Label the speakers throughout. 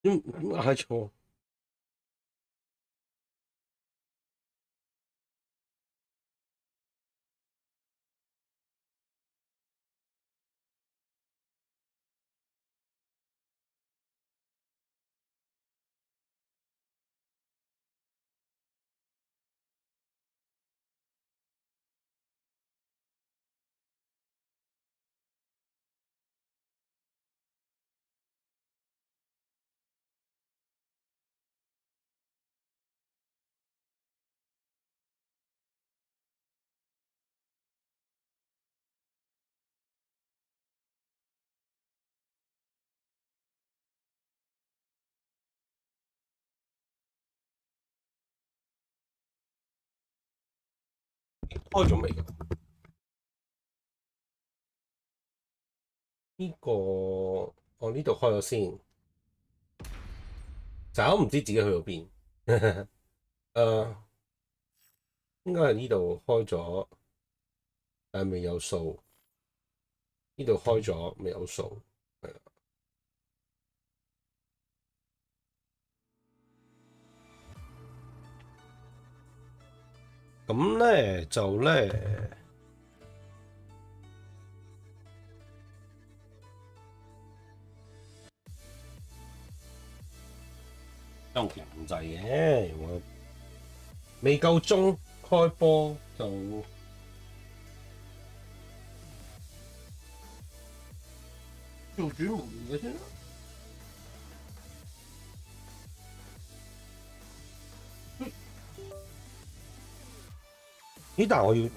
Speaker 1: 嗌錯。開咗未㗎？呢、個我呢度開咗先，就唔知自己去到邊。誒，應該係呢度開咗，但係未有數。呢度開咗未有數，係啦。咁咧就咧，用鉗制嘅，我未夠鐘開波就做主門嘅先啦。咦？但係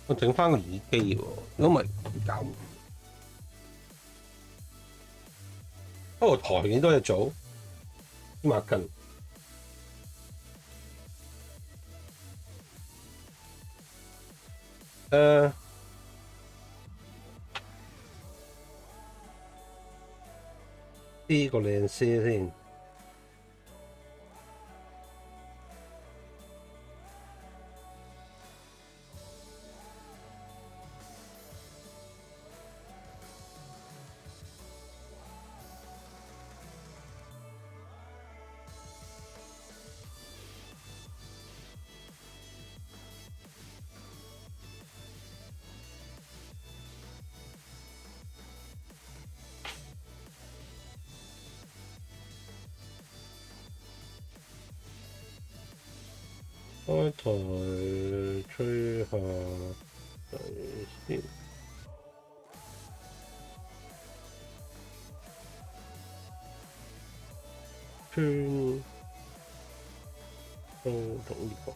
Speaker 1: 我整翻個耳機喎，如果唔係搞唔掂。不過台幾多嘢做？啲馬筋。呢個靚些先。開台吹下水先，圈都同呢個。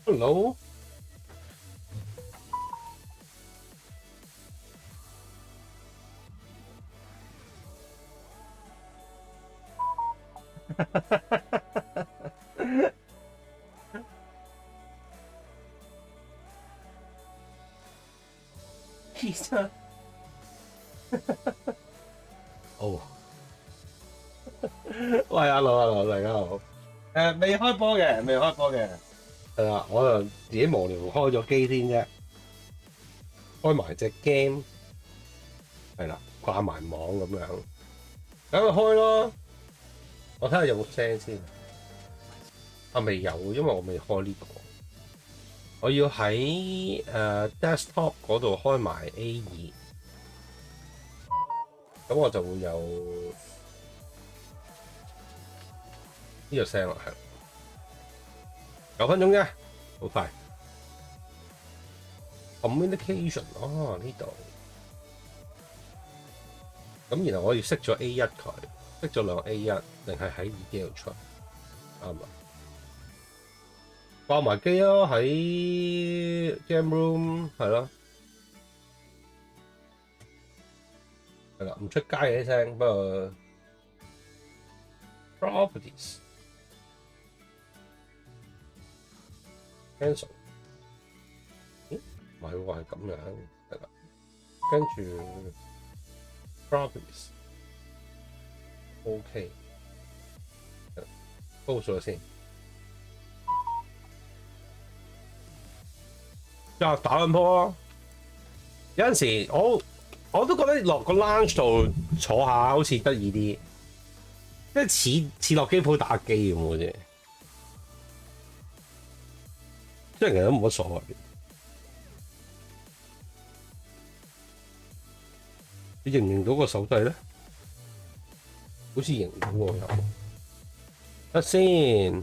Speaker 1: Hello，其實哦，喂，hello，大家好。未開波嘅，未開波嘅。係啦，我就自己無聊開咗機先啫，開埋隻 game，係啦，掛埋網咁樣，咁咪開咯。我睇下有冇聲先。啊，未有，因為我未開呢個。我要喺desktop 嗰度開埋 A2，咁我就會有呢個聲啦，係9分鐘啫，好快。Communication 呢度，咁然後我要熄咗 A1佢，熄咗兩個 A1，定係喺耳機度出，啱啦。掛埋機咯，喺 Jam Room 係咯，係啦，唔出街嘅啲聲，不過 Properties Cancel， 咦？唔係喎，係咁樣，係啦，跟住 Properties OK， pause 咗先。打緊波咯，有陣時我都覺得落個 lounge 度坐下好似得意啲，即係似落機鋪打機咁嘅啫。雖然其實都冇乜所謂。你認唔認到個手掣咧？好似認到喎又。得先，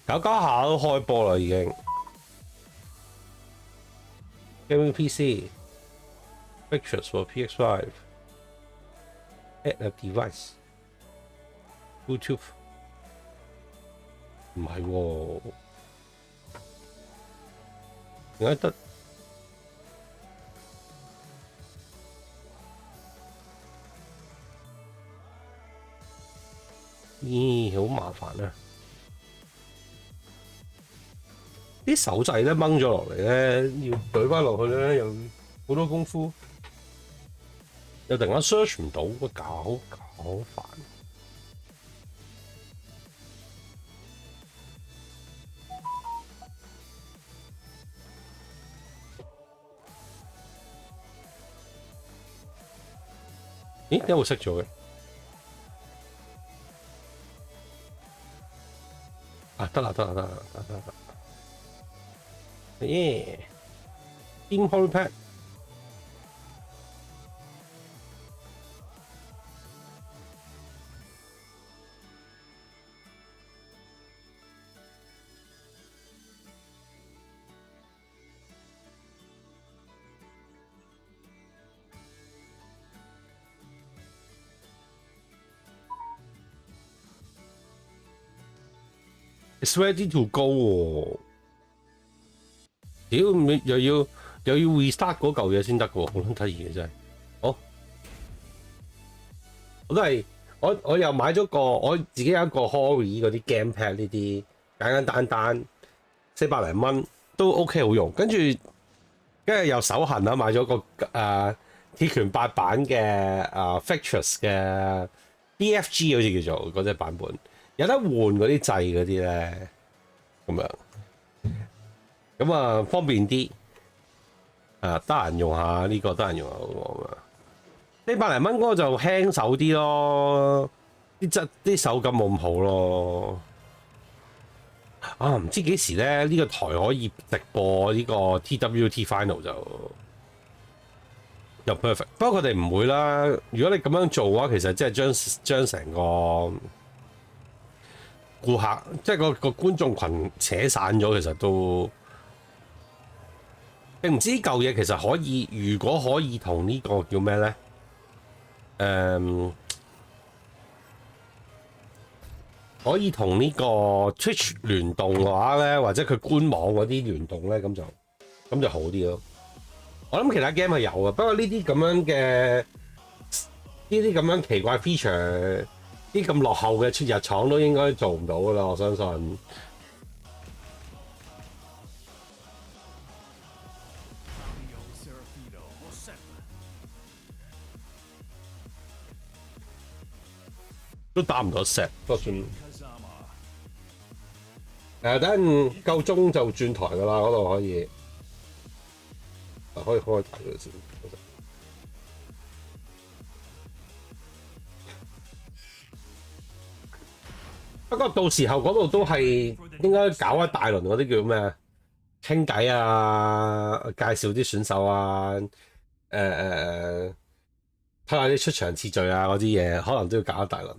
Speaker 1: 搞下都開波啦已經。Gaming PC Pictures for PS5 Add a device YouTube 唔係喎，點解得？咦，好麻煩啊！啲手掣咧掹咗落嚟咧，要舉翻落去咧，又好多功夫，又突然間 search 唔到，搞煩。咦？點解會熄咗嘅？啊，得啦。耶 ！Team Hall Pack ，It's ready to go 喎！屌，又要 restart 嗰嚿嘢先得嘅喎，好撚得意嘅真係。好，我都係我又買咗個我自己有一個 KOR 嗰啲 gamepad 呢啲簡單400零蚊都 OK 好用，跟住又手痕啦，買咗個鐵拳8版嘅Factress 嘅 BFG 好似叫做嗰隻版本，有得換嗰啲掣嗰啲咧，咁樣。咁啊方便啲，得閒用下呢個，得閒用下嗰個咁樣。400零蚊嗰個就輕手啲咯，啲手感冇咁好咯。啊，唔知幾時咧呢個台可以直播呢個 TWT Final 就 perfect。不過佢哋唔會啦。如果你咁樣做嘅話，其實即係將成個顧客，即係個觀眾群扯散咗，其實都。你唔知呢嚿嘢其實可以，如果可以同呢個叫咩咧？可以同呢個 Twitch 聯動嘅話咧，或者佢官網嗰啲聯動咧，咁就好啲咯。我諗其他 game 係有嘅，不過呢啲咁樣嘅呢啲咁樣奇怪 feature，啲咁落後嘅出日廠都應該做唔到噶啦，我相信。都打唔到石，不過算。等陣夠鐘就轉台噶啦，嗰度可以，可以開台嘅先。不過到時候嗰度都係應該搞一大輪嗰啲叫咩傾偈啊，介紹啲選手啊，睇下啲出場次序啊嗰啲嘢，可能都要搞一大輪。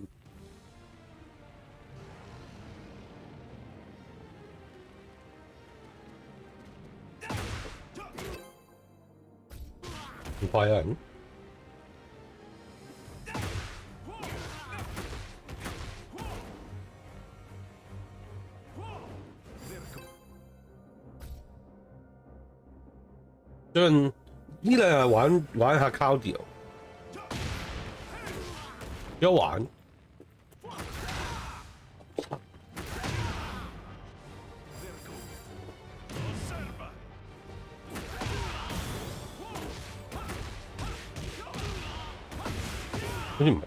Speaker 1: 唔怪有人。最近呢兩日玩下 cardio， 一玩好似唔係咁，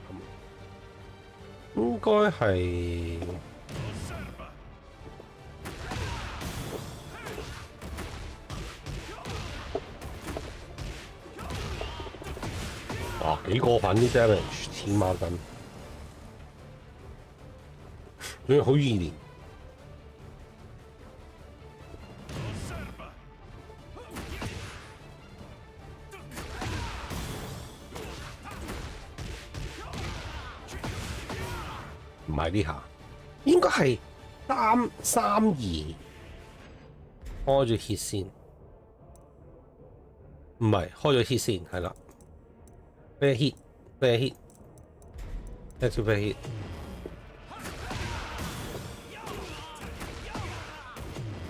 Speaker 1: 應該係哇幾過分啲 damage， 黐孖筋，仲要好易練。唔係呢下，應該係3-2開咗 hit 先，唔係開咗 hit 先，係啦。Bad hit， bad hit，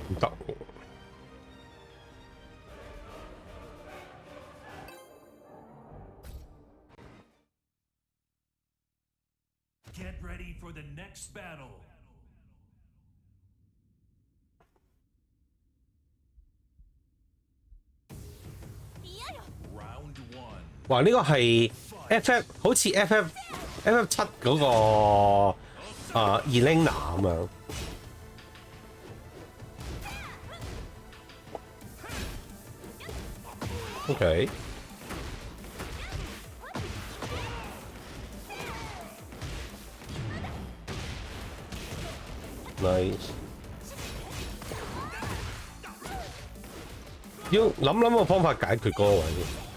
Speaker 1: 唔得。
Speaker 2: Get ready for the next battle.
Speaker 1: 哇！呢個係 FF， 好似 FF7 嗰個Elena 咁樣。OK。Nice。要諗個方法解決嗰個位先。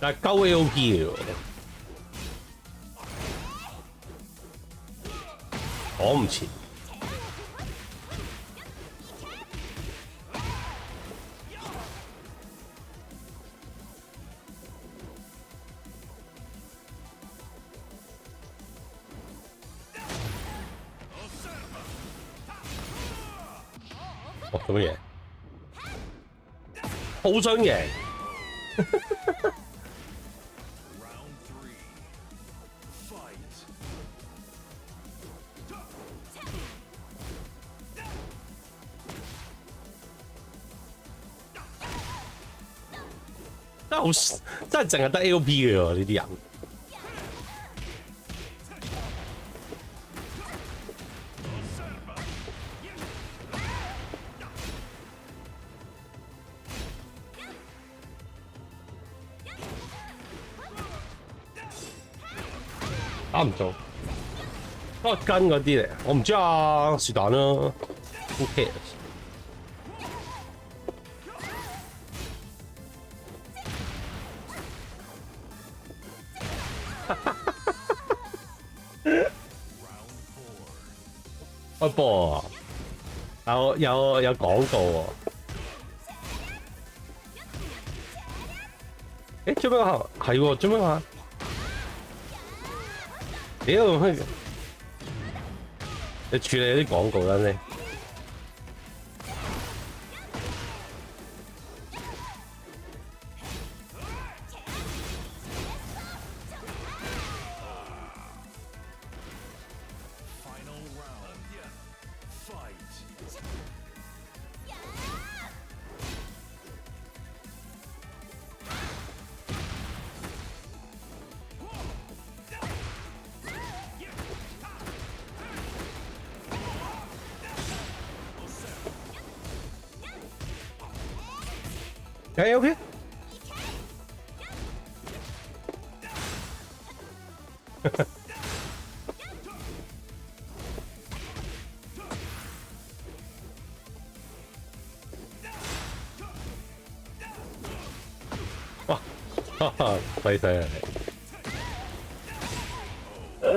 Speaker 1: 但係鳩 AOP 嘅喎，擋唔前。哦，咁嘅嘢，好想贏。真係淨係得 AOP 嘅喎呢啲人。打唔到，都係跟嗰啲嚟，我唔知啊，是但啦 ，Who cares？開波啊！有廣告喎。誒，做咩話係喎？做咩話？屌，你處理啲廣告啦你。OK。哇！廢死啊你！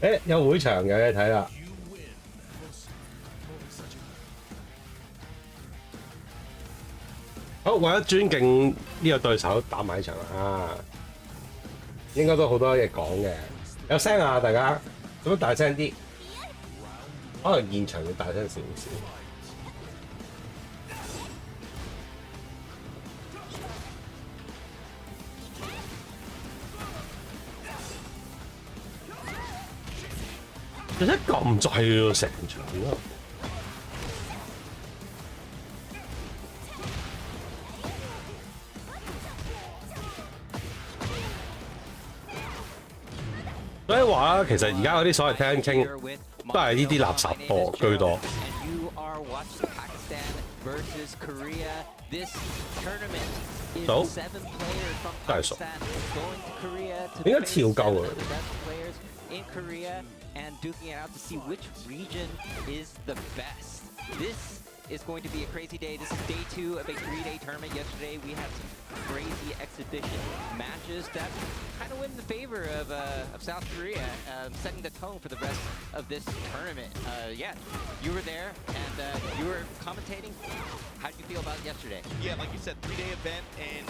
Speaker 1: 誒有會場嘅，你睇啦。好，為咗尊敬呢個對手，打埋呢場啊！應該都好多嘢講嘅，有聲啊，大家咁樣大聲啲，可能現場要大聲少少。其實咁滯喎，成場啊！所以話啦，其實而家嗰啲所謂 Tekken 都係呢啲垃圾波居多。數真係數，點解跳夠啊
Speaker 3: ？Is going to be a crazy day. This is day 2 of a 3-day tournament. Yesterday we had some crazy exhibition matches that kind of went in the favor of South Korea, setting the tone for the rest of this tournament. Yeah, you were there and you were commentating. How did you feel about it yesterday?
Speaker 4: Yeah, like you said, 3-day event, and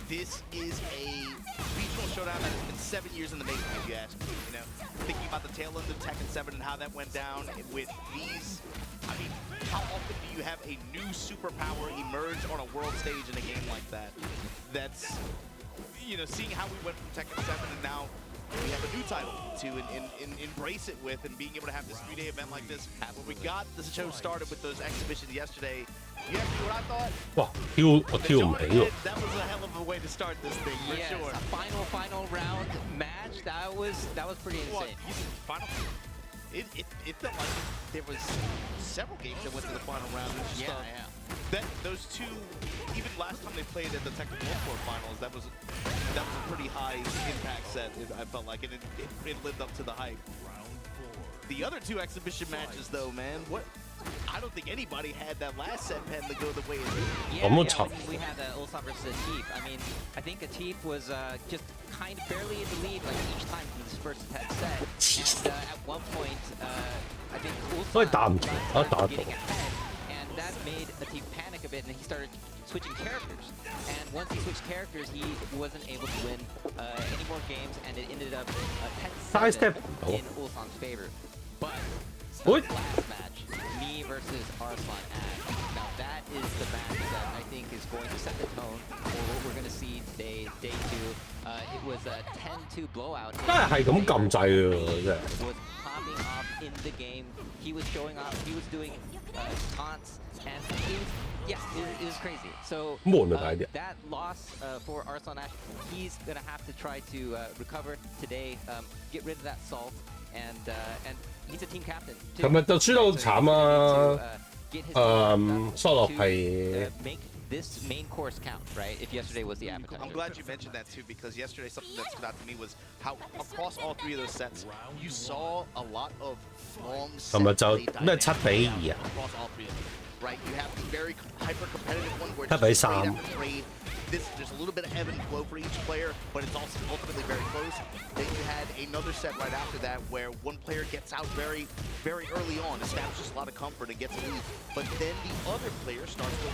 Speaker 4: this is a regional showdown that has been 7 years in the making, if you ask me. You know, thinking about the tail end of Tekken 7 and how that went down with these. I mean, how often do you have a new superpower emerge on a world stage in a game like that? That's, you know, seeing how we went from Tekken 7 and now we have a new title to embrace it with, and being able to have this 3-day event like this. When we got the show started with those exhibitions yesterday, you asked me what I thought?
Speaker 1: 哇！我跳唔起喎。
Speaker 4: That was a hell of a way to start this thing, for
Speaker 3: yes,
Speaker 4: sure.
Speaker 3: A final round match. That was pretty insane.
Speaker 4: Final. It felt like there was several games that went to the final round. That those two, even last time they played at the Tekken World Tour Finals, that was a pretty high impact set. I felt like, and it lived up to the hype. The other two exhibition matches, though, man, I don't think anybody had that last set pen to go the way it did.
Speaker 3: Yeah, we had Ulsan versus Atif. I mean, I think Atif was just kind of barely in the lead like each time in this first set. And at one point, I think Ulsan started getting ahead, and that made Atif panic a bit, and he started switching characters. And once he switched characters, he wasn't able to win any more games, and it ended up 10-7 in Ulsan's favor. But the last match, me versus Arslan Ash. Now that is the match that I think is going to set the tone for what we're going to see today, day 2. It was a 10-2 blowout.
Speaker 1: 真係咁撳掣喎，真係。
Speaker 3: Was popping off in the game. He was showing off. He was doing taunts, and it was crazy. So that loss for Arslan Ash, he's going to have to try to recover today, get rid of that salt, and he's a team captain.
Speaker 1: 琴日就輸得好慘啊！索洛係
Speaker 3: make this main course count, right? If yesterday was the appetizer.
Speaker 4: I'm glad you mentioned that too, because yesterday something that stood out to me was how across all 3 of those sets, you saw a lot of long set play dynamics across all 3 of them. Right, you have the very hyper-competitive one where it's just trade after trade. There's a little bit of ebb and flow for each player, but it's also ultimately very close. Then you had another set right after that where one player gets out very, very early on, establishes a lot of comfort and gets a lead. But then the other player starts to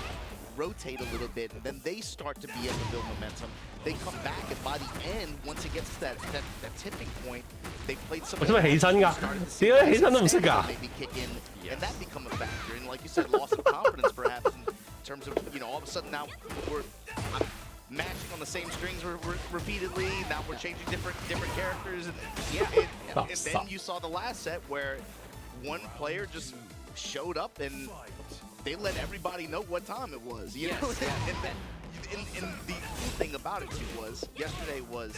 Speaker 4: rotate a little bit, and then they start to be able to build momentum. They come back, and by the end, once it gets to that tipping point, they played some.
Speaker 1: 做咩起身㗎？點解起身都唔識㗎？
Speaker 4: Maybe kick in, and that become a factor. And like you said, loss of confidence perhaps in terms of, you know, all of a sudden now I'm matching on the same strings repeatedly. Now we're changing different characters, and and then you saw the last set where one player just showed up and they let everybody know what time it was. You know? And the cool thing about it too was yesterday was,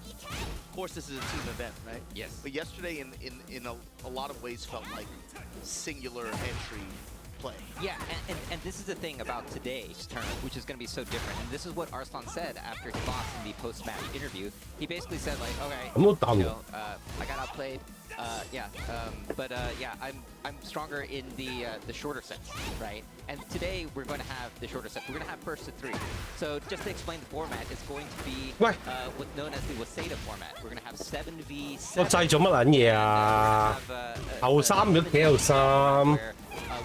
Speaker 4: of course, this is a team event, right?
Speaker 3: Yes.
Speaker 4: But yesterday, in a lot of ways, felt like singular entry play.
Speaker 3: Yeah, and this is the thing about today's tournament, which is going to be so different. And this is what Arslan said after he lost in the post-match interview. He basically said, like, okay, I got outplayed. Yeah, I'm stronger in the shorter sets, right? And today we're going to have the shorter sets. We're going to have first to 3. So just to explain the format, it's going to be what's known as the Waseda format. We're going to have 7v7.
Speaker 1: 我製做乜撚嘢啊？後三都幾後三。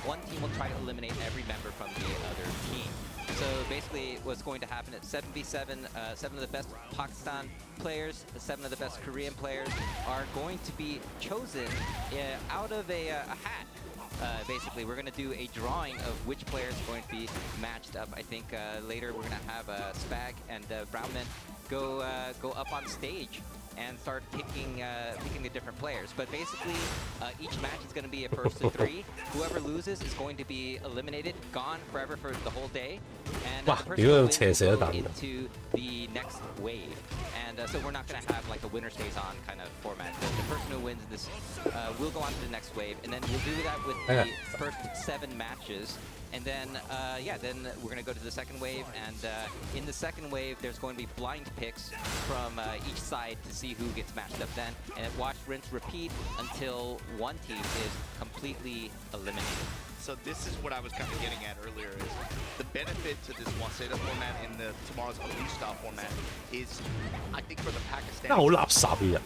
Speaker 3: One team will try to eliminate every member from the other team. So basically, what's going to happen is 7v7, 7 of the best Pakistan players, 7 of the best Korean players are going to be chosen out of a hat. Basically, we're going to do a drawing of which player is going to be matched up. I think later we're going to have Spag and Brownman go up on stage and start picking the different players. But basically, each match is going to be a first to 3. Whoever loses is going to be eliminated, gone forever for the whole day. And the person who wins will go into the next wave. And so we're not going to have like a winner stays on kind of format. The person who wins this will go on to the next wave, and then we'll do that with the first 7 matches. And then, then we're going to go to the second wave, and in the second wave, there's going to be blind picks from each side to see who gets matched up then. And watch, rinse, repeat until one team is completely eliminated.
Speaker 4: So this is what I was kind of getting at earlier, is the benefit to this Waseda format and the tomorrow's Unleashed style format is, I think for the Pakistani,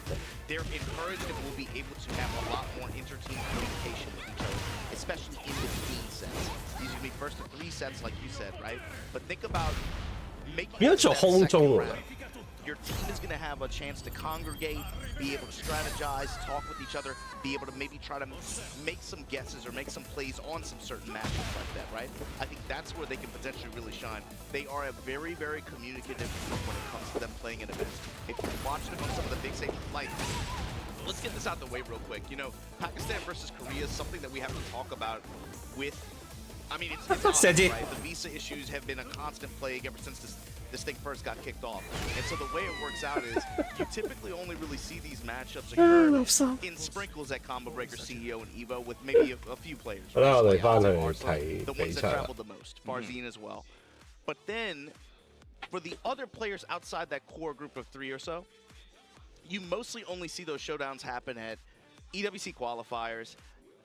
Speaker 4: they're encouraged and will be able to have a lot more inter-team communication with each other, especially in between sets. These will be first to 3 sets, like you said, right? But think about making it that second round. Your team is going to have a chance to congregate, be able to strategize, talk with each other, be able to maybe try to make some guesses or make some plays on some certain matchups like that, right? I think that's where they can potentially really shine. They are a very, very communicative group when it comes to them playing an event. If you watch them on some of the big stages, like, let's get this out the way real quick. You know, Pakistan versus Korea is something that we have to talk about with, I mean, it's honest, right? The visa issues have been a constant plague ever since this thing first got kicked off. And so the way it works out is you typically only really see these matchups occur in sprinkles at Combo Breaker, CEO, and Evo with maybe a few players. Right? The ones that travel the most, Farzine as well. But then, for the other players outside that core group of 3 or so, you mostly only see those showdowns happen at EWC qualifiers,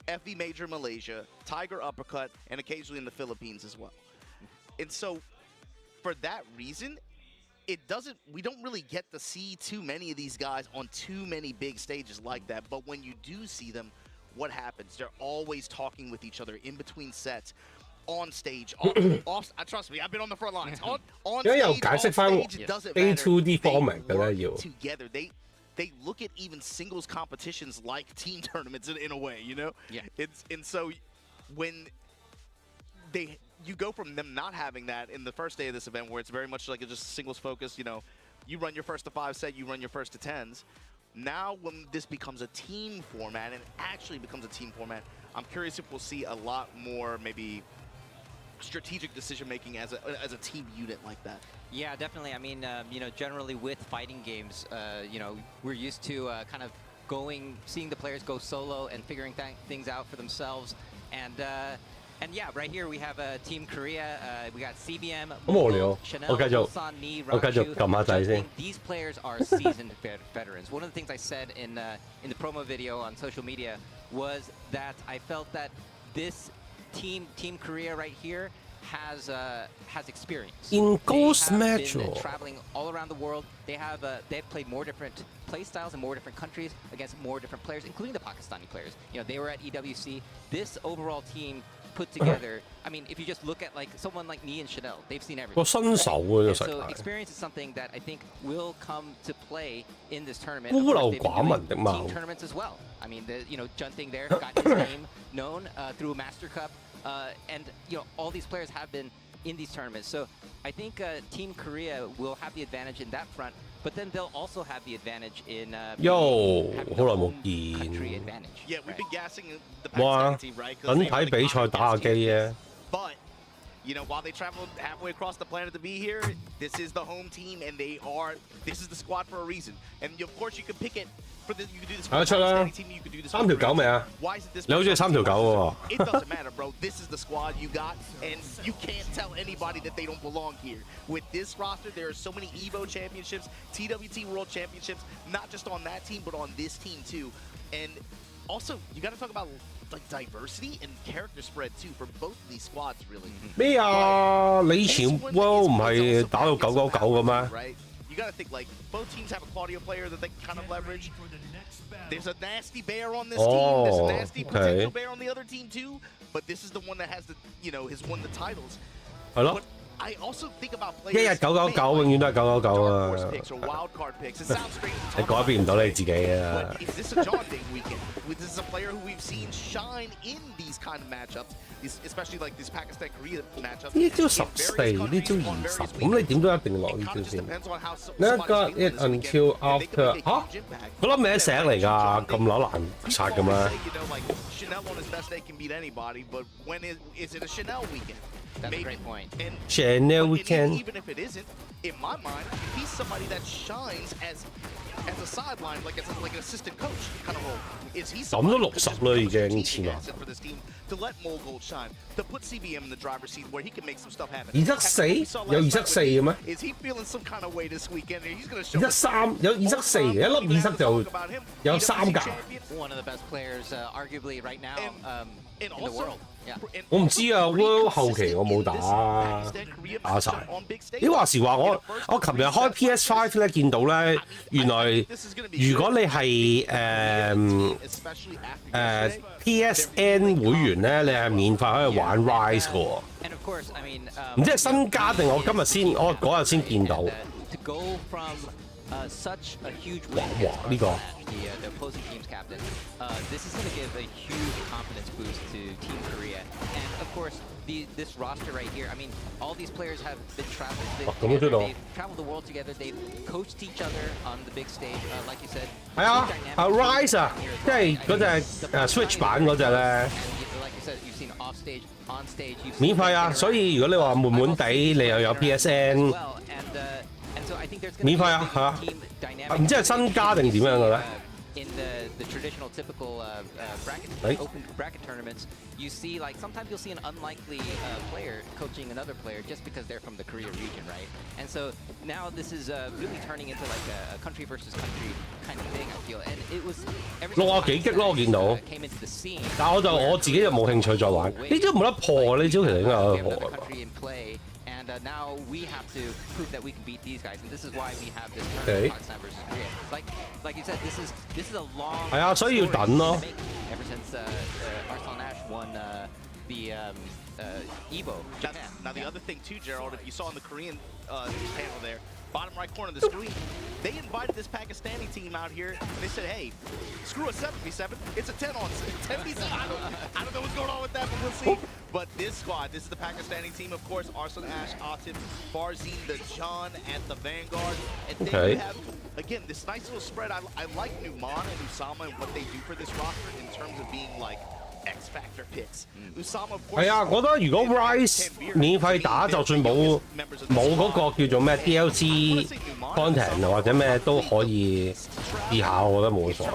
Speaker 4: FV Major Malaysia, Tiger Uppercut, and occasionally in the Philippines as well. And so, for that reason, we don't really get to see too many of these guys on too many big stages like that. But when you do see them, what happens? They're always talking with each other in between sets, on stage, off. Trust me, I've been on the front lines. On stage, it doesn't matter. They work together. They look at even singles competitions like team tournaments in a way, you know?
Speaker 3: Yeah.
Speaker 4: And so when you go from them not having that in the first day of this event, where it's very much like it's just singles focused, you know, you run your first to 5 set, you run your first to 10s. Now when this becomes a team format, and actually becomes a team format, I'm curious if we'll see a lot more maybe strategic decision making as a team unit like that.
Speaker 3: Yeah, definitely. I mean, you know, generally with fighting games, you know, we're used to kind of seeing the players go solo and figuring things out for themselves. And yeah, right here we have Team Korea. We got CBM, Mobile, Chanel, Ulsan, Ni, Rakshu. These players are seasoned veterans. One of the things I said in the promo video on social media was that I felt that this Team Korea right here has experience.
Speaker 1: In Ghost Match,
Speaker 3: been traveling all around the world. They've played more different play styles in more different countries against more different players, including the Pakistani players. You know, they were at EWC. This overall team put together. I mean, if you just look at like someone like Ni and Chanel, they've seen everything. So experience is something that I think will come to play in this tournament. Of course, they've been doing team tournaments as well. I mean, you know, Junting there got his name known through a Master Cup, and you know, all these players have been in these tournaments. So I think Team Korea will have the advantage in that front, but then they'll also have the advantage in country advantage.
Speaker 4: Yeah, we've been gassing the Pakistani team, right?
Speaker 1: 等睇比賽打下機啫。
Speaker 4: But you know, while they traveled halfway across the planet to be here, this is the home team, and this is the squad for a reason. And of course, you can pick it for this. You can do this for the Pakistani team. You can do this.
Speaker 1: 3條狗未啊？
Speaker 4: Why is it this?
Speaker 1: 你好似係3條狗喎。
Speaker 4: It doesn't matter, bro. This is the squad you got, and you can't tell anybody that they don't belong here. With this roster, there are so many EVO championships, TWT World Championships, not just on that team, but on this team too. And also, you got to talk about like diversity and character spread too for both of these squads, really.
Speaker 1: 咩啊？你以前 World 唔係打到999嘅咩？
Speaker 4: Right? You got to think like both teams have a Claudio player that they can kind of leverage. There's a nasty bear on this team. There's a nasty potential bear on the other team too. But this is the one that has the, you know, has won the titles.
Speaker 1: 係咯。
Speaker 4: I also think about
Speaker 1: 一日999，永遠都係999啊！你改變唔到你自己啊！
Speaker 4: Is this a John Day weekend? This is a player who we've seen shine in these kind of matchups, especially like these Pakistan-Korea matchups.
Speaker 1: 呢招14，呢招20，咁你點都一定落呢招先。Never got it until after 嚇？嗰粒咩石嚟㗎？咁撚難刷嘅咩
Speaker 4: ？Chanel on his best day can beat anybody, but when is it a Chanel weekend?
Speaker 3: That's a great point.
Speaker 4: And
Speaker 1: Chanel weekend.
Speaker 4: Even if it isn't, in my mind, he's somebody that shines as a sideline, like an assistant coach kind of role. Is he somebody
Speaker 1: 咁都60啦已經前啊
Speaker 4: for this team to let Mogold shine, to put CBM in the driver's seat where he can make some stuff happen?
Speaker 1: 24有24嘅咩
Speaker 4: Is he feeling some kind of way this weekend? He's going to show
Speaker 1: 23有24一粒20就有3格。
Speaker 3: One of the best players, arguably right now, in the world. Yeah.
Speaker 1: 我唔知啊 ，World 後期我冇打晒。你話時話我琴日開 PS5 咧，見到咧原來如果你係PSN 會員咧，你係免費可以玩 Rise 嘅喎。唔知係新加定我嗰日先見到。
Speaker 3: Such a huge win
Speaker 1: 呢個
Speaker 3: the opposing team's captain. This is going to give a huge confidence boost to Team Korea. And of course, this roster right here, I mean, all these players have been traveling together. They've traveled the world together. They've coached each other on the big stage. Like you said,
Speaker 1: 係啊，Rise 啊，即係嗰隻Switch 版嗰隻咧。
Speaker 3: Like you said, you've seen off stage, on stage.
Speaker 1: 免費啊，所以如果你話悶悶地，你又有 PSN。 免費啊，係啊，唔知係新加定點樣嘅咧？
Speaker 3: In the traditional typical open bracket tournaments, you see like sometimes you'll see an unlikely player coaching another player just because they're from the Korea region, right? And so now this is really turning into like a country versus country kind of thing, I feel. And it was
Speaker 1: 60幾擊咯，我見到。
Speaker 3: came into the scene.
Speaker 1: 但係我自己就冇興趣再玩。呢招冇得破，呢招其實應該有得破。
Speaker 3: And now we have to prove that we can beat these guys, and this is why we have this tournament, Pakistan versus Korea. Like you said, this is a long.
Speaker 1: 係啊，所以要等咯。
Speaker 3: Ever since Arslan Ash won the Evo.
Speaker 4: Now the other thing too, Gerald, if you saw in the Korean panel there, bottom right corner of the screen, they invited this Pakistani team out here, and they said, hey, screw a 7v7, it's a 10v7. I don't know what's going on with that, but we'll see. But this squad, this is the Pakistani team, of course, Arslan Ash, Atif, Farzin, the John at the Vanguard. And then you have, again, this nice little spread. I like Numan and Usama and what they do for this roster in terms of being like X Factor picks. Usama, of course.
Speaker 1: 係啊，我覺得如果 Rise 免費打，就算冇嗰個叫做咩 DLC content 或者咩都可以試下，我覺得冇所謂。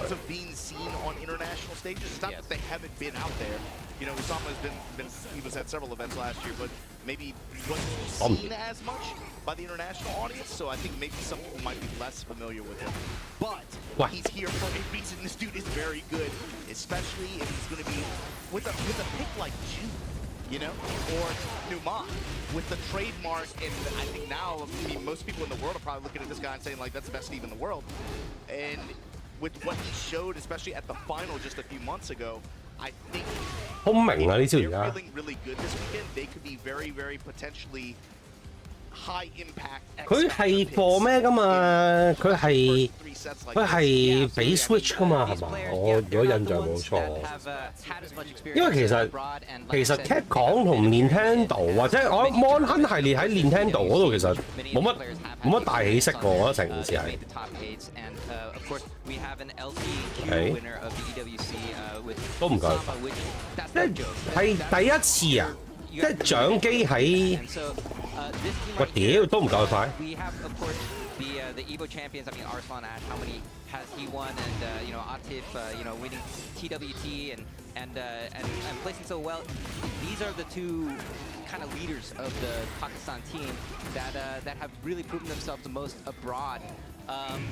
Speaker 4: You know, Usama he was at several events last year, but maybe wasn't seen as much by the international audience, so I think maybe some people might be less familiar with him. But he's here for a reason. This dude is very good, especially if he's going to be with a pick like Ju, you know, or Numan with the trademark. And I think now, I mean, most people in the world are probably looking at this guy and saying, like, that's the best Steve in the world. And with what he showed, especially at the final just a few months ago, I think they're feeling really good this weekend. They could be very, very potentially high impact.
Speaker 1: 佢係播咩㗎嘛？佢係俾 Switch 㗎嘛？係嘛？我如果印象冇錯。因為其實 Capcom 同 Nintendo 或者我 Monhan 系列喺 Nintendo 嗰度其實冇乜大起色喎，我覺得成件事係。都唔夠。係第一次啊！即係掌機喺，我屌都唔夠佢快。
Speaker 3: The Evo champions, I mean, Arslan Ash, how many has he won? And, Atif, winning TWT and placing so well. These are the two kind of leaders of the Pakistan team that have really proven themselves the most abroad.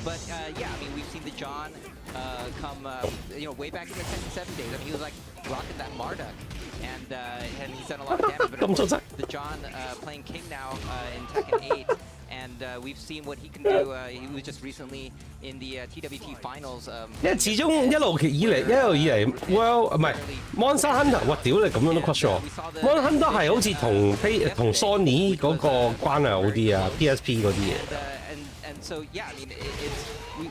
Speaker 3: But yeah, I mean, we've seen the John come, way back in the Tekken 7 days. I mean, he was like rocking that Marduk, and he's done a lot of damage. But of course, the John playing King now in Tekken 8. And we've seen what he can do. He was just recently in the TWT finals.
Speaker 1: 因為始終一路以嚟 ，Well 唔係 Monster Hunter， 哇屌你咁樣都 crush 我 ！Monster Hunter 係好似同 Sony 嗰個關係好啲啊 ，PSP 嗰啲嘢。
Speaker 3: And so yeah, I mean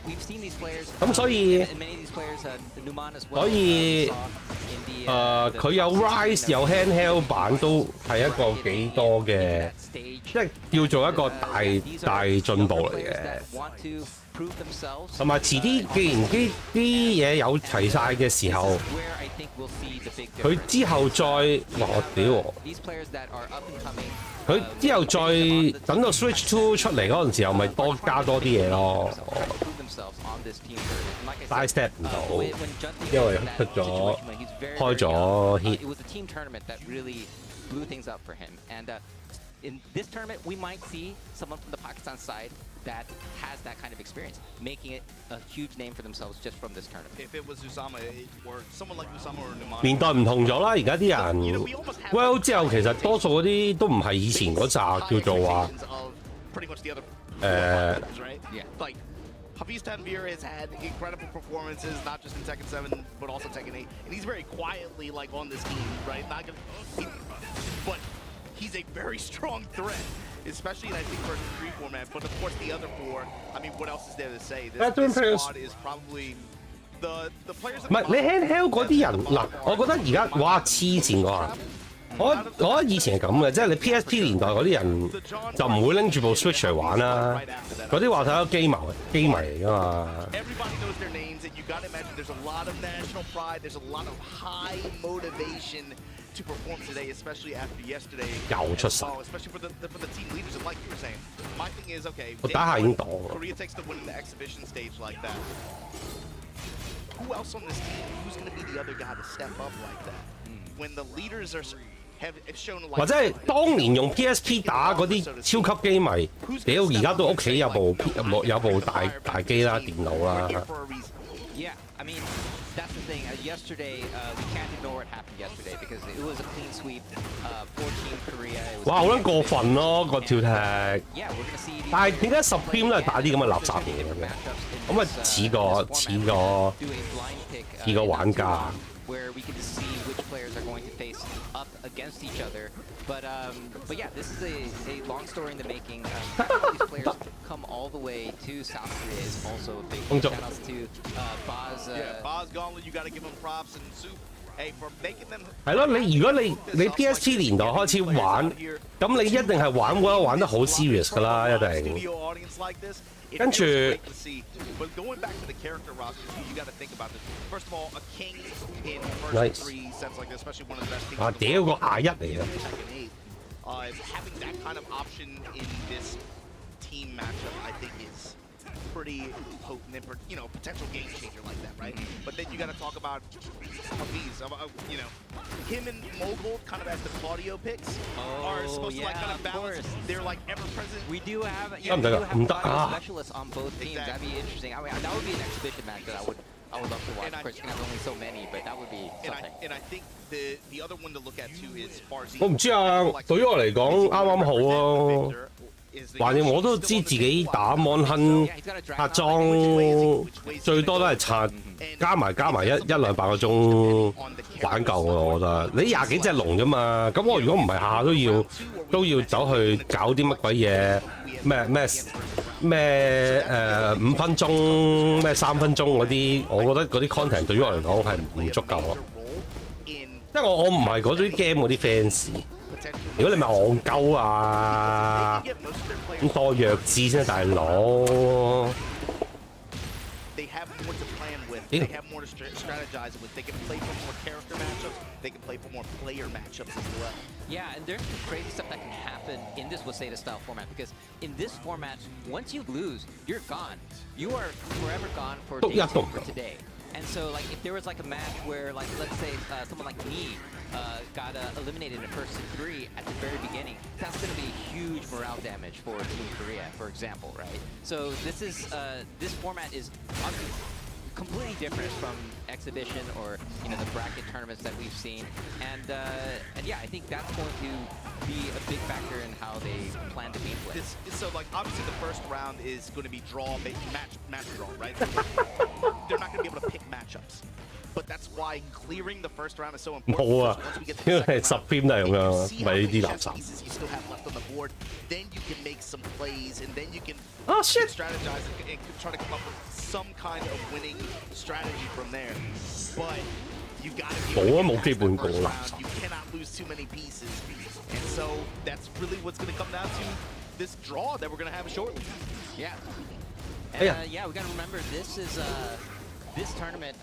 Speaker 3: we've seen these players.
Speaker 1: 咁所以佢有 Rise 有 Handheld 版都係一個幾多嘅，即係叫做一個大進步嚟嘅。同埋遲啲，既然啲嘢有齊晒嘅時候，佢之後再我屌佢之後再等到 Switch 2出嚟嗰陣時候，咪加多啲嘢咯。Side step 唔到，因為開咗 hit。In this tournament, we might see someone from the Pakistan side that has that kind of experience, making it a huge name for themselves just from this tournament.
Speaker 4: If it was Usama or someone like Usama or Numan， 年
Speaker 1: 代唔同咗啦，而家啲人 Well 之後其實多數嗰啲都唔係以前嗰扎叫做話
Speaker 4: Hafiz Tanvir has had incredible performances, not just in Tekken 7, but also Tekken 8, and he's very quietly on this team, right? But he's a very strong threat, especially in, I think, versus 3 format. But of course, the other 4, I mean, what else is there to say? This squad is probably the players.
Speaker 1: 唔係你 handheld 嗰啲人嗱，我覺得而家哇黐線㗎！我覺得以前係咁嘅，即係你 PSP 年代嗰啲人就唔會拎住部 Switch 嚟玩啦。嗰啲話睇到機迷嚟㗎嘛。
Speaker 4: Everybody knows their names, and you got to imagine there's a lot of national pride, there's a lot of high motivation to perform today, especially after yesterday.
Speaker 1: 又出手
Speaker 4: especially for the team leaders, and like you were saying, my thing is okay.
Speaker 1: 我打下已經擋。
Speaker 4: Korea takes the win in the exhibition stage like that. Who else on this team? Who's going to be the other guy to step up like that? When the leaders are
Speaker 1: 或者係當年用 PSP 打嗰啲超級機迷，屌而家都屋企有部大機啦、電腦啦。
Speaker 3: Yeah, I mean that's the thing. Yesterday, we can't ignore what happened yesterday because it was a clean sweep for Team Korea.
Speaker 1: 哇，好撚過分咯個跳踢！
Speaker 3: Yeah, we're gonna see.
Speaker 1: 但係點解10game 都係打啲咁嘅垃圾嘢嘅？咁啊似個玩家。
Speaker 3: Where we can see which players are going to face up against each other. But yeah, this is a long story in the making. These players come all the way to South Korea is also a big shout outs to Boz.
Speaker 4: Boz Gauntlet, you got to give them props and soup. Hey, for making them.
Speaker 1: 係咯，如果你 PSP 年代開始玩，咁你一定係玩得好 serious 㗎啦，一定。跟住。
Speaker 4: But going back to the character roster, you got to think about this. First of all, a king in
Speaker 1: versus
Speaker 4: 3 sets like this, especially one of the best teams.
Speaker 1: 啊屌個21嚟嘅。
Speaker 4: Having that kind of option in this team matchup, I think is pretty potent and potential game changer like that, right? But then you got to talk about Hafiz. Him and Mogul kind of as the Claudio picks are supposed to kind of balance. They're like ever present.
Speaker 3: We do have specialists on both teams. That'd be interesting. I mean, that would be an exhibition match that I would love to watch. Of course, you can have only so many, but that would be something.
Speaker 4: And I think the other one to look at too is Farzi.
Speaker 1: 我唔知啊，對於我嚟講啱好咯。橫掂我都知自己打 Mon Hun 拆裝最多都係拆加埋1-2-8個鐘玩夠喎，我覺得。你20幾隻龍啫嘛，咁我如果唔係下下都要走去搞啲乜鬼嘢咩5分鐘咩3分鐘嗰啲，我覺得嗰啲 content 對於我嚟講係唔足夠咯。即係我唔係嗰啲 game 嗰啲 fans。如果你咪戇鳩啊，咁多弱智啫，大佬。
Speaker 4: they have more to plan with. They have more to strategize with. They can play for more character matchups. They can play for more player matchups as well.
Speaker 3: Yeah, and there's some crazy stuff that can happen in this Waseda style format, because in this format, once you lose, you're gone. You are forever gone for day 2 for today. And so, like, if there was like a match where, like, let's say someone like me got eliminated in first 3 at the very beginning, that's going to be huge morale damage for Team Korea, for example, right? So this is this format is obviously completely different from exhibition or the bracket tournaments that we've seen, and yeah, I think that's going to be a big factor in how they plan to gameplay.
Speaker 4: So like obviously the first round is going to be match draw, right? They're not going to be able to pick matchups. But that's why clearing the first round is so important.
Speaker 1: 冇啊，因為10邊都係咁樣，咪呢啲垃圾。
Speaker 4: You still have left on the board, then you can make some plays, and then you can strategize and try to come up with some kind of winning strategy from there. But you got to be able to get the first round. You cannot lose too many pieces, and so that's really what's going to come down to this draw that we're going to have shortly.
Speaker 3: Yeah. And, yeah, we got to remember this is. This tournament,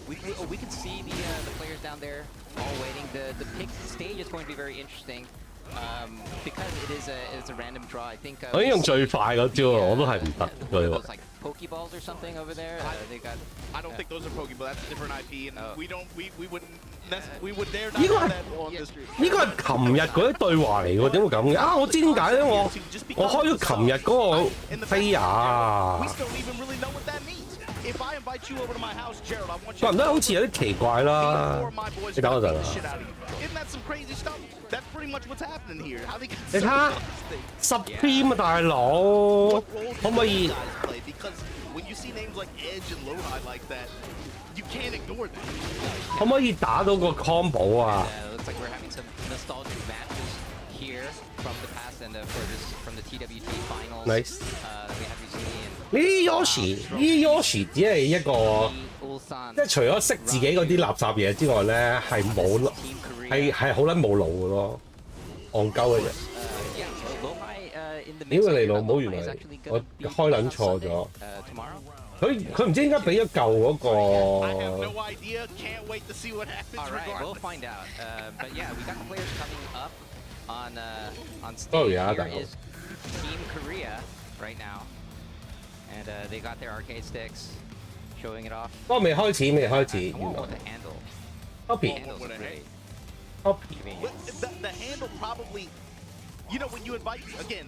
Speaker 3: we can see the players down there all waiting. The pick stage is going to be very interesting because it's a random draw. I think.
Speaker 1: 我已經用最快嗰招，我都係唔得佢。
Speaker 3: Those like Pokeballs or something over there. They got.
Speaker 4: I don't think those are Pokeballs. That's a different IP, and we would dare not do that on the street.
Speaker 1: 呢個係琴日嗰啲對話嚟喎，點會咁嘅？啊，我知點解咧，我開咗琴日嗰個飛牙。
Speaker 4: We don't even really know what that means. If I invite you over to my house, Gerald, I want you.
Speaker 1: 個人都好似有啲奇怪啦。你等我陣啦。
Speaker 4: Isn't that some crazy stuff? That's pretty much what's happening here. How they get
Speaker 1: 你睇下10篇啊，大佬，可唔可以？
Speaker 4: Because when you see names like Edge and Lowhigh like that, you can't ignore them.
Speaker 1: 可唔可以打到個 combo 啊？
Speaker 3: Looks like we're having some nostalgic matches here from the past and from the TWT finals.
Speaker 1: Nice.
Speaker 3: That we have recently.
Speaker 1: 呢啲 Yoshi 只係一個，即係除咗識自己嗰啲垃圾嘢之外咧，係好撚冇腦嘅咯，戇鳩嘅啫。屌你老母！原來我開撚錯咗。佢唔知點解俾咗舊嗰個。
Speaker 3: We'll find out. But yeah, we got players coming up on stage.
Speaker 1: Oh yeah,
Speaker 3: Here is Team Korea right now. And they got their arcade sticks, showing it off.
Speaker 1: 不過未開始，原來。
Speaker 3: The handle.
Speaker 1: Copy.
Speaker 3: Handle's great.
Speaker 1: Copy.
Speaker 4: The handle probably, when you invite again,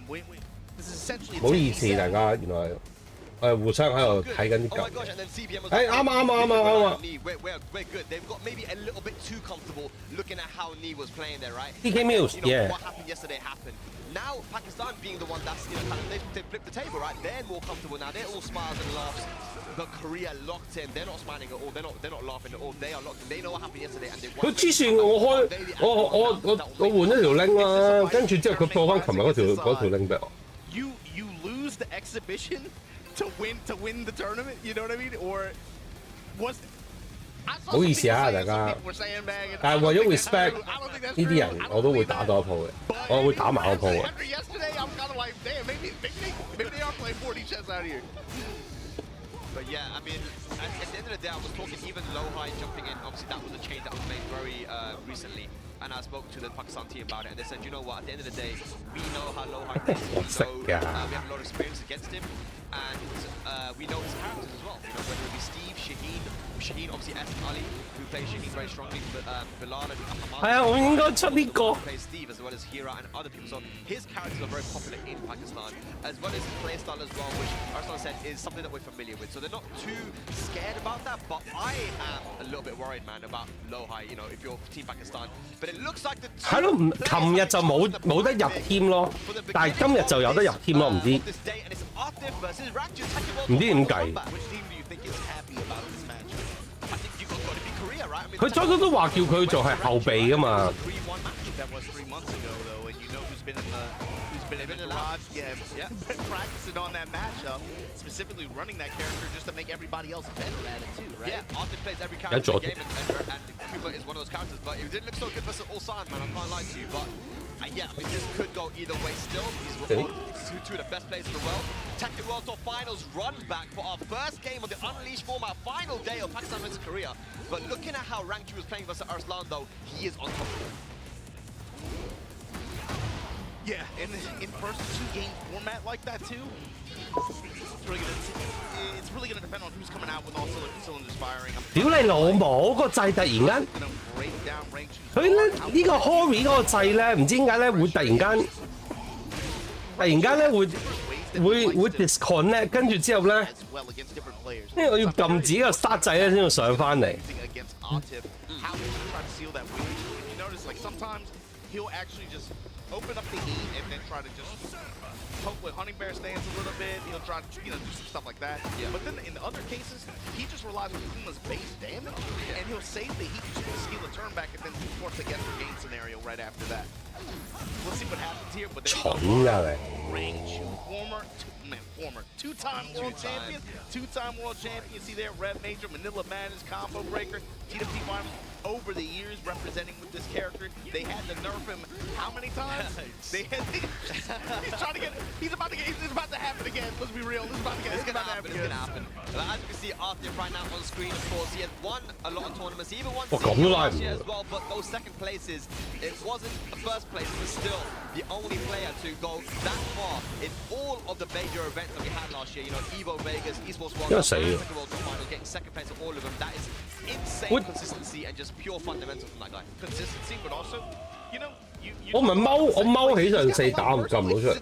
Speaker 4: this is essentially.
Speaker 1: 唔好意思，大家原來互相喺度睇緊啲舊。係啱啊！
Speaker 5: We're good. They've got maybe a little bit too comfortable looking at how Nee was playing there, right?
Speaker 1: PK Mills, yeah.
Speaker 5: What happened yesterday happened. Now Pakistan being the one that's kind of they flipped the table, right? They're more comfortable now. They're all smiles and laughs. But Korea locked in. They're not smiling at all. They're not laughing at all. They are locked in. They know what happened yesterday, and they.
Speaker 1: 佢之前我換咗條 link 啦，跟住之後佢播翻琴日嗰條 link 俾我。
Speaker 4: You lose the exhibition to win the tournament. You know what I mean? Or was.
Speaker 1: 唔好意思啊，大家。但係為咗 respect 呢啲人，我都會打多一鋪嘅，我會打埋個鋪嘅。
Speaker 5: But yeah, I mean, at the end of the day, I was talking even Lowhigh jumping in. Obviously, that was a change that was made very recently. And I spoke to the Pakistan team about it, and they said, you know what, at the end of the day, we know how Lowhigh plays. We have a lot of experience against him, and we know his characters as well. Whether it be Steve, Shaheen, obviously Ali, who plays Shaheen very strongly, Bilal and Ahmad.
Speaker 1: 係啊，我應該出呢個。
Speaker 5: Plays Steve as well as Hira and other people. So his characters are very popular in Pakistan, as well as his playstyle as well, which Arslan said is something that we're familiar with. So they're not too scared about that, but I am a little bit worried, man, about Lowhigh. If you're Team Pakistan, but it looks like the
Speaker 1: 係咯，琴日就冇得入 team 咯，但係今日就有得入 team 咯，唔知點計。佢初初都話叫佢做係後備㗎嘛。
Speaker 4: Been in the garage, practicing on that matchup, specifically running that character just to make everybody else better at it too, right?
Speaker 5: Yeah, Arthur plays every character in the game, and Kuba is one of those characters, but it didn't look so good for Ulsan, man, I can't lie to you, but Yeah, I mean, this could go either way still. These were two of the best players in the world. Tekken World Tour Finals run back for our first game of the Unleashed format, final day of Pakistan versus Korea. But looking at how Rangchu was playing versus Arslan, though, he is on top of it.
Speaker 4: Yeah, and in first 2-game format like that too, it's really gonna depend on who's coming out with all cylinders firing.
Speaker 1: 屌你老母個掣突然間，
Speaker 4: Gonna break down range.
Speaker 1: 佢咧呢個 Hori 嗰個掣咧，唔知點解咧會突然間咧會 disconnect， 跟住之後咧，
Speaker 4: As well against different players.
Speaker 1: 因為我要撳自己個 start 掣咧先要上翻嚟。
Speaker 4: Against Atif, how he's gonna try to seal that win. You notice like sometimes he'll actually just open up the heat and then try to just poke with hunting bear stance a little bit. He'll try to do some stuff like that. Yeah. But then in the other cases, he just relies on Kuma's base damage, and he'll save the heat just to steal a turn back and then force a get the game scenario right after that. We'll see what happens here. But range former two-time world champion, two-time world champion. See there, Red Major, Manila Madness, Combo Breaker, TWT Finals. Over the years representing with this character, they had to nerf him how many times? He's trying to get it. He's about to happen again. Let's be real. This is about to happen.
Speaker 5: It's gonna happen. But as you can see, Artif right now on screen, of course, he has won a lot of tournaments. He even won last year as well, but those second places, it wasn't the first place. It was still the only player to go that far in all of the major events that we had last year. You know, Evo Vegas, Esports World Cup, Tekken World Tour Finals, getting second place at all of them. That is insane consistency and just pure fundamentals from that guy.
Speaker 4: Consistency, but also, you know,
Speaker 1: 我咪踎起上4打唔撳到出嚟。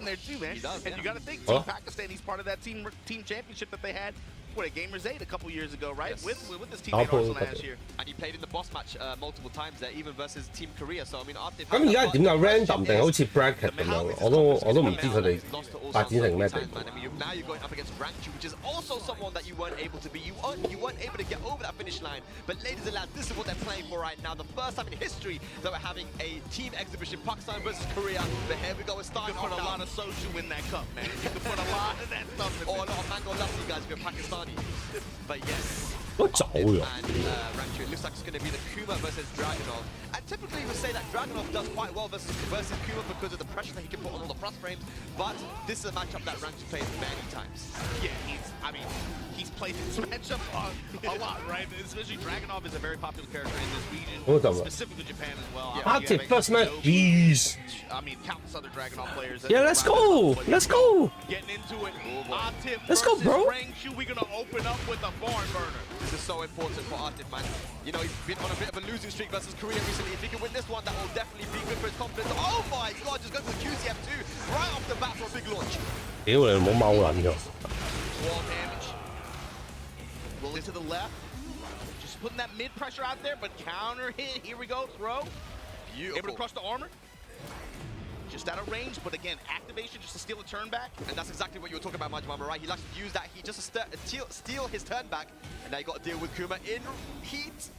Speaker 4: And you got to think, Team Pakistan, he's part of that team championship that they had. What, at Gamers 8 a couple years ago, right?
Speaker 5: Yes.
Speaker 4: With his teammate Arslan last year.
Speaker 5: And he played in the boss match multiple times there, even versus Team Korea. So I mean, Artif.
Speaker 1: 咁而家點解 random 定好似 bracket 咁樣？我都唔知佢哋發展成咩地步。
Speaker 5: Now you're going up against Rangchu, which is also someone that you weren't able to beat. You weren't able to get over that finish line. But ladies and lads, this is what they're playing for right now. The first time in history that we're having a team exhibition, Pakistan versus Korea. But here we go, we're starting
Speaker 4: You can put a lot of social in that cup, man. You can put a lot of that stuff in
Speaker 5: or a lot of mango lassi, guys, if you're Pakistani. But yes.
Speaker 1: 都走咗。
Speaker 5: And Rangchu, it looks like it's going to be the Kuma versus Dragunov. And typically we say that Dragunov does quite well versus Kuma because of the pressure that he can put on all the frost frames. But this is a matchup that Rangchu plays many times.
Speaker 4: Yeah, he's played this matchup a lot, right? Especially Dragunov is a very popular character in this region, specifically Japan as well.
Speaker 1: Artif first match, jeez.
Speaker 4: I mean, countless other Dragunov players.
Speaker 1: Yeah, let's go. Let's go.
Speaker 4: Getting into it. Artif
Speaker 1: Let's go, bro.
Speaker 4: Rangchu, we're gonna open up with a barn burner.
Speaker 5: This is so important for Artif, man. You know, he's been on a bit of a losing streak versus Korea recently. If he can win this one, that will definitely be good for his confidence. Oh my god, just go to the QCF2 right off the bat for a big launch.
Speaker 1: 屌你冇踎撚咗。
Speaker 4: Wall damage. Rolling to the left. Just putting that mid pressure out there, but counter hit. Here we go, throw.
Speaker 5: Beautiful.
Speaker 4: Able to crush the armor. Just out of range, but again, activation just to steal a turn back.
Speaker 5: And that's exactly what you were talking about, Majimama, right? He likes to use that heat just to steal his turn back. And now you got to deal with Kuma in heat.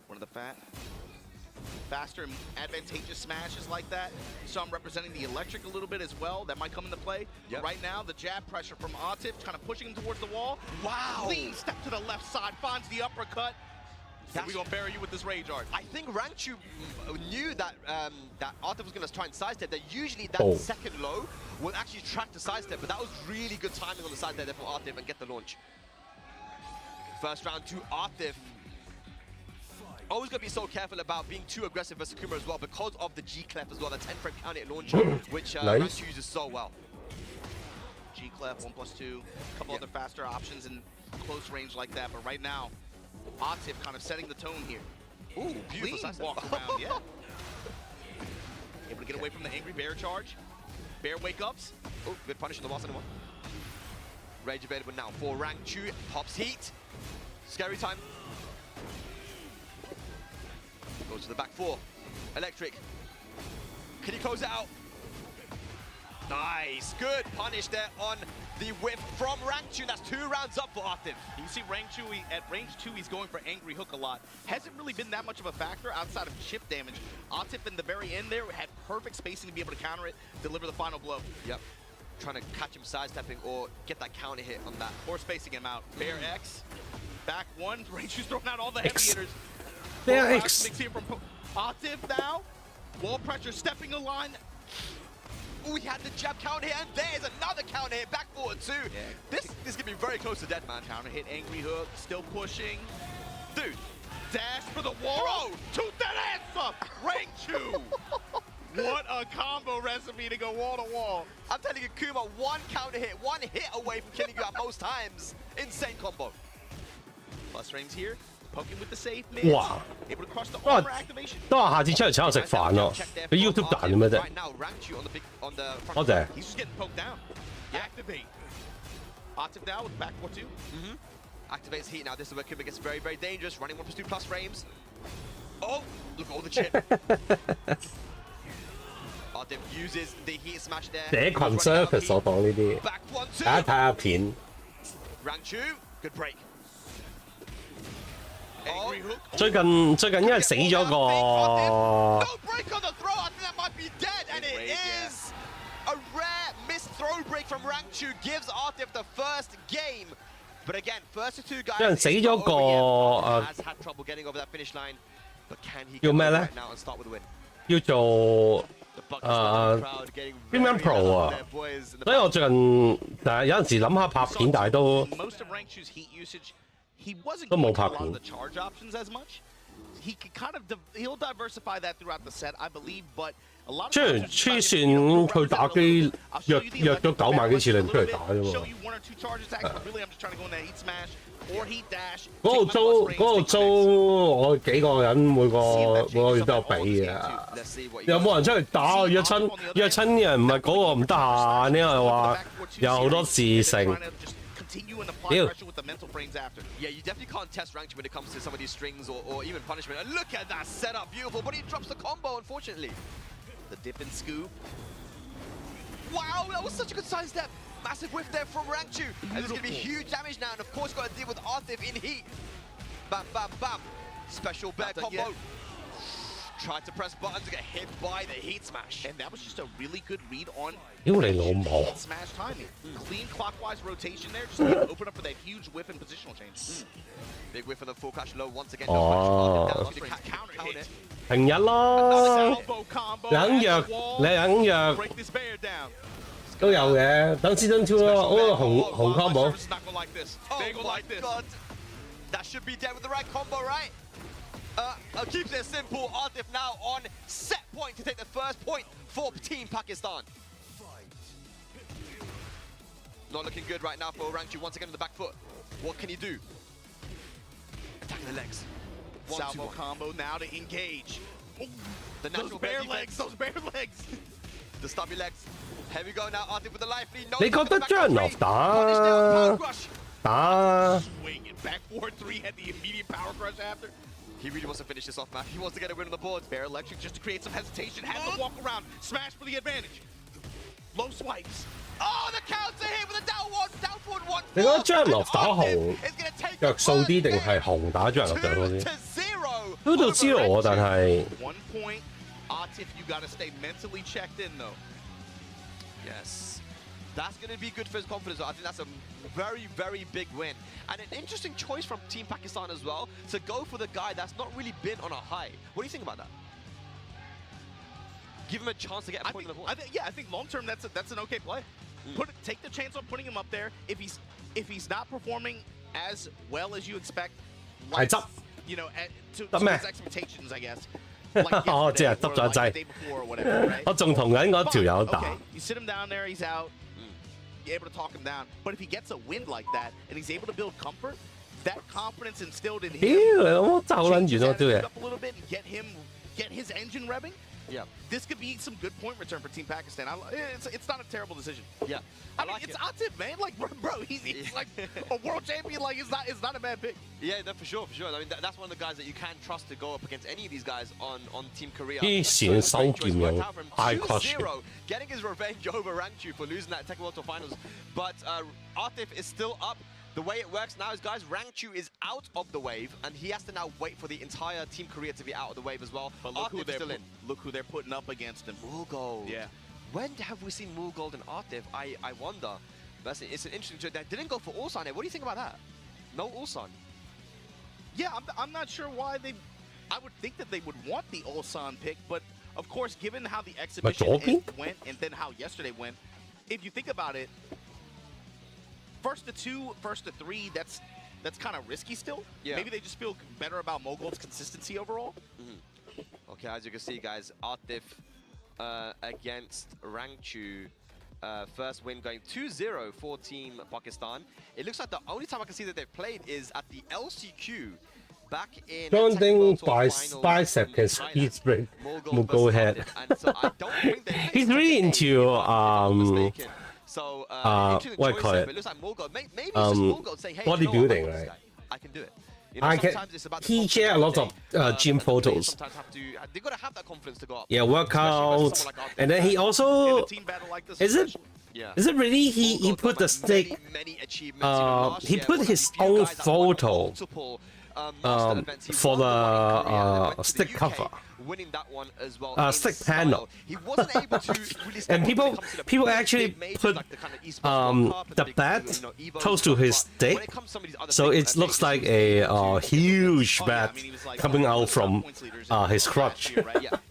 Speaker 4: One of the faster and advantageous smashes like that. So I'm representing the electric a little bit as well. That might come into play.
Speaker 5: Yep.
Speaker 4: Right now, the jab pressure from Atif, kind of pushing him towards the wall.
Speaker 5: Wow.
Speaker 4: Clean step to the left side, finds the uppercut. We're gonna bury you with this rage art.
Speaker 5: I think Rangchu knew that that Artif was going to try and sidestep. That usually that second low will actually track the sidestep, but that was really good timing on the side there for Artif and get the launch. First round to Artif. Always going to be so careful about being too aggressive versus Kuma as well because of the G-Clef as well, the 10-frame counter launcher, which Rangchu uses so well.
Speaker 4: G-Clef, 1+2, a couple other faster options in close range like that, but right now, Atif kind of setting the tone here.
Speaker 5: Ooh, beautiful
Speaker 4: clean walk around, yeah. Able to get away from the angry bear charge. Bear wake-ups.
Speaker 5: Oh, good punish on the boss anyone. Rage available now for Rangchu. Pops heat. Scary time. Goes to the back four. Electric. Can he close it out? Nice. Good punish there on the whip from Rangchu. That's 2 rounds up for Artif.
Speaker 4: You can see Rangchu, at range 2, he's going for angry hook a lot. Hasn't really been that much of a factor outside of chip damage. Atif in the very end there had perfect spacing to be able to counter it, deliver the final blow.
Speaker 5: Yep. Trying to catch him sidestepping or get that counter hit on that.
Speaker 4: Or spacing him out. Bear X. Back one. Rangchu's throwing out all the heavy hitters.
Speaker 1: Bear X.
Speaker 4: Here from Atif now.
Speaker 5: Wall pressure, stepping the line. We had the jab counter hit, and there's another counter hit, back forward too. Yeah. This is gonna be very close to dead, man.
Speaker 4: Counter hit, angry hook, still pushing. Dude, dash for the wall. Bro, toot that ass up. Rangchu. What a combo recipe to go wall to wall.
Speaker 5: I'm telling you, Kuma, one counter hit, one hit away from killing you at most times. Insane combo.
Speaker 4: Plus frames here, poking with the safe mid.
Speaker 1: 哇！
Speaker 4: Able to crush the
Speaker 1: 都話
Speaker 4: armor activation.
Speaker 1: 都話下次出嚟請我食飯咯，俾 YouTube 彈嘅咩啫？
Speaker 5: Right now, Rangchu on the
Speaker 1: 多謝。
Speaker 4: He's just getting poked down. Activate. Octave now with back 4-2.
Speaker 5: Activates heat now. This is where Kuma gets very, very dangerous. Running 1+2 plus frames. Oh, look at all the chip. Artem uses the heat smash there.
Speaker 1: 社群 service 我當呢啲，
Speaker 5: Back 1-2.
Speaker 1: 大家睇下片。
Speaker 5: Rangchu, good break.
Speaker 4: Angry hook.
Speaker 1: 最近因為死咗個
Speaker 5: No break on the throw. I think that might be dead, and it
Speaker 4: yeah.
Speaker 5: is a rare missed throw break from Rangchu. Gives Artem the first game. But again, first of two guys.
Speaker 1: 有人死咗個
Speaker 5: has had trouble getting over that finish line. But can he
Speaker 1: 叫
Speaker 5: get
Speaker 1: 咩
Speaker 5: over
Speaker 1: 咧
Speaker 5: right now and start with a win?
Speaker 1: 叫做
Speaker 5: The Pakistan crowd getting
Speaker 1: Premium
Speaker 5: very
Speaker 1: Pro
Speaker 5: loud
Speaker 1: 啊
Speaker 5: there, boys, in the
Speaker 1: 所以我最近有陣時諗下拍片，但係都
Speaker 4: Most of Rangchu's heat usage, he wasn't
Speaker 1: 都冇
Speaker 4: going to
Speaker 1: 拍
Speaker 4: a lot
Speaker 1: 片
Speaker 4: of the charge options as much. He could kind of he'll diversify that throughout the set, I believe, but a lot of
Speaker 1: 即係
Speaker 4: times
Speaker 1: 黐
Speaker 4: it's
Speaker 1: 線，
Speaker 4: about
Speaker 1: 佢打機
Speaker 4: I'll show
Speaker 1: 約
Speaker 4: you the
Speaker 1: 約咗
Speaker 4: electric
Speaker 1: 9萬幾次，你唔出嚟
Speaker 4: balance
Speaker 1: 打
Speaker 4: a
Speaker 1: 啫
Speaker 4: little bit,
Speaker 1: 喎
Speaker 4: show。you 1 or 2 charge attacks, but really I'm just trying to go in that heat smash or heat dash.
Speaker 1: 嗰度
Speaker 4: take my
Speaker 1: 租
Speaker 4: plus
Speaker 1: 嗰度
Speaker 4: frames,
Speaker 1: 租
Speaker 4: take my mix.
Speaker 1: 我幾個人每個月都有俾嘅。
Speaker 5: Let's see what
Speaker 1: 有冇人出嚟打？約親人唔係嗰個唔得閒，因為話有好多事情。
Speaker 4: Continue and apply
Speaker 1: Ew.
Speaker 4: pressure with the mental frames after.
Speaker 5: Yeah, you definitely can't test Rangchu when it comes to some of these strings or even punishment. And look at that setup, beautiful, but he drops the combo, unfortunately.
Speaker 4: The dip and scoop.
Speaker 5: Wow, that was such a good side step. Massive whiff there from Rangchu. And there's going to be huge damage now, and of course got to deal with Arthif in heat. Bam, bam, bam. Special bear
Speaker 4: Not done
Speaker 5: combo.
Speaker 4: yet.
Speaker 5: Tried to press button to get hit by the heat smash.
Speaker 4: And that was just a really good read on
Speaker 1: 屌你老母！
Speaker 4: smash timing. Clean clockwise rotation there, just to open up for that huge whiff and positional change.
Speaker 5: Big whiff for the full crash low once again.
Speaker 1: Oh.
Speaker 5: No punish.
Speaker 4: Counter hit.
Speaker 1: 平日咯，
Speaker 4: Elbow combo.
Speaker 1: 兩藥
Speaker 4: at the wall.
Speaker 1: 你兩藥
Speaker 4: Break this bear down.
Speaker 1: 都有嘅。等 Season 2咯，嗰個紅 combo。
Speaker 4: It's not gonna like this.
Speaker 5: Oh
Speaker 4: They go
Speaker 5: my
Speaker 4: like this.
Speaker 5: god. That should be dead with the right combo, right? Keeps it simple. Artif now on set point to take the first point for Team Pakistan. Not looking good right now for Rangchu once again on the back foot. What can he do? Attacking the legs.
Speaker 4: Salvo combo now to engage. Oh,
Speaker 5: The
Speaker 4: those
Speaker 5: natural
Speaker 4: bear
Speaker 5: defense.
Speaker 4: legs, those bear legs.
Speaker 5: The stubby legs. Here we go now. Artif with the life lead. No,
Speaker 1: 你覺得張樂
Speaker 5: Punish down, power
Speaker 1: 打
Speaker 5: crush.
Speaker 1: 打
Speaker 4: Swing it back 4-3, had the immediate power crush after.
Speaker 5: He really wants to finish this off, man. He wants to get a win on the board.
Speaker 4: Bear electric just to create some hesitation, had to walk around, smash for the advantage. Low swipes.
Speaker 5: Oh, the counter hit with a down forward one.
Speaker 1: 你覺得張樂打紅
Speaker 5: is gonna take
Speaker 1: 着
Speaker 5: the
Speaker 1: 數啲定係紅打張樂着多
Speaker 5: 2
Speaker 1: 啲？
Speaker 5: to 0.
Speaker 1: 都到 zero 喎，但係
Speaker 4: 1 point. Atif, you gotta stay mentally checked in though.
Speaker 5: Yes. That's going to be good for his confidence. I think that's a very, very big win. And an interesting choice from Team Pakistan as well to go for the guy that's not really been on a high. What do you think about that? Give him a chance to get a point on the board.
Speaker 4: I think long term that's an okay play. Take the chance on putting him up there. If he's not performing as well as you expect,
Speaker 1: 係執
Speaker 4: you know, to
Speaker 1: 執咩
Speaker 4: his expectations, I guess.
Speaker 1: 哦，即係執咗劑。
Speaker 4: day before or whatever, right?
Speaker 1: 我仲同緊嗰條友
Speaker 4: Okay,
Speaker 1: 打，
Speaker 4: you sit him down there, he's out. You're able to talk him down. But if he gets a win like that and he's able to build comfort, that confidence instilled in
Speaker 1: 屌
Speaker 4: him
Speaker 1: 你老母真係好撚
Speaker 4: changes
Speaker 1: 遠咯，屌
Speaker 4: attitude
Speaker 1: 嘢！
Speaker 4: up a little bit and get his engine revving.
Speaker 5: Yeah.
Speaker 4: This could be some good point return for Team Pakistan. It's not a terrible decision.
Speaker 5: Yeah.
Speaker 4: I mean, it's Atif, man. Like, bro, he's like a world champion. Like, it's not a bad pick.
Speaker 5: Yeah, no, for sure, for sure. I mean, that's one of the guys that you can trust to go up against any of these guys on Team Korea.
Speaker 1: 啲線收劍有 high crush
Speaker 5: Zero, getting his revenge over Rangchu for losing that Tekken World Tour Finals. But Artif is still up. The way it works now is, guys, Rangchu is out of the wave, and he has to now wait for the entire Team Korea to be out of the wave as well.
Speaker 4: But look who they're putting up against him.
Speaker 5: Mulgold.
Speaker 4: Yeah.
Speaker 5: When have we seen Mulgold and Artif? I wonder. It's an interesting choice. They didn't go for Ulsan here. What do you think about that? No Ulsan.
Speaker 4: Yeah, I'm not sure why they. I would think that they would want the Ulsan pick, but of course, given how the exhibition went and then how yesterday went, if you think about it, first to 2, first to 3, that's kind of risky still. Yeah. Maybe they just feel better about Mogold's consistency overall.
Speaker 5: Okay, as you can see, guys, Artif against Rangchu. First win going 2-0 for Team Pakistan. It looks like the only time I can see that they've played is at the LCQ back in
Speaker 1: Standing by bicep can speed break Mughal head. He's really into
Speaker 5: So
Speaker 1: what I call it?
Speaker 5: It looks like Mughal. Maybe it's just Mughal say, hey,
Speaker 1: bodybuilding, right?
Speaker 5: I can do it.
Speaker 1: I can. He share a lot of gym photos.
Speaker 5: They gotta have that confidence to go up.
Speaker 1: Yeah, workout, and then he also is it really he put the stick? He put his own photo for the stick cover.
Speaker 5: Winning that one as well.
Speaker 1: Stick panel.
Speaker 5: He wasn't able to really
Speaker 1: and people actually put the bat close to his stick, so it looks like a huge bat coming out from his crotch.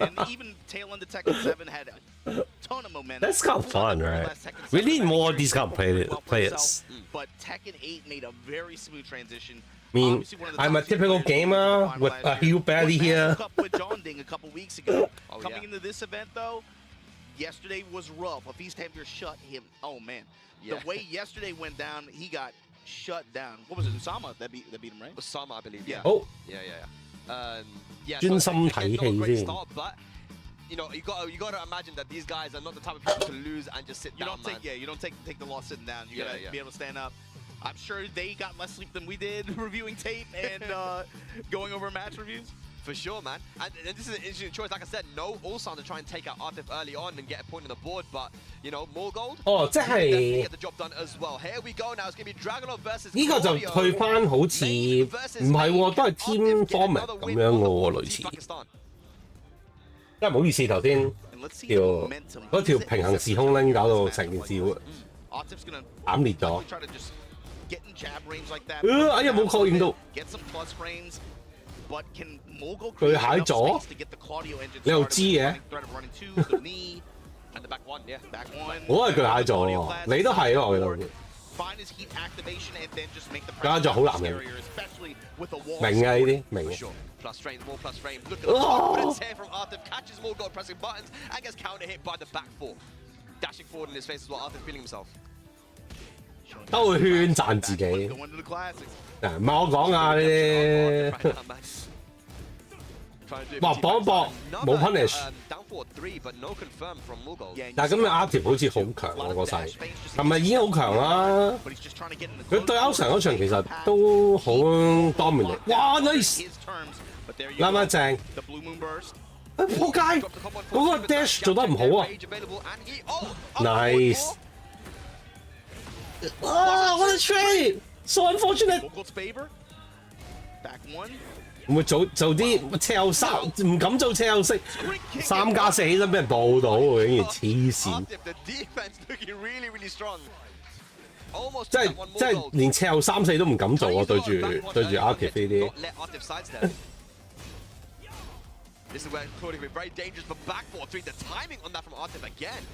Speaker 4: And even tail end of Tekken 7 had a ton of momentum.
Speaker 1: That's kind of fun, right? We need more of these kind of players.
Speaker 4: But Tekken 8 made a very smooth transition.
Speaker 1: I mean, I'm a typical gamer with a huge belly here.
Speaker 4: With John Ding a couple weeks ago. Coming into this event, though, yesterday was rough. A Feast Hammer shut him. Oh, man. The way yesterday went down, he got shut down. What was it? Usama that beat him, right?
Speaker 5: Usama, I believe.
Speaker 4: Yeah.
Speaker 1: Oh.
Speaker 5: Yeah.
Speaker 1: So,
Speaker 5: but you know, you gotta imagine that these guys are not the type of people to lose and just sit down.
Speaker 4: You don't take the loss sitting down. You gotta be able to stand up. I'm sure they got less sleep than we did reviewing tape and going over match reviews.
Speaker 5: For sure, man. And this is an interesting choice. Like I said, no Ulsan to try and take out Artif early on and get a point on the board, but, you know, more gold. Definitely get the job done as well. Here we go now. It's going to be Dragonov versus
Speaker 1: 呢個就退翻好似唔係喎，都係 Team Format 咁樣嘅喎，類似。因為唔好意思，頭先條平行時空拎搞到成件事慘烈咗。哎呀，冇確認到。巨蟹座，你又知嘅？我係巨蟹座喎，你都係咯，我記得。巨蟹座好難明，明啊呢啲明。
Speaker 5: Plus frames, more plus frames. Look at the confidence here from Artif. Catches more gold pressing buttons and gets counter hit by the back four. Dashing forward in his face as well. Artif feeling himself.
Speaker 1: 兜個圈賺自己。唔係我講啊呢啲。哇！搏一搏冇 punish。但係咁嘅 Artif 好似好強喎個勢，係咪已經好強啦？佢對歐常嗰場其實都好 dominant。哇 ！nice！ 啱啱正。仆街！嗰個 dash 做得唔好啊 ！Nice！ 哇！我嘅 trade so unfortunate。會唔會做啲車友三唔敢做車友式3+4起身俾人報到喎，竟然黐線！即係連車友3-4都唔敢做啊！對住 Artif 呢啲。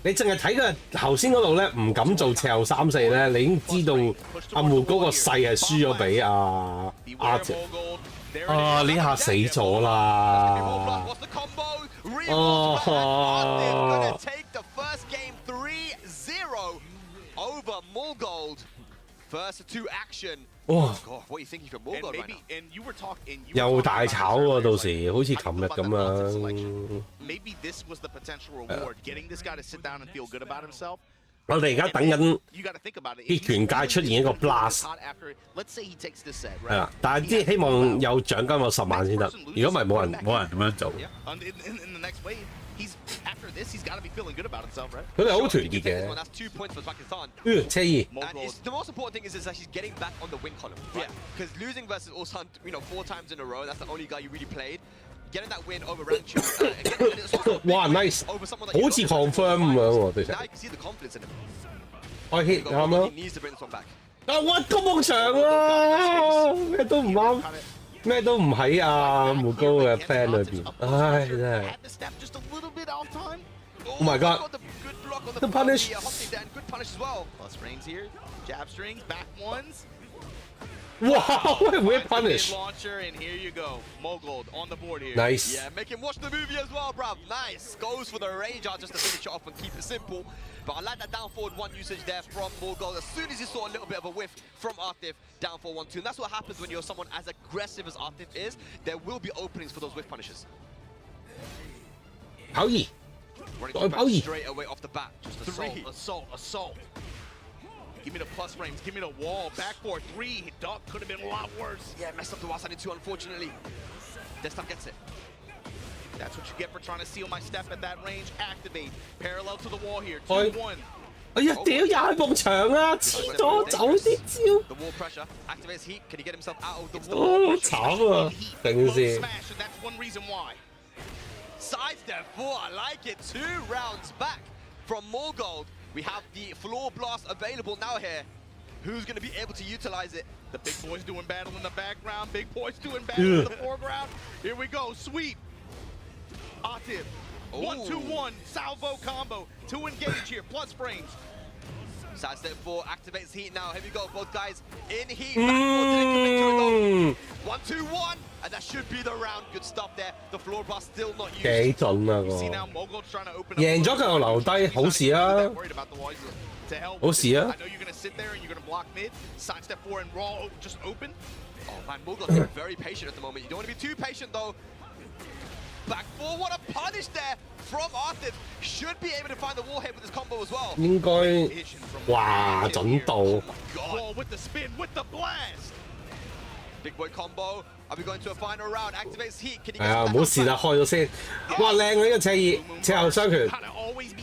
Speaker 1: 你淨係睇佢頭先嗰度咧，唔敢做斜後3-4咧，你已經知道阿木嗰個勢係輸咗俾阿 Artif。啊！呢下死咗啦！哇！又大炒喎，到時好似琴日咁樣。我哋而家等緊啲拳界出現一個 blast， 係啦，但係啲希望有獎金有10萬先得，如果唔係冇人咁樣做。佢哋好團結嘅。車二。
Speaker 5: The most important thing is that he's getting back on the win column. Yeah. Because losing versus Ulsan, 4 times in a row, that's the only guy you really played. Getting that win over Rangchu.
Speaker 1: 哇 ，nice！ 好似 confirm 咁樣喎，對上。
Speaker 5: Now you can see the confidence in him.
Speaker 1: 我 hit 啱咯。
Speaker 5: He needs to bring this one back.
Speaker 1: 啊！屈咁長啊！咩都唔啱。咩都唔喺阿木高嘅 plan 裏邊，唉真係。Oh my god! The punish!
Speaker 4: Plus frames here, jab strings, back ones.
Speaker 1: Wow! Weird punish.
Speaker 4: Launcher, and here you go. Mogold on the board here.
Speaker 1: Nice.
Speaker 5: Yeah, make him watch the movie as well, bruv. Nice. Goes for the range out just to finish it off and keep it simple. But I like that down forward 1 usage there from Mogold. As soon as he saw a little bit of a whiff from Artif, down for 1-2. And that's what happens when you're someone as aggressive as Artif is. There will be openings for those whiff punishes.
Speaker 1: 跑二，
Speaker 5: Running back straight away off the bat. Just
Speaker 4: Assault. Give me the plus frames, give me the wall. Back 4-3, duck could have been a lot worse.
Speaker 5: Yeah, messed up the Wasan into, unfortunately. Desktop gets it.
Speaker 4: That's what you get for trying to seal my step at that range. Activate. Parallel to the wall here.
Speaker 1: 開
Speaker 4: 2-1.
Speaker 1: 哎呀屌又係埲牆啊！黐咗走啲招。
Speaker 5: The wall pressure activates heat. Can he get himself out of the
Speaker 1: 哦
Speaker 5: wall?
Speaker 1: 好慘啊！成件
Speaker 4: Low
Speaker 1: 事。
Speaker 4: smash, and that's one reason why.
Speaker 5: Sidestep 4, I like it. 2 rounds back from Morgold. We have the floor blast available now here. Who's going to be able to utilize it?
Speaker 4: The big boys doing battle in the background. Big boys doing battle in the foreground. Here we go. Sweep. Atif. 1-2-1. Salvo combo. 2 engage here. Plus frames.
Speaker 5: Sidestep 4 activates heat now. Here we go. Both guys in heat. Didn't commit to it though. 1-2-1. And that should be the round. Good stuff there. The floor blast still not used.
Speaker 1: 幾準啊
Speaker 4: See
Speaker 1: 個！
Speaker 4: now Mogul's trying to open up.
Speaker 1: 贏咗佢又留低，好事啊！
Speaker 4: Worried about the wall. To hell with
Speaker 1: 好事啊！
Speaker 4: I know you're going to sit there and you're going to block mid. Sidestep 4 and raw just open.
Speaker 5: Oh man, Morgold's being very patient at the moment. You don't want to be too patient though. Back 4, what a punish there from Artif. Should be able to find the wall hit with his combo as well.
Speaker 1: 應該哇準到！
Speaker 4: Wall with the spin, with the blast.
Speaker 5: Big boy combo. Are we going to a final round? Activates heat. Can he
Speaker 1: 係
Speaker 5: get
Speaker 1: 啊，
Speaker 5: some
Speaker 1: 唔好試啦，開咗先。哇靚啊！呢個赤二，赤後雙拳。
Speaker 4: Gotta always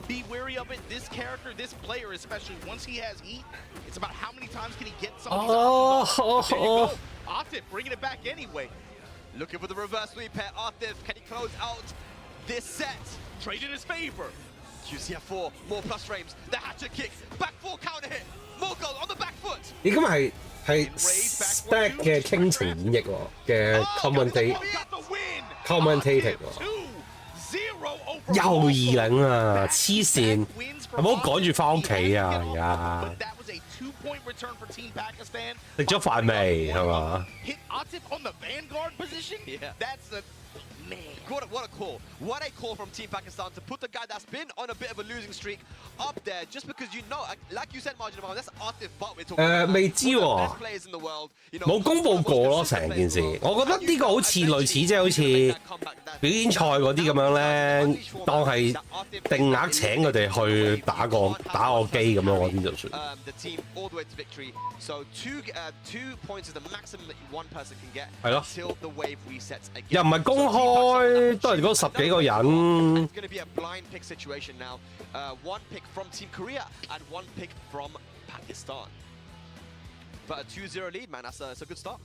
Speaker 4: be wary of it. This character, this player especially, once he has heat, it's about how many times can he get some of these options off. There you go. Atif bringing it back anyway.
Speaker 5: Looking for the reverse sweep here. Artif, can he close out this set?
Speaker 4: Trade in his favor.
Speaker 5: QCF4, more plus frames. The hatchet kick. Back 4 counter hit. Morgold on the back foot.
Speaker 1: 咦，咁係 Stack 嘅傾情演繹喎嘅 commentating 喎。 又2-0啊！黐線，係咪好趕住翻屋企啊？而家食咗飯未係嘛？
Speaker 4: Hit Atif on the vanguard position?
Speaker 5: Yeah.
Speaker 4: That's a man.
Speaker 5: What a call. What a call from Team Pakistan to put the guy that's been on a bit of a losing streak up there just because you know, like you said, Margin of that's Atif Butt we're talking about.
Speaker 1: 未知喎，
Speaker 5: Best players in the world, you know,
Speaker 1: 冇公佈過咯成件事。我覺得呢個好似類似即係好似表演賽嗰啲咁樣咧，當係定額請佢哋去打個機咁樣嗰啲就算。
Speaker 5: The team all the way to victory. So 2 points is the maximum that one person can get
Speaker 1: 係咯，
Speaker 5: until the wave resets again.
Speaker 1: 又唔係公開，都係嗰10幾個人。
Speaker 5: It's going to be a blind pick situation now. 1 pick from Team Korea and 1 pick from Pakistan. But a 2-0 lead, man, that's a good start.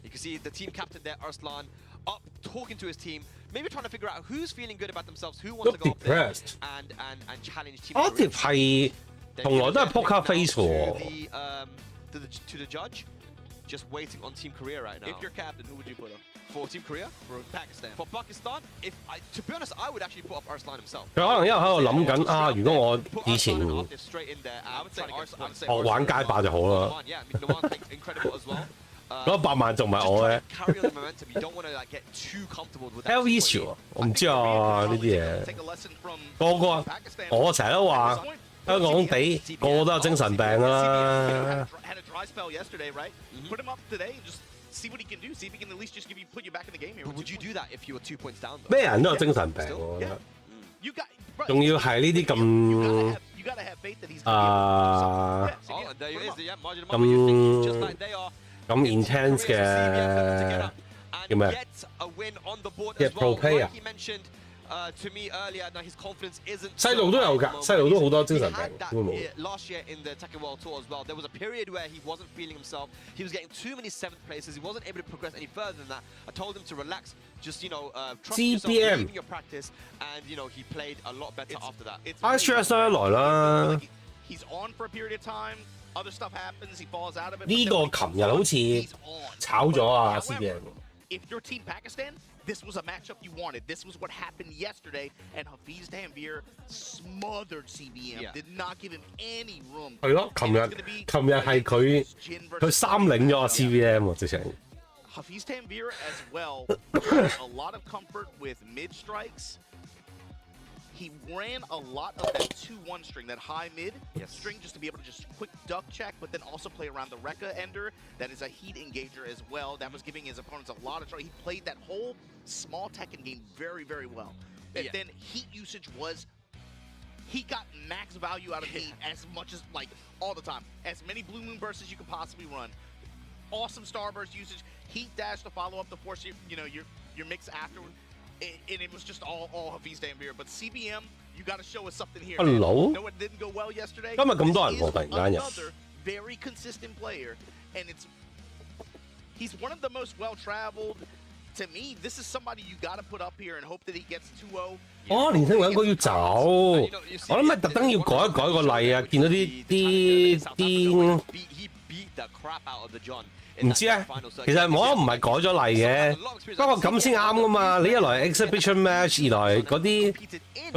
Speaker 5: You can see the team captain there, Arslan, up talking to his team, maybe trying to figure out who's feeling good about themselves, who wants to go up there and challenge Team Korea.
Speaker 1: Atif 係從來都係 poker face 喎。
Speaker 5: To the judge, just waiting on Team Korea right now.
Speaker 4: If you're captain, who would you put up?
Speaker 5: For Team Korea?
Speaker 4: For Pakistan.
Speaker 5: For Pakistan, to be honest, I would actually put up Arslan himself.
Speaker 1: 佢可能因為喺度諗緊啊，如果我以前
Speaker 5: straight in there,
Speaker 4: I would say Arslan.
Speaker 1: 學玩街霸就好啦，
Speaker 5: Yeah, I mean, Lawan incredible as well.
Speaker 1: 嗰100萬仲唔係我嘅
Speaker 5: Carry on the momentum. You don't want to like get too comfortable with that.
Speaker 1: L issue 啊，我唔知啊呢啲嘢。
Speaker 4: Take a lesson from
Speaker 1: 個個啊，
Speaker 4: Pakistan.
Speaker 1: 我成日都話香港地個個都有精神病㗎啦。
Speaker 4: Had a dry spell yesterday, right? Put him up today and just see what he can do. See if he can at least just put you back in the game here.
Speaker 5: But would you do that if you were 2 points down? Though?
Speaker 1: 咩人都有精神病，我覺得。
Speaker 4: You got, bro,
Speaker 1: 仲要係呢啲咁
Speaker 4: you gotta have faith that he's gonna be able to do something. Yeah, so
Speaker 5: Oh,
Speaker 4: yeah,
Speaker 5: and there
Speaker 4: put
Speaker 5: it
Speaker 4: him
Speaker 5: is.
Speaker 4: up.
Speaker 5: Yeah, Margin of Error, you're thinking just like they are.
Speaker 1: 咁 intense 嘅
Speaker 5: and
Speaker 1: 叫咩
Speaker 5: get a win on the board
Speaker 1: Yeah,
Speaker 5: as well.
Speaker 1: pro player.
Speaker 5: Like he mentioned to me earlier, now his confidence isn't
Speaker 1: 細路都有㗎，細路都好多精神病
Speaker 5: He had that
Speaker 1: 點會冇？
Speaker 5: last year in the Tekken World Tour as well. There was a period where he wasn't feeling himself. He was getting too many 7th places. He wasn't able to progress any further than that. I told him to relax, just trust yourself,
Speaker 1: GBM.
Speaker 5: believe in your practice, and he played a lot better after that.
Speaker 4: It's
Speaker 1: I stress 得來啦。
Speaker 4: He's on for a period of time. other stuff happens, he falls out of it.
Speaker 1: 呢個琴日好似炒咗啊 CBM。
Speaker 4: If you're Team Pakistan, this was a matchup you wanted. This was what happened yesterday, and Hafiz Tanvir smothered CBM.
Speaker 5: Yeah.
Speaker 4: Did not give him any room.
Speaker 1: 係咯，琴日係佢3領咗啊 CBM 喎，直情。
Speaker 4: Hafiz Tanvir as well has a lot of comfort with mid strikes. He ran a lot of that 2-1 string, that high mid string, just to be able to just quick duck check, but then also play around the Rekka ender. That is a heat engager as well. That was giving his opponents a lot of trouble. He played that whole small Tekken game very, very well. And then heat usage was, he got max value out of heat as much as, like, all the time. As many Blue Moon bursts as you could possibly run. Awesome Starburst usage. Heat dash to follow up to force your mix afterward. And it was just all Hafiz Tanvir. But CBM, you got to show us something here.
Speaker 1: Hello?
Speaker 4: No, it didn't go well yesterday.
Speaker 1: 今日咁多人喎，突然間又。
Speaker 4: Another very consistent player, and he's one of the most well-traveled. To me, this is somebody you got to put up here and hope that he gets 2-0.
Speaker 1: 哦，年輕兩個要走，我諗咪特登要改一改個例啊！見到啲。 唔知啊，其實我唔係改咗例嘅，不過咁先啱噶嘛。你一來 exhibition match， 二來嗰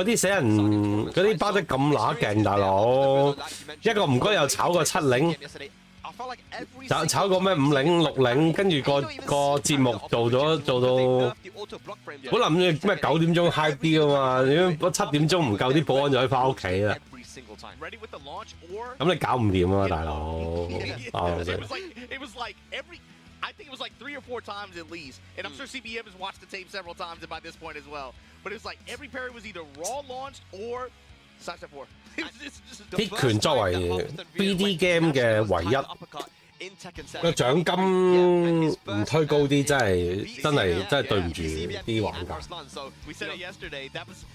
Speaker 1: 啲死人嗰啲包得咁乸勁，大佬一個唔該又炒個7領，炒個咩5領6領，跟住個節目做到，本來諗住咩9點鐘 high 啲噶嘛，如果7點鐘唔夠啲保安就可以翻屋企啦。 咁你搞唔掂啊，大佬！
Speaker 4: It was like I think it was like 3 or 4 times at least. And I'm sure CBM has watched the tape several times by this point as well. But it was like every parry was either raw launched or side step 4.
Speaker 1: 鐵拳作為 BD game 嘅唯一個獎金唔推高啲，真係對唔住啲玩家。
Speaker 4: We said it yesterday. That was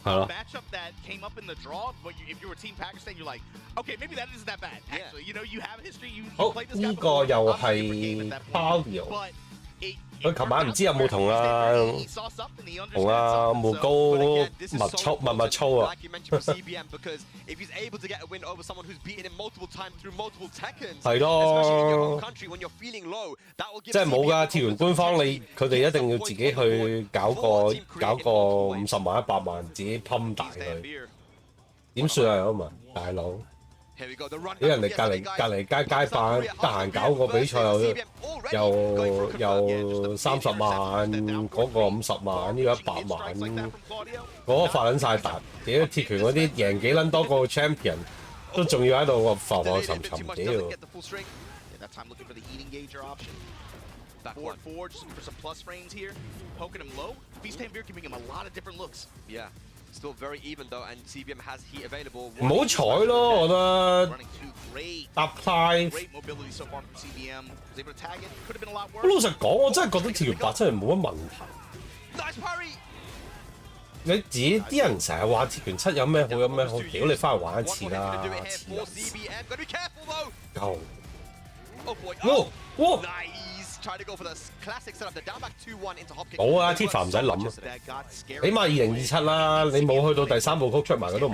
Speaker 4: a matchup that came up in the draw, but if you were Team Pakistan, you're like, okay, maybe that isn't that bad. Actually, you know, you have history. You played this guy before.
Speaker 1: 呢個又係 Paudio。 佢琴晚唔知有冇同木高密操啊？係咯，即係冇㗎。跳完官方佢哋一定要自己去搞個50萬100萬，自己噴大佢，點算啊？咁啊，大佬！ 俾人哋隔離街辦，得閒搞個比賽又30萬，嗰個50萬，呢個100萬，嗰個發撚晒達。屌鐵拳嗰啲贏幾撚多個 champion， 都仲要喺度浮沉沉屌。
Speaker 4: 4-4, just looking for some plus frames here. Poking him low. Hafiz Tanvir giving him a lot of different looks.
Speaker 5: Yeah. Still very even though, and CBM has heat available.
Speaker 1: 唔好彩咯，我覺得搭派。老實講，我真係覺得鐵拳8真係冇乜問題。你自己啲人成日話鐵拳7有咩好有咩好，屌你翻去玩一次啦！夠。哇！ 冇啊 ，Tifa 唔使諗啊，起碼2027啦，你冇去到第3部曲出埋，佢都唔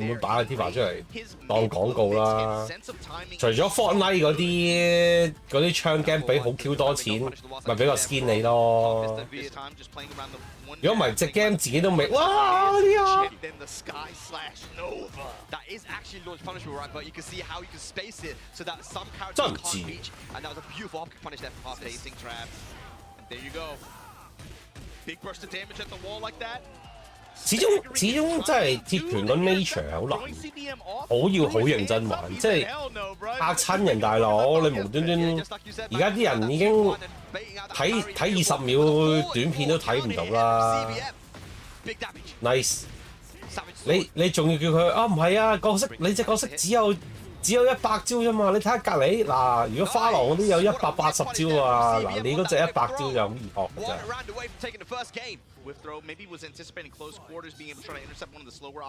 Speaker 1: 會擺個 Tifa 出嚟當廣告啦。除咗 Fortnite 嗰啲槍 game 俾好 Q 多錢，咪俾個 skin 你咯。如果唔係隻 game 自己都未，哇啲啊！ 真唔知。
Speaker 4: There you go. Big burst of damage at the wall like that.
Speaker 1: 始終真係鐵拳個 nature 好難，要好認真玩，即係嚇親人大佬，你無端端而家啲人已經睇20秒短片都睇唔到啦。Nice， 你仲要叫佢啊？唔係啊，你隻角色只有100招啫嘛，你睇下隔離嗱，如果花郎嗰啲有180招啊，嗱你嗰隻100招就好易學㗎咋。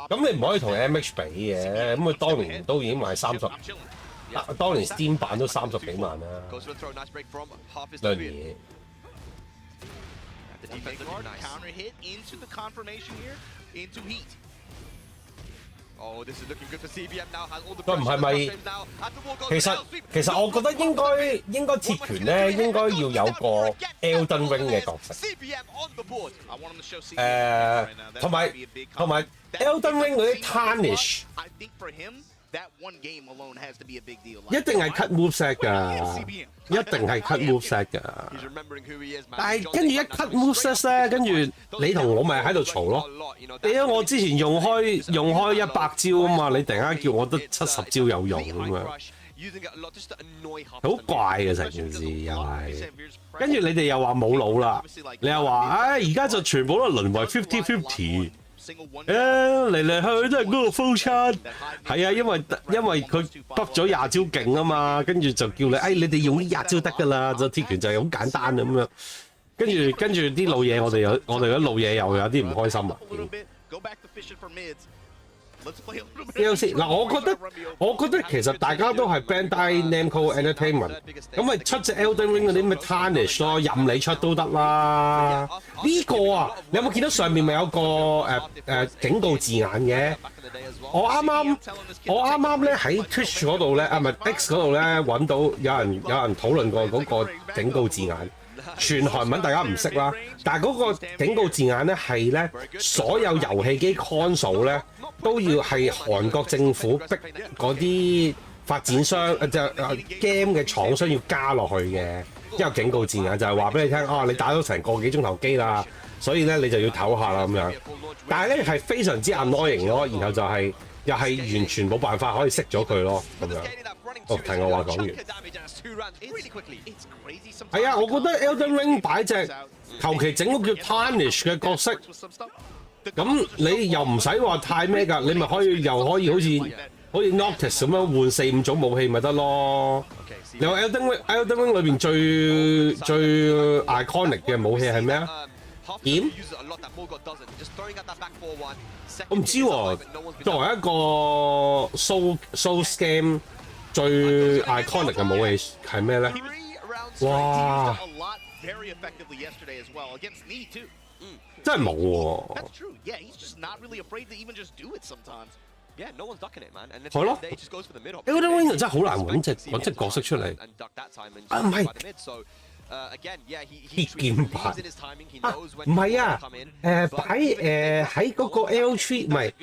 Speaker 1: 咁你唔可以同 MH 比嘅，咁佢當年都已經賣30，當年 Steam 版都30幾萬啦，兩嘢。
Speaker 4: Counter hit into the confirmation here, into heat.
Speaker 5: Oh, this is looking good for CBM now. Has all the
Speaker 1: 佢唔係咪？其實我覺得應該鐵拳咧應該要有個 Elden Ring 嘅角色。同埋 Elden Ring 嗰啲 tarnish。一定係 cut moveset 㗎，一定係 cut moveset 㗎。但係跟住一 cut moveset 咧，跟住你同我咪喺度嘈咯。屌我之前用開100招啊嘛，你突然間叫我得70招有用咁樣，好怪嘅成件事又係。跟住你哋又話冇腦啦，你又話而家就全部都淪為50-50。嚟去都係嗰個 full charge， 係啊，因為佢北咗20招勁啊嘛，跟住就叫你，你哋用呢20招得㗎啦，就鐵拳就係好簡單咁樣。跟住啲老嘢，我哋啲老嘢又有啲唔開心啊。DLC 嗱，我覺得其實大家都係 Bandai Namco Entertainment， 咁咪出隻 Elden Ring 嗰啲咩 Tarnish 咯，任你出都得啦。呢個啊，你有冇見到上面咪有個警告字眼嘅？我啱啱咧喺 Twitch 嗰度咧，唔係 X 嗰度咧揾到有人討論過嗰個警告字眼。全韓文大家唔識啦，但係嗰個警告字眼咧係咧，所有遊戲機 console 咧都要係韓國政府逼嗰啲發展商game 嘅廠商要加落去嘅一個警告字眼，就係話俾你聽你打咗成個幾鐘頭機啦，所以咧你就要唞下啦咁樣。但係咧係非常之 annoying 咯，然後就係又係完全冇辦法可以熄咗佢咯咁樣。聽我話講完。係啊，我覺得 Elden Ring 擺隻求其整個叫 Tarnish 嘅角色，咁你又唔使話太咩㗎，你咪可以好似 Noctis 咁樣換4-5種武器咪得咯。你話 Elden Ring 裏邊最 iconic 嘅武器係咩啊？劍？我唔知喎。作為一個 Souls game 最 iconic 嘅武器係咩咧？哇！真係冇喎。係咯 ，Elden Ring 真係好難揾隻角色出嚟。唔係。鐵劍版唔係啊，擺喺嗰個 L3 唔係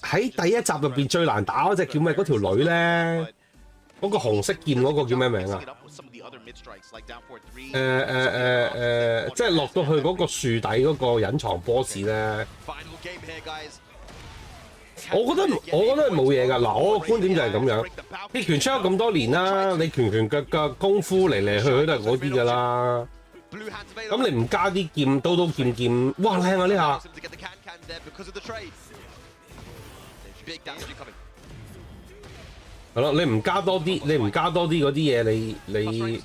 Speaker 1: 喺第一集入邊最難打嗰隻叫咩？嗰條女咧，嗰個紅色劍嗰個叫咩名啊？即係落到去嗰個樹底嗰個隱藏 boss 咧。我覺得冇嘢㗎。嗱，我個觀點就係咁樣。鐵拳出咗咁多年啦，你拳腳功夫嚟去都係嗰啲㗎啦。咁你唔加啲劍刀劍，哇靚啊呢下！係咯，你唔加多啲嗰啲嘢，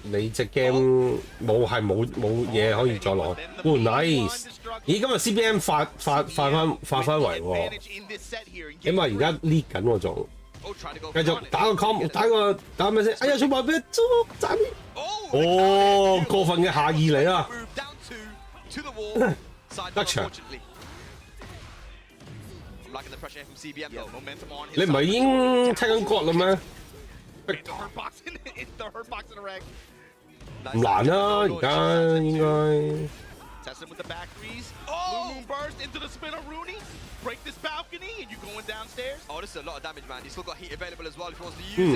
Speaker 1: 你隻 game 冇嘢可以再攞。nice！ 咦，今日 CBM 發翻圍喎，起碼而家 lead 緊喎仲。繼續打個 com， 打咩先？哎呀，小白俾捉斬！過分嘅下意嚟啦，得場。你唔係已經踢緊角啦咩？唔難啦，而家應該。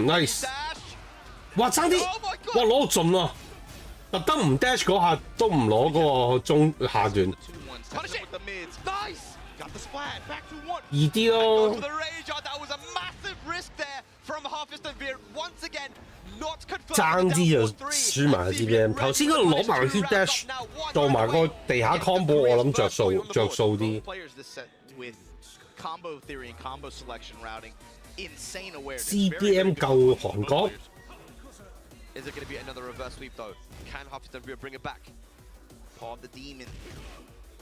Speaker 1: nice。哇，爭啲，哇攞到盡啊！特登唔 dash 嗰下都唔攞嗰個中下段。易啲咯。爭啲就輸埋 CBM。頭先嗰度攞埋個 hit dash， 做埋個地下 combo， 我諗着數啲。CBM 救韓國。
Speaker 5: Is it going to be another reverse sweep though? Can Hafizan bring it back?
Speaker 4: Paw of the demon.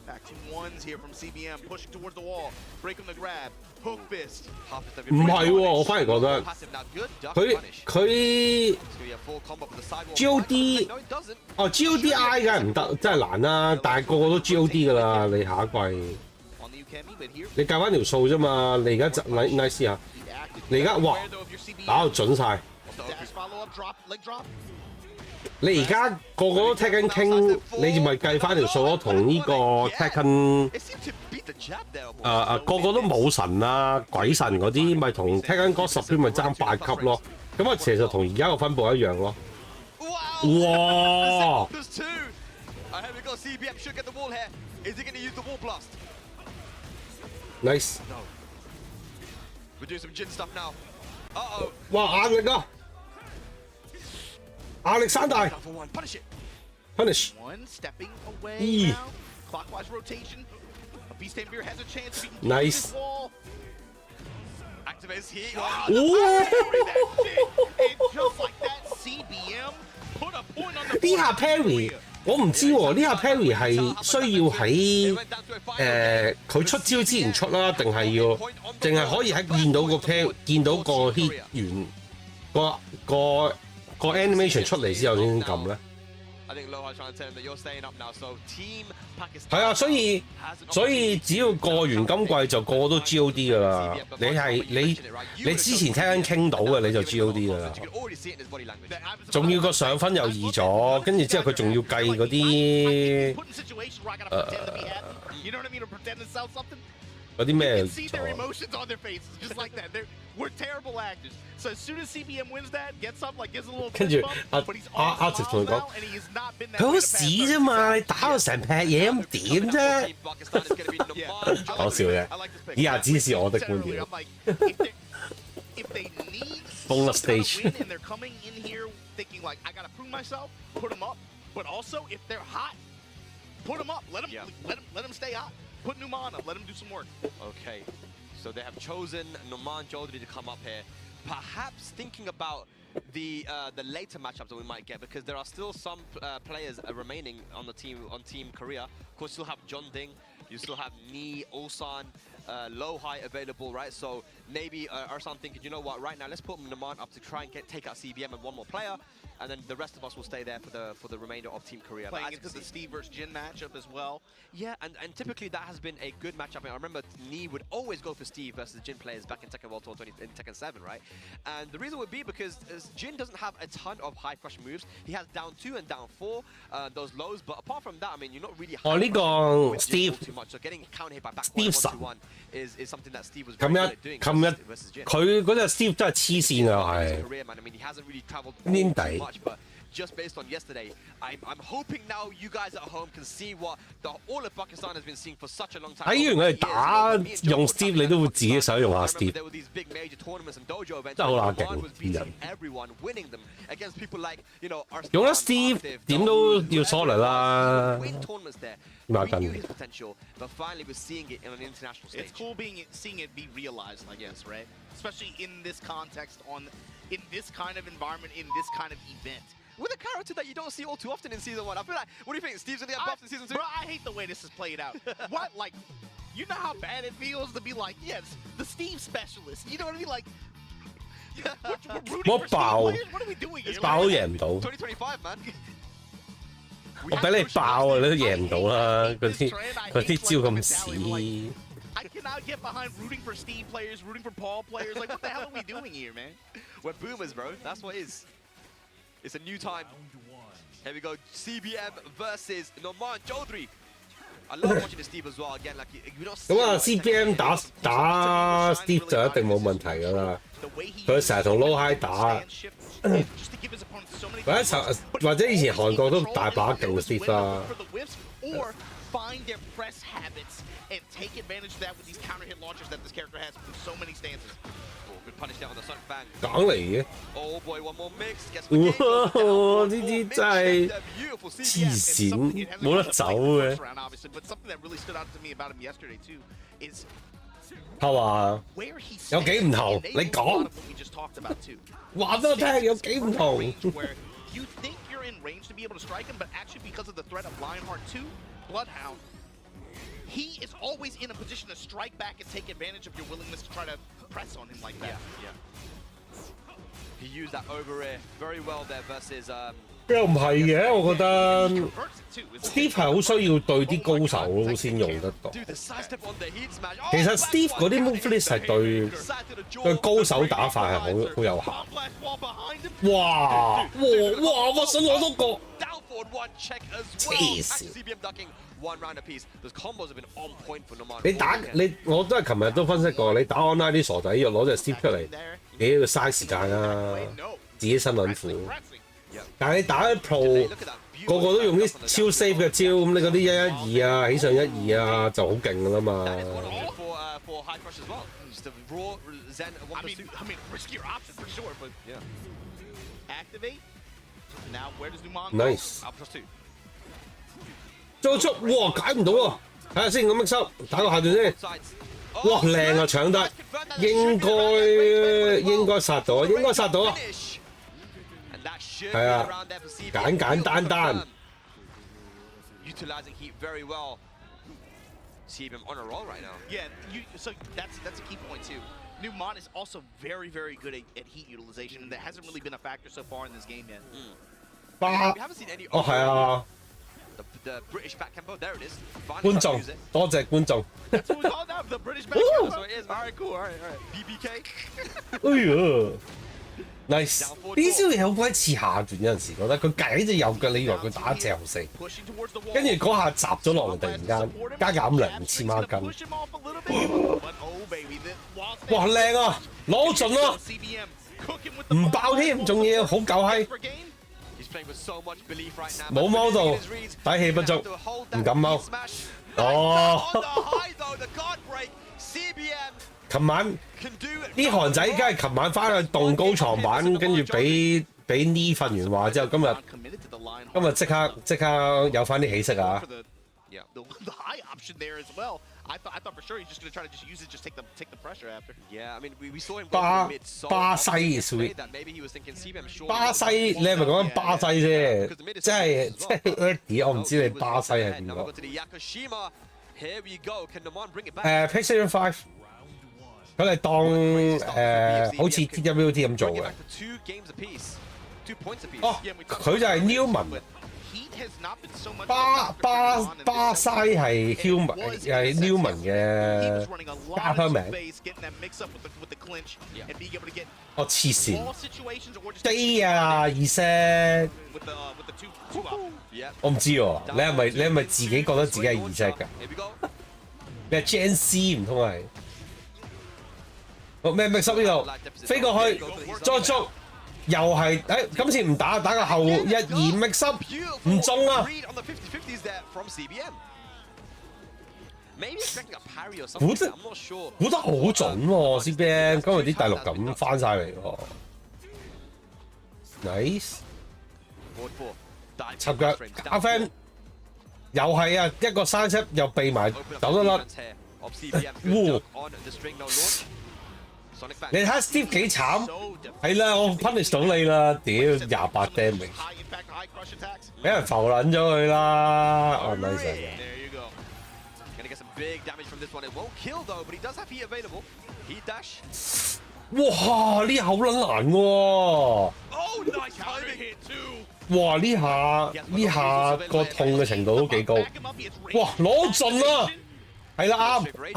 Speaker 4: Back to ones here from CBM, pushing towards the wall, breaking the grab, hook fist.
Speaker 1: 唔係喎，我反而覺得佢 GOD GODI 梗係唔得，真係難啦。但係個個都 GOD 㗎啦，你下一季。
Speaker 4: on the Ukemi, but here
Speaker 1: 你計翻條數啫嘛，你而家nice 啊！你而家哇打到準晒，
Speaker 4: dash follow up drop leg drop。
Speaker 1: 你而家個個都 Tekken 傾，你咪計翻條數咯，同呢個 Tekken 個個都冇神啊、鬼神嗰啲，咪同 Tekken 嗰10咪爭8級咯。咁啊，其實同而家個分佈一樣咯。哇！ nice。哇！壓力啊！壓力山大。Punish。
Speaker 4: One stepping away now. Clockwise rotation. Beast Tamer has a chance.
Speaker 1: Nice.
Speaker 4: Activates here.
Speaker 1: And
Speaker 4: just like that, CBM put a point on the
Speaker 1: 呢下 parry 我唔知喎，呢下 parry 係需要喺佢出招之前出啦，定係要淨係可以喺見到個 parry 見到個 hit 完個 animation 出嚟之後先撳咧？係啊，所以只要過完今季就個個都 GOD 噶啦。你之前聽緊傾到嘅你就 GOD 噶啦。仲要個上分又易咗，跟住之後佢仲要計嗰啲嗰啲咩跟住阿直同佢講，佢好屎啫嘛，你打到成劈嘢咁點啫？講笑啫，以下只是我的觀點。Bonus stage。Put
Speaker 4: Numan up, let him do some work.
Speaker 5: Okay, so they have chosen Numan Jodri to come up here, perhaps thinking about the later matchups that we might get, because there are still some players remaining on the team Team Korea. Of course, you still have John Ding, you still have Ni, Ulsan, Low High available, right? So maybe Ursan thinking, you know what, right now let's put Numan up to try and take out CBM and one more player. And then the rest of us will stay there for the remainder of Team Korea.
Speaker 4: Playing into the Steve versus Jin matchup as well.
Speaker 5: Yeah, and typically that has been a good matchup. I remember Ni would always go for Steve versus the Jin players back in Tekken World Tour 20 in Tekken 7, right? And the reason would be because Jin doesn't have a ton of high crush moves. He has down 2 and down 4, those lows. But apart from that, I mean, you're not really
Speaker 1: Steve
Speaker 5: too much. So getting counter hit by back
Speaker 1: Steve
Speaker 5: 1-1 is something that Steve was very good at doing versus Jin.
Speaker 1: 佢嗰隻 Steve 真係黐線啊，係。
Speaker 5: Career, man. I mean, he hasn't really traveled
Speaker 1: 黏
Speaker 5: too
Speaker 1: 底。
Speaker 5: much, but just based on yesterday, I'm hoping now you guys at home can see what all of Pakistan has been seeing for such a long time.
Speaker 1: 睇完佢哋打用 Steve， 你都會自己想用下 Steve。There
Speaker 5: were these big major tournaments and dojo events.
Speaker 1: 真係好乸勁
Speaker 5: Numan was
Speaker 1: 啲
Speaker 5: beating
Speaker 1: 人。
Speaker 5: everyone, winning them against people like, you know,
Speaker 1: 用咗 Steve 點都要 solid 啦。
Speaker 5: Win tournaments there.
Speaker 1: 馬
Speaker 5: We knew
Speaker 1: 筋。
Speaker 5: his potential, but finally we're seeing it in an international stage.
Speaker 4: It's cool seeing it be realized, I guess, right? Especially in this context, in this kind of environment, in this kind of event.
Speaker 5: With a character that you don't see all too often in Season 1. I feel like, what do you think? Steve's gonna get buffed in Season 2?
Speaker 4: Bro, I hate the way this is played out. What, like, you know how bad it feels to be like, yes, the Steve specialist. You know what I mean? Like, we're rooting for Steve players? What are we doing here?
Speaker 1: 爆都贏唔到。
Speaker 5: 2025, man.
Speaker 1: 我俾你爆啊！你都贏唔到啦，嗰啲招咁屎。
Speaker 4: I cannot get behind rooting for Steve players, rooting for Paul players. Like, what the hell are we doing here, man?
Speaker 5: We're boomers, bro. That's what it is. It's a new time. Here we go. CBM versus Numan Jodri. I love watching the Steve as well. Again, like you don't see.
Speaker 1: 咁啊 ，CBM 打 Steve 就一定冇問題㗎啦。佢成日同 Low High 打。或者以前韓國都大把勁 Steve 啦。
Speaker 4: Find their press habits and take advantage of that with these counter hit launchers that this character has from so many stances.
Speaker 5: Oh, good punish down on the Sonic Fang.
Speaker 1: 講嚟嘅。
Speaker 5: Oh boy, one more mix. Guess
Speaker 1: 哇！呢啲真係黐線，冇得走嘅。
Speaker 4: But something that really stood out to me about him yesterday too is
Speaker 1: 係嘛？有幾唔同？你講。話俾我聽有幾唔同。
Speaker 4: You think you're in range to be able to strike him, but actually because of the threat of Lionheart 2, Bloodhound, he is always in a position to strike back and take advantage of your willingness to try to press on him like that.
Speaker 5: Yeah. He used that over air very well there versus
Speaker 1: 又唔係嘅，我覺得 Steve 係好需要對啲高手先用得到。其實 Steve 嗰啲 move list 係對高手打法係好有效。哇！我想攞多個。黐線！我都係琴日都分析過，你打 online 啲傻仔要攞隻 Steve 出嚟，你要嘥時間啦，自己辛撚苦。但係你打 Pro， 個個都用啲超 safe 嘅招，咁你嗰啲112啊，起上1-2啊，就好勁㗎啦嘛。Nice。捉，哇解唔到啊！睇下先，咁樣收，打個下段先。哇靚啊，搶得，應該殺到啊，應該殺到啊！係啊，簡單。
Speaker 5: Utilizing heat very well. See him on a roll right now.
Speaker 4: Yeah, so that's a key point too. Newmont is also very good at heat utilization, and that hasn't really been a factor so far in this game yet.
Speaker 5: We haven't seen any.
Speaker 1: 係啊。
Speaker 5: The British back combo, there it is.
Speaker 1: 觀眾，多謝觀眾。
Speaker 4: That's what we call that, the British back combo. So it is. All right, cool. All right. BBK.
Speaker 1: 哎呀 ，nice！ 呢招嘢好鬼似下段，有陣時覺得佢計隻右腳，你以為佢打隻後四，跟住嗰下閘咗落嚟，突然間加減2000孖筋。哇靚啊，攞盡啦，唔爆添，仲要好狗閪。冇踎到，底氣不足，唔敢踎。哦，琴晚啲韓仔梗係琴晚翻去動高床板，跟住俾呢瞓完話之後，今日即刻有翻啲起色啊！
Speaker 4: The high option there as well. I thought for sure he's just going to try to just use it, just take the pressure after.
Speaker 5: Yeah, I mean we saw him
Speaker 1: 巴西 sweet。
Speaker 5: Maybe he was thinking CBM short.
Speaker 1: 巴西，你係咪講緊巴西啫？即係 Eddie， 我唔知你巴西係邊個。PlayStation 5， 佢係當好似 TWT 咁做嘅。哦，佢就係 Newman。 巴西係 Newman 嘅家鄉名。我黐線 ，J 啊，Z， 我唔知喎。你係咪自己覺得自己係Z㗎？你係 Gen C 唔通係？咩濕呢度？飛過去，再捉。 又係今次唔打個後1-2 mix up 唔中啊！估得好準喎 CBM， 今日啲第六感翻晒嚟喎 ，nice， 插腳阿 friend 又係啊，一個山車又避埋走得甩，你睇下 Steve 幾慘，係啦，我 punish 到你啦，屌28 damage， 俾人浮撚咗佢啦，哦 nice。哇！呢下好撚難喎，哇！呢下個痛嘅程度都幾高，哇！攞盡啦，係啦啱。 係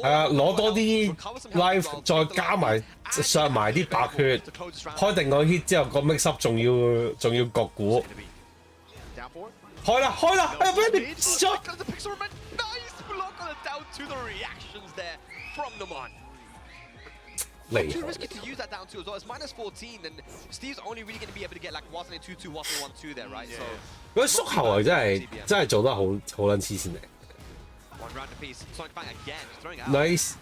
Speaker 1: 啊，攞多啲 life， 再加埋削埋啲白血，開定個 hit 之後個 mix up 仲要焗估，開啦，哎呀俾人截咗。厲害！ 佢縮後係真係做得好撚黐線嚟。 nice，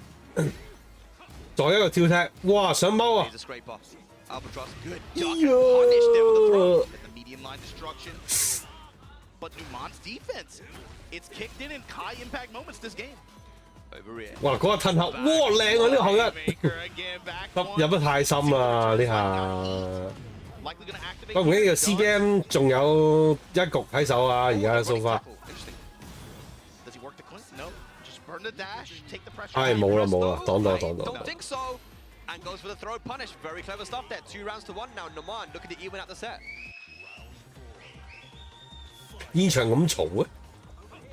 Speaker 1: 再一個跳踢，哇！想踎啊！哇！嗰個吞後，哇！靚啊！呢個後一入得太深啦！呢下。不過唔緊要 ，CBM 仲有一局喺手啊！而家 so far。 唉，冇啦，擋到。
Speaker 5: And goes for the throw punish. Very clever stuff there. 2 rounds to 1 now. Noman looking to even out the set.
Speaker 1: 現場咁嘈嘅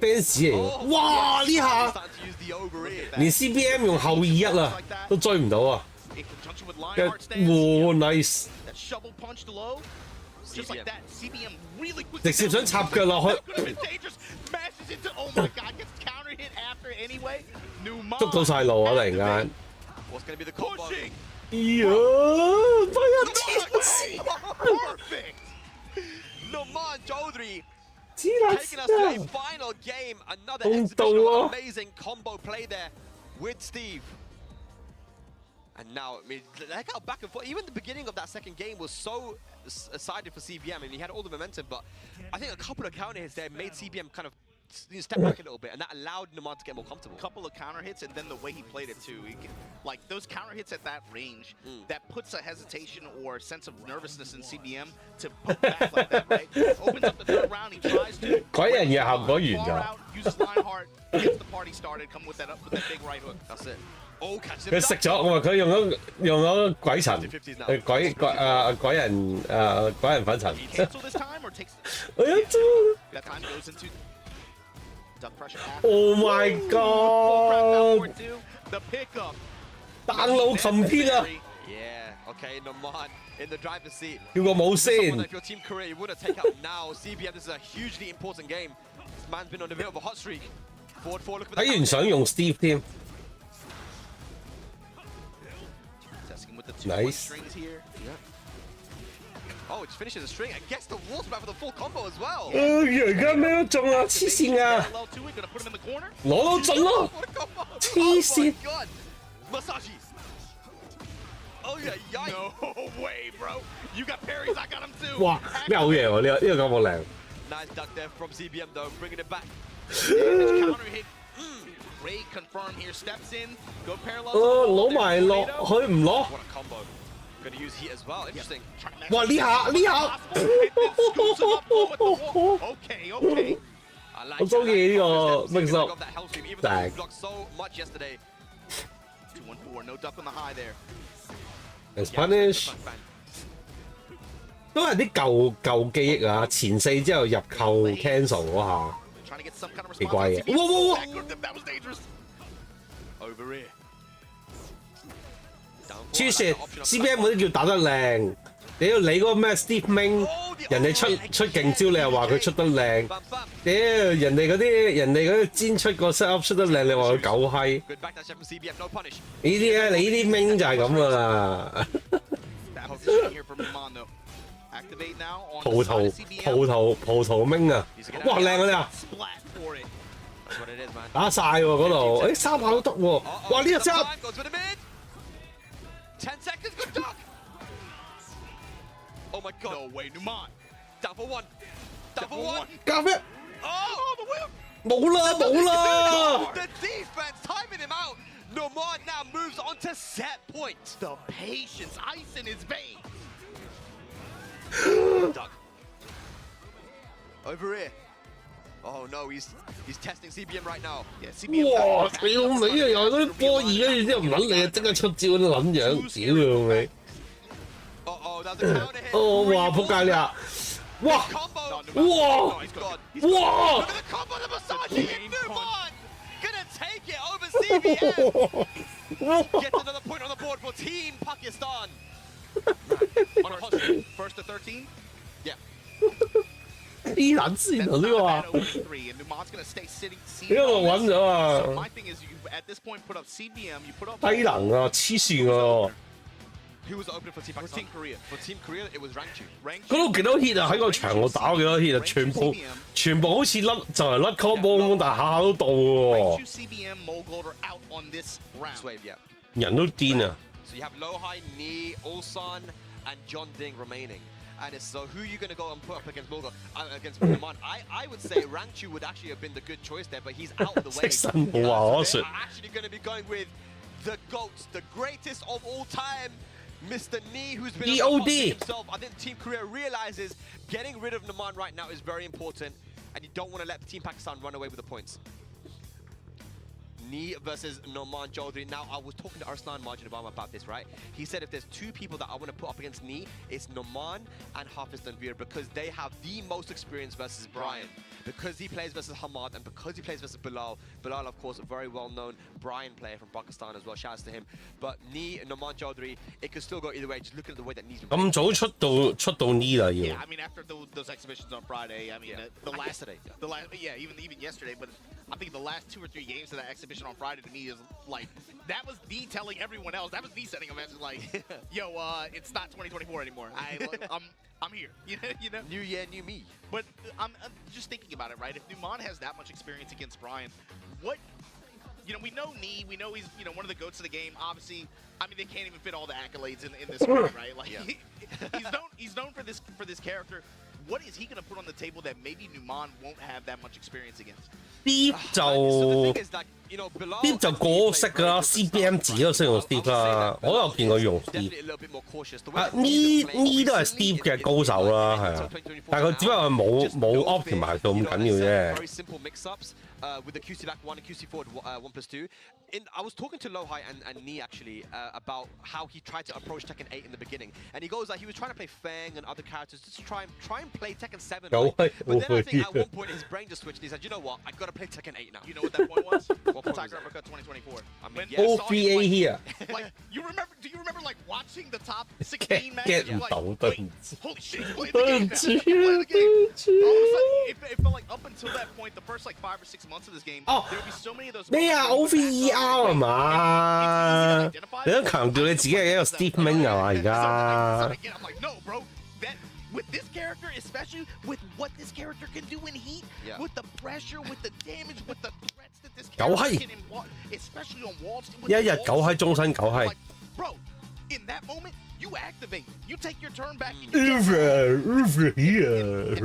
Speaker 1: fans 嚟嘅，哇！呢下
Speaker 5: Starting to use the over ear.
Speaker 1: 連 CBM 用後2-1啊，都追唔到啊！
Speaker 4: In conjunction with
Speaker 1: 哇
Speaker 4: Lionheart stance,
Speaker 1: ，nice！
Speaker 4: that shovel punch to low, just like that. CBM really quick.
Speaker 1: 直接想插腳落去，
Speaker 4: Could have been dangerous. Smashes into. Oh my God! Gets counter hit after anyway. Numan
Speaker 1: 捉到晒路啊！突然間，
Speaker 5: What's going to be the combo?
Speaker 4: pushing.
Speaker 1: 呀，不要黐線，
Speaker 4: Perfect.
Speaker 5: Noman Chaudhary
Speaker 1: 黐撚
Speaker 5: taking us to a
Speaker 1: 線，
Speaker 5: final game. Another
Speaker 1: 公
Speaker 5: exhibition
Speaker 1: 道
Speaker 5: of
Speaker 1: 啊！
Speaker 5: amazing combo play there with Steve. And now, I mean, like how back and forth. Even the beginning of that second game was so sided for CBM. I mean, he had all the momentum, but I think a couple of counter hits there made CBM kind of step back a little bit, and that allowed Noman to get more comfortable.
Speaker 4: Couple of counter hits, and then the way he played it too. Like those counter hits at that range, that puts a hesitation or sense of nervousness in CBM to poke back like that, right? Opens up the third round, he tries to.
Speaker 1: 鬼人嘅效果完
Speaker 4: Far
Speaker 1: 咗，
Speaker 4: out, uses Lionheart, gets the party started, come with that big right hook.
Speaker 5: That's it. Oh, catch him
Speaker 1: 佢食咗，我話佢用咗鬼塵，鬼人粉塵。
Speaker 4: Cancel this time or takes.
Speaker 1: 我一招
Speaker 4: That time goes into duck pressure.，Oh
Speaker 1: my god！
Speaker 4: The pickup.
Speaker 1: 彈路擒偏啊！
Speaker 5: Yeah, okay, Noman in the driver's seat.
Speaker 1: 叫個冇
Speaker 5: Someone
Speaker 1: 先
Speaker 5: that，if your team career, you want to take out now. CBM, this is a hugely important game. This man's been on a bit of a hot streak. Forward, look for the
Speaker 1: 睇完想用 Steve 添
Speaker 4: Testing with the two
Speaker 1: Nice.
Speaker 4: strings here.
Speaker 5: Oh, it finishes the string and gets the water back for the full combo as well.
Speaker 1: 而家咩都中啊！黐線啊！
Speaker 4: Parallel to it, gonna put him in the corner.
Speaker 1: 攞到盡咯！
Speaker 5: What a combo!
Speaker 1: Jeez.
Speaker 5: Oh my god! Masashi! Oh yeah, yikes!
Speaker 4: No way, bro. You got parries, I got him too.
Speaker 1: 哇！咩好嘢喎？呢個咁靚。
Speaker 5: Nice duck there from CBM though, bringing it back.
Speaker 4: This counter hit. Ray confirmed here, steps in, go parallel.
Speaker 1: 攞埋落去唔攞。
Speaker 5: What a combo. Gonna use heat as well. Interesting.
Speaker 1: 哇！呢下呢下，
Speaker 4: Okay, okay.
Speaker 5: I like
Speaker 1: 我中意呢個 mix
Speaker 5: got
Speaker 1: up
Speaker 5: that hell stream, even though
Speaker 1: tag.
Speaker 5: he blocked so much yesterday.
Speaker 4: 2-1-4, no duck on the high there.
Speaker 1: Let's punish， 都係啲舊記憶啊！前4之後入扣 cancel 嗰下。
Speaker 4: Trying to get some kind of
Speaker 1: 奇怪
Speaker 4: response.
Speaker 1: 嘅，哇！
Speaker 4: That was dangerous.
Speaker 5: Over here.
Speaker 1: 黐線 ，CBM 嗰啲叫打得靚。屌你嗰個咩 Steve Ming，人哋出勁招，你又話佢出得靚。屌人哋嗰啲煎出個 set up 出得靚，你話佢狗閪。
Speaker 5: Good back dash from CBM, no punish.
Speaker 1: 呢啲咧，你呢啲 Ming 就係咁噶啦。
Speaker 4: That position here from Iman though. Activate now on
Speaker 1: 葡
Speaker 4: the side
Speaker 1: 萄
Speaker 4: of CBM.
Speaker 1: 葡萄 Ming 啊！哇靚嗰啲啊！
Speaker 4: Splat for it.
Speaker 5: That's what it is, man.
Speaker 1: 打晒喎嗰度，誒3下都得喎。哇呢個真係
Speaker 5: Goes for the mid. 10 seconds, good duck. Oh my god.
Speaker 4: No way, Numan.
Speaker 5: Down for one. Down for one.
Speaker 1: 加咩？
Speaker 5: Oh, the whip.
Speaker 1: 冇啦冇啦！
Speaker 5: The defense timing him out. Noman now moves on to set point.
Speaker 4: The patience, ice in his veins.
Speaker 5: Duck. Over here. Oh no, he's testing CBM right now.
Speaker 4: Yeah, CBM.
Speaker 1: 哇！屌你啊！又係嗰啲波二，跟住之後唔撚你啊，即刻出招嗰啲撚樣，屌你尾！
Speaker 5: Uh-oh, that's a counter hit.
Speaker 1: 哦哇！仆街你啊！哇！
Speaker 5: Combo.
Speaker 1: Wow.
Speaker 5: Oh my god.
Speaker 1: Wow.
Speaker 5: Look at the combo to Masashi and Numan. Gonna take it over CBM. Gets another point on the board for Team Pakistan.
Speaker 4: On a hot streak. First to 13.
Speaker 5: Yeah.
Speaker 1: 黐撚線啊！呢個話
Speaker 4: and Numan's gonna stay sitting.
Speaker 1: 呢個揾咗
Speaker 4: So
Speaker 1: 啊！
Speaker 4: my thing is, you at this point put up CBM, you put up
Speaker 1: 低能啊！黐線啊！
Speaker 5: Who was the opener for Team
Speaker 4: for
Speaker 5: Pakistan?
Speaker 4: Team Korea.
Speaker 5: For Team Korea, it was Rangchu.
Speaker 1: 嗰度幾多 hit 啊？喺個場度打幾多 hit 啊？全部好似甩就係甩 combo 咁，但係下下都到喎。
Speaker 4: Two CBM Mogul are out on this round.
Speaker 5: Swave, yeah.
Speaker 1: 人都癲啊！
Speaker 5: So you have Lohai, Ni, Ulsan, and John Ding remaining. And it's so who are you going to go and put up against Mogul, against Pokemon? I would say Rangchu would actually have been the good choice there, but he's out of the way.
Speaker 1: 識身冇話可
Speaker 5: So
Speaker 1: 説
Speaker 5: they're。actually going to be going with the GOAT, the greatest of all time, Mr. Ni, who's been on the hot
Speaker 1: DOD.
Speaker 5: seat himself. I think Team Korea realizes getting rid of Naman right now is very important, and you don't want to let Team Pakistan run away with the points. Knee versus Noman Jodri. Now, I was talking to Arslan Marjan Obama about this, right? He said if there's two people that I want to put up against Knee, it's Noman and Hafiz Tanvir because they have the most experience versus Brian. Because he plays versus Hamad and because he plays versus Bilal. Bilal, of course, a very well-known Brian player from Pakistan as well. Shouts to him. But Knee, Noman Jodri, it could still go either way. Just look at the way that Knee's been playing.
Speaker 1: 咁早出到呢啦要。
Speaker 4: Yeah, I mean after those exhibitions on Friday, I mean the last
Speaker 5: yesterday,
Speaker 4: even yesterday, but I think the last 2 or 3 games of that exhibition on Friday to me is like that was me telling everyone else. That was me setting a message like, yo, it's not 2024 anymore. I'm here. You know.
Speaker 5: New year, new me.
Speaker 4: But I'm just thinking about it, right? If Numan has that much experience against Brian, what? You know, we know Knee, we know he's, you know, one of the goats of the game. Obviously, I mean, they can't even fit all the accolades in this game, right? Like, he's known for this character. What is he going to put on the table that maybe Numan won't have that much experience against?
Speaker 1: Steve 就過識㗎啦 ，CBM 自己都識用 Steve 啦，我有見佢用 Steve。呢都係 Steve 嘅高手啦，係啊，但係佢只不過冇 optimize 到咁緊要啫。
Speaker 5: With the QC back 1 and QC forward 1+2. I was talking to Lohai and Knee actually about how he tried to approach Tekken 8 in the beginning, and he goes that he was trying to play Fang and other characters just to try and play Tekken 7. Right? But then I think at one point his brain just switched and he said, you know what, I gotta play Tekken 8 now.
Speaker 4: You know what that point was?
Speaker 5: What point
Speaker 4: Tiger Uppercut 2024.
Speaker 5: I mean,
Speaker 1: OVA here.
Speaker 4: Like, do you remember like watching the top 16 matches? Like, holy shit, he's playing the game now. He's playing the game. All of a sudden, it felt like up until that point, the first like 5 or 6 months of this game, there would be so many of those.
Speaker 1: 咩啊 ？OVER 係嘛？你都強調你自己係一個 Steve Ming 係嘛？而家。
Speaker 4: I'm like, no, bro. That with this character, especially with what this character can do in heat, with the pressure, with the damage, with the threats that this character can involve, especially on walls.
Speaker 1: 一日狗閪，終身狗閪。
Speaker 4: Bro, in that moment, you activate. You take your turn back.
Speaker 1: Over here.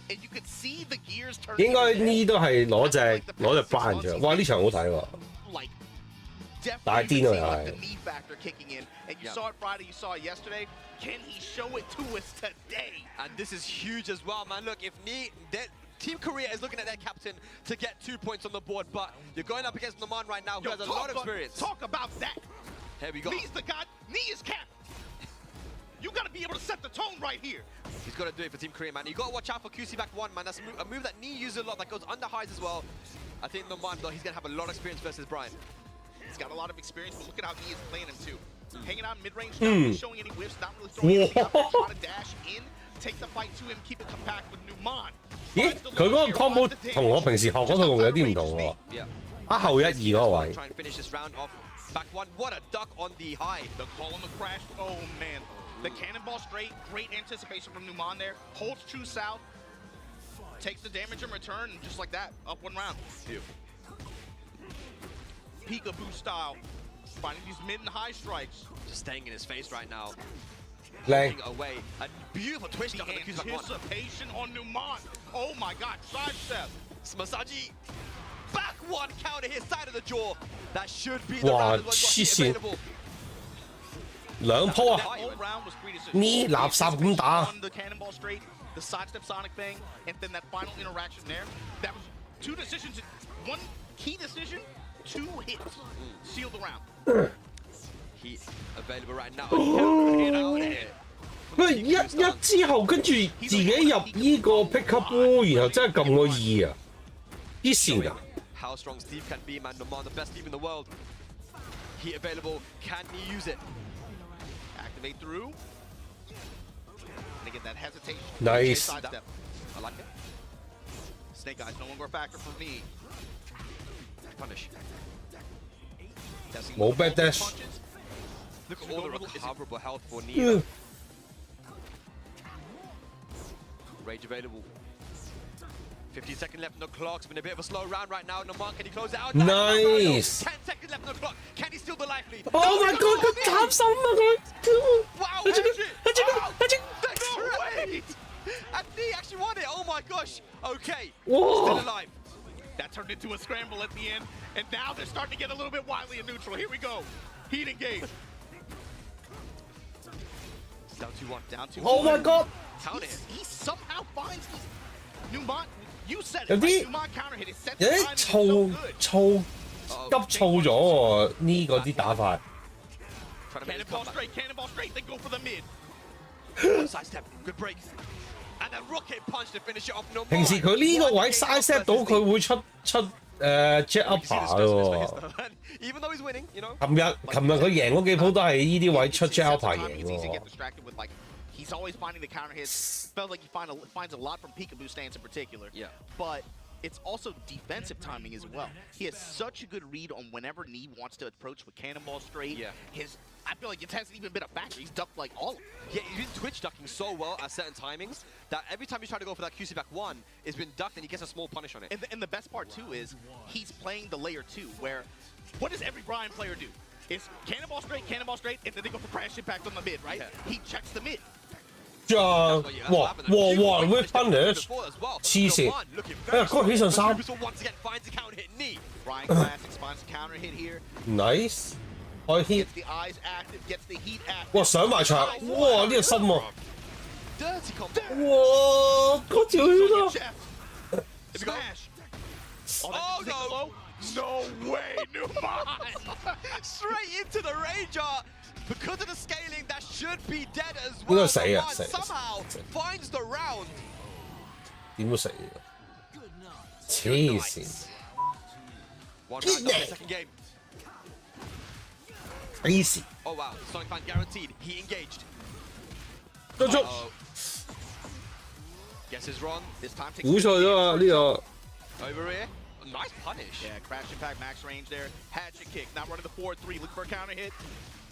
Speaker 4: And you could see the gears turn.
Speaker 1: 應該呢都係攞隻 Brian 出嚟。哇！呢場好睇喎。 大癲啊又係。
Speaker 4: The knee factor kicking in, and you saw it Friday, you saw it yesterday. Can he show it to us today?
Speaker 5: And this is huge as well, man. Look, if Knee, Team Korea is looking at their captain to get 2 points on the board, but you're going up against Noman right now, who has a lot of experience.
Speaker 4: Talk about that.
Speaker 5: Here we go.
Speaker 4: Knee's the god. Knee is captain. You got to be able to set the tone right here.
Speaker 5: He's got to do it for Team Korea, man. You got to watch out for QC back 1, man. That's a move that Knee uses a lot, that goes under highs as well. I think Noman, though, he's going to have a lot of experience versus Brian.
Speaker 4: He's got a lot of experience, but look at how Knee is playing him, too. Hanging out mid-range, not really showing any whiffs, not really throwing anything out there, trying to dash in, take the fight to him, keep it compact with Numan.
Speaker 1: 咦？佢嗰個 combo 同我平時學嗰套有啲唔同喎。後1、2嗰個位。
Speaker 5: Trying to finish this round off. Back 1, what a duck on the high.
Speaker 4: The call on the crash, oh man. The cannonball straight, great anticipation from Numan there. Holds true south, takes the damage in return, and just like that, up 1 round. Peekaboo style, finding these mid and high strikes.
Speaker 5: Just staying in his face right now.
Speaker 1: Lane.
Speaker 5: Away. A beautiful twist
Speaker 4: The
Speaker 5: up on the QC back 1.
Speaker 4: anticipation on Numan. Oh my god, sidestep.
Speaker 5: Masaji. Back 1 counter here, side of the jaw. That should be the
Speaker 1: 哇！
Speaker 5: round as well.
Speaker 1: 黐線，
Speaker 5: Available.
Speaker 1: 兩鋪啊！
Speaker 4: That whole round was Creedus.
Speaker 1: 呢垃圾咁打。
Speaker 4: On the cannonball straight, the sidestep sonic bang, and then that final interaction there. That was 2 decisions, 1 key decision, 2 hits. Sealed the round.
Speaker 5: Heat available right now.
Speaker 1: 佢一之後跟住自己入呢個 pick up 波，然後真係撳個2啊！啲線㗎。
Speaker 5: How strong Steve can be, man. Noman, the best Steve in the world. Heat available. Can he use it?
Speaker 4: Activate through. And again, that hesitation.
Speaker 1: Nice.
Speaker 4: Sidestep.
Speaker 5: I like it.
Speaker 4: Snake Eyes no longer a factor for me.
Speaker 5: Punish.
Speaker 1: More bad dash.
Speaker 4: Punches.
Speaker 5: Look at all the recoverable health for Knee. Rage available. 15 seconds left on the clock. It's been a bit of a slow round right now. Noman, can he close it out?
Speaker 1: Nice.
Speaker 5: 10 seconds left on the clock. Can he steal the life lead?
Speaker 1: Oh my god！佢斬心啊佢！
Speaker 5: Wow!
Speaker 1: 佢
Speaker 5: No way! And Knee actually won it. Oh my gosh. Okay.
Speaker 1: Whoa.
Speaker 5: Still alive.
Speaker 4: That turned into a scramble at the end, and now they're starting to get a little bit wily and neutral. Here we go. Heat engage.
Speaker 5: Down 2-1.
Speaker 4: Down 2-1.
Speaker 1: Oh my god！
Speaker 5: Count it.
Speaker 4: He somehow finds these Numan. You said
Speaker 1: 有
Speaker 4: it,
Speaker 1: 啲
Speaker 4: right? Dumont counter hit. It sets
Speaker 1: 有
Speaker 4: the
Speaker 1: 啲
Speaker 4: timing so good.
Speaker 1: 急躁咗喎，呢個啲打法。
Speaker 5: Trying to make this comeback.
Speaker 4: Cannonball straight, then go for the mid.
Speaker 5: Side step, good break. And then rocket punch to finish it off. No more.
Speaker 1: 平時佢呢個位 side step 到佢會出jet
Speaker 5: You see
Speaker 1: upper
Speaker 5: the stress on his
Speaker 1: 嘅
Speaker 5: face,
Speaker 1: 喎。
Speaker 5: though. Even though he's winning, you know.
Speaker 1: 琴日佢贏嗰幾鋪都係呢啲位出 jet upper
Speaker 4: Sometimes
Speaker 1: 贏
Speaker 4: it's easy to
Speaker 1: 喎
Speaker 4: get。distracted with like he's always finding the counter hits. Felt like he finds a lot from peekaboo stance in particular.
Speaker 5: Yeah.
Speaker 4: But it's also defensive timing as well. He has such a good read on whenever Knee wants to approach with cannonball straight.
Speaker 5: Yeah.
Speaker 4: I feel like it hasn't even been a back. He's ducked like all of them.
Speaker 5: Yeah, he's been twitch ducking so well at certain timings that every time he's trying to go for that QC back one, it's been ducked and he gets a small punish on it.
Speaker 4: And the best part too is he's playing the layer 2, where what does every Brian player do? It's cannonball straight, and then they go for crash impact on the mid, right?
Speaker 5: Yeah.
Speaker 4: He checks the mid.
Speaker 1: 哇哇 whip punish 黐線！高起上三
Speaker 4: Brian Classic finds a counter hit here.
Speaker 1: ，nice，開 hit，
Speaker 4: Gets the eyes active, gets the heat active.
Speaker 1: 哇上埋牆，哇呢個深喎，
Speaker 5: Dirty combo.
Speaker 1: 哇嗰條血啊！
Speaker 4: Chef. Smash.
Speaker 5: Oh, no.
Speaker 4: No way, Numan.
Speaker 5: Straight into the Ranger. Because of the scaling, that should be dead as
Speaker 1: 應
Speaker 5: well.
Speaker 1: 該死啊
Speaker 5: Numan
Speaker 1: 死
Speaker 5: somehow finds the round.
Speaker 1: 點都死嘅，黐線，
Speaker 5: One round down the second game.
Speaker 1: 黐線，
Speaker 5: Oh wow, Sonic Fan guaranteed. He engaged.
Speaker 1: 都足
Speaker 5: Uh-oh. Guesses wrong.
Speaker 4: This time takes
Speaker 1: 估錯咗啊呢個。
Speaker 5: Over here. Nice punish.
Speaker 4: Yeah, crash impact, max range there. Hatchet kick, not running the 4-3, looking for a counter hit.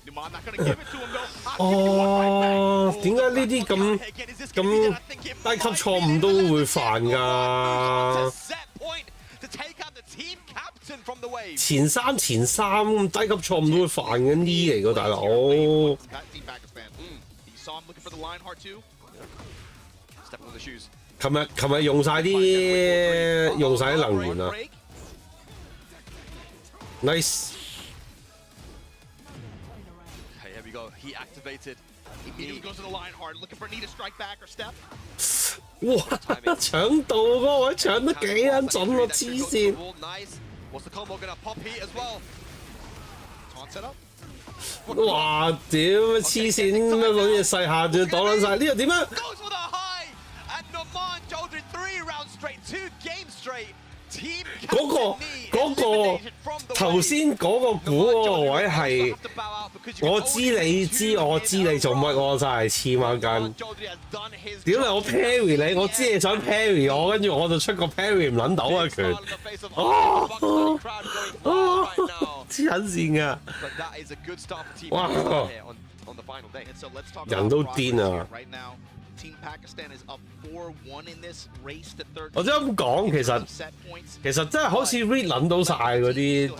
Speaker 4: Numan not gonna give it to him though. I'll give you one right back.
Speaker 1: 點解呢啲咁低級錯誤都會犯㗎？
Speaker 5: Set point to take out the team captain from the wave.
Speaker 1: 前三低級錯誤都會犯嘅呢嚟㗎，大佬。
Speaker 4: Team Pack fan. You saw him looking for the Lionheart too.
Speaker 5: Stepping on the shoes.
Speaker 1: 琴日用晒啲能源啊 ，nice。
Speaker 5: Okay, here we go. He activated.
Speaker 4: Immediately goes to the Lionheart, looking for Knee to strike back or step.
Speaker 1: 哇！搶到嗰個位搶得幾撚準喎，黐線！
Speaker 5: Nice. What's the combo gonna pop heat as well?
Speaker 4: Taunt set up.
Speaker 1: 哇！屌黐線，攞嘢細下仲要擋撚晒，呢個點啊？
Speaker 5: Goes for the high, and Noman Jodri 3 rounds straight, 2 games straight. Team
Speaker 1: 嗰
Speaker 5: captain
Speaker 1: 個
Speaker 5: Knee eliminated from the
Speaker 1: 頭
Speaker 5: wave.
Speaker 1: 先嗰個估嗰個位係，我知你知我知你做乜，我真係黐孖筋。屌你！我 parry 你，我知你想 parry 我，跟住我就出個 parry 唔撚到啊拳。黐撚線㗎！哇！人都癲啊！
Speaker 4: Right now, Team Pakistan is up 4-1 in this race to third.
Speaker 1: 我真係咁講，其實真係好似 read 撚到晒嗰啲，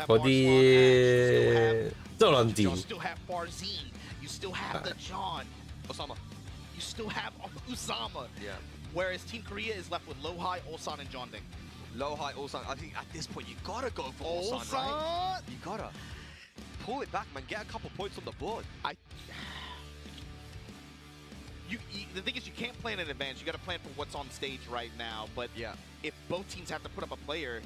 Speaker 1: 真係撚掂。
Speaker 4: You still have Farzine. You still have the John.
Speaker 5: Osama.
Speaker 4: You still have Usama.
Speaker 5: Yeah.
Speaker 4: Whereas Team Korea is left with Lohai, Ulsan, and John Ding.
Speaker 5: Low, high, Ulsan. I think at this point you gotta go for Ulsan, right? You gotta pull it back, man. Get a couple points on the board.
Speaker 4: The thing is, you can't plan in advance. You got to plan for what's on stage right now. But
Speaker 5: Yeah.
Speaker 4: if both teams have to put up a player,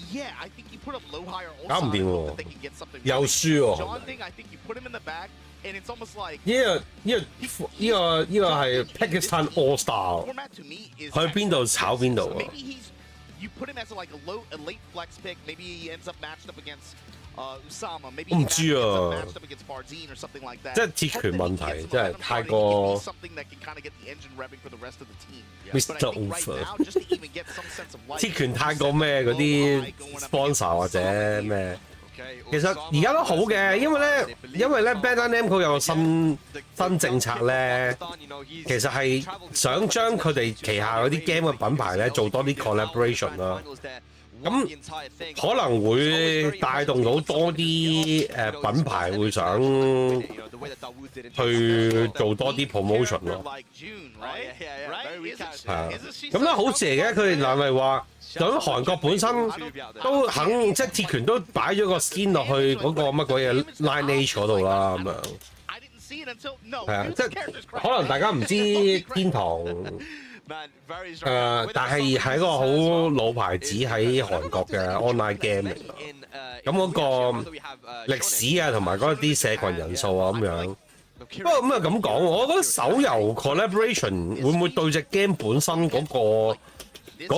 Speaker 4: yeah, I think you put up Lohai or
Speaker 1: 搞唔
Speaker 4: Ulsan
Speaker 1: 掂
Speaker 4: and
Speaker 1: 喎
Speaker 4: hope that they can get something.
Speaker 1: 又
Speaker 4: running.
Speaker 1: 輸喎。
Speaker 4: John Ding, I think you put him in the back, and it's almost like
Speaker 1: 呢個係 Pakistan All Star，
Speaker 4: format to me is
Speaker 1: 去邊度炒邊度
Speaker 4: So
Speaker 1: 啊！
Speaker 4: maybe you put him as a late flex pick. Maybe he ends up matched up against Usama. Maybe he
Speaker 1: 我唔知啊
Speaker 4: matched up against Farzine or something like that.
Speaker 1: 即係鐵拳問題
Speaker 4: Hope that he gets some
Speaker 1: 真係
Speaker 4: momentum
Speaker 1: 太
Speaker 4: starting. He
Speaker 1: 過
Speaker 4: can be something that can kind of get the engine revving for the rest of the team.
Speaker 1: Mr.
Speaker 4: But I think right
Speaker 1: Over
Speaker 4: now, just to even get some sense of life,
Speaker 1: 鐵拳太過咩嗰啲 sponsor 或者咩？
Speaker 5: Okay.
Speaker 1: 其實而家都好嘅，因為咧 Bandai Namco 有個新政策咧，其實係想將佢哋旗下嗰啲 game 嘅品牌咧做多啲 collaboration 啦。咁可能會帶動到多啲品牌會想去做多啲 promotion 咯。
Speaker 4: like June, right?
Speaker 5: Very
Speaker 4: Isn't
Speaker 5: casual.
Speaker 1: 係啊
Speaker 4: isn't she
Speaker 1: 咁都好事嚟嘅。佢哋嗱咪話，咁韓國本身都肯即係鐵拳都擺咗個 skin 落去嗰個乜鬼嘢 Lineage 嗰度啦咁樣。
Speaker 4: I didn't see it until no.
Speaker 1: 係啊，
Speaker 4: Whose
Speaker 1: 即係
Speaker 4: character's
Speaker 1: 可能大家唔知天堂
Speaker 5: Man, very strong.
Speaker 1: 但係係一個好老牌子喺韓國嘅 online game 嚟㗎。咁嗰個歷史啊，同埋嗰啲社群人數啊咁樣。不過咁啊咁講，我覺得手遊 collaboration 會唔會對隻 game 本身嗰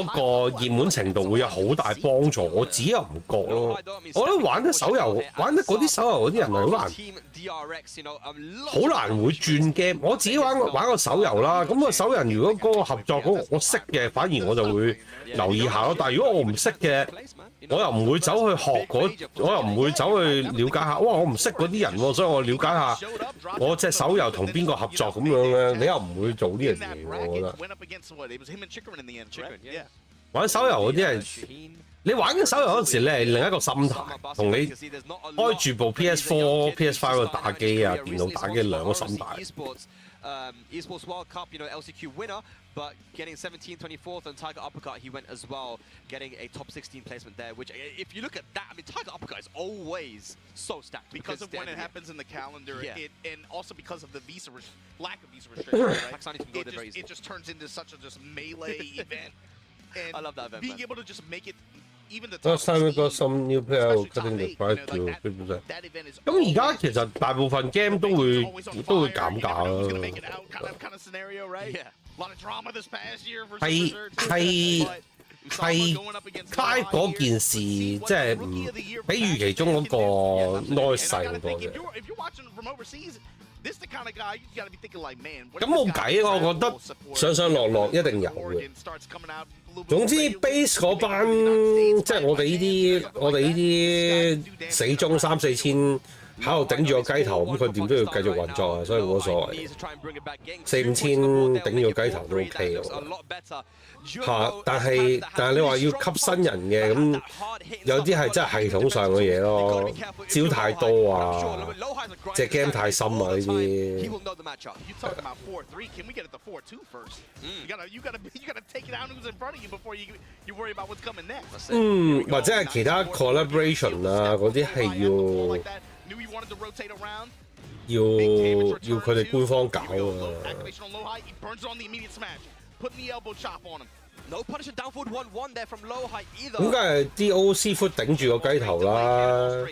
Speaker 1: 個熱門程度會有好大幫助？我自己又唔覺咯。我覺得玩得手遊，玩得嗰啲手遊嗰啲人係好難會轉 game。我自己玩個手遊啦，咁個手遊如果嗰個合作嗰個我識嘅，反而我就會留意下咯。但係如果我唔識嘅，我又唔會走去學我又唔會走去了解下。哇！我唔識嗰啲人喎，所以我了解下我隻手遊同邊個合作咁樣咧。你又唔會做呢樣嘢，我覺得。玩手遊嗰啲係你玩緊手遊嗰陣時，你係另一個心態，同你開住部 PS4、PS5 度打機啊、電腦打機兩個心態。
Speaker 5: Esports World Cup, LCQ winner, but getting 17th, 24th, and Tiger Uppercut, he went as well, getting a top 16 placement there, which, if you look at that, I mean, Tiger Uppercut is always so stacked.
Speaker 4: Because of when it happens in the calendar, and also because of the lack of visa restrictions, it just turns into such a just melee event. And
Speaker 5: I love that event,
Speaker 4: being
Speaker 5: man.
Speaker 4: able to just make it even the
Speaker 1: Last time we got some new player cutting the price to 50%。咁而家其實大部分 game 都會減價啦。係開嗰件事，即係唔比預期中嗰個 noise 細好多嘅。咁冇計，我覺得上上落落一定有嘅。總之 base 嗰班即係我哋呢啲死忠3-4千喺度頂住個雞頭，咁佢點都要繼續運作啊，所以冇乜所謂。4-5千頂住個雞頭都 OK 嘅。但係你話要吸新人嘅咁，有啲係真係系統上嘅嘢咯，招太多啊，隻 game 太深啊呢啲。或者係其他 collaboration 啊嗰啲係要佢哋官方搞啊。咁梗係啲 OC foot 頂住個雞頭啦！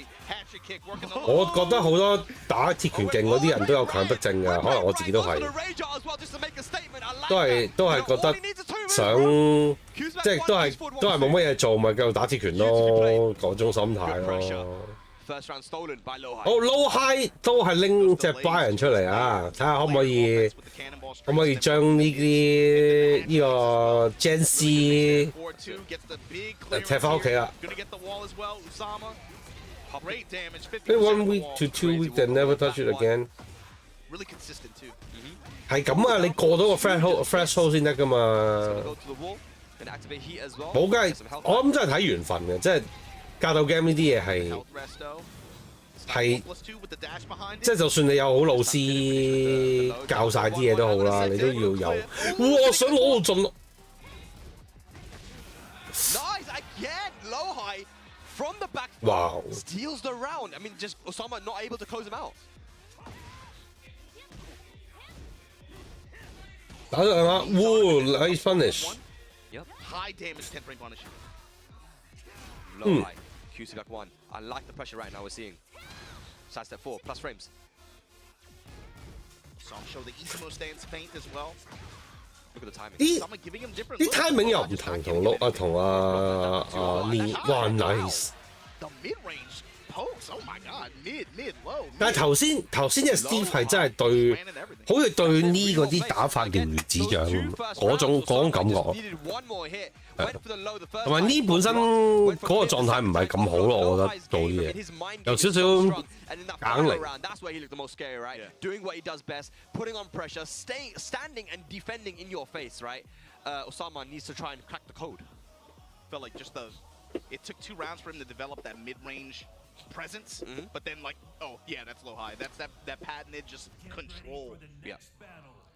Speaker 1: 我覺得好多打鐵拳勁嗰啲人都有強迫症㗎，可能我自己都係，都係覺得想即係都係冇乜嘢做，咪繼續打鐵拳咯，嗰種心態咯。好 low high 都係拎隻 Brian 出嚟啊！睇下可唔可以將呢個 Gen C 踢翻屋企啦。One week to 2 weeks and never touch it again。係咁啊！你過到個 threshold 先得㗎嘛。冇計，我諗真係睇緣分嘅，即係。格鬥 game 呢啲嘢係即係就算你有好老師教晒啲嘢都好啦，你都要有。哇！想攞到盡咯。Wow！ 打咗兩下，哇 ！Nice finish。QC
Speaker 5: back one. I like the pressure right now we're seeing. Side step 4, plus frames.
Speaker 4: Some show the Isamo stance feint as well.
Speaker 5: Look at the timing.
Speaker 1: 啲 timing 又唔同哇 nice。
Speaker 4: The mid range pokes, oh my god, mid low.
Speaker 1: 但係頭先隻 Steve 係真係對，好似對呢嗰啲打法嘅如指掌嗰種感覺。同埋呢本身嗰個狀態唔係咁好咯，我覺得做啲嘢有少少硬嚟。
Speaker 5: Doing what he does best, putting on pressure, standing and defending in your face, right? Osama needs to try and crack the code.
Speaker 4: Felt like it took 2 rounds for him to develop that mid-range presence, but then oh yeah, that's low high. That's that patented just control.
Speaker 5: Yeah.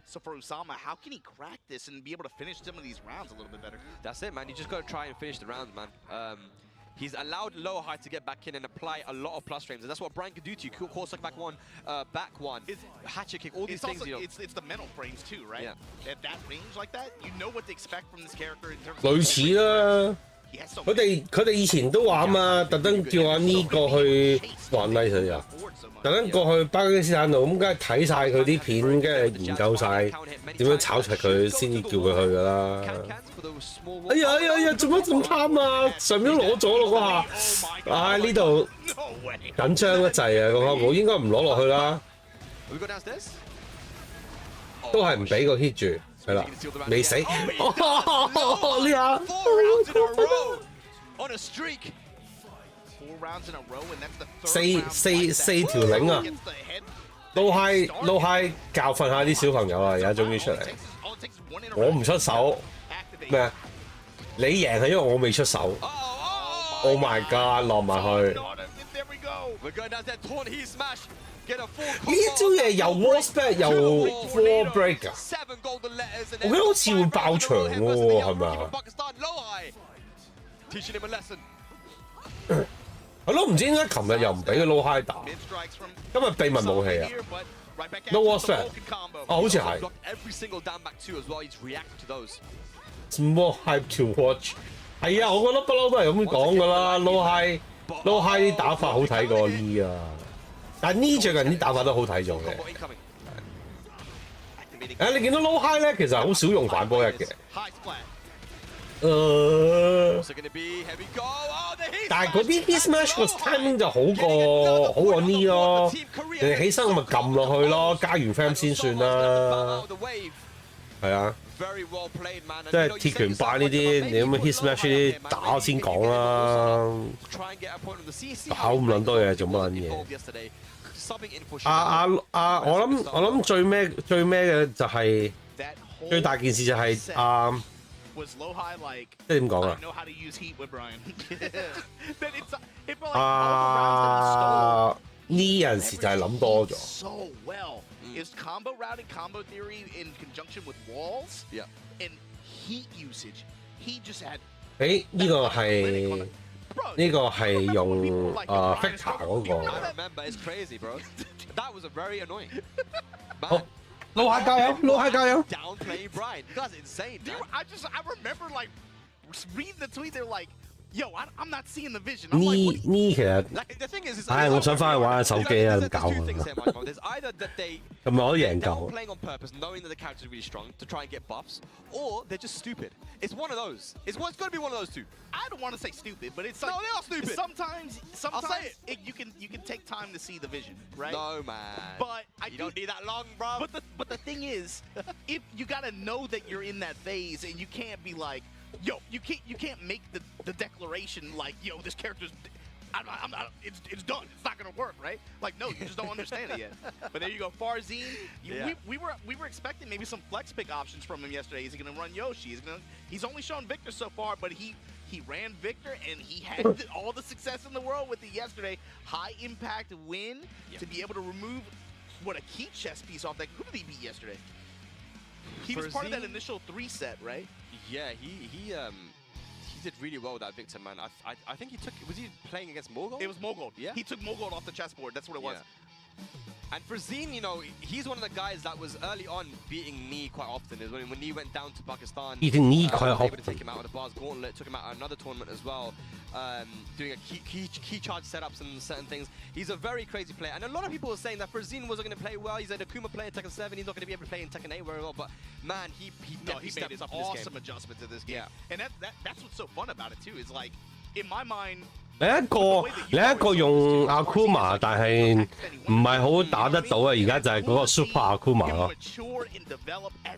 Speaker 4: So for Usama, how can he crack this and be able to finish some of these rounds a little bit better?
Speaker 5: That's it, man. You just got to try and finish the rounds, man. He's allowed low high to get back in and apply a lot of plus frames, and that's what Brian can do to you. Core suck back one, hatchet kick, all these things.
Speaker 4: Also, it's the mental frames too, right?
Speaker 5: Yeah.
Speaker 4: At that range like that, you know what to expect from this character in terms of.
Speaker 1: 類似啦。佢哋以前都話啊嘛，特登叫阿呢過去玩泥水啊，特登過去巴基斯坦度，咁梗係睇晒佢啲片，跟住研究晒點樣炒柒佢，先至叫佢去噶啦。哎呀，做乜咁貪啊？上面都攞咗咯嗰下，唉呢度緊張得滯啊！個項目應該唔攞落去啦，都係唔俾個 hit 住。 係啦，未死。呢下四條領啊！low high 教訓下啲小朋友啊！而家終於出嚟，我唔出手咩啊？你贏係因為我未出手。Oh my god！ 落埋去。呢一招嘢又 wall spec 又 wall break 啊！我覺得好似會爆場喎，係咪啊？係咯，唔知點解琴日又唔俾佢 low high 打，今日秘密武器啊 ！no wall spec 哦，好似係。More hype to watch 係啊，我覺得不嬲都係咁講噶啦 ，low high 啲打法好睇過呢啊！ 但呢最近啲打法都好睇咗嘅。你見到 low high 咧，其實好少用反波一嘅。但係嗰啲 hit smash 個 timing 就好過呢咯。人哋起身我咪撳落去咯，加完 frame 先算啦。係啊，即係鐵拳霸呢啲，你咁 hit smash 呢啲打先講啦。搞咁撚多嘢做乜撚嘢？ 我諗最咩嘅就係最大件事就係即係點講啊？呢陣時就係諗多咗。
Speaker 4: Is combo routing, combo theory in conjunction with walls, and heat usage. He just had.
Speaker 1: 呢個係用Victor 嗰個。好，low high 加油，low high 加油。
Speaker 5: Downplay Brian, that's insane.
Speaker 4: I remember like reading the tweet. They're like. Yo, I'm not seeing the vision.
Speaker 1: 呢其實，唉，我想翻去玩下手機啊，咁搞啊。咁咪可以贏夠。
Speaker 5: Playing on purpose, knowing that the character is really strong to try and get buffs, or they're just stupid. It's one of those. It's got to be one of those two.
Speaker 4: I don't want to say stupid, but it's like
Speaker 5: no, they are stupid.
Speaker 4: Sometimes
Speaker 5: I'll say
Speaker 4: you can take time to see the vision, right?
Speaker 5: No man.
Speaker 4: But
Speaker 5: you don't need that long, bro.
Speaker 4: But the thing is, if you gotta know that you're in that phase, and you can't be like. Yo, you can't make the declaration like, yo, this character's, I'm not, it's done. It's not gonna work, right? Like, no, you just don't understand it yet. But there you go, Farzine. We were expecting maybe some flex pick options from him yesterday. Is he gonna run Yoshi? He's only shown Victor so far, but he ran Victor and he had all the success in the world with it yesterday. High impact win to be able to remove a key chess piece off that. Who did he beat yesterday? He was part of that initial 3 set, right?
Speaker 5: Yeah, he did really well with that Victor, man. I think was he playing against Morgold?
Speaker 4: It was Morgold.
Speaker 5: Yeah.
Speaker 4: He took Morgold off the chessboard. That's what it was.
Speaker 5: And for Zine, you know, he's one of the guys that was early on beating Knee quite often. Is when Knee went down to Pakistan.
Speaker 1: Beating Knee quite often.
Speaker 5: Able to take him out of the bars gauntlet, took him out at another tournament as well. Doing a key charge setups and certain things. He's a very crazy player. And a lot of people were saying that Frazine wasn't going to play well. He's an Akuma player in Tekken 7. He's not going to be able to play in Tekken 8 very well. But man, he definitely stepped
Speaker 4: made
Speaker 5: up
Speaker 4: an
Speaker 5: in this game.
Speaker 4: awesome adjustment to this game. Yeah. And that's what's so fun about it too. Is like in my mind.
Speaker 1: 你一個用 Akuma， 但係唔係好打得到啊！而家就係嗰個 Super Akuma 咯。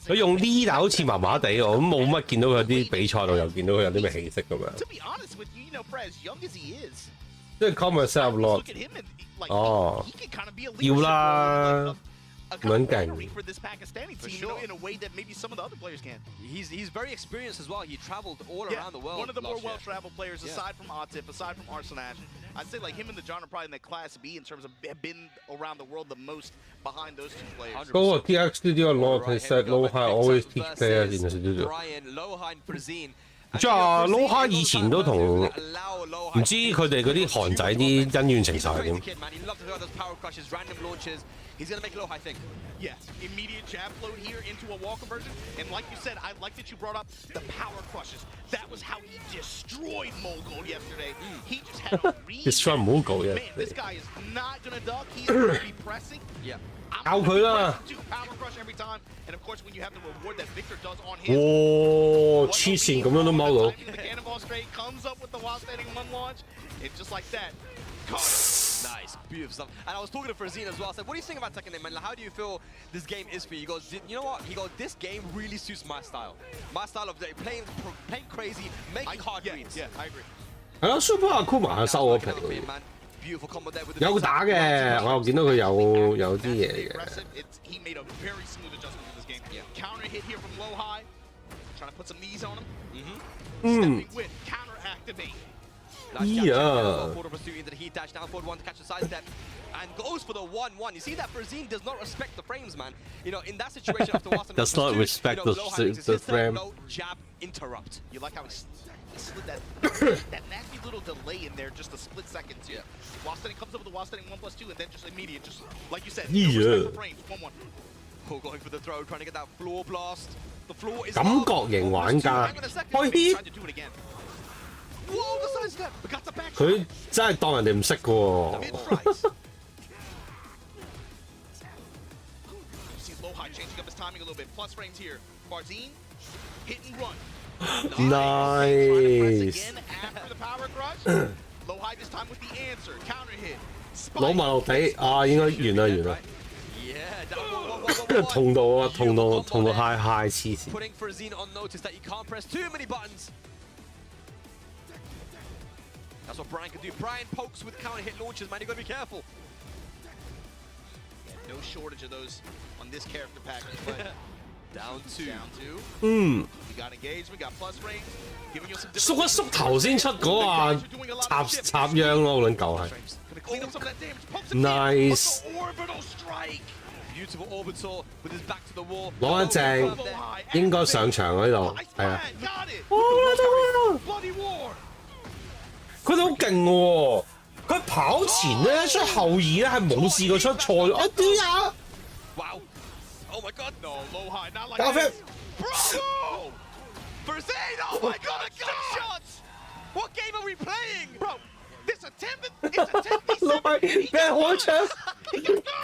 Speaker 1: 佢用呢，但好似麻麻地喎，咁冇乜見到佢啲比賽度又見到佢有啲咩氣息咁樣。即係 Combat Set Lot。哦，要啦。
Speaker 4: 很勁 for this Pakistani team, you know, in a way that maybe some of the other players can.
Speaker 5: He's very experienced as well. He traveled all around the world.
Speaker 4: One of the more well-traveled players, aside from Atif, aside from Arsanash. I'd say like him and the John are probably in the Class B in terms of been around the world the most behind those two players.
Speaker 1: 嗰個 TX Studio Lot he said low high always teach players in the studio.
Speaker 5: Brian, low high and Frazine.
Speaker 1: 即係撈蝦以前都同唔知佢哋嗰啲韓仔啲恩怨情仇係點？
Speaker 5: He's gonna make Lohai think.
Speaker 4: Yeah, immediate jab float here into a wall conversion. And like you said, I like that you brought up the power crushes. That was how he destroyed Mogul yesterday. He just had a read.
Speaker 1: Destroy Mogul, yeah.
Speaker 4: Man, this guy is not gonna duck. He is gonna be pressing.
Speaker 5: Yeah.
Speaker 1: Out佢啦
Speaker 4: Power crush every time. And of course, when you have the reward that Victor does on his.
Speaker 1: 哇！黐線咁樣都踎到。
Speaker 4: The cannonball straight comes up with the while standing one launch. It's just like that.
Speaker 5: Nice, beautiful stuff. And I was talking to Frazine as well. I said, what do you think about Tekken, man? How do you feel this game is for you? He goes, you know what? He goes, this game really suits my style. My style of playing crazy, making hard reads.
Speaker 4: Yeah, I agree.
Speaker 1: 係咯 ，Super Akuma 收咗皮。
Speaker 5: Beautiful combo there with the
Speaker 1: 有打嘅，我又見到佢有啲嘢嘅。
Speaker 4: He made a very smooth adjustment to this game. Counter hit here from low high. Trying to put some knees on him. Stepping with counter activate.
Speaker 1: Yeah.
Speaker 5: Forward pursuit into the heat dash, down forward one to catch a sidestep, and goes for the 1-1. You see that Frazine does not respect the frames, man. You know, in that situation after Watson
Speaker 1: does not respect the frame.
Speaker 5: Low jab interrupt.
Speaker 4: You like how he slid that nasty little delay in there, just a split second. Yeah. While standing comes up with the while standing 1+2, and then just immediate, just like you said. No respect for frames. 1-1.
Speaker 5: Oh, going for the throw, trying to get that floor blast. The floor is
Speaker 1: 感覺型玩家，開啲
Speaker 4: Whoa, the sidestep! We got the back.
Speaker 1: 佢真係當人哋唔識嘅喎。
Speaker 4: See low high changing up his timing a little bit. Plus frames here. Barzine, hit and run.
Speaker 1: Nice.
Speaker 4: Again after the power crush. Low high this time with the answer. Counter hit.
Speaker 1: 攞埋落地啊，應該完啦。
Speaker 5: Yeah,
Speaker 1: 痛到啊！痛到嗨黐線。
Speaker 5: Putting Frazine on notice that you can't press too many buttons. That's what Brian can do. Brian pokes with counter hit launches, man. You gotta be careful.
Speaker 4: No shortage of those on this character package, but
Speaker 5: Down two.
Speaker 4: down two. We got engagement, got plus frames, giving you some
Speaker 1: 縮一縮頭先出嗰下插秧咯，好撚舊係。
Speaker 4: Gonna clean up some of that damage. Pokes
Speaker 1: Nice.
Speaker 4: the orbital strike.
Speaker 5: Beautiful orbital with his back to the wall.
Speaker 1: 攞一正，應該上場喺度，係啊。
Speaker 4: Got it.
Speaker 1: 哇！
Speaker 4: Bloody war.
Speaker 1: 佢哋好勁喎！佢跑前咧出後二咧係冇試過出錯啊啲啊！
Speaker 5: Wow. Oh my god.
Speaker 4: No, low high, not like
Speaker 1: 加分
Speaker 4: this. Bravo!
Speaker 5: Frazine, oh my god, a gunshots! What game are we playing?
Speaker 4: Bro, this attempt, it's a 10v7.
Speaker 1: 老係俾人開槍，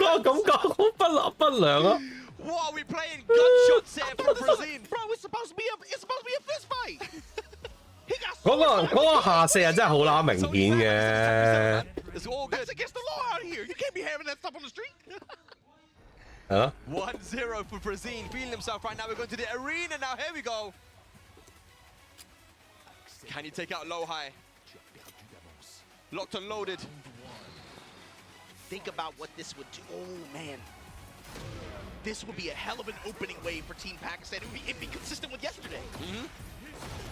Speaker 1: 嗰個感覺好不良啊！
Speaker 5: What are we playing? Gunshots here from Frazine.
Speaker 4: Bro, it's supposed to be a fist fight. He got
Speaker 1: 嗰個下四係真係好乸明顯嘅。
Speaker 5: It's all good.
Speaker 4: That's against the law out here. You can't be having that stuff on the street.
Speaker 1: 係咯，
Speaker 5: 1-0 for Frazine, feeling himself right now. We're going to the arena now. Here we go. Can he take out low high? Locked and loaded.
Speaker 4: Think about what this would do. Oh, man. This would be a hell of an opening wave for Team Pakistan. It'd be consistent with yesterday.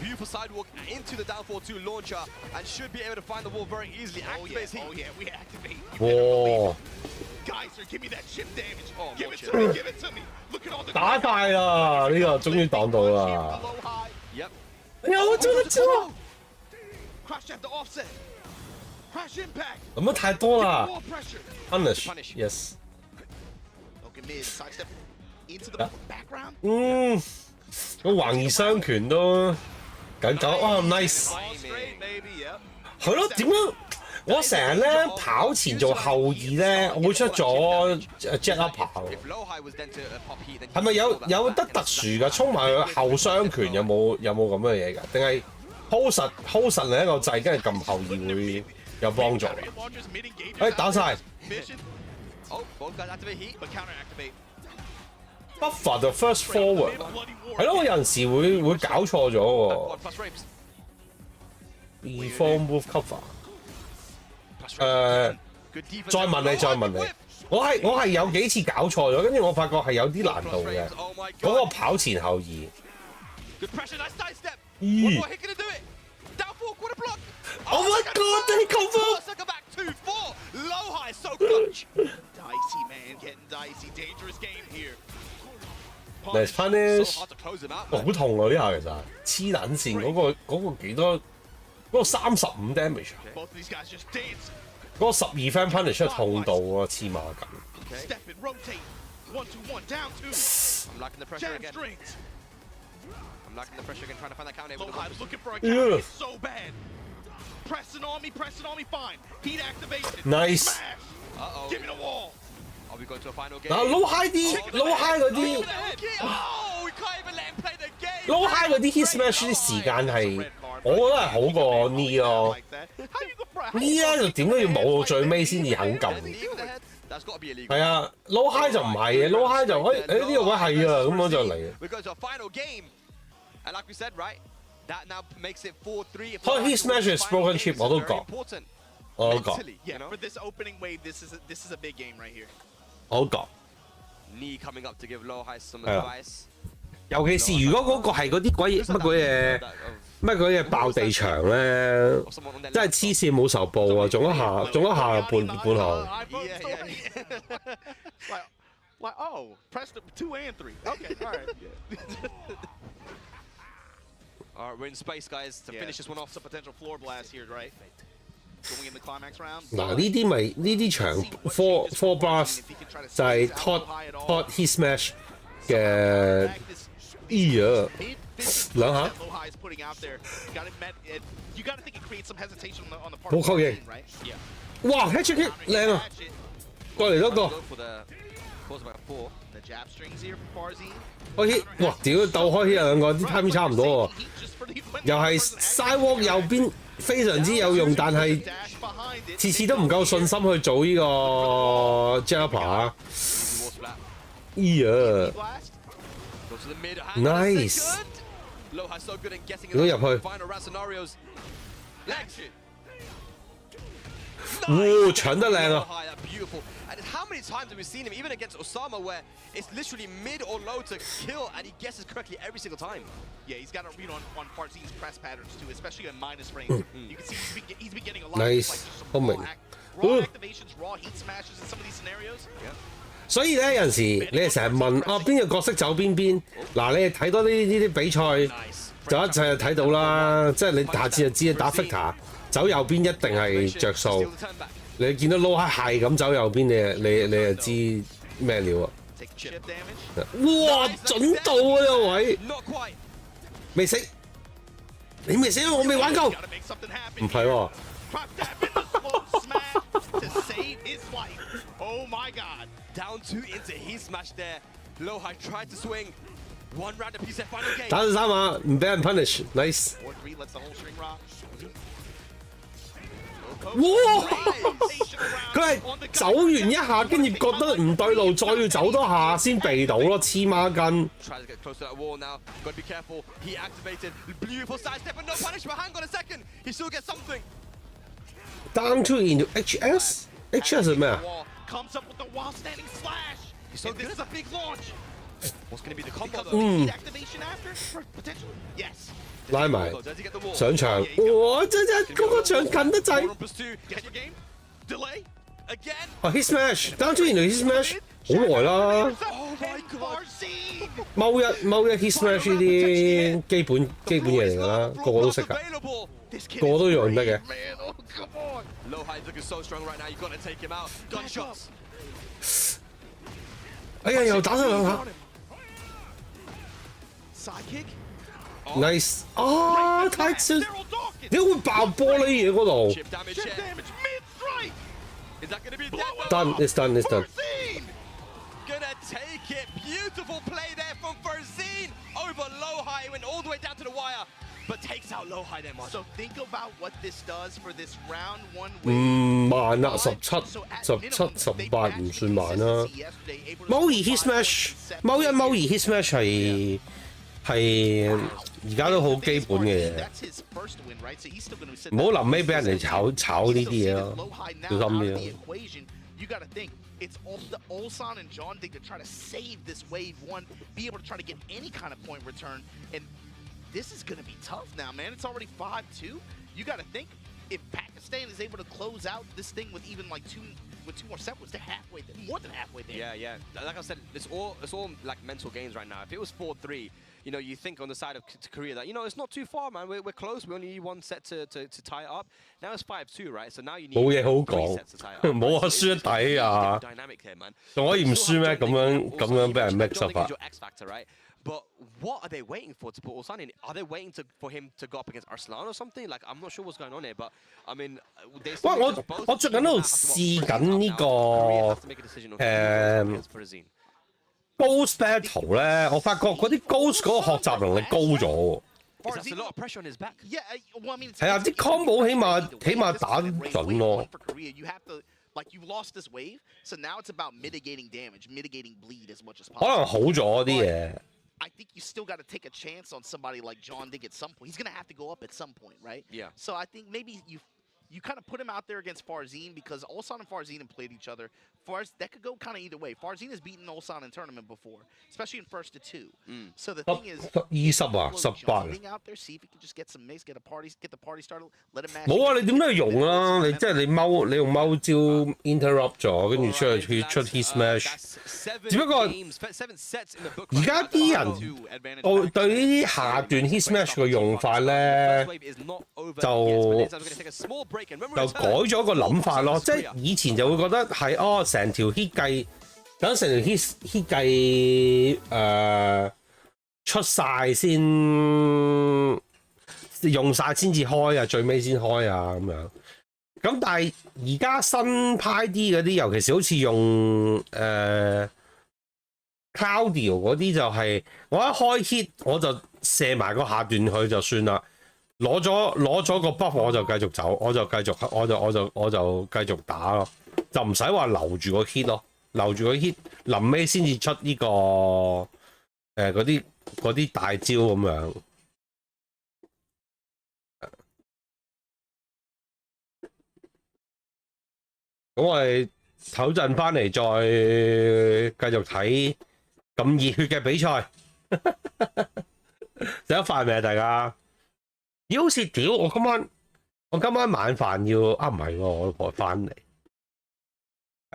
Speaker 5: Beautiful sidewalk into the down 4-2 launcher and should be able to find the wall very easily. Activates heat.
Speaker 4: Oh, yeah, we activate.
Speaker 1: Wow.
Speaker 4: Geyser, give me that chip damage.
Speaker 5: Oh,
Speaker 4: give
Speaker 5: more
Speaker 4: it
Speaker 5: chip.
Speaker 4: to me, give it to me. Look at all the
Speaker 1: 打大啦！呢個終於擋到啦！
Speaker 4: Low high.
Speaker 5: Yep.
Speaker 1: 有做得做，
Speaker 4: Crash after offset. Crash impact.
Speaker 1: 咁樣太多啦
Speaker 4: Wall pressure.！Punish
Speaker 1: yes。
Speaker 4: Okay, mid, sidestep into the background.
Speaker 1: 個橫移雙拳都緊哇 nice。
Speaker 4: All straight, baby, yep.
Speaker 1: 係咯，點樣？我成日咧跑前做後二咧，我會出咗 jet up 跑。
Speaker 5: If low high was then to pop heat, then
Speaker 1: 係咪有得特殊㗎？衝埋去後雙拳有冇咁嘅嘢㗎？定係 hold 實另一個掣，跟住撳後二會有幫助？
Speaker 4: Launchers mid-engage.
Speaker 1: 誒打晒
Speaker 4: Mission,
Speaker 5: oh, both guys activate heat.
Speaker 4: but counter activate.
Speaker 1: buffer the first forward。
Speaker 4: Bloody war.
Speaker 1: 係咯，我有陣時會搞錯咗喎。
Speaker 5: Quad plus frames.
Speaker 1: Before move cover。
Speaker 5: Plus
Speaker 1: 誒，
Speaker 5: Good defense.
Speaker 1: 再問你，我係有幾次搞錯咗，跟住我發覺係有啲難度嘅。
Speaker 5: Oh my
Speaker 1: 嗰個
Speaker 5: god.
Speaker 1: 跑前後二。
Speaker 5: Good pressure, nice sidestep.
Speaker 1: Yeah.
Speaker 5: One more hit gonna do it. Down 4, quarter block.
Speaker 1: Oh my god, did he cover?
Speaker 5: Second back 2-4. Low high, so clutch.
Speaker 4: Dicey, man, getting dicey. Dangerous game here.
Speaker 1: Nice punish，
Speaker 5: So hard to close him out.
Speaker 1: 好痛啊！呢下其實黐撚線嗰個幾多？嗰個35 damage 啊！
Speaker 4: Both of these guys just dance.
Speaker 1: 嗰個12 fan punish 真係痛到啊！黐孖筋。
Speaker 4: Step and rotate. 1-2-1 down 2.
Speaker 5: I'm liking the pressure
Speaker 4: Jam
Speaker 5: again.
Speaker 4: strings.
Speaker 5: I'm liking the pressure again, trying to find that counter.
Speaker 4: Low high looking for a
Speaker 1: Yeah.
Speaker 4: counter. It's so bad. Pressing on me, fine. Heat activation.
Speaker 1: Nice.
Speaker 4: Smash.
Speaker 5: Uh-oh.
Speaker 4: Give me the wall.
Speaker 5: Are we going to a final game?
Speaker 1: 嗱，low high 啲，low high 嗰啲
Speaker 5: Oh, we can't even let him play the game.
Speaker 1: ，low high 嗰啲 hit smash 啲時間係，我覺得係好過 knee 咯。
Speaker 4: Like that. How you go for a
Speaker 1: knee 咧就點都要冇到最尾先至肯撳。
Speaker 5: Knee with the head? That's got to be illegal.
Speaker 1: 係啊，low high 就唔係嘅，low high 就呢個位係啊，咁樣就嚟。
Speaker 5: We go to a final game. And like we said, right? That now makes it 4-3.
Speaker 1: 開 hit smash 嘅 broken chip 我都覺，我都覺，
Speaker 4: Yeah, for this opening wave, this is a big game right here.
Speaker 1: 我都覺。
Speaker 5: Knee coming up to give Low High some
Speaker 1: 係啊
Speaker 5: advice.
Speaker 1: 尤其是如果嗰個係嗰啲鬼乜鬼嘢乜鬼嘢爆地牆咧，真係黐線冇仇報啊！中一下半行。
Speaker 4: Like, oh, press the 2 and 3. Okay, all right.
Speaker 5: All right, we're in space, guys, to finish this one off.
Speaker 4: Some potential floor blast here, right? Going in the climax round.
Speaker 1: 嗱呢啲咪呢啲場 four bars 就係 hot hit smash 嘅呀兩下。
Speaker 4: You got to think it creates some hesitation on the part
Speaker 1: 好
Speaker 4: of
Speaker 1: 扣
Speaker 4: the
Speaker 1: 型
Speaker 4: team, right? Yeah.
Speaker 1: 哇 head check 靚啊！過嚟多個
Speaker 5: Go for the cause about 4.
Speaker 4: The jab strings here from Farzine.
Speaker 1: 開 hit， 哇屌鬥開 hit 啊兩個啲 timing 差唔多喎，又係 sidewalk 右邊非常之有用，但係次次都唔夠信心去做呢個 jumper 啊！
Speaker 5: Easy wall splat.
Speaker 1: 呀
Speaker 5: Go to the mid.
Speaker 1: Nice.
Speaker 5: Low High so good at getting
Speaker 1: 如果入去
Speaker 5: final round scenarios. Legs.
Speaker 1: 哇搶得靚
Speaker 5: Low
Speaker 1: 啊！
Speaker 5: High, beautiful. And how many times have we seen him, even against Osama, where it's literally mid or low to kill, and he guesses correctly every single time.
Speaker 4: Yeah, he's got a read on Farzine's press patterns too, especially in minus range. You can see he's been getting a lot
Speaker 1: Nice.
Speaker 4: of like, just some
Speaker 1: Homing.
Speaker 4: raw activations, raw heat smashes in some of these scenarios.
Speaker 1: 所以咧有陣時你哋成日問啊邊個角色走邊邊，嗱你哋睇多呢啲比賽
Speaker 5: Nice.
Speaker 1: 就一切就睇到啦，即係你下次就知打 Fighter 走右邊一定係着數
Speaker 5: Steal，the turn back.
Speaker 1: 你見到 low high 係咁走右邊，你就知咩料啊！
Speaker 4: Take the chip damage.
Speaker 1: 哇準到啊呢個位，
Speaker 5: Not quite.
Speaker 1: 未死，你未死我未玩夠，
Speaker 4: Gotta make something happen.
Speaker 1: 唔係喎。
Speaker 4: Drop that with the slow smash to save his life. Oh my god.
Speaker 5: Down 2 into heat smash there. Low High tried to swing. One round apiece at final game.
Speaker 1: 打到3碼唔俾人 punish，nice。
Speaker 4: 4-3 lets the whole string rock.
Speaker 1: 哇！佢係走完一下，跟住覺得唔對路，再要走多下先避到咯，黐孖筋。
Speaker 5: Tries to get close to that wall now. Gotta be careful. He activated. Beautiful side step, but no punishment. Hang on a second. He still gets something.
Speaker 1: Down two into HS 係咩啊？
Speaker 4: Wall comes up with the wall standing slash.
Speaker 5: so
Speaker 4: And this
Speaker 5: good.
Speaker 4: is a big launch.
Speaker 5: What's gonna be the combo
Speaker 4: Because of
Speaker 5: though?
Speaker 4: the heat activation after, potentially. Yes.
Speaker 1: 拉埋
Speaker 5: Does he get the wall?
Speaker 1: 上場，哇！真嗰個場近得滯。
Speaker 5: 4+2.
Speaker 4: Guess what game? Delay.
Speaker 5: Again.
Speaker 1: 啊 hit smash，down two into hit smash 好耐啦，
Speaker 5: Oh my god.
Speaker 4: Farzine.
Speaker 1: 踎一 hit smash 呢啲基本嘢嚟㗎啦，個個都識㗎，
Speaker 5: Available.
Speaker 4: This kid
Speaker 1: 個個都
Speaker 4: is
Speaker 1: 用得嘅
Speaker 4: brave, man. Oh, come on.
Speaker 5: Low High looking so strong right now. You gotta take him out. Gunshots.
Speaker 1: 哎呀，又打咗兩下
Speaker 4: Sidekick.
Speaker 1: ，nice 啊！太少，
Speaker 4: Daryl Dawkins.
Speaker 1: 點會爆玻璃嘢嗰度
Speaker 5: Chip damage
Speaker 4: Chip
Speaker 5: here.
Speaker 4: damage mid strike.
Speaker 5: Is that gonna be dead?
Speaker 1: ？Done，it's done，it's done。
Speaker 4: Farzine.
Speaker 5: Gonna take it. Beautiful play there from Farzine over Low High. Went all the way down to the wire, but takes out Low High there, Mark.
Speaker 4: So think about what this does for this round one
Speaker 1: 唔
Speaker 4: win.
Speaker 1: 慢啦，17、18唔算慢啦。踎二 hit smash，踎一踎二 hit smash 係而家都好基本嘅嘢，唔好臨尾俾人哋炒呢啲嘢咯，小心啲咯。
Speaker 4: You got to think it's all the Ulsan and John think to try to save this wave one, be able to try to get any kind of point return, and this is going to be tough now, man. It's already 5-2. You got to think if Pakistan is able to close out this thing with even like with 2 more seconds, they're halfway there, more than halfway there.
Speaker 5: Yeah. Like I said, it's all like mental games right now. If it was 4-3, you know, you think on the side of Korea that, you know, it's not too far, man. We're close. We only need 1 set to tie it up. Now it's 5-2, right? So now you need 3 sets to tie it up.
Speaker 1: 冇話輸得抵啊！
Speaker 5: Dynamic here, man.
Speaker 1: 仲可以唔輸咩？咁樣俾人 mix up 啊！
Speaker 5: X factor, right? But what are they waiting for to put Ulsan in? Are they waiting for him to go up against Arslan or something? Like, I'm not sure what's going on here, but I mean, they.
Speaker 1: 喂，我最近喺度試緊呢個Ghost Battle 咧，我發覺嗰啲 Ghost 嗰個學習能力高咗。
Speaker 5: That's a lot of pressure on his back.
Speaker 4: Yeah, well, I mean,
Speaker 1: 係啊，啲 combo 起碼打準咯。
Speaker 4: You have to, like, you lost this wave, so now it's about mitigating damage, mitigating bleed as much as
Speaker 1: 可能
Speaker 4: possible.
Speaker 1: 好咗啲嘢。
Speaker 4: I think you still got to take a chance on somebody like John Dig at some point. He's going to have to go up at some point, right?
Speaker 5: Yeah.
Speaker 4: So I think maybe you kind of put him out there against Farzine because Ulsan and Farzine have played each other. That could go kind of either way. Farzine has beaten Ulsan in tournament before, especially in first to 2. So the thing is,
Speaker 1: 20啊，18out
Speaker 4: there, see if you can just get some mace, get the party started, let him match.
Speaker 1: 冇啊！你點都要用啊！你即係你用貓招 interrupt 咗，跟住出 hit smash。只不過而家啲人對呢啲下段 hit smash 嘅用法咧，就改咗個諗法咯。即係以前就會覺得係成條 hit 計，等成條 hit 計出晒先用晒先至開啊，最尾先開啊咁樣。咁但係而家新派啲嗰啲，尤其是好似用Claudio 嗰啲就係、我一開 hit 我就射埋個下段去就算啦，攞咗個 buff 我就繼續走，我就繼續打咯，就唔使話留住個 hit 咯，留住個 hit 臨尾先至出呢、個嗰啲大招咁樣。咁我哋唞陣翻嚟再繼續睇咁熱血嘅比賽，食咗飯未啊？大家？咦，好似屌！我今晚晚飯要唔係喎，我老婆翻嚟，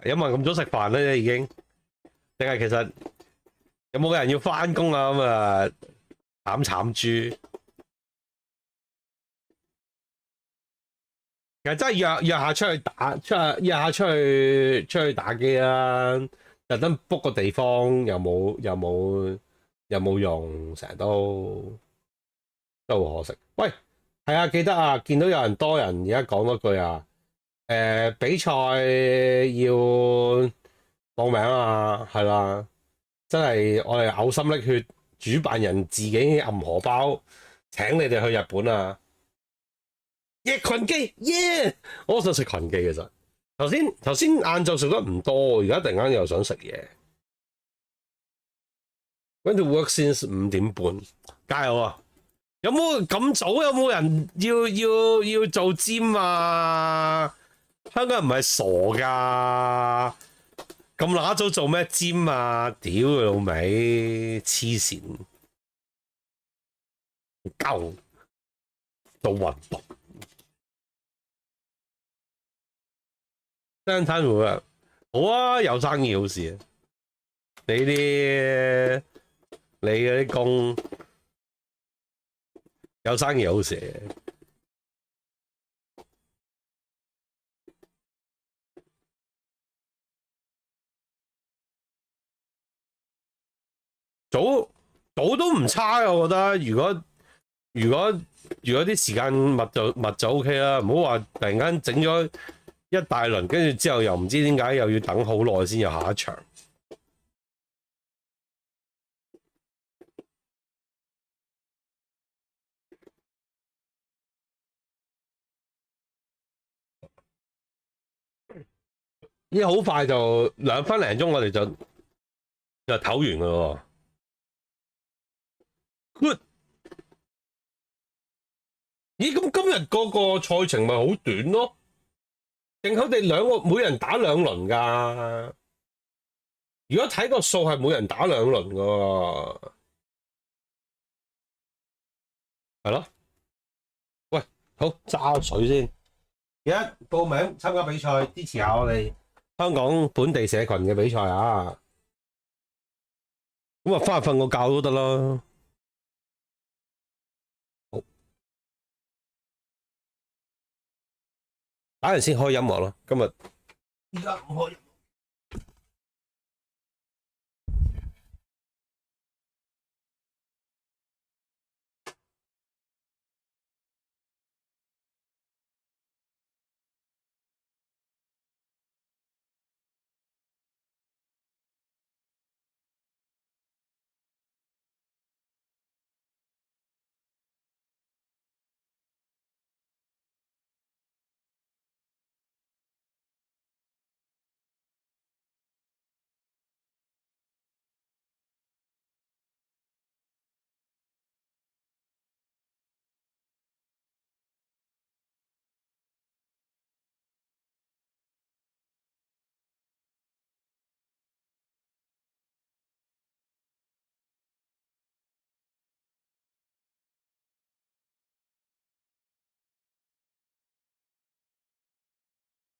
Speaker 1: 有冇人咁早食飯咧？已經定係其實有冇人要翻工啊？咁啊慘豬！其實真係約下出去打，約下出去打機啦。特登 book 個地方又冇用，成日都好可惜。喂，係啊，記得啊，見到有人多人而家講嗰句啊，比賽要報名啊，係啦，真係我哋嘔心瀝血，主辦人自己揞荷包請你哋去日本啊！群機，我想食群機其實。頭先晏晝食得唔多，而家突然間又想食嘢。跟住 work since 5點半，加油啊！有冇咁早？有冇人要做 gym 啊？香港人唔係傻㗎，咁乸早做咩 gym 啊？屌佢老味，黐線，鳩做運動。單攤會啊，好啊，有生意好事啊！你嗰啲工有生意好事嘅。早都唔差嘅，我覺得。如果啲時間密就 OK 啦，唔好話突然間整咗一大輪，跟住之後又唔知點解又要等好耐先有下一場。依好快就2分零鐘，我哋就唞完㗎喎。Good。咦？咁今日個賽程咪好短咯？定佢哋每人打2輪㗎？如果睇個數係每人打2輪㗎，係咯？喂，好揸水先。記得報名參加比賽，支持下我哋。香港本地社群嘅比賽啊，咁啊翻去瞓個覺都得啦。好，打完先開音樂咯。今日而家唔開。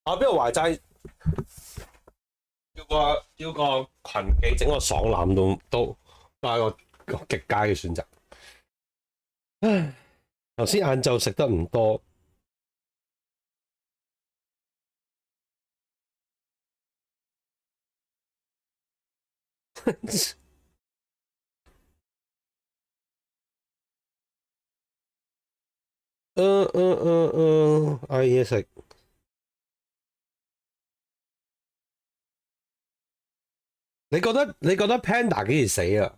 Speaker 1: 邊個懷齋要個群記整個爽腩都係個極佳嘅選擇。唉，頭先晏晝食得唔多。嗌嘢食。你覺得 Panda 幾時死啊？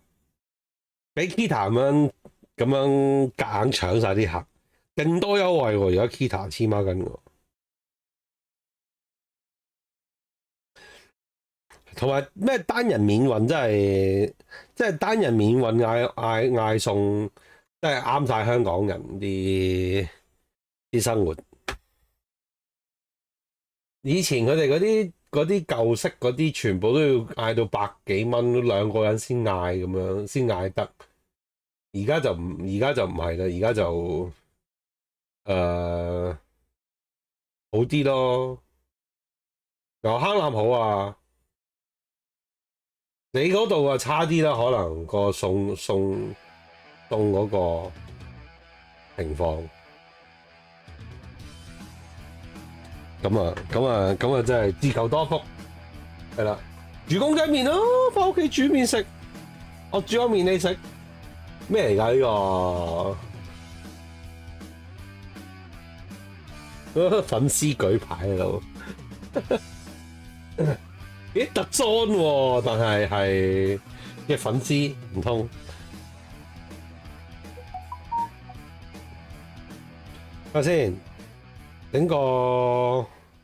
Speaker 1: 俾 Kita 咁樣夾硬搶晒啲客，勁多優惠喎！而家 Kita 黐孖筋喎，同埋咩單人免運真係單人免運嗌餸，真係啱晒香港人啲生活。以前佢哋嗰啲舊式嗰啲，全部都要嗌到百幾蚊，兩個人先嗌咁樣先嗌得。而家就唔係啦，而家就好啲咯。牛坑腩好啊，你嗰度啊差啲啦，可能個送嗰個情況。咁啊，真係自求多福，係啦。煮公仔麵咯，返屋企煮麵食。我煮咗麵你食，咩嚟㗎呢個？粉絲舉牌喺度，咦特裝喎，但係嘅粉絲唔通？睇下先。整個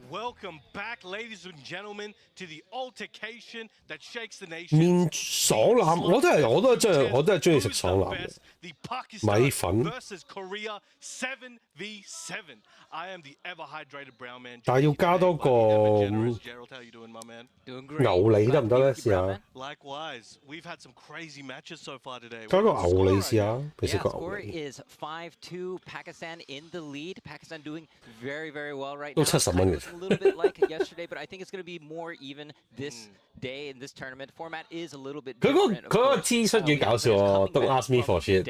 Speaker 2: Welcome back, ladies and gentlemen, to the altercation that shakes the nation.
Speaker 1: 麵爽腩，我都係中意食爽腩嘅。米粉
Speaker 2: versus Korea 7v7. I am the ever hydrated brown man.
Speaker 1: 但係要加多個牛脷得唔得咧？試下。
Speaker 2: Likewise, we've had some crazy matches so far today.
Speaker 1: 加個牛脷試下，你食個牛
Speaker 3: Score
Speaker 1: 脷。
Speaker 3: is 5-2. Pakistan in the lead. Pakistan doing very, very well right
Speaker 1: 都
Speaker 3: now.
Speaker 1: 70蚊嘅。
Speaker 3: A little bit like yesterday, but I think it's going to be more even this day in this tournament. Format is a little bit different.
Speaker 1: 佢個 T 恤幾搞笑喎！Don't ask me for shit.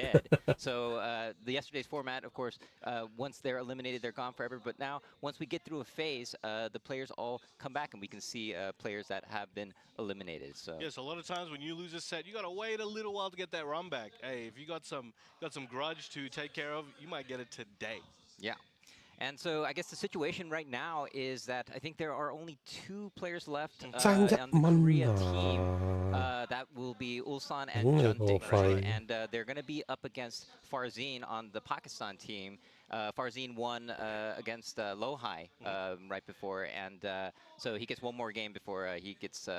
Speaker 3: So the yesterday's format, of course, once they're eliminated, they're gone forever. But now, once we get through a phase, the players all come back, and we can see players that have been eliminated. So
Speaker 2: yes, a lot of times when you lose a set, you gotta wait a little while to get that run back. Hey, if you got some grudge to take care of, you might get it today.
Speaker 3: yeah. And so I guess the situation right now is that I think there are only 2 players left on the Korea team. That will be Ulsan and Junting, right? And they're going to be up against Farzin on the Pakistan team. Farzin won against Lohai right before, and so he gets one more game before he gets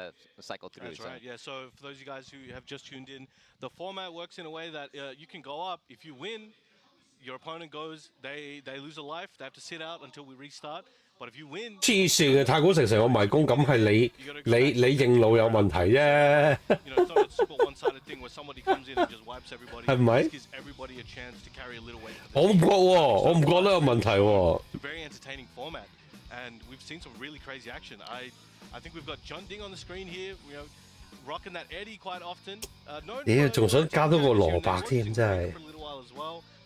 Speaker 3: cycled through.
Speaker 2: That's right, yeah. So for those of you guys who have just tuned in, the format works in a way that you can go up. If you win, your opponent goes, they lose a life, they have to sit out until we restart. But if you win,
Speaker 1: 黐線嘅太古城成個迷宮，咁係你認路有問題啫。
Speaker 2: you know, it's not a super one-sided thing where somebody comes in and just wipes everybody.
Speaker 1: 係咪？
Speaker 2: This gives everybody a chance to carry a little weight.
Speaker 1: 我唔覺喎，我唔覺得有問題喎。
Speaker 2: It's a very entertaining format, and we've seen some really crazy action. I think we've got John Ding on the screen here. Rocking that Eddie quite often.
Speaker 1: 屌，仲想加多個蘿蔔添，真係。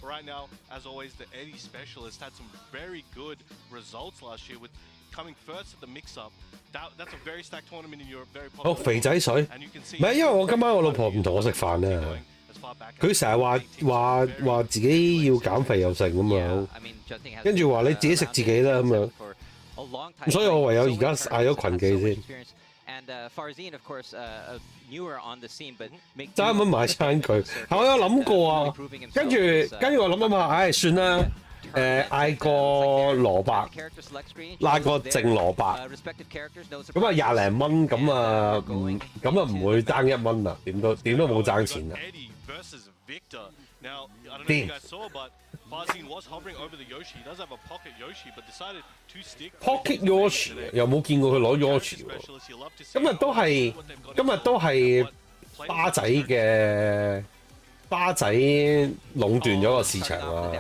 Speaker 2: But right now, as always, the Eddie specialist had some very good results last year with coming first at the mix-up. That's a very stacked tournament in Europe, very popular.
Speaker 1: 肥仔水，唔係因為我今晚我老婆唔同我食飯啊，佢成日話自己要減肥又成咁樣，跟住話你自己食自己啦咁樣，所以我唯有而家嗌咗群記先。
Speaker 3: And Farzin, of course, newer on the scene, but
Speaker 1: 爭咁買餐佢，我有諗過啊，跟住我諗下，唉算啦，嗌個蘿蔔，嗌個淨蘿蔔，咁啊20零蚊，咁啊唔會爭1蚊啦，點都冇爭錢啦。
Speaker 2: Now, I don't know if you guys saw, but Farzin was hovering over the Yoshi. He does have a pocket Yoshi, but decided to stick.
Speaker 1: Pocket Yoshi 又冇見過佢攞 Yoshi 喎。今日都係巴仔壟斷咗個市場啊！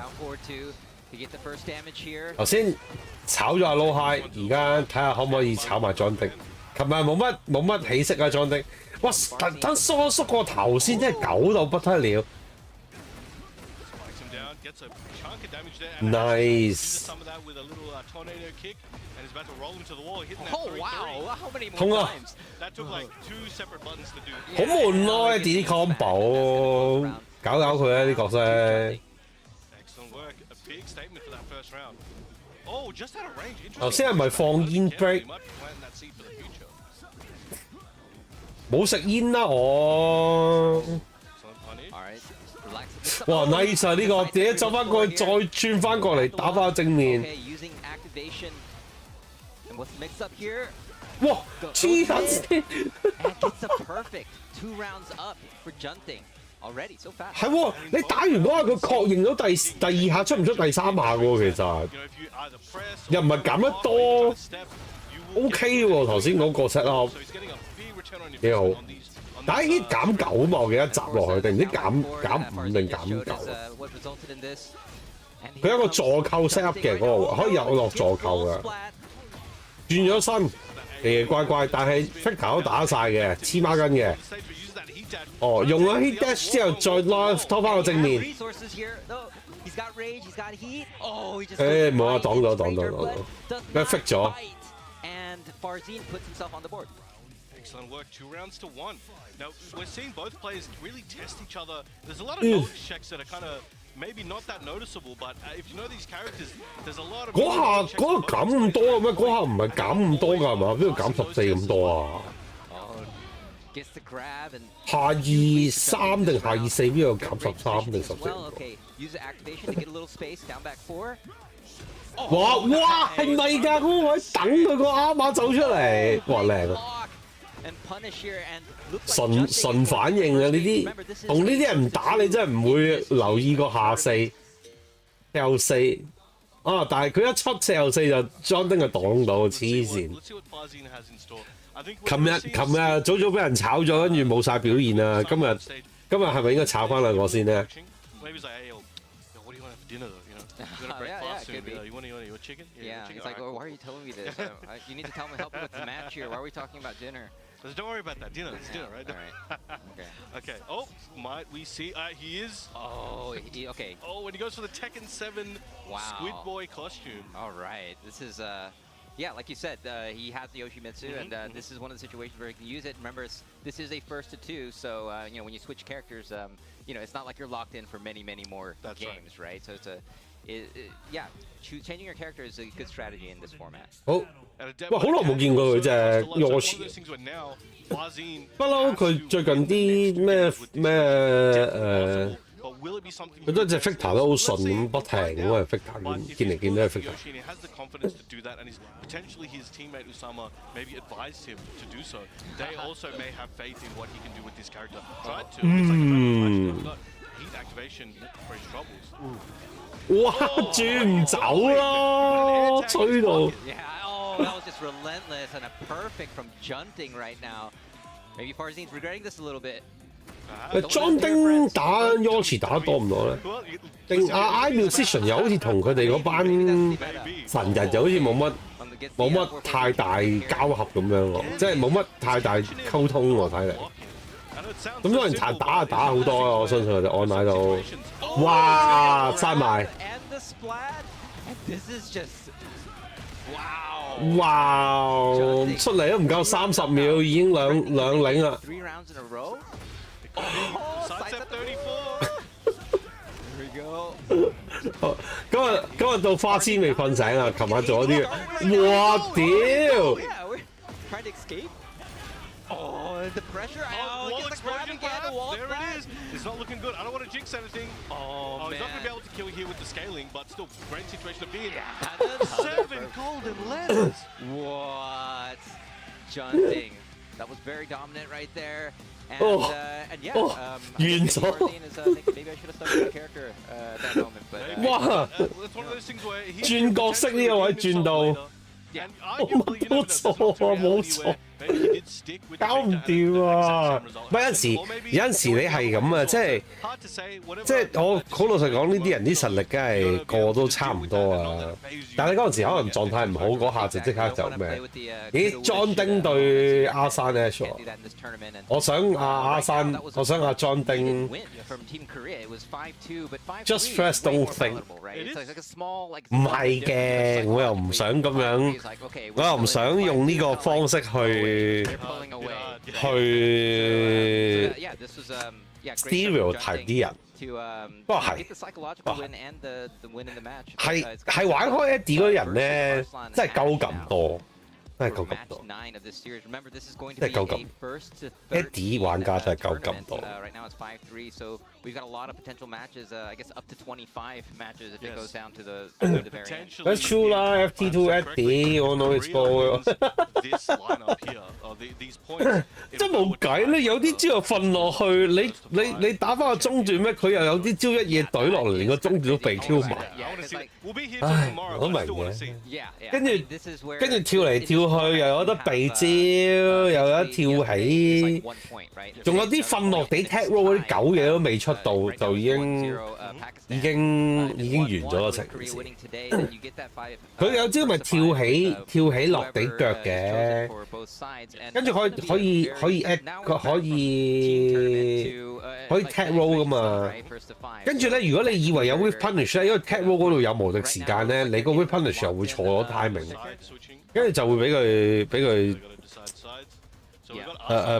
Speaker 1: 頭先炒咗阿 Low High， 而家睇下可唔可以炒埋莊迪。琴日冇乜起色啊，莊迪。哇！等縮個頭先，真係狗到不得了。Nice.
Speaker 3: Oh wow! How many
Speaker 1: 痛
Speaker 3: more
Speaker 1: 啊！
Speaker 3: times?
Speaker 1: 好悶咯，D combo， 搞佢啊啲角色。頭先係咪放煙 break？ 冇食煙啦我。哇 nice 啊！呢個自己走翻過去，再轉翻過嚟打翻正面。哇！黐緊線。係喎，你打完嗰下佢確認到第二下出唔出第3下喎，其實又唔係減得多 ，OK 喎。頭先嗰個 set up 幾好。打 hit 減9嘛，我記得集落去，定唔知減5定減9。佢有一個助扣 set up 嘅嗰個，可以有落助扣嘅。轉咗身，奇奇怪怪，但係 Victor 都打晒嘅，黐孖筋嘅。哦，用咗 hit dash 之後再拖翻個正面。誒冇啊，擋到，佢 fix 咗。
Speaker 2: Excellent work, 2 rounds to 1. Now, we're seeing both players really test each other. There's a lot of knowledge checks that are kind of maybe not that noticeable, but if you know these characters, there's a lot of...
Speaker 1: 嗰下減咁多咩？嗰下唔係減咁多㗎係嘛？邊度減14咁多啊？下23定下24邊度減13定14？哇係咪㗎？嗰個位等佢個啱馬走出嚟，哇靚啊！純反應啊！呢啲同呢啲人打，你真係唔會留意個下4 L4啊！但係佢一出4L4就莊丁就擋到，黐線！琴日早俾人炒咗，跟住冇晒表現啊！今日係咪應該炒翻兩個先咧？
Speaker 2: You want your chicken?
Speaker 3: Yeah,
Speaker 2: chicken?
Speaker 3: he's like, well, why are you telling me this? You need to help me with the match here. Why are we talking about dinner?
Speaker 2: Don't worry about that. Dinner, it's dinner, right?
Speaker 3: All right.
Speaker 2: Okay. Oh, might we see? He is.
Speaker 3: Oh, okay.
Speaker 2: Oh, when he goes for the Tekken 7 Squid Boy costume.
Speaker 3: All right. This is, yeah, like you said, he has the Yoshimitsu, and this is one of the situations where he can use it. Remember, this is a first to 2, so you know when you switch characters, you know it's not like you're locked in for many more games, right? So it's yeah, changing your character is a good strategy in this format.
Speaker 1: 好，哇！好耐冇見過佢隻 Yoshi， 不嬲佢最近啲咩佢都隻 Victor 都好順咁不停咁啊 Victor 見嚟見都係 Victor。哇！轉唔走咯，吹到。
Speaker 3: Oh, that was just relentless and a perfect from Junting right now. Maybe Farzine's regretting this a little bit.
Speaker 1: 莊丁打 Yoshi 打得多唔多咧？定I Musician 又好似同佢哋嗰班神人就好似冇乜冇乜太大交合咁樣喎，即係冇乜太大溝通喎睇嚟。咁當然打就打好多啊！我相信佢哋按喺度，哇閂埋，哇出嚟都唔夠30秒，已經兩領啦。今日到花痴未瞓醒啊！琴晚做咗啲嘢，哇屌！
Speaker 3: Oh, the pressure!
Speaker 2: Oh,
Speaker 3: Wall explosion
Speaker 2: there it is! It's not looking good. I don't want to jinx anything. Oh, he's not going to be able to kill here with the scaling, but still, great situation to be in. 7 golden letters!
Speaker 3: What? Junting. That was very dominant right there. And, and yeah,
Speaker 1: maybe I should
Speaker 3: have studied the character at that moment. But,
Speaker 1: wow!
Speaker 2: It's one of those things where he
Speaker 1: 轉角色呢個位轉到。
Speaker 2: And arguably, you know, that's not reality where maybe he did stick with the
Speaker 1: 搞唔掂啊！唔係有陣時你係咁啊，即係我好老實講，呢啲人啲實力梗係個個都差唔多啊。但係你嗰陣時可能狀態唔好，嗰下就即刻就咩？咦，John 丁對阿山 Ash 喎，我想阿山，我想阿 John 丁。Just first don't think。唔係嘅，我又唔想咁樣。 我又唔想用呢個方式去 stereotype 啲人，不過係玩開 Eddie 嗰啲人咧，真係鳩咁多。 真係夠咁多，真係夠咁。Eddie 玩家真係夠咁多。That's true 啦 ，FT2 Eddie，我 know it's for。真冇計咧，有啲招又瞓落去，你打翻個中段咩？佢又有啲招一嘢懟落嚟，連個中段都被 Q 埋。唉，我都明嘅。跟住跳嚟跳去，又有得避招，又有得跳起，仲有啲瞓落地 tag roll 嗰啲狗嘢都未出到，就已經完咗咯成件事。佢有招咪跳起落地腳嘅，跟住可以 tag roll 噶嘛。跟住咧，如果你以為有 whip punish 咧，因為 tag roll 嗰度有無敵時間咧，你個 whip punish 又會錯咗 timing。 跟住就會俾佢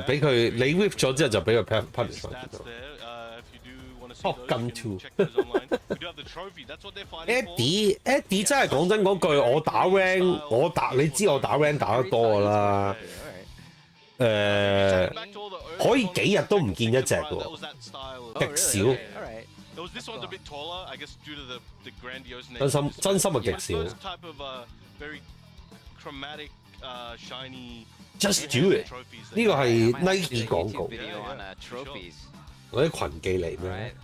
Speaker 1: 俾佢你 whip 咗之後就俾佢 punish。Oh gun two。Eddie 真係講真嗰句，我打 rank 你知我打 rank 打得多㗎啦。可以幾日都唔見一隻喎，極少。真心係極少。 Just do it 呢個係 Nike 廣告，嗰啲群技嚟咩？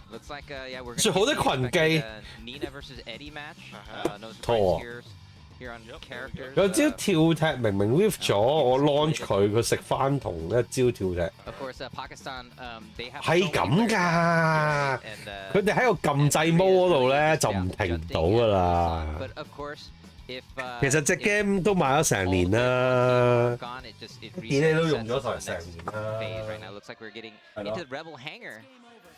Speaker 1: 最好啲群技，錯。有招跳踢明明 whiff 咗，我 launch 佢食翻同一招跳踢。係咁㗎，佢哋喺個撳掣模嗰度咧就唔停唔到㗎啦。 其實隻 game 都買咗成年啦，電器都用咗成年啦。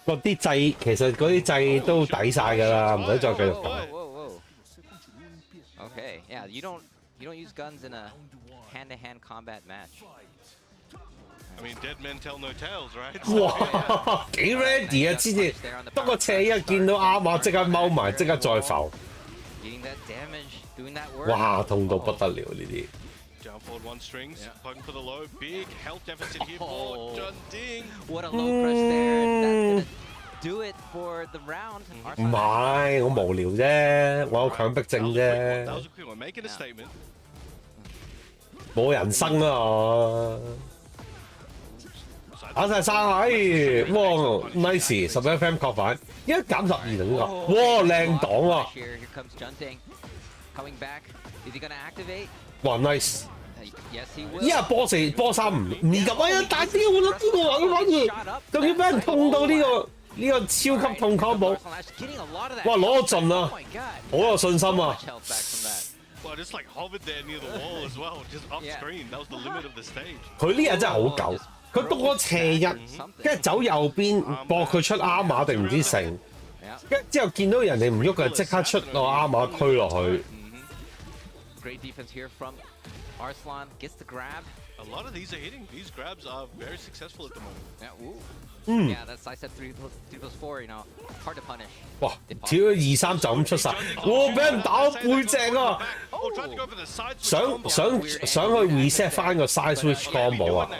Speaker 1: 嗰啲掣其實嗰啲掣都抵晒㗎啦，唔使再繼續講。
Speaker 3: Okay, yeah, you don't use guns in a hand-to-hand combat match.
Speaker 2: I mean, dead men tell no tales, right?
Speaker 1: 哇，幾 ready 啊！之前得個斜一見到啱啊，即刻踎埋，即刻再浮。哇，痛到不得了呢啲。
Speaker 2: Down forward one strings, poking for the low, big health deficit here for Junding.
Speaker 3: What a low press there. That's gonna do it for the round.
Speaker 1: 唔係，我無聊啫，我有強迫症啫。
Speaker 2: That was a quick one, making a statement.
Speaker 1: 冇人生啊我。打晒生位，哇 ，nice， 11 FM 確反，一減12等㗎，哇，靚擋啊！
Speaker 3: Coming back, is he gonna activate?
Speaker 1: 哇 ，nice！
Speaker 3: Yes, he will.
Speaker 1: 依家波3唔及啊！大啲我諗呢個位反而，仲要俾人痛到呢個超級痛 combo。哇，攞到盡啊！好有信心啊！
Speaker 2: Well, just like hovered there near the wall as well, just off screen. That was the limit of the stage.
Speaker 1: 佢呢日真係好狗，佢多斜一，跟住走右邊搏佢出啱馬定唔知成，跟之後見到人哋唔喐嘅，即刻出個啱馬推落去。
Speaker 3: Great defense here from Arslan gets the grab.
Speaker 2: A lot of these are hitting. These grabs are very successful at the moment.
Speaker 3: Yeah, ooh. Yeah, that's I said 3+4, you know, hard to punish.
Speaker 1: 哇！跳咗2、3就咁出晒，哇！俾人打背脊啊！想去 reset 翻個 side switch combo 啊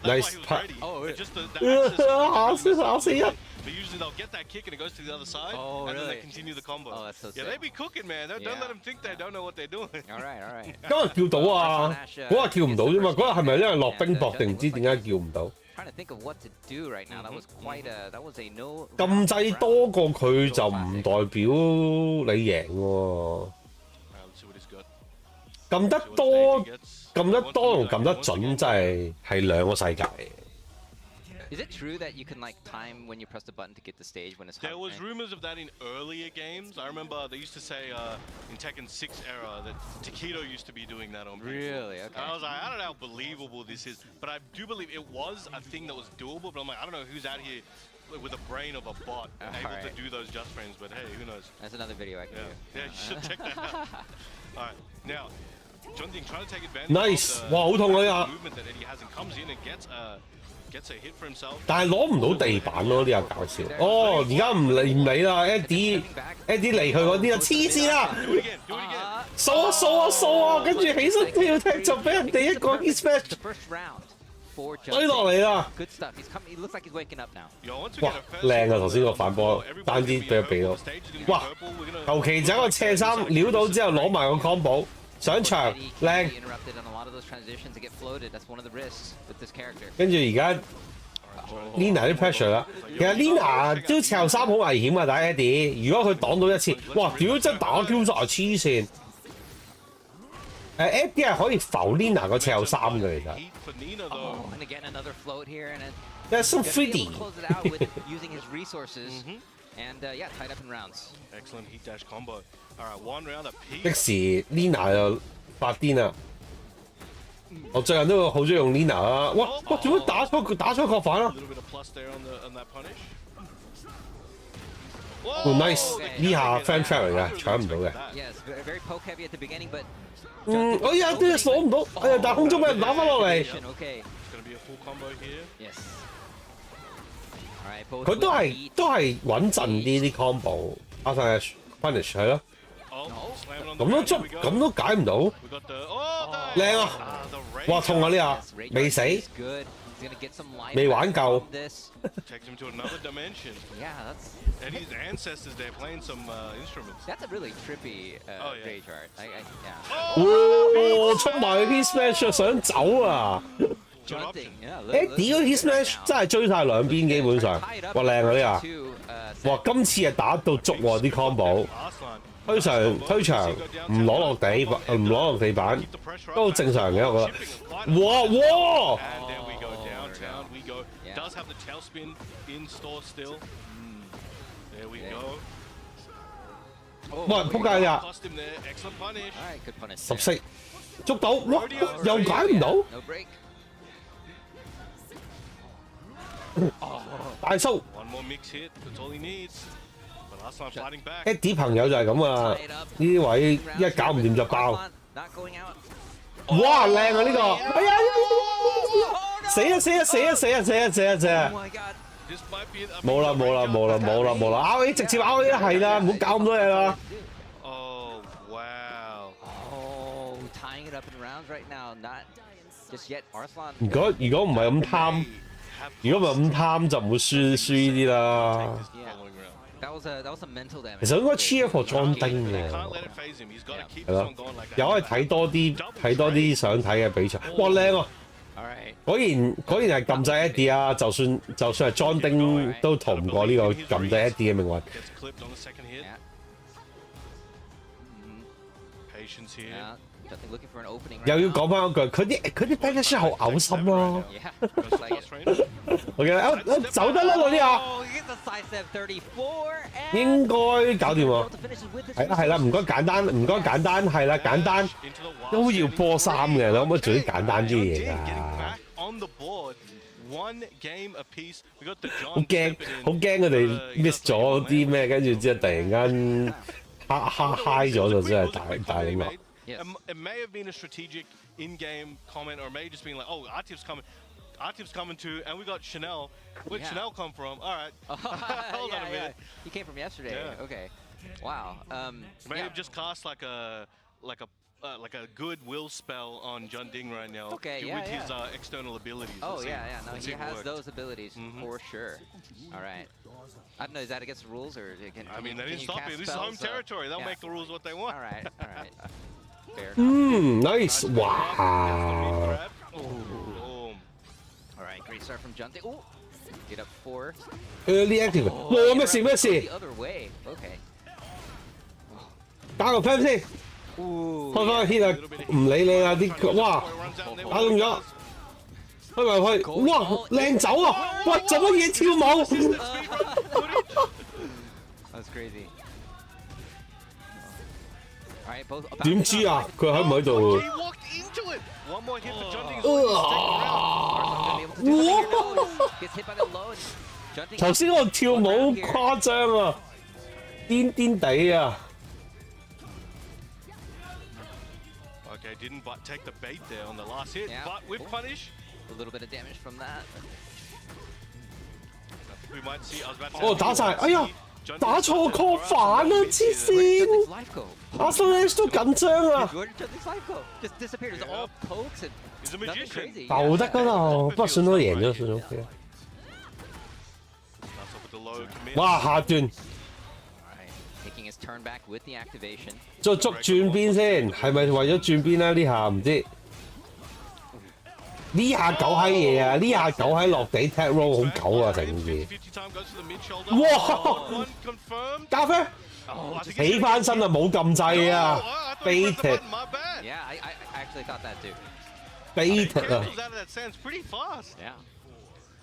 Speaker 1: ！Nice putt！ 嚇死人！
Speaker 2: But usually they'll get that kick and it goes to the other side, and then they continue the combo.
Speaker 3: Oh, that's so sick.
Speaker 2: Yeah, they be cooking, man. Don't let them think they don't know what they're doing.
Speaker 3: All right.
Speaker 1: 嗰日叫到啊！嗰日叫唔到啫嘛，嗰日係咪因為落冰雹定唔知點解叫唔到？
Speaker 3: Trying to think of what to do right now. That was quite a. That was a no.
Speaker 1: 撳掣多過佢就唔代表你贏喎。撳得多同撳得準真係兩個世界。
Speaker 3: Is it true that you can like time when you press the button to get the stage when it's hot?
Speaker 2: There was rumors of that in earlier games. I remember they used to say in Tekken 6 era that Takedo used to be doing that on people.
Speaker 3: Really? Okay.
Speaker 2: And I was like, I don't know how believable this is, but I do believe it was a thing that was doable. But I'm like, I don't know who's out here with the brain of a bot able to do those just frames. But hey, who knows?
Speaker 3: That's another video I can do.
Speaker 2: Yeah, you should check that out. All right, now John Ding trying to take advantage
Speaker 1: Nice.
Speaker 2: of
Speaker 1: 哇，好痛啊！
Speaker 2: movement that Eddie has and comes in and gets a hit for himself.
Speaker 1: 但係攞唔到地板咯，呢下搞笑。哦，而家唔理啦 ，Eddie 嚟佢嗰啲啊，黐線啦！掃啊，跟住起身跳踢就俾人哋一個 hit smash 追落嚟啦！哇，靚啊！頭先個反波單啲俾佢避到，哇！求其就一個斜三撩到之後攞埋個 combo。 上場靚，跟住而家 Lina 啲 pressure 啦。其實 Lina 都斜三好危險啊！打 Eddie， 如果佢擋到一次，哇！屌真打 Q 晒黐線。Eddie 係可以浮 Lina 個斜三嘅其實。That's so pretty.
Speaker 3: And yeah, tied up in rounds.
Speaker 2: Excellent heat dash combo. All right, one round apiece.
Speaker 1: 即時 Lina 就發癲啦！我最近都好中意用 Lina 啊！哇！點解打錯確反啊 ？Nice 呢下 fan trap 嚟嘅，搶唔到嘅。
Speaker 3: Very poke heavy at the beginning, but
Speaker 1: 哎呀，啲嘢攞唔到，哎呀，但空中俾人打翻落嚟。佢都係穩陣啲啲 combo， 加上 punish 係咯。咁都解唔到，靚啊！哇，痛啊呢下，未死，未玩夠。
Speaker 2: Takes him to another dimension.
Speaker 3: Yeah, that's
Speaker 2: Eddie's ancestors. They're playing some instruments.
Speaker 3: That's a really trippy rage art. Yeah.
Speaker 1: 哇！出埋 hit smash 想走啊 ！Eddie 嗰 hit smash 真係追晒兩邊基本上。哇靚啊呢下！哇今次係打到足喎啲 combo。 推長唔攞落地板都好正常嘅，我覺得。哇！
Speaker 2: Does have the tailspin in store still. There we go.
Speaker 1: 冇人撲街呀
Speaker 2: ！Excellent punish.
Speaker 1: 14捉到，哇！又解唔到。大叔。
Speaker 2: One more mix hit. That's all he needs.
Speaker 1: Eddie 朋友就係咁啊！呢啲位一搞唔掂就爆。哇！靚啊呢個！哎呀！死啊！冇啦！RA 直接 RA 係啦，唔好搞咁多嘢啦。
Speaker 2: Oh wow!
Speaker 3: Oh, tying it up in rounds right now, not just yet. Arslan.
Speaker 1: 如果唔係咁貪，就唔會輸呢啲啦。
Speaker 3: That was a mental damage.
Speaker 1: 其實應該 cheer for John Ding 嘅，係咯，又可以睇多啲想睇嘅比賽。哇靚啊！果然係撳掣 Eddie 啊！就算係 John Ding 都逃唔過呢個撳掣 Eddie 嘅命運。
Speaker 3: Something looking for an opening.
Speaker 1: 又
Speaker 3: Right
Speaker 1: 要
Speaker 3: now.
Speaker 1: 講翻嗰句，佢啲 back 出好嘔心咯。
Speaker 3: Yeah.
Speaker 2: Goes
Speaker 3: Like
Speaker 2: cross trainer.
Speaker 1: 我記得走得啦嗰啲啊，
Speaker 3: Oh, he gets a side step 34 and
Speaker 1: 應該搞掂
Speaker 3: able
Speaker 1: 喎。
Speaker 3: to finish it with his
Speaker 1: 係啦係啦，唔該簡單，唔該簡單，係啦簡單，
Speaker 2: Into the wild
Speaker 1: 都要
Speaker 2: standing
Speaker 1: 波3嘅，你可唔可以做啲簡單啲嘢
Speaker 2: John Ding getting
Speaker 1: 㗎？
Speaker 2: back on the board. One game apiece. We got the
Speaker 1: 好
Speaker 2: John
Speaker 1: 驚
Speaker 2: stepping in.
Speaker 1: 好驚佢哋 miss 咗啲咩，跟住之後突然間嗨咗就真係大領落。
Speaker 3: Yes.
Speaker 2: It may have been a strategic in-game comment, or it may have just been like, "Oh, Artif's coming, too," and we got Chanel. Where'd
Speaker 3: Yeah.
Speaker 2: Chanel come from? All right, hold on a minute.
Speaker 3: He came from yesterday.
Speaker 2: Yeah.
Speaker 3: Okay. Wow.
Speaker 2: May
Speaker 3: Yeah.
Speaker 2: have just cast like a good will spell on John Ding right now.
Speaker 3: Okay,
Speaker 2: with
Speaker 3: yeah,
Speaker 2: his
Speaker 3: yeah.
Speaker 2: external abilities.
Speaker 3: Oh
Speaker 2: Let's see-
Speaker 3: yeah, yeah. No,
Speaker 2: let's
Speaker 3: he
Speaker 2: see if it
Speaker 3: has
Speaker 2: worked.
Speaker 3: those abilities for sure. All right. I don't know. Is that against the rules or?
Speaker 2: I mean, they didn't stop it. This is home territory. They'll make the rules what they want.
Speaker 3: All right. All right. Fair enough.
Speaker 1: Nice， 哇！
Speaker 2: Boom.
Speaker 3: All right. Great start from Junte. Ooh. Get up 4.
Speaker 1: Early active，哇！咩事咩事？
Speaker 3: The other way. Okay.
Speaker 1: 打個 fan 先，開翻 hit 啊！唔理你啊啲，哇！打中咗，開埋去，哇！靚走啊！喂，做乜嘢跳舞？
Speaker 3: That's crazy. All right. Both.
Speaker 1: 點知啊？佢喺唔喺度？
Speaker 2: He walked into it. One more hit for John Ding. Is all he needs to take the round.
Speaker 3: Arslan's gonna be able to do something here. No, gets hit by the low. Junte
Speaker 1: 頭先我跳舞好誇張啊，癲癲地啊！
Speaker 2: Okay, didn't take the bait there on the last hit,
Speaker 3: Yeah.
Speaker 2: but with
Speaker 3: Cool.
Speaker 2: punish,
Speaker 3: a little bit of damage from that.
Speaker 2: we might see. I was about to say.
Speaker 1: 哦，打晒，哎呀，
Speaker 2: John Ding
Speaker 1: 打錯
Speaker 2: started-
Speaker 1: call 反啊！黐
Speaker 3: Junte's
Speaker 1: 線，
Speaker 3: life go.
Speaker 1: 阿蘇 H 都緊張啊！
Speaker 3: Where did Junte's life go? Just disappeared. It was all pokes and
Speaker 2: He's a
Speaker 3: nothing
Speaker 2: magician.
Speaker 3: crazy.
Speaker 1: 浮得嗰度，不過算都贏咗，算 OK。
Speaker 2: Starts off with the low commit.
Speaker 1: 哇，下段
Speaker 3: All right, taking his turn back with the activation.
Speaker 1: 再捉轉邊先，係咪為咗轉邊咧？呢下唔知。呢下狗閪嘢啊！呢下狗閪落地踢 roll 好狗啊！成件事。
Speaker 2: 50 time goes to the mid shoulder.
Speaker 1: Wow.
Speaker 2: One confirmed.
Speaker 1: 咖啡
Speaker 2: Oh, I think
Speaker 1: 起翻身啊！冇撳掣啊
Speaker 2: Oh, I thought he pressed the
Speaker 1: ！baited
Speaker 2: button, my bad.
Speaker 3: Yeah, I actually thought that too.
Speaker 1: baited 啊！
Speaker 2: Cancels out of that sense pretty fast.
Speaker 3: Yeah.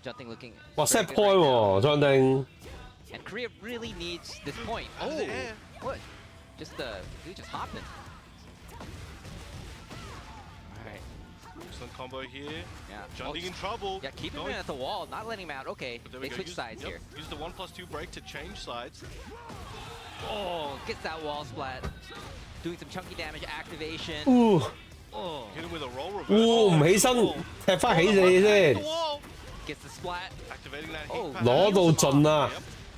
Speaker 3: Junting looking.
Speaker 1: 哇
Speaker 3: very
Speaker 1: set
Speaker 3: good
Speaker 1: point
Speaker 3: right now.
Speaker 1: 喎，張丁。
Speaker 3: And Korea really needs this point.
Speaker 2: Out of the air.
Speaker 3: What? Just dude just hopping. All right.
Speaker 2: Excellent combo here.
Speaker 3: Yeah.
Speaker 2: John Ding in trouble.
Speaker 3: Yeah, keeping him
Speaker 2: Going-
Speaker 3: at the wall, not letting him out. Okay,
Speaker 2: But there we
Speaker 3: they
Speaker 2: go.
Speaker 3: switch sides here.
Speaker 2: Use the 1+2 break to change sides.
Speaker 3: Oh, gets that wall splat. Doing some chunky damage activation.
Speaker 1: 哦，
Speaker 2: Hit him with a roll reverse.
Speaker 1: 唔起身，踢翻起你
Speaker 2: The
Speaker 1: 先，
Speaker 2: wall.
Speaker 3: Gets the splat.
Speaker 2: Activating that
Speaker 3: Oh.
Speaker 2: heat pattern.
Speaker 1: 攞到盡啊！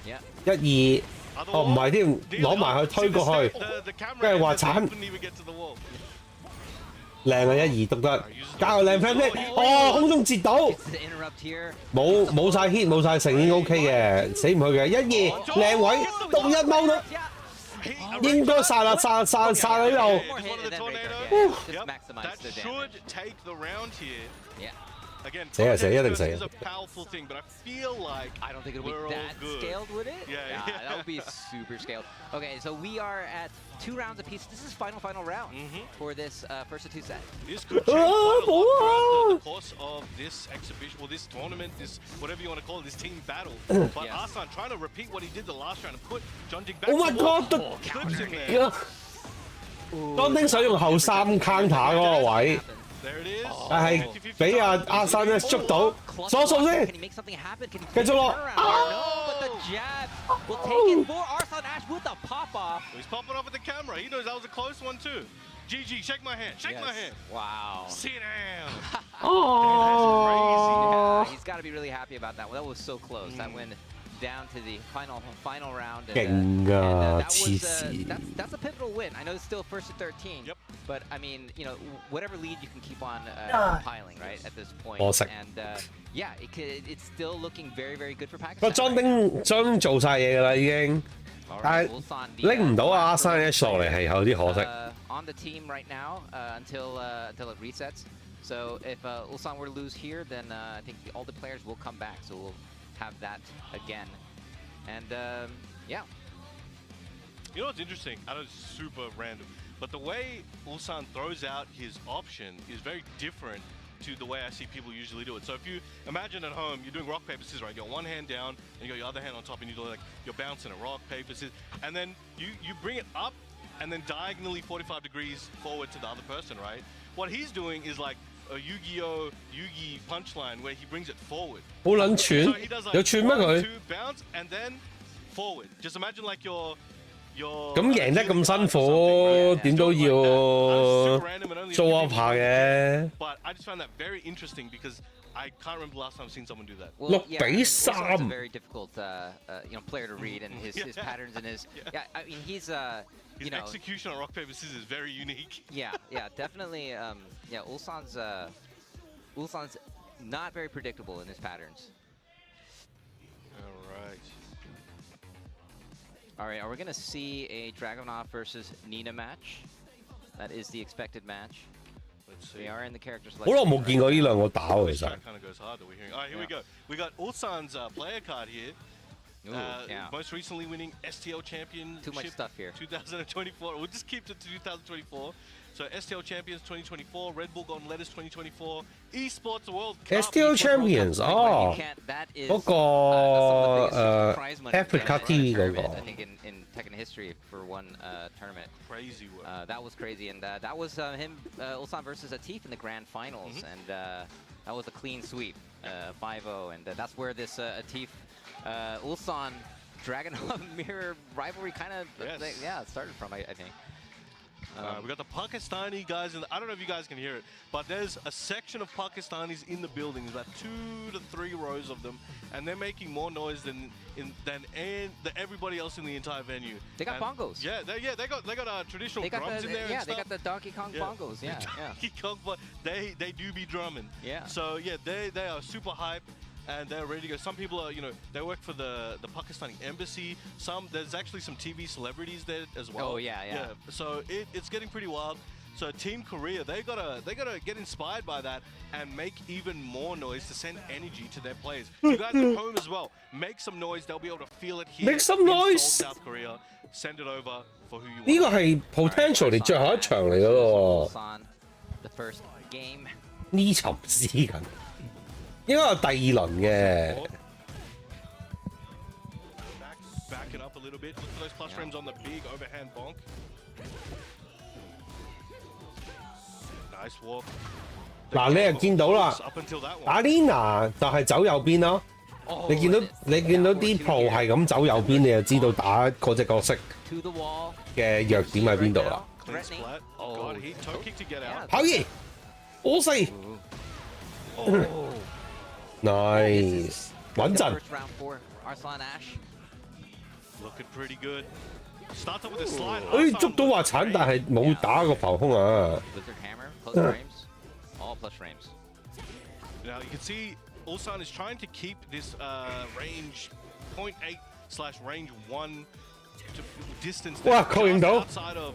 Speaker 3: Yeah.
Speaker 1: 1、2，
Speaker 2: Other
Speaker 1: 哦唔
Speaker 2: wall.
Speaker 1: 係添，
Speaker 2: Deal
Speaker 1: 攞埋
Speaker 2: up.
Speaker 1: 去推過
Speaker 2: See
Speaker 1: 去，
Speaker 2: the camera
Speaker 1: 跟住話
Speaker 2: and then
Speaker 1: 鏟
Speaker 2: couldn't even get to the wall.
Speaker 1: 靚啊1、2都得，加個靚 fan 先，哦空中截到，
Speaker 3: Gets the interrupt here.
Speaker 1: 冇晒 hit 冇晒成已經 OK 嘅，死唔去嘅1、2靚位，獨一踎到，
Speaker 3: Yeah.
Speaker 2: He-
Speaker 1: 應該殺啦殺喺度。
Speaker 3: More
Speaker 2: Just
Speaker 3: hit
Speaker 2: one of the
Speaker 3: and then
Speaker 2: tornado.
Speaker 3: break yeah, just
Speaker 2: Yep.
Speaker 3: maximize
Speaker 2: That
Speaker 3: the
Speaker 2: should
Speaker 3: damage.
Speaker 2: take the round here.
Speaker 3: Yeah.
Speaker 2: Again,
Speaker 1: Say it, say it,
Speaker 2: context
Speaker 1: say
Speaker 2: is
Speaker 1: it.
Speaker 2: a powerful thing, but I feel like
Speaker 3: I don't think it'll
Speaker 2: we're
Speaker 3: be
Speaker 2: all
Speaker 3: that
Speaker 2: good.
Speaker 3: scaled, would it?
Speaker 2: Yeah, yeah.
Speaker 3: That would be super scaled. Okay, so we are at 2 rounds apiece. This is final round for this first of 2 set.
Speaker 2: This could change quite a lot throughout the course of this exhibition, well, this tournament, this whatever you want to call it, this team battle. But
Speaker 3: Yes.
Speaker 2: Arslan trying to repeat what he did the last round and put John Ding back.
Speaker 1: Oh my
Speaker 2: to the wall.
Speaker 1: God, the-
Speaker 2: Oh, clips in there.
Speaker 1: 當丁想用後3 counter 嗰個位，
Speaker 2: There it is.
Speaker 1: 但係
Speaker 2: 50-50
Speaker 1: 俾阿
Speaker 2: time.
Speaker 1: 阿山咧捉到，鎖數
Speaker 3: Can
Speaker 1: 先
Speaker 3: he。make something happen? Can he
Speaker 1: 繼續落
Speaker 3: turn around here? No, but the jab will take it for Arslan Ash with the pop off.
Speaker 2: He's popping off at the camera. He knows that was a close one too. GG, shake my hand. Shake my hand.
Speaker 3: Wow.
Speaker 2: Sit down.
Speaker 1: 哦
Speaker 3: Yeah, he's got to be really happy about that one. That was so close. That went down to the final round. And,
Speaker 1: 勁㗎，
Speaker 3: that
Speaker 1: 黐
Speaker 3: was,
Speaker 1: 線。
Speaker 3: that's a pivotal win. I know it's still first to 13.
Speaker 2: Yep.
Speaker 3: But I mean, you know, whatever lead you can keep on piling, right? At this point.
Speaker 1: Awesome.
Speaker 3: And yeah, it's still looking very, very good for
Speaker 1: 個
Speaker 3: Pakistan.
Speaker 1: 莊丁將做晒嘢㗎啦已經，
Speaker 3: All
Speaker 1: 但
Speaker 3: right,
Speaker 1: 係
Speaker 3: Ulsan, the,
Speaker 1: 拎唔到阿
Speaker 3: last
Speaker 1: 山
Speaker 3: remaining
Speaker 1: H 落嚟係有啲可惜。
Speaker 3: on the team right now until it resets. So if Ulsan were to lose here, then I think all the players will come back. So we'll have that again. And yeah.
Speaker 2: You know what's interesting? I know it's super random, But the way Ulsan throws out his option is very different to the way I see people usually do it. So if you imagine at home, you're doing rock, paper, scissors, right? You got one hand down, and you got your other hand on top, and you do like you're bouncing a rock, paper, scissors, and then you bring it up, and then diagonally 45 degrees forward to the other person, right? What he's doing is like a Yu-Gi-Oh! Yugi punchline where he brings it forward.
Speaker 1: 好撚串，
Speaker 2: So he does like
Speaker 1: 有串咩
Speaker 2: 1,
Speaker 1: 佢？
Speaker 2: 2 bounce, and then forward. Just imagine like your
Speaker 1: 咁贏得咁辛苦，點都要 show off 下嘅。
Speaker 2: But I just found that very interesting because I can't remember the last time I've seen someone do that.
Speaker 3: Well, yeah, I mean,
Speaker 1: 6-3
Speaker 3: Ulsan's a very difficult, player to read, and his patterns and his I mean, he's
Speaker 2: His execution on rock paper scissors is very unique.
Speaker 3: Yeah, definitely. Ulsan's not very predictable in his patterns. All right, are we gonna see a Dragunov versus Nina match? That is the expected match.
Speaker 2: Let's see.
Speaker 3: We are in the character
Speaker 1: 好
Speaker 3: selection.
Speaker 1: 耐冇見過呢兩個打喎，其實。
Speaker 2: Kind of goes harder. We're hearing. All right, here we go. We got Ulsan's player card here.
Speaker 3: Ooh, yeah.
Speaker 2: Most recently winning STL Championship.
Speaker 3: Too much stuff here.
Speaker 2: 2024. We'll just keep it to 2024. So STL Champions 2024, Red Bull Golden Letters 2024, Esports World Cup.
Speaker 1: STL Champions， 哦，
Speaker 3: That is
Speaker 1: 嗰個
Speaker 3: prize money
Speaker 1: Africa
Speaker 3: for
Speaker 1: TV 嗰
Speaker 3: tournament,
Speaker 1: 個
Speaker 3: I。think in Tekken history for one tournament.
Speaker 2: Crazy work.
Speaker 3: That was crazy, and that was him, Ulsan versus Atif in the grand finals, and that was a clean sweep, 5-0, and that's where this Atif Ulsan Dragunov mirror rivalry kind of started from, I think.
Speaker 2: We got the Pakistani guys, and I don't know if you guys can hear it, but there's a section of Pakistanis in the building, about 2 to 3 rows of them, and they're making more noise than everybody else in the entire venue.
Speaker 3: They got bongos.
Speaker 2: Yeah, they got traditional drums in there.
Speaker 3: Yeah,
Speaker 2: and
Speaker 3: they
Speaker 2: stuff.
Speaker 3: got the Donkey Kong bongos. Yeah,
Speaker 2: Donkey Kong, but they do be drumming.
Speaker 3: Yeah.
Speaker 2: So yeah, they are super hype. And they're ready to go. Some people are, they work for the Pakistani embassy. There's actually some TV celebrities there as well.
Speaker 3: Oh yeah.
Speaker 2: So it's getting pretty wild. So Team Korea, they gotta get inspired by that and make even more noise to send energy to their players. You guys at home as well, make some noise. They'll be able to feel it here.
Speaker 1: Make some
Speaker 2: in
Speaker 1: noise.
Speaker 2: Seoul, South Korea. Send it over for who you want.
Speaker 1: 呢個係 potential 嚟最後一場嚟嘅咯。
Speaker 3: The first game.
Speaker 1: 呢沉思緊，應該有第二輪嘅。
Speaker 2: Back it up a little bit. Look for those plus frames on the big overhand bonk. Nice walk.
Speaker 1: 嗱，你又見到啦
Speaker 2: Up until that one.
Speaker 1: ，Arena 就係走右邊咯。你見到啲 pro 係咁走右邊，你就知道打嗰隻角色嘅弱點喺邊度啦。
Speaker 2: Clean splat. God, he toe kick to get out.
Speaker 1: 跑嘢，好勢 ，nice， 穩陣。
Speaker 2: Looking pretty good. Starts up with a slide.
Speaker 1: 誒，捉到滑鏟，但係冇打過浮空啊。
Speaker 3: All plus frames.
Speaker 2: Now you can see Ulsan is trying to keep this range 0.8/range 1 to distance.
Speaker 1: 哇，確認到
Speaker 2: outside of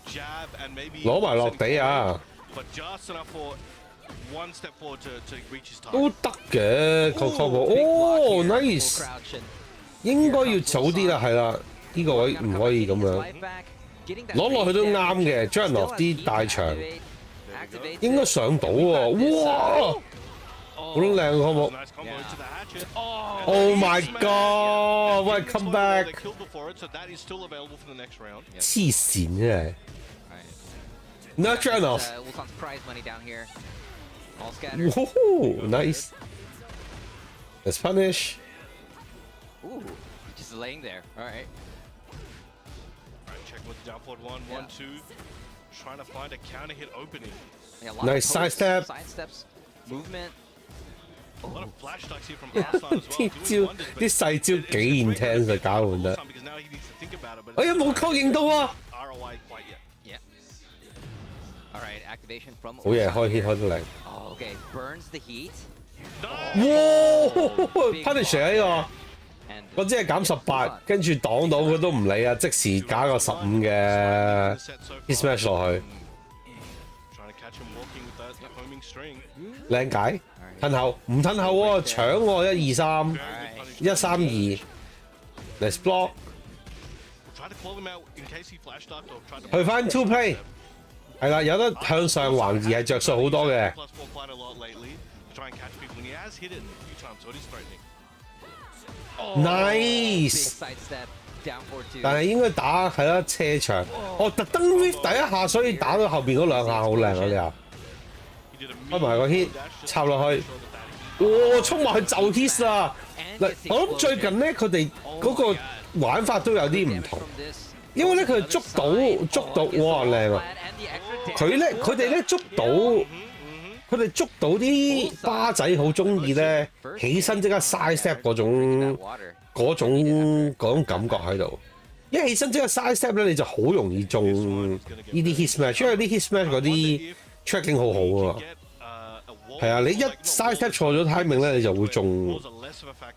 Speaker 2: jab and maybe
Speaker 1: 攞埋落地啊！
Speaker 2: But just enough for one step forward to reach his target.
Speaker 1: 都得嘅，確哦 ，nice， 應該要早啲啦，係啦，呢個位唔可以咁樣，攞落去都啱嘅，將落啲大場。 應該上到喎，哇！好靚個項目 ，Oh my God！ 喂 ，come back！ 黐線真係 ，Not enough。Nice。Let's punish.
Speaker 3: Ooh, just laying there. All right.
Speaker 2: Check with the down forward 1, 2. Trying to find a counter hit opening.
Speaker 1: Nice sidestep.
Speaker 3: Sidesteps, movement.
Speaker 2: A lot of flash stocks here from Arslan as well.
Speaker 1: 啲細招幾 intense 啊，搞換得。我有冇確認到啊？
Speaker 3: Yeah. All right, activation from.
Speaker 1: 好嘢，開 hit 開得靚。
Speaker 3: Oh, okay, burns the heat.
Speaker 1: 哇 ！Punish 啊呢個，嗰支係減18，跟住擋到佢都唔理啊，即時加個15嘅 hit smash 落去。靚解，褪後唔褪後喎，搶喎1、2、3，1、3、2 ，let's block。
Speaker 2: tried to call him out in case he flash ducked or tried to.
Speaker 1: 去翻 two play 係啦，有得向上橫移係着數好多嘅。
Speaker 2: Plus 4 quite a lot lately to try and catch people, and he has hit it a few times, so it is threatening.
Speaker 1: Nice，
Speaker 3: down 4-2.
Speaker 1: 但係應該打係啦車場，我特登 whiff 第一下，所以打到後邊嗰兩下好靚啊！你啊，開埋個 hit 插落去，哇！衝埋去就 hit 啦！嗱，我諗最近咧佢哋嗰個玩法都有啲唔同，因為咧佢捉到哇靚啊！佢哋咧捉到。佢哋捉到啲巴仔好中意咧，起身即刻 side step 嗰種感覺喺度。一起身即刻 side step 咧，你就好容易中呢啲 hit smash， 因為啲 hit smash 嗰啲 tracking 好好啊。係啊，你一 side step 錯咗 timing 咧，你就會中，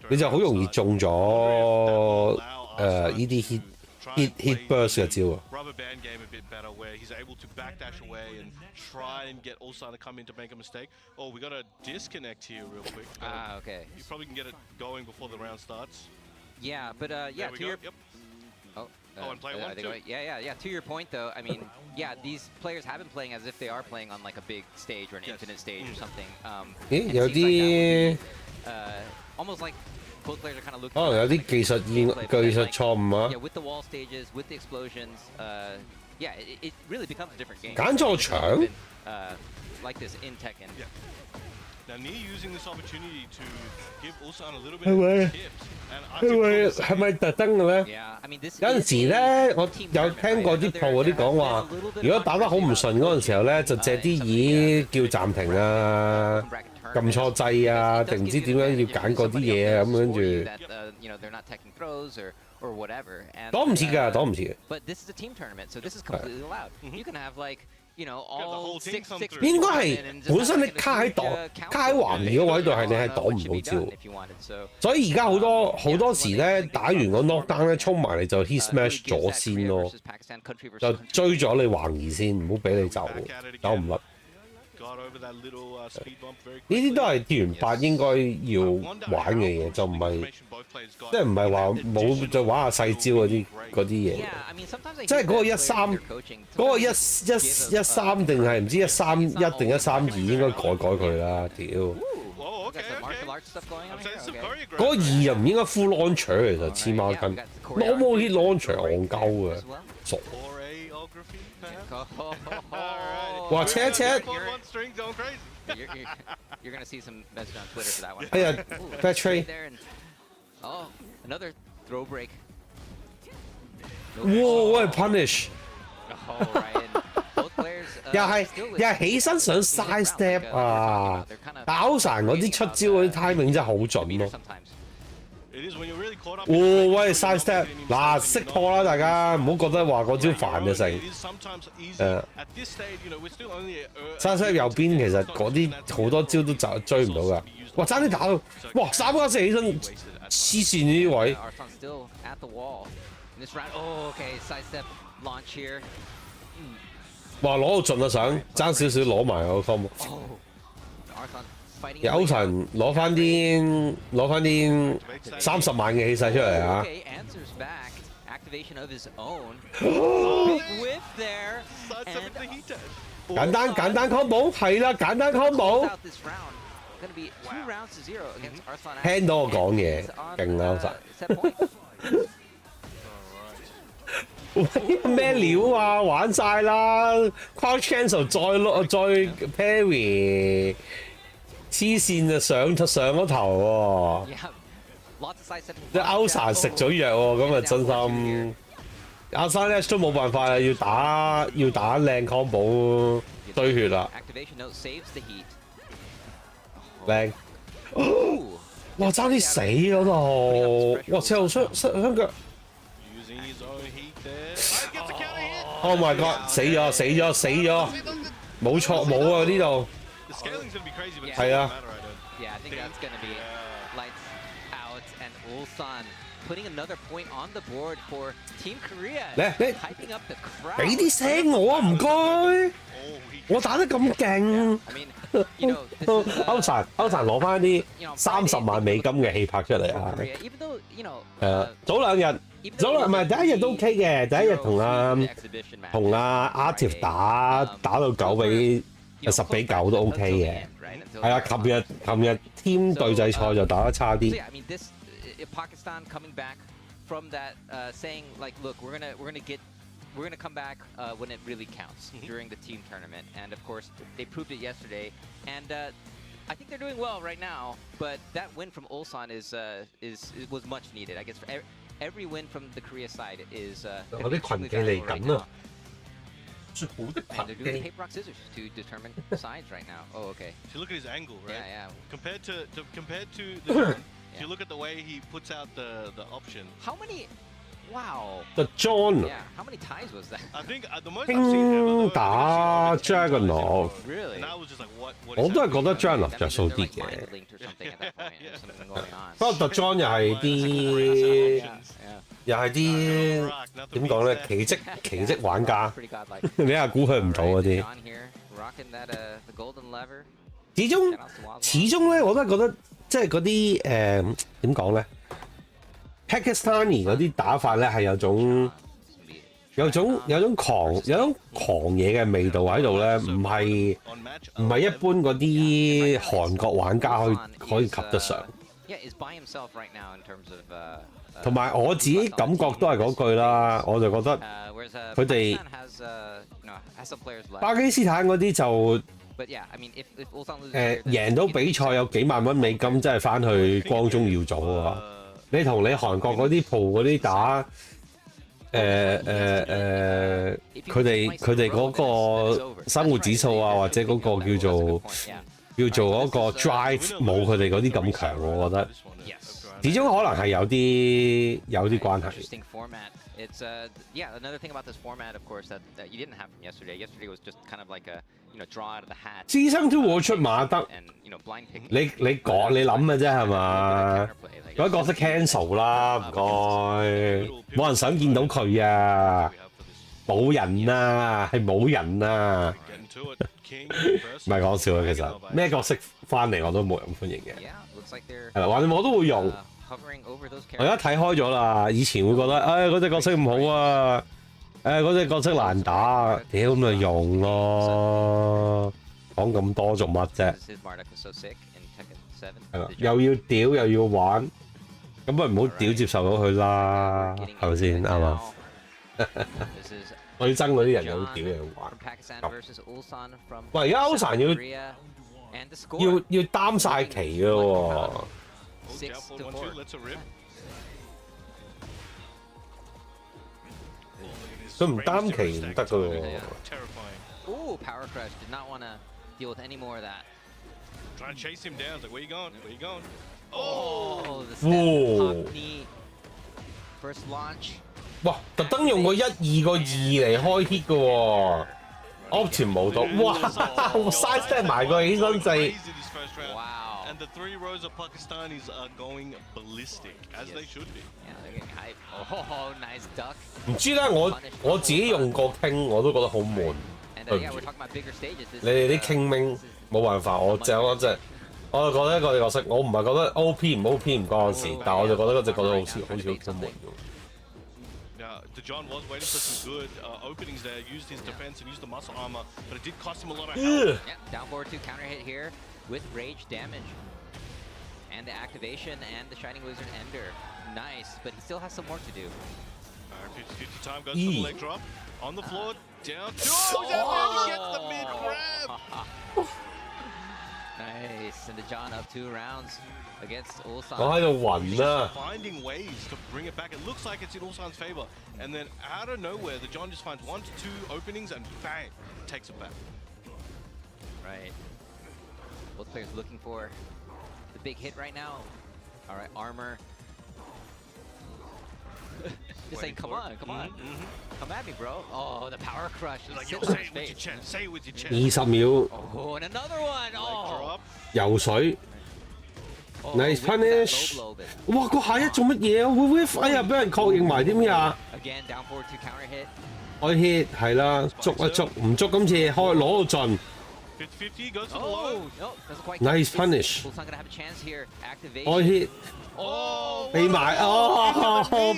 Speaker 1: 你就好容易中咗呢啲 hit burst 嘅招啊。
Speaker 2: Rubber band game a bit better where he's able to backdash away and try and get Ulsan to come in to make a mistake. Oh, we got a disconnect here real quick.
Speaker 3: Okay.
Speaker 2: You probably can get it going before the round starts.
Speaker 3: Yeah, but yeah, to your
Speaker 2: and play one too.
Speaker 3: Yeah. To your point, though, I mean, yeah, these players have been playing as if they are playing on like a big stage or an infinite stage or something.
Speaker 1: 有啲
Speaker 3: almost like both players are kind of looking.
Speaker 1: 可能有啲技術錯誤啊。
Speaker 3: Yeah, with the wall stages, with the explosions, yeah, it really becomes a different game.
Speaker 1: 揀錯場。
Speaker 3: Like this in Tekken.
Speaker 2: Yeah. Now, Nia using this opportunity to give Ulsan a little bit
Speaker 1: 係咪
Speaker 2: of tips. And I think
Speaker 1: 係咪特登嘅咧？
Speaker 3: Yeah, I mean this.
Speaker 1: 有陣時咧，我有聽過啲鋪嗰啲講話，如果打得好唔順嗰陣時候咧，就借啲椅叫暫停啊，撳錯掣啊，定唔知點樣要揀嗰啲嘢啊，咁跟住。
Speaker 3: Or whatever. And,
Speaker 1: 擋唔切㗎，擋唔切嘅。
Speaker 3: But this is a team tournament, so this is completely allowed. You can have like, you know, all six
Speaker 1: 應該係本身你卡喺橫移嗰位度係你係擋唔到招，所以而家好多時咧打完個 knockdown 咧衝埋嚟就 hit smash 咗先咯，就追咗你橫移先，唔好俾你走唔甩。呢啲都係鐵元八應該要玩嘅嘢，就唔係即係唔係話冇就玩下細招嗰啲嘢。即係嗰個13，嗰個113定係唔知131定132應該改佢啦，屌！嗰個2又唔應該 full launcher 其實黐孖筋 ，normal hit launcher 戇鳩嘅，傻。哇！扯一扯。
Speaker 3: You're gonna see some message on Twitter for that one.
Speaker 1: 哎呀 ，bad trade。Oh,
Speaker 3: another throw break.
Speaker 1: 哇！喂 ，punish。Oh,
Speaker 3: right. Both players.
Speaker 1: 又係起身想 side step 啊！打散嗰啲出招嗰啲 timing 真係好準咯。哇！喂 ，side step 嗱，識破啦，大家唔好覺得話嗰招煩就成。side step 右邊其實嗰啲好多招都追唔到㗎。哇！爭啲打到，哇！3+4起身，黐線呢啲位。哇！攞到盡啊想，爭少少攞埋個 combo。有神攞翻啲30萬嘅氣勢出嚟啊！簡單 combo 係啦，簡單 combo。聽到我講嘢，勁啊！喂，咩料啊？玩晒啦 ，Crouch Cancel 再 parry。黐線啊！上咗頭喎，即係歐神食咗藥喎，咁啊真心阿山咧都冇辦法啦，要打靚 combo 堆血啦，靚，哇爭啲死嗰度，哇赤後雙腳 ，Oh my god 死咗，冇錯冇啊呢度。係啊。
Speaker 3: Yeah, I think that's going to be lights out and Ulsan putting another point on the board for Team Korea.
Speaker 1: 你
Speaker 3: hyping up the crowd.
Speaker 1: 俾啲聲我啊，唔該。我打得咁勁。歐殘攞翻啲30萬美金嘅氣魄出嚟啊！係啊，早2日。早啦，唔係第一日都 OK 嘅，第一日同阿 Artif 打到10-9都 OK 嘅。係啊，琴日 team 對制賽就打得差啲。
Speaker 3: Pakistan coming back from that, saying like, look, we're gonna come back when it really counts during the team tournament, and of course they proved it yesterday, and I think they're doing well right now. But that win from Ulsan was much needed. I guess for every win from the Korea side is.
Speaker 1: 我啲群技嚟緊啊！
Speaker 3: And they're doing the paper rock scissors to determine sides right now. Oh, okay.
Speaker 2: If you look at his angle, right?
Speaker 3: Yeah.
Speaker 2: Compared to the John, if you look at the way he puts out the option.
Speaker 3: How many? Wow.
Speaker 1: The John.
Speaker 3: Yeah. How many ties was that?
Speaker 2: I think the most I've seen ever.
Speaker 1: 打 Dragunov.
Speaker 3: Really?
Speaker 2: And I was just like, what?
Speaker 1: 我都係覺得 Dragunov 着數
Speaker 3: They're
Speaker 1: 啲
Speaker 3: like
Speaker 1: 嘅。
Speaker 3: mind linked or something at that point. There's something going on.
Speaker 1: 不過 The John 又係啲點講咧？奇蹟玩家，
Speaker 3: Pretty godlike.
Speaker 1: 你係估佢唔到嗰啲。
Speaker 3: John here rocking that the golden lever.
Speaker 1: 始終咧，我都係覺得即係嗰啲點講咧 ，Pakistani 嗰啲打法咧係有種狂野嘅味道喺度咧，唔係一般嗰啲韓國玩家可以及得上。
Speaker 3: Yeah, is by himself right now in terms of.
Speaker 1: 同埋我自己感覺都係嗰句啦，我就覺得佢哋巴基斯坦嗰啲就贏到比賽有幾萬蚊美金，真係翻去光宗耀祖啊！你同你韓國嗰啲鋪嗰啲打佢哋嗰個生活指數啊，或者嗰個叫做嗰個 drive 冇佢哋嗰啲咁強，我覺得。 始終可能係有啲關係。
Speaker 3: Interesting format. It's yeah. Another thing about this format, of course, that you didn't have from yesterday. Yesterday was just kind of like a draw out of the hat.
Speaker 1: 資生都會出馬德。你諗嘅啫係嘛？嗰啲角色 cancel 啦，唔該。冇人想見到佢啊！冇人啊，係冇人啊！唔係講笑啊，其實咩角色翻嚟我都冇人歡迎嘅。係啦，橫掂我都會用。 我而家睇開咗啦，以前會覺得，嗰隻角色唔好啊，嗰隻角色難打，屌咁咪用咯，講咁多做乜啫？係啦，又要屌又要玩，咁咪唔好屌接受到佢啦，係咪先啱嘛？最憎嗰啲人有屌又玩。喂，而家歐神要擔晒旗嘅喎。 佢唔擔旗唔得噶喎。
Speaker 3: Ooh, power crush. Did not want to deal with any more of that.
Speaker 2: Trying to chase him down. Like, where you going? Where you going?
Speaker 3: Oh, the step knee. First launch.
Speaker 1: 哇！特登用個1-2個2嚟開 hit 嘅喎 ，Optim 冇到。哇 ！side step 埋個起身掣。
Speaker 3: Wow.
Speaker 2: And the 3 rows of Pakistanis are going ballistic, as they should be.
Speaker 3: Yeah, they're getting hype. Oh, nice duck.
Speaker 1: 唔知咧，我自己用過傾，我都覺得好悶。
Speaker 3: Yeah, we're talking about bigger stages.
Speaker 1: 你哋啲傾名冇辦法，我就覺得嗰隻角色，我唔係覺得 OP 唔 OP 唔關我事，但我就覺得嗰隻角色好似好悶。
Speaker 2: The John was waiting for some good openings there, used his defense and used the muscle armor, but it did cost him a lot of health.
Speaker 3: Yeah, down forward 2 counter hit here with rage damage. And the activation and the Shining Wizard Ender. Nice, but he still has some work to do.
Speaker 2: 50 time goes for the leg drop. On the floor, down 2. Oh, he gets the mid grab.
Speaker 3: Nice, and the John up 2 rounds against Ulsan.
Speaker 1: 我喺度暈啊
Speaker 2: Finding ways to bring it back. It looks like it's in Ulsan's favor. And then out of nowhere, the John just finds 1 to 2 openings and bang, takes it back.
Speaker 3: Right. Both players looking for the big hit right now. All right, armor. Just saying, come on. Come at me, bro. Oh, the power crush.
Speaker 2: Like, yo, say it with your chest. Say it with your chest.
Speaker 1: 20秒。
Speaker 3: Oh, and another one. Oh.
Speaker 1: 游水。Nice punish！ 哇！個下一做乜嘢啊？會哎呀，俾人確認埋啲咩啊？開 hit 係啦，捉一捉，唔捉今次攞到盡。
Speaker 2: 50-50 goes for the low.
Speaker 3: No, doesn't quite.
Speaker 1: Nice punish.
Speaker 3: Ulsan gonna have a chance here. Activation.
Speaker 1: I hit.
Speaker 2: Oh,
Speaker 1: 俾埋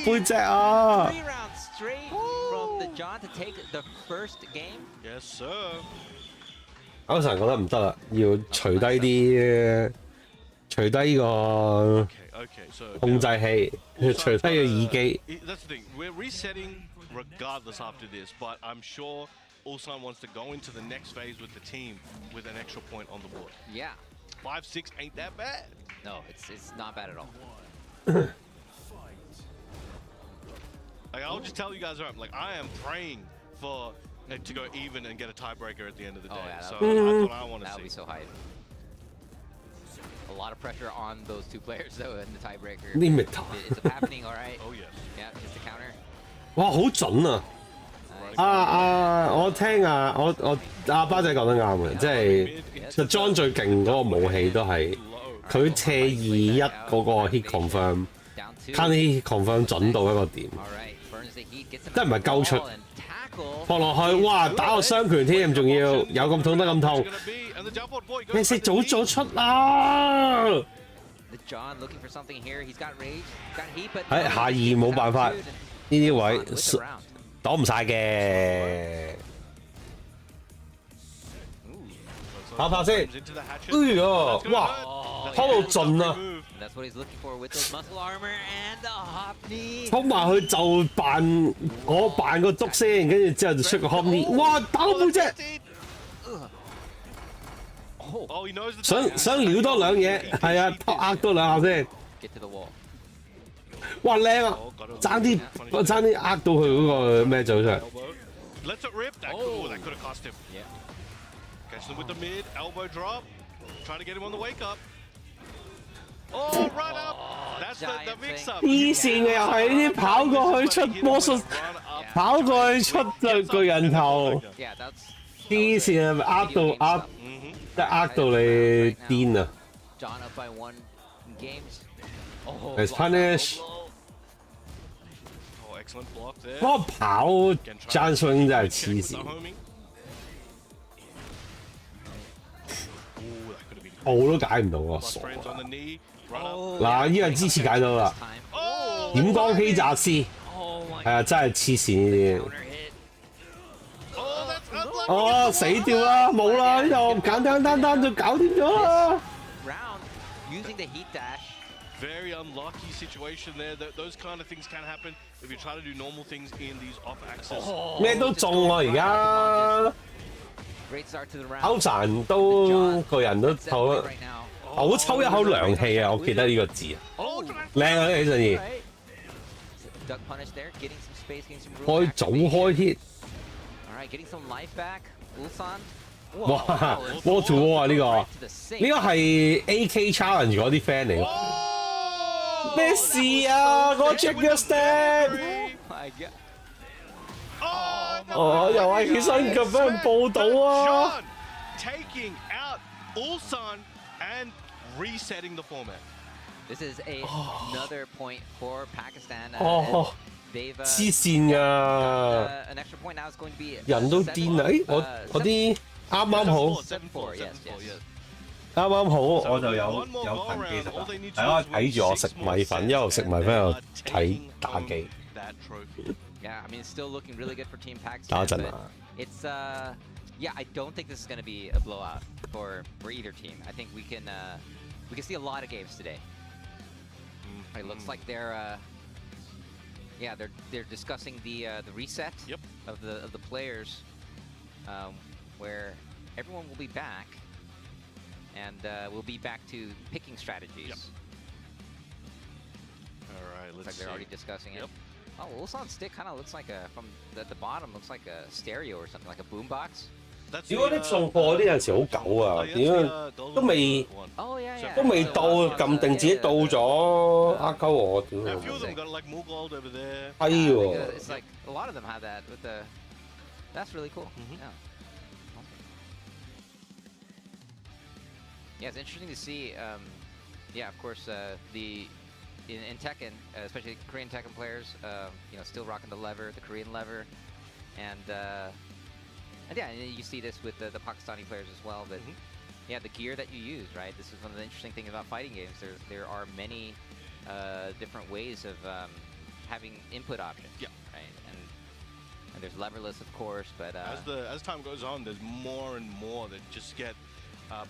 Speaker 1: 背脊啊！
Speaker 3: 3 rounds straight from the John to take the first game.
Speaker 2: Yes, sir.
Speaker 1: 歐神覺得唔得啦，要除低呢個
Speaker 2: Okay, so
Speaker 1: 控制器，除低個耳機。
Speaker 2: That's the thing. We're resetting regardless after this, but I'm sure Ulsan wants to go into the next phase with the team with an extra point on the board.
Speaker 3: Yeah.
Speaker 2: 5-6 ain't that bad.
Speaker 3: No, it's not bad at all.
Speaker 2: Like, I'll just tell you guys right. Like, I am praying for it to go even and get a tiebreaker at the end of the day.
Speaker 3: Oh, yeah,
Speaker 2: so
Speaker 3: that'd
Speaker 2: that's what I want to
Speaker 3: That
Speaker 2: see.
Speaker 3: would be so hype. A lot of pressure on those two players though in the tiebreaker.
Speaker 1: 啲咩頭？
Speaker 3: It's happening, all right.
Speaker 2: Oh yes.
Speaker 3: Yeah, just the counter.
Speaker 1: 哇，好準啊！
Speaker 3: Nice.
Speaker 1: 我聽我巴仔講得啱嘅，即係實裝最勁嗰個武器都係佢斜2-1嗰個 hit confirm，
Speaker 3: Down 2.
Speaker 1: 攤 hit confirm 準到一個點，
Speaker 3: All right, burns the heat, gets him
Speaker 1: 真係唔係鳩出
Speaker 3: ball and tackle.
Speaker 1: 撲落去，哇！打個雙拳添，仲要有咁痛得咁痛，
Speaker 2: Gonna be, and the jump board boy
Speaker 1: 你
Speaker 2: goes
Speaker 1: 識
Speaker 2: for the
Speaker 1: 早
Speaker 2: knee.
Speaker 1: 早出啦！
Speaker 3: The John looking for something here. He's got rage, got heat, but
Speaker 1: 喺下2冇辦法，呢啲位
Speaker 3: with the round.
Speaker 1: 擋唔晒嘅。 跑跑先，
Speaker 2: Comes into the hatchet.
Speaker 1: 哎呀，
Speaker 2: That's gonna
Speaker 1: 哇！
Speaker 2: hurt.
Speaker 1: 拋到盡啊！
Speaker 2: Move.
Speaker 3: That's what he's looking for with those muscle armor and the hop knee.
Speaker 1: 衝埋去就扮個篤先，跟住之後就出個 hop knee， 哇！打到背脊，
Speaker 2: Oh, he knows the
Speaker 1: 想撩多兩嘢，係啊，呃多兩下先。
Speaker 3: Get to the wall.
Speaker 1: 哇靚啊！爭啲呃到佢嗰個咩走出嚟。
Speaker 2: Lets it rip. That could have cost him.
Speaker 3: Yeah.
Speaker 2: Catch them with the mid elbow drop. Trying to get him on the wake up. Oh, right up. That's the mix up.
Speaker 1: 黐線嘅又係呢啲跑過去出魔術，跑過去出巨人頭，
Speaker 3: Yeah, that's
Speaker 1: 黐線啊！呃到你癲啊！
Speaker 3: John up by 1 in games. Oh,
Speaker 1: Nice punish.
Speaker 2: Oh, excellent block there.
Speaker 1: 嗰個跑 Jan swing 真係黐
Speaker 2: The
Speaker 1: 線，
Speaker 2: homing. Oh, that could have been
Speaker 1: 我都解唔到啊！
Speaker 2: plus
Speaker 1: 傻
Speaker 2: friends on the knee. Run up.
Speaker 3: Oh,
Speaker 1: 嗱，呢個支持解到啦，
Speaker 3: time.
Speaker 2: Oh,
Speaker 1: 點光欺詐師
Speaker 3: Oh my
Speaker 1: 係啊，真係黐線呢啲。
Speaker 3: counter hit.
Speaker 2: oh, that's unlucky.
Speaker 1: 哦，死掉啦，冇啦，呢度簡簡單單就搞掂咗啦。
Speaker 3: Round using the heat dash.
Speaker 2: Very unlucky situation there. Those kind of things can happen if you try to do normal things in these off axis.
Speaker 1: 咩都中喎而家，
Speaker 3: Great start to the round.
Speaker 1: 歐神都個人都
Speaker 3: Set
Speaker 1: 透
Speaker 3: point right now.
Speaker 1: 嘔抽一口涼氣啊！我記得呢個字啊，
Speaker 3: Oh,
Speaker 1: 靚啊呢陣時，
Speaker 3: right. Duck punish there, getting some space, getting some room.
Speaker 1: 開早開 hit，
Speaker 3: All right, getting some life back. Ulsan.
Speaker 1: 哇 wall to wall 啊呢個，呢個係 AK challenge 嗰啲 friend 嚟㗎。咩事啊？嗰 check your step，
Speaker 3: My God.
Speaker 1: 哦又係起身咁俾人報到啊！
Speaker 2: John taking out Ulsan and resetting the format.
Speaker 3: This is another point for Pakistan.
Speaker 1: Oh.
Speaker 3: They've
Speaker 1: 黐線㗎，
Speaker 3: an extra point now is going to be
Speaker 1: 人都癲啊！誒我啲啱啱好。
Speaker 3: 7-4, yes, yes.
Speaker 1: 啱啱好，我就有騰機食啦，大家睇住我食米粉，一路食米粉一路睇打機。
Speaker 2: That trophy.
Speaker 3: Yeah, I mean, it's still looking really good for Team Pakistan.
Speaker 1: 打陣
Speaker 3: but
Speaker 1: 啊！
Speaker 3: It's yeah, I don't think this is going to be a blowout for either team. I think we can see a lot of games today. It looks like they're yeah, they're discussing the reset
Speaker 2: Yep.
Speaker 3: of the players, where everyone will be back, and we'll be back to picking strategies.
Speaker 2: Yep. All right,
Speaker 3: Looks
Speaker 2: let's
Speaker 3: like
Speaker 2: see.
Speaker 3: they're already discussing
Speaker 2: Yep.
Speaker 3: it. Oh, Ulsan's stick kind of looks like from the bottom looks like a stereo or something, like a boombox.
Speaker 2: That's
Speaker 1: 屌嗰啲送貨啲有陣時好狗啊！點樣都未
Speaker 3: Oh yeah, yeah.
Speaker 1: 都未
Speaker 3: So,
Speaker 1: 到，撳定自己到咗，呃鳩我屌
Speaker 2: A
Speaker 1: 你！
Speaker 2: few of them got like more gold over there.
Speaker 1: 閪
Speaker 3: Yeah,
Speaker 1: 喎！
Speaker 3: it's like a lot of them have that with the. That's really cool. Yeah. Yeah, it's interesting to see. Yeah, of course, in Tekken, especially Korean Tekken players, you know, still rocking the lever, the Korean lever, and And yeah, and you see this with the Pakistani players as well. But yeah, the gear that you use, right? This is one of the interesting things about fighting games. There are many different ways of having input options.
Speaker 2: Yeah.
Speaker 3: Right. And there's leverless, of course, but
Speaker 2: as time goes on, there's more and more that just get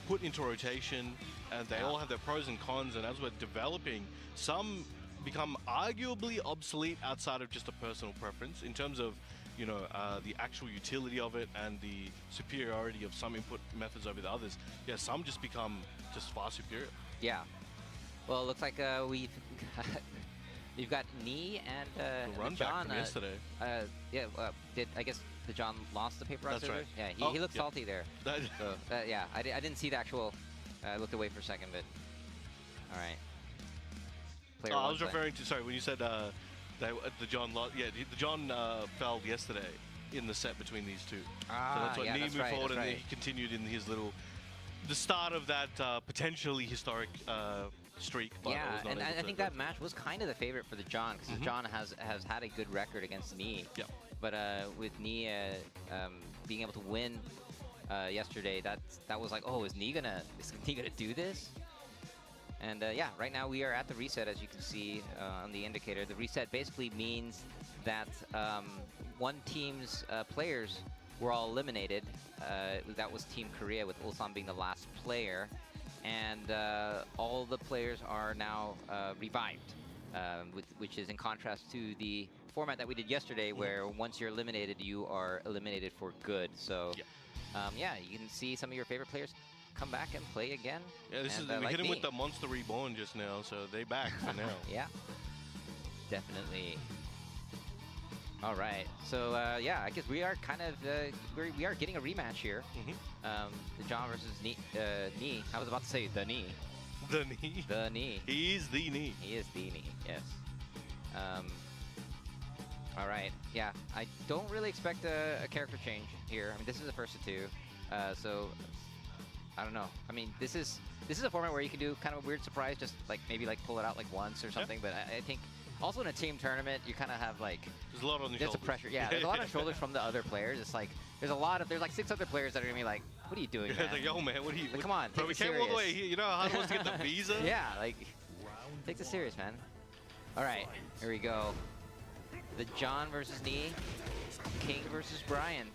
Speaker 2: put into rotation, and they all have their pros and cons. And as we're developing, some become arguably obsolete outside of just a personal preference in terms of, you know, the actual utility of it and the superiority of some input methods over the others. Yeah, some just become just far superior.
Speaker 3: Yeah. Well, it looks like we've got Knee and
Speaker 2: the run
Speaker 3: John
Speaker 2: back from yesterday.
Speaker 3: I guess the John lost the paper route
Speaker 2: That's right.
Speaker 3: scissors? Yeah, he looked salty there. So yeah, I didn't see the actual. I looked away for a second, but all right.
Speaker 2: I was referring to, sorry, when you said the John lost. Yeah, the John fell yesterday in the set between these two. So that's what Knee moved forward, and then he continued in his the start of that potentially historic streak.
Speaker 3: Yeah, and I think that match was kind of the favorite for the John, because John has had a good record against Knee.
Speaker 2: Yeah.
Speaker 3: But with Knee being able to win yesterday, that was like, oh, is Knee gonna do this? And yeah, right now we are at the reset, as you can see on the indicator. The reset basically means that one team's players were all eliminated. That was Team Korea, with Ulsan being the last player. And all the players are now revived, which is in contrast to the format that we did yesterday, where once you're eliminated, you are eliminated for good. So yeah, you can see some of your favorite players come back and play again.
Speaker 2: Yeah, this is we hit him with the Monster Reborn just now, so they back for now.
Speaker 3: Yeah, definitely. All right, so yeah, I guess we are kind of we are getting a rematch here. The John versus Knee. I was about to say the Knee.
Speaker 2: The Knee.
Speaker 3: The Knee.
Speaker 2: He's the Knee.
Speaker 3: He is the Knee. Yes. All right. Yeah, I don't really expect a character change here. I mean, this is the first of two, so I don't know. I mean, this is a format where you can do kind of a weird surprise, just like maybe like pull it out like once or something. But I think also in a team tournament, you kind of have like
Speaker 2: there's a lot on the
Speaker 3: shoulders. Pressure. Yeah, there's a lot of shoulders from the other players. It's like there's like 6 other players that are gonna be like, what are you doing, man?
Speaker 2: Like, yo, man, what are you?
Speaker 3: Like, come on,
Speaker 2: bro, we can't walk away. You know how hard it was to get the visa?
Speaker 3: Yeah, like take this serious, man. All right, here we go. The John versus Knee, King versus Brian.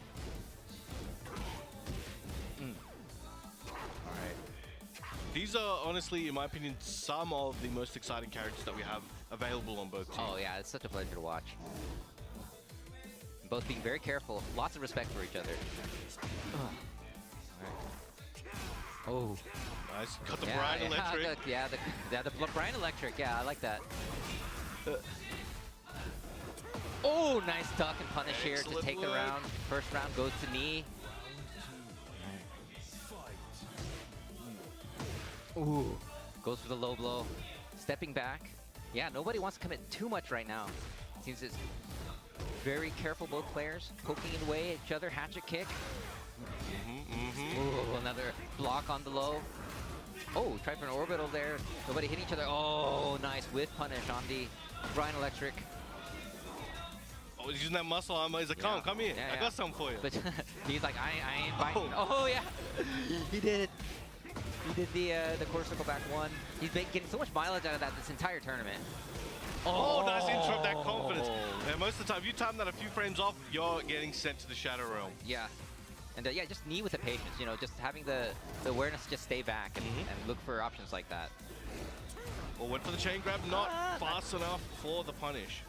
Speaker 2: These are honestly, in my opinion, some of the most exciting characters that we have available on both teams.
Speaker 3: Oh yeah, it's such a pleasure to watch. Both being very careful, lots of respect for each other. Right. Oh.
Speaker 2: Nice. Got the Brian Electric.
Speaker 3: The Brian Electric. Yeah, I like that. Oh, nice duck and punish here to take the round. First round goes to Knee. Ooh, goes for the low blow. Stepping back. Yeah, nobody wants to commit too much right now. Seems it's very careful, both players. Poking away at each other, hatchet kick. Ooh, another block on the low. Oh, try for an orbital there. Nobody hitting each other. Oh, nice whiff punish on the Brian Electric.
Speaker 2: Oh, he's using that muscle armor. He's like, come here. I got something for you.
Speaker 3: But he's like, I ain't biting. Oh, yeah. He did it. He did the core circle back one. He's been getting so much mileage out of that this entire tournament.
Speaker 2: Oh, nice interrupt that confidence. And most of the time, if you time that a few frames off, you're getting sent to the Shadow Realm.
Speaker 3: Yeah. And yeah, just Knee with the patience, you know, just having the awareness to just stay back and look for options like that.
Speaker 2: Well, went for the chain grab, not fast enough for the punish.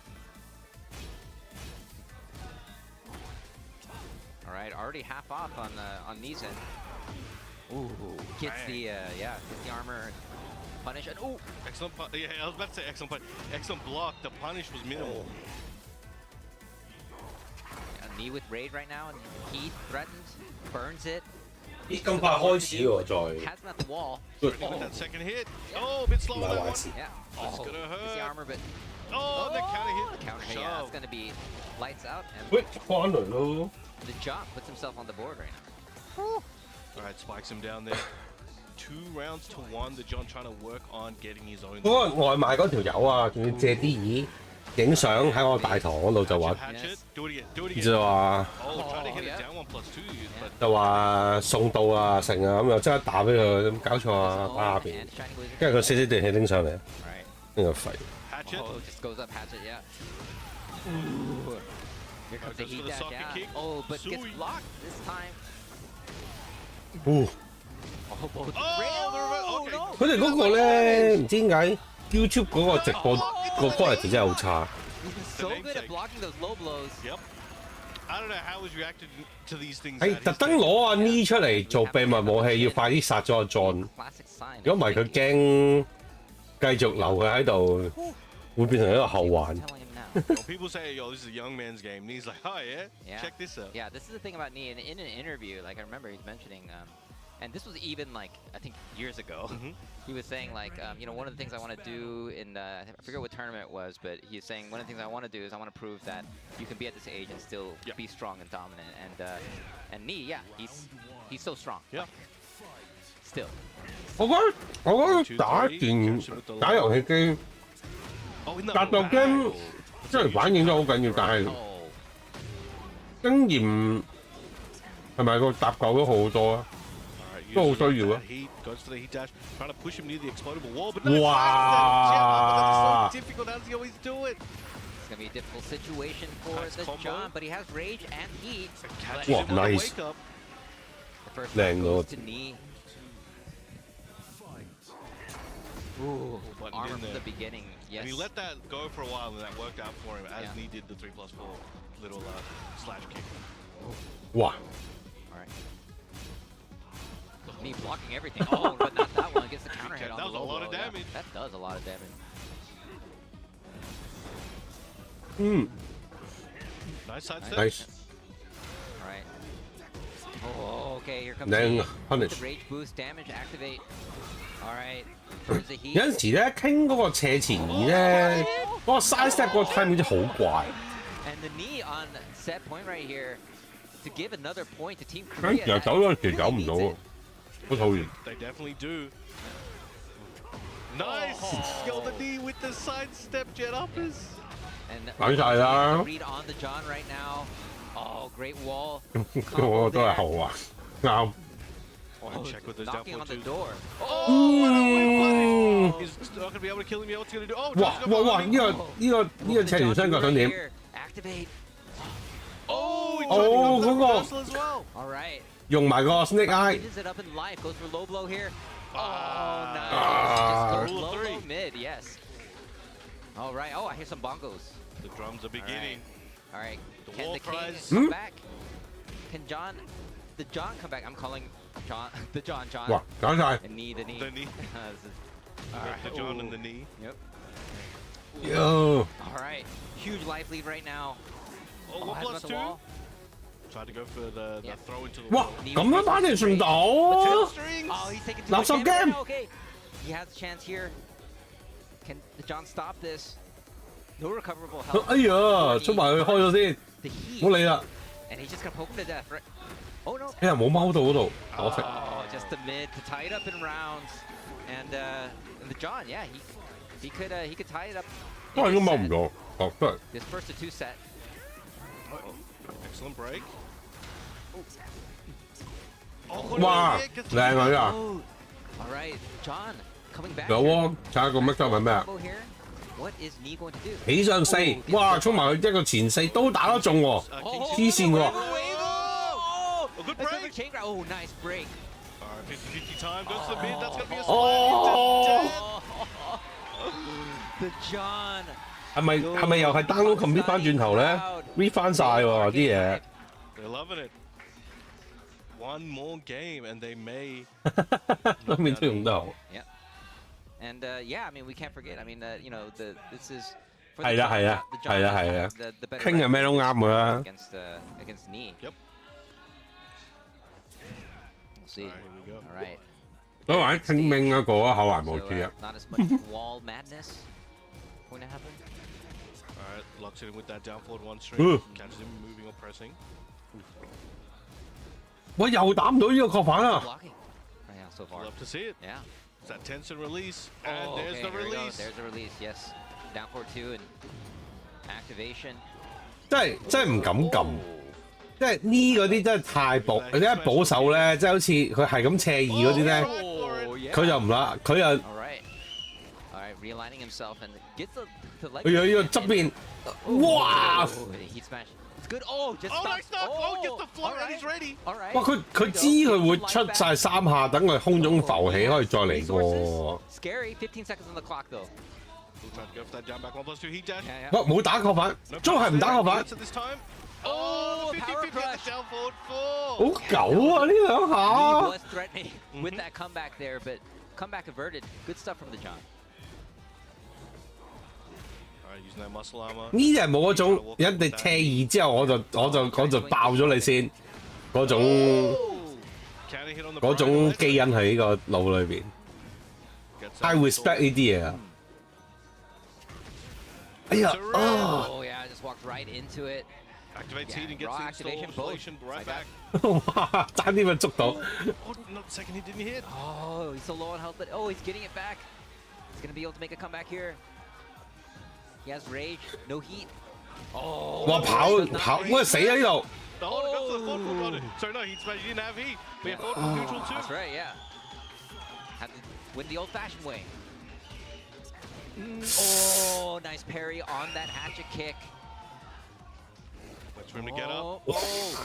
Speaker 3: All right, already half off on Knee's end. Ooh, gets the armor punish, and ooh!
Speaker 2: Excellent, yeah, I was about to say excellent punish. Excellent block, the punish was minimal.
Speaker 3: Knee with raid right now, and he threatens, burns it.
Speaker 1: He's come back開始喎，再
Speaker 3: has him at the wall.
Speaker 2: With that second hit. Oh, a bit slow on that one.
Speaker 3: Yeah.
Speaker 2: That's gonna hurt.
Speaker 3: Gets the armor, but
Speaker 2: the counter hit.
Speaker 3: The counter hit, yeah, it's gonna be lights out, and
Speaker 1: 喂，翻嚟咯。
Speaker 3: the Jock puts himself on the board right now.
Speaker 2: All right, spikes him down there. 2 rounds to 1. The John trying to work on getting his own.
Speaker 1: 嗰個外賣嗰條友啊，仲要借啲耳。影相喺我大堂嗰度就話
Speaker 2: Hatchet, do it again, do it again.
Speaker 1: 就話
Speaker 2: Oh, try to hit
Speaker 3: yeah.
Speaker 2: it down 1+2, but
Speaker 1: 就話送到啊成啊咁又即刻打俾佢咁搞錯啊打下邊，
Speaker 3: And Shining Wizard.
Speaker 1: 跟住佢死死地氣拎上嚟，
Speaker 3: Right.
Speaker 1: 呢個廢。
Speaker 2: Hatchet.
Speaker 3: Oh, just goes up Hatchet, yeah. Ooh. Here comes the
Speaker 2: goes for
Speaker 3: heat
Speaker 2: the
Speaker 3: dash,
Speaker 2: socket
Speaker 3: yeah.
Speaker 2: kick.
Speaker 3: Oh, but gets
Speaker 2: Sui.
Speaker 3: blocked this time.
Speaker 1: 哦，
Speaker 3: Oh, both.
Speaker 2: Oh, okay.
Speaker 3: no.
Speaker 1: 佢哋嗰個咧唔知點解 YouTube 嗰個直播個 quality 真係好差。
Speaker 3: He's been so good at blocking those low blows.
Speaker 2: Yep. I don't know how he's reacted to these things.
Speaker 1: 係
Speaker 2: that
Speaker 1: 特
Speaker 2: he's
Speaker 1: 登
Speaker 2: taken.
Speaker 1: 攞阿 Ni 出嚟做秘密武器，要快啲殺咗阿 John。
Speaker 3: Classic sign.
Speaker 1: 如果唔係佢驚繼續留佢喺度，會變成一個後患。
Speaker 3: Telling him now.
Speaker 2: Well, people say, yo, this is a young man's game. And he's like, oh, yeah?
Speaker 3: Yeah.
Speaker 2: Check this out.
Speaker 3: Yeah, this is the thing about Nee. In an interview, like I remember he's mentioning, and this was even like I think years ago. He was saying like, you know, one of the things I want to do in I forget what tournament it was, but he's saying one of the things I want to do is I want to prove that you can be at this age and still
Speaker 2: Yeah.
Speaker 3: be strong and dominant. And Nee, yeah, he's so strong.
Speaker 2: Yeah.
Speaker 3: Like, still.
Speaker 1: 我覺得打遊戲機
Speaker 2: Oh, in the
Speaker 1: 格鬥 game 雖然反應都好緊要，但係
Speaker 3: Oh.
Speaker 1: 經驗係咪個搭救都好好多啊？
Speaker 2: Alright,
Speaker 1: Go,
Speaker 2: using
Speaker 1: so you,
Speaker 2: that heat, goes for the heat dash, trying to push him near the explodable wall, but
Speaker 1: Wow.
Speaker 2: that's so difficult as he always do it.
Speaker 3: It's gonna be a difficult situation for
Speaker 2: Nice
Speaker 3: the
Speaker 2: combo.
Speaker 3: John, but he has rage and heat.
Speaker 2: Catches
Speaker 1: Wow,
Speaker 2: him with a
Speaker 1: nice.
Speaker 2: wake up.
Speaker 3: The first
Speaker 1: Dang,
Speaker 3: one goes
Speaker 1: Lord.
Speaker 3: to Nee. Ooh,
Speaker 2: Buttoned
Speaker 3: armor
Speaker 2: in
Speaker 3: from
Speaker 2: there.
Speaker 3: the beginning. Yes.
Speaker 2: And he let that go for a while, and that worked out for him as
Speaker 3: Yeah.
Speaker 2: he did the 3+4 little slash kick.
Speaker 1: 哇！
Speaker 3: All right. Nee blocking everything. Oh, but not that one. Gets the counter hit on
Speaker 2: That
Speaker 3: the
Speaker 2: was a
Speaker 3: low
Speaker 2: lot of
Speaker 3: blow, yeah.
Speaker 2: damage.
Speaker 3: That does a lot of damage.
Speaker 1: 嗯
Speaker 2: Nice side step.
Speaker 1: ，nice。
Speaker 3: All right. Oh, okay. Here comes
Speaker 1: Then
Speaker 3: Nee.
Speaker 1: punish.
Speaker 3: The rage boost damage activate. All right. There's the heat.
Speaker 1: 有陣時咧傾嗰個斜前移咧，嗰個 side step 嗰個 timing 真係好怪。
Speaker 3: And the knee on set point right here to give another point to Team
Speaker 1: 跟
Speaker 3: Korea.
Speaker 1: 住又
Speaker 3: That
Speaker 1: 走嗰陣時
Speaker 3: really
Speaker 1: 走唔
Speaker 3: needs
Speaker 1: 到
Speaker 3: it.
Speaker 1: 啊，好討厭。
Speaker 2: They definitely do. Nice! Yo, the knee with the side step jet uppers.
Speaker 3: And
Speaker 1: 玩晒啦，
Speaker 3: read on the John right now. Oh, great wall.
Speaker 1: 我都係後患，啱。
Speaker 2: Oh, check with those down
Speaker 3: knocking
Speaker 2: four
Speaker 3: on the
Speaker 2: too.
Speaker 3: door.
Speaker 1: Ừ.
Speaker 2: He's not gonna be able to kill him yet. What's he gonna do? Oh,
Speaker 1: 哇
Speaker 2: John's
Speaker 1: 哇
Speaker 2: gonna
Speaker 1: 哇！
Speaker 2: go
Speaker 1: 呢個斜條身腳想點？
Speaker 3: Here, activate.
Speaker 2: Oh, he tried to
Speaker 1: Oh,
Speaker 2: go for the
Speaker 1: 嗰個
Speaker 2: reversal as well.
Speaker 3: All right.
Speaker 1: 用埋個 snake eye。
Speaker 3: Changes it up in life. Goes for low blow here. Oh, nice.
Speaker 1: Ah.
Speaker 3: Just goes
Speaker 2: Rule
Speaker 3: low,
Speaker 2: of three.
Speaker 3: low, mid. Yes. All right. Oh, I hear some bongos.
Speaker 2: The drums are beginning.
Speaker 3: All right.
Speaker 2: The
Speaker 3: Can
Speaker 2: wall
Speaker 3: the King
Speaker 2: cries.
Speaker 3: come back? Can the John come back? I'm calling John, the John.
Speaker 1: 哇！搞晒。
Speaker 3: And knee, the knee.
Speaker 2: The knee.
Speaker 3: This is-
Speaker 2: Got
Speaker 3: All right.
Speaker 2: the John and
Speaker 3: Ooh.
Speaker 2: the knee.
Speaker 3: Yep.
Speaker 1: Yo！
Speaker 3: All right. Huge life lead right now.
Speaker 2: Oh,
Speaker 3: Oh,
Speaker 2: one
Speaker 3: has him
Speaker 2: plus
Speaker 3: at the
Speaker 2: two.
Speaker 3: wall.
Speaker 2: Tried to go for the
Speaker 3: Yeah.
Speaker 2: throw into the
Speaker 1: 哇
Speaker 2: wall.！
Speaker 1: 咁樣打你順到
Speaker 2: Ten strings.
Speaker 3: Oh, he's taking too
Speaker 1: Now
Speaker 3: much
Speaker 1: some
Speaker 3: damage
Speaker 1: game.
Speaker 3: now, Okay. He has a chance here. Can the John stop this? No recoverable health.
Speaker 1: 哎呀，出埋去開咗先，
Speaker 3: The heat.
Speaker 1: 唔好理啦。
Speaker 3: And he's just gonna poke him to death, right? Oh no.
Speaker 1: 哎呀，冇踎到嗰度，可惜。
Speaker 3: Oh, just the mid to tie it up in rounds. And the John, yeah, he could tie it up.
Speaker 1: 都係
Speaker 3: in
Speaker 1: 應
Speaker 3: this
Speaker 1: 該踎唔
Speaker 3: set.
Speaker 1: 到。哦，真係。
Speaker 3: This first to two set.
Speaker 2: Excellent break. Oh,
Speaker 1: 哇！
Speaker 2: yeah, gets
Speaker 1: 靚啊呢
Speaker 3: Oh. All right, John coming back.
Speaker 1: 個。有
Speaker 3: here.
Speaker 1: 喎，睇下個 match 係咩啊？
Speaker 3: Combo here. What is Nee going to do?
Speaker 1: 起上四，哇！衝埋去一個前四都打得中喎，
Speaker 2: King
Speaker 1: 黐線喎。
Speaker 3: Oh,
Speaker 2: A good
Speaker 3: that's
Speaker 2: break.
Speaker 3: another chain grab. Oh, nice break.
Speaker 2: All right, 50-50 time. Goes to the mid. That's gonna be a
Speaker 1: Oh.
Speaker 2: slide.
Speaker 3: The John.
Speaker 1: 係咪又係 download complete 翻轉頭咧？read 翻晒喎啲嘢。
Speaker 2: They're loving it. One more game and they may.
Speaker 1: 兩面都用得好。
Speaker 3: Yeah. And yeah, I mean, we can't forget. I mean, you know, this is. For
Speaker 1: 係啦係啦
Speaker 3: the John
Speaker 1: 係啦
Speaker 3: has
Speaker 1: 係啦
Speaker 3: the better
Speaker 1: 傾係咩都啱㗎啦。
Speaker 3: against Nee.
Speaker 2: Yep.
Speaker 3: We'll see.
Speaker 2: All right, here we go.
Speaker 3: All right.
Speaker 1: 都話傾命嗰個口還冇
Speaker 3: So,
Speaker 1: 知啊。
Speaker 3: not as much wall madness going to happen.
Speaker 2: All right, locks it in with that down forward one string.
Speaker 1: Ooh.
Speaker 2: Catches him moving or pressing.
Speaker 1: 喂，又打唔到呢個確反啊！
Speaker 3: Blocking right now so far.
Speaker 2: Love to see it.
Speaker 3: Yeah.
Speaker 2: It's that tension release. And
Speaker 3: Oh,
Speaker 2: there's
Speaker 3: okay,
Speaker 2: the
Speaker 3: here we go.
Speaker 2: release.
Speaker 3: There's the release. Yes. Down for two and Activation.
Speaker 1: 真係唔敢撳，即係呢嗰啲真係太保，你一保守咧，即係好似佢係咁斜二嗰啲咧，佢就唔啦，佢又。
Speaker 3: Realigning himself and gets the leg.
Speaker 1: 佢喺呢個側邊，哇！
Speaker 3: Heat smash. It's good. Oh, just
Speaker 2: nice knock. Oh, gets the float
Speaker 3: all
Speaker 2: and he's ready.
Speaker 3: All right.
Speaker 1: 哇！佢知佢會出晒3下，等佢空中浮起，可以再嚟過。
Speaker 3: Scary. 15 seconds on the clock though.
Speaker 2: Trying to go for that down back 1+2 heat dash.
Speaker 1: 哇！冇打扣反，都係唔打扣反。
Speaker 2: Oh, 50-50 the down forward 4.
Speaker 1: 好狗啊！呢兩
Speaker 3: He
Speaker 1: 下。
Speaker 3: was threatening with that comeback there, but comeback averted. Good stuff from the John.
Speaker 2: Using that muscle armor.
Speaker 1: 呢啲係冇嗰種人哋斜二之後，我就爆咗你先嗰種基因喺呢個腦裏邊。I respect 呢啲嘢啊！哎呀
Speaker 3: Oh yeah, just walked right into it.
Speaker 2: Activates heat and gets the installation right back.
Speaker 1: 哇！爭啲咪捉到。
Speaker 2: Oh, not the second he didn't hit.
Speaker 3: Oh, he's so low on health, but oh, he's getting it back. He's gonna be able to make a comeback here. He has rage, no heat. Oh!
Speaker 1: 哇！跑，喂死喺呢度。
Speaker 2: Oh, go for the forward pull on it. Sorry, no, heat smash. He didn't have heat. But yeah, forward neutral too.
Speaker 3: That's right, yeah. Had to win the old-fashioned way. Oh, nice parry on that hatchet kick.
Speaker 2: Waits for him to get up.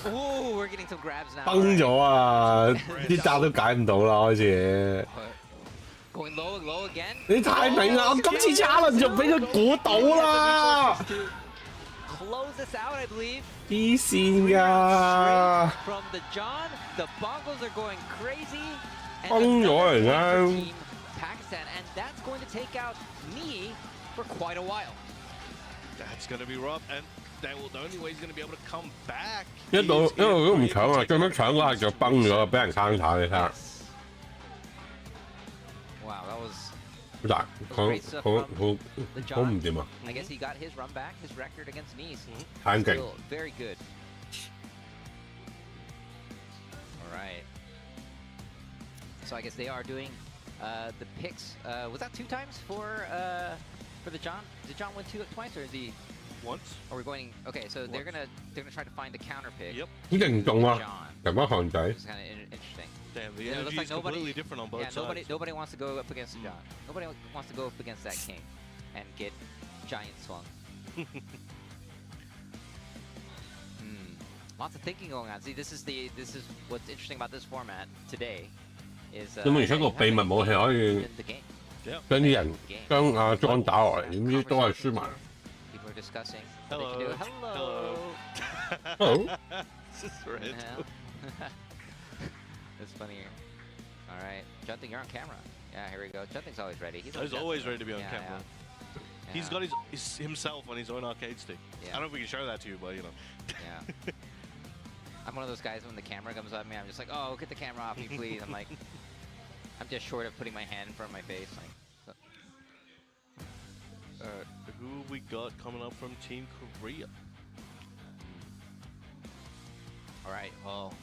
Speaker 3: Oh, we're getting some grabs now.
Speaker 1: 崩咗啊！啲閘都解唔到啦，開始。
Speaker 3: Going low again.
Speaker 1: 你太明啦！我今次 challenge 就俾佢估到啦。
Speaker 3: Close this out, I believe.
Speaker 1: 黐線㗎！
Speaker 3: From the John, the Bongos are going crazy.
Speaker 1: 崩咗嚟啦！
Speaker 3: Pakistan, and that's going to take out me for quite a while.
Speaker 2: That's going to be rough, and the only way he's going to be able to come back.
Speaker 1: 一路都唔搶啊！最尾搶嗰下就崩咗，俾人 counter 你睇下。
Speaker 3: Wow, that was
Speaker 1: 好大，好唔掂啊！
Speaker 3: I guess he got his run back, his record against Nice.
Speaker 1: 太勁。
Speaker 3: Still very good. All right. So I guess they are doing the picks. Was that 2 times for the John? Did John win twice, or is he
Speaker 2: once?
Speaker 3: Are we going? Okay, so they're gonna try to find the counter pick.
Speaker 2: Yep.
Speaker 1: 好勁動啊！人班韓仔。
Speaker 3: It's kind of interesting.
Speaker 2: Damn, the
Speaker 3: Yeah, it looks
Speaker 2: energy
Speaker 3: like
Speaker 2: is completely different on both sides.
Speaker 3: Nobody wants to go up against John. Nobody wants to go up against that king and get giant swung. Lots of thinking going on. See, this is what's interesting about this format today. Is
Speaker 1: 有冇而家個秘密武器可以將啲人將阿 John 打落嚟，點知都係輸埋。
Speaker 3: People are discussing.
Speaker 2: Hello.
Speaker 3: Hello.
Speaker 1: Hello.
Speaker 2: This is red.
Speaker 3: It's funny here. All right, Junting, you're on camera. Yeah, here we go. Junting's always ready.
Speaker 2: He's always ready to be on camera.
Speaker 3: Yeah.
Speaker 2: He's got himself on his own arcade stick.
Speaker 3: Yeah.
Speaker 2: I don't know if we can show that to you, but you know.
Speaker 3: Yeah. I'm one of those guys when the camera comes up me, I'm just like, oh, get the camera off me, please. I'm like, I'm just short of putting my hand in front of my face. Like,
Speaker 2: Who we got coming up from Team Korea?
Speaker 3: all right, well,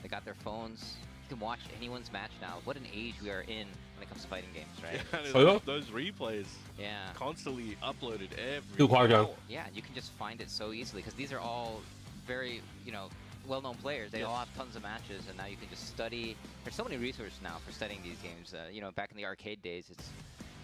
Speaker 3: they got their phones. You can watch anyone's match now. What an age we are in when it comes to fighting games, right?
Speaker 2: Yeah, those replays.
Speaker 3: Yeah.
Speaker 2: Constantly uploaded every
Speaker 1: Too far down.
Speaker 3: Yeah, you can just find it so easily because these are all very, well-known players. They all have tons of matches, and now you can just study. There's so many resources now for studying these games. Back in the arcade days,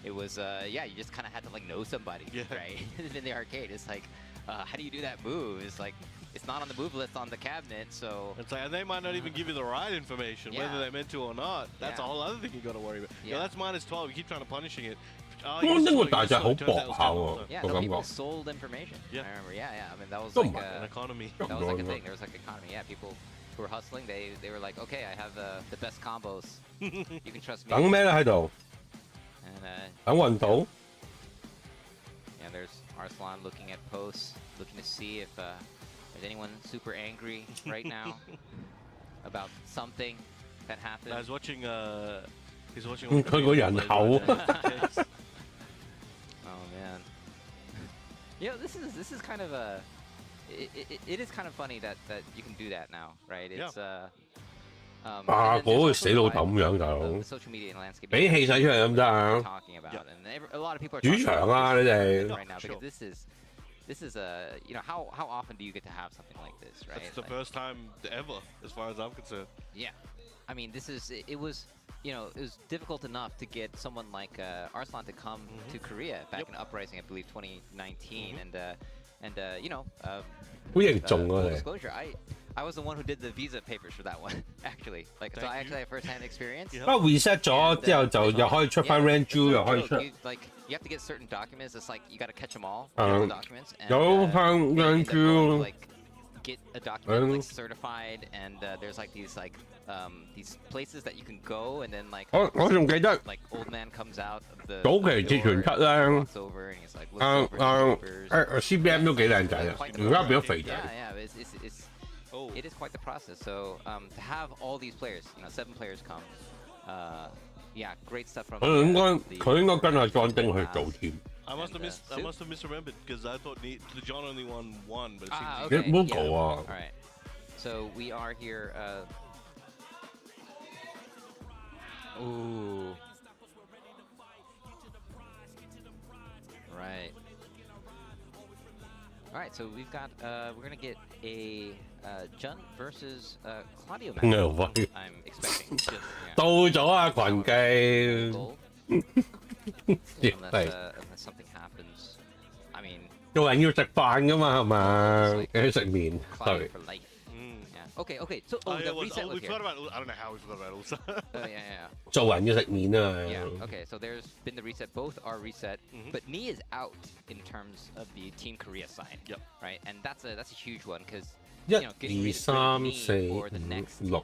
Speaker 3: it was you just kind of had to know somebody, right? In the arcade, it's like, how do you do that move? It's like it's not on the move list on the cabinet, so
Speaker 2: it's like, and they might not even give you the right information, whether they're meant to or not. That's a whole other thing you got to worry about. Yeah, that's -12. You keep trying to punishing it.
Speaker 1: The
Speaker 3: people sold information.
Speaker 2: Yeah.
Speaker 3: I remember. Yeah. I mean, that was like
Speaker 2: an economy.
Speaker 3: That was like a thing. There was like economy. Yeah, people who were hustling, they were like, okay, I have the best combos. You can trust me.
Speaker 1: 等咩咧喺度？ 等運到。
Speaker 3: Yeah, there's Arslan looking at posts, looking to see if there's anyone super angry right now about something that happened.
Speaker 2: I was watching. He's watching.
Speaker 1: 佢個人口。
Speaker 3: Oh man. This is kind of it is kind of funny that you can do that now, right? It's
Speaker 1: 嗰個死老豆咁樣大佬。
Speaker 3: social media landscape.
Speaker 1: 俾氣勢出嚟得唔得啊？
Speaker 3: Talking about, and a lot of people are
Speaker 1: 主場啊，你哋。
Speaker 3: right now because this is this is a how often do you get to have something like this, right?
Speaker 2: It's the first time ever, as far as I'm concerned.
Speaker 3: Yeah, I mean, it was it was difficult enough to get someone like Arslan to come to Korea back in Uprising, I believe 2019, and
Speaker 1: 好嚴重啊
Speaker 3: full
Speaker 1: 你。
Speaker 3: disclosure, I was the one who did the visa papers for that one actually. Like, so I actually have first-hand experience.
Speaker 1: 不過 reset 咗之後就又可以出翻 Rank Jewel 又可以出。
Speaker 3: You have to get certain documents. It's like you got to catch them all.
Speaker 1: 嗯
Speaker 3: the documents. And,
Speaker 1: 有向 Rank Jewel
Speaker 3: like get a document like certified, and there's like these places that you can go, and then like
Speaker 1: 我仲記得
Speaker 3: like old man comes out of the
Speaker 1: 早期截傳出咧，
Speaker 3: walks over and he's like looks over his papers.
Speaker 1: CBM 都幾靚仔啊，而家變咗肥仔。
Speaker 3: Yeah, it is quite the process. So to have all these players, 7 players come, yeah, great stuff from.
Speaker 1: 佢應該跟阿莊丁去做添。
Speaker 2: I must have misremembered because I thought the John only won one, but it seems
Speaker 3: okay.
Speaker 1: 冇
Speaker 3: Yeah.
Speaker 1: 講啊
Speaker 3: All right. So we are here. Ooh. Right. All right. So we've got. We're gonna get a Jun versus Claudio match.
Speaker 1: No way.
Speaker 3: I'm expecting. Just,
Speaker 1: 到咗啊，群記。
Speaker 3: goal.
Speaker 1: 係
Speaker 3: Unless something happens. I mean.
Speaker 1: 做人要食飯噶嘛係嘛？你食麵
Speaker 3: Claudio
Speaker 1: 對。
Speaker 3: for life. Yeah. Okay. So the reset was
Speaker 2: we
Speaker 3: here.
Speaker 2: forgot about. I don't know how we forgot about also.
Speaker 3: Yeah.
Speaker 1: 做人要食麵啊。
Speaker 3: Yeah. Okay. So there's been the reset. Both are reset, but Knee is out in terms of the Team Korea side.
Speaker 2: Yep.
Speaker 3: Right, and that's a huge one because
Speaker 1: 1、
Speaker 3: getting
Speaker 1: 2、rid
Speaker 3: of3、 Knee
Speaker 1: 4、
Speaker 3: for the next
Speaker 1: 5、6。
Speaker 3: you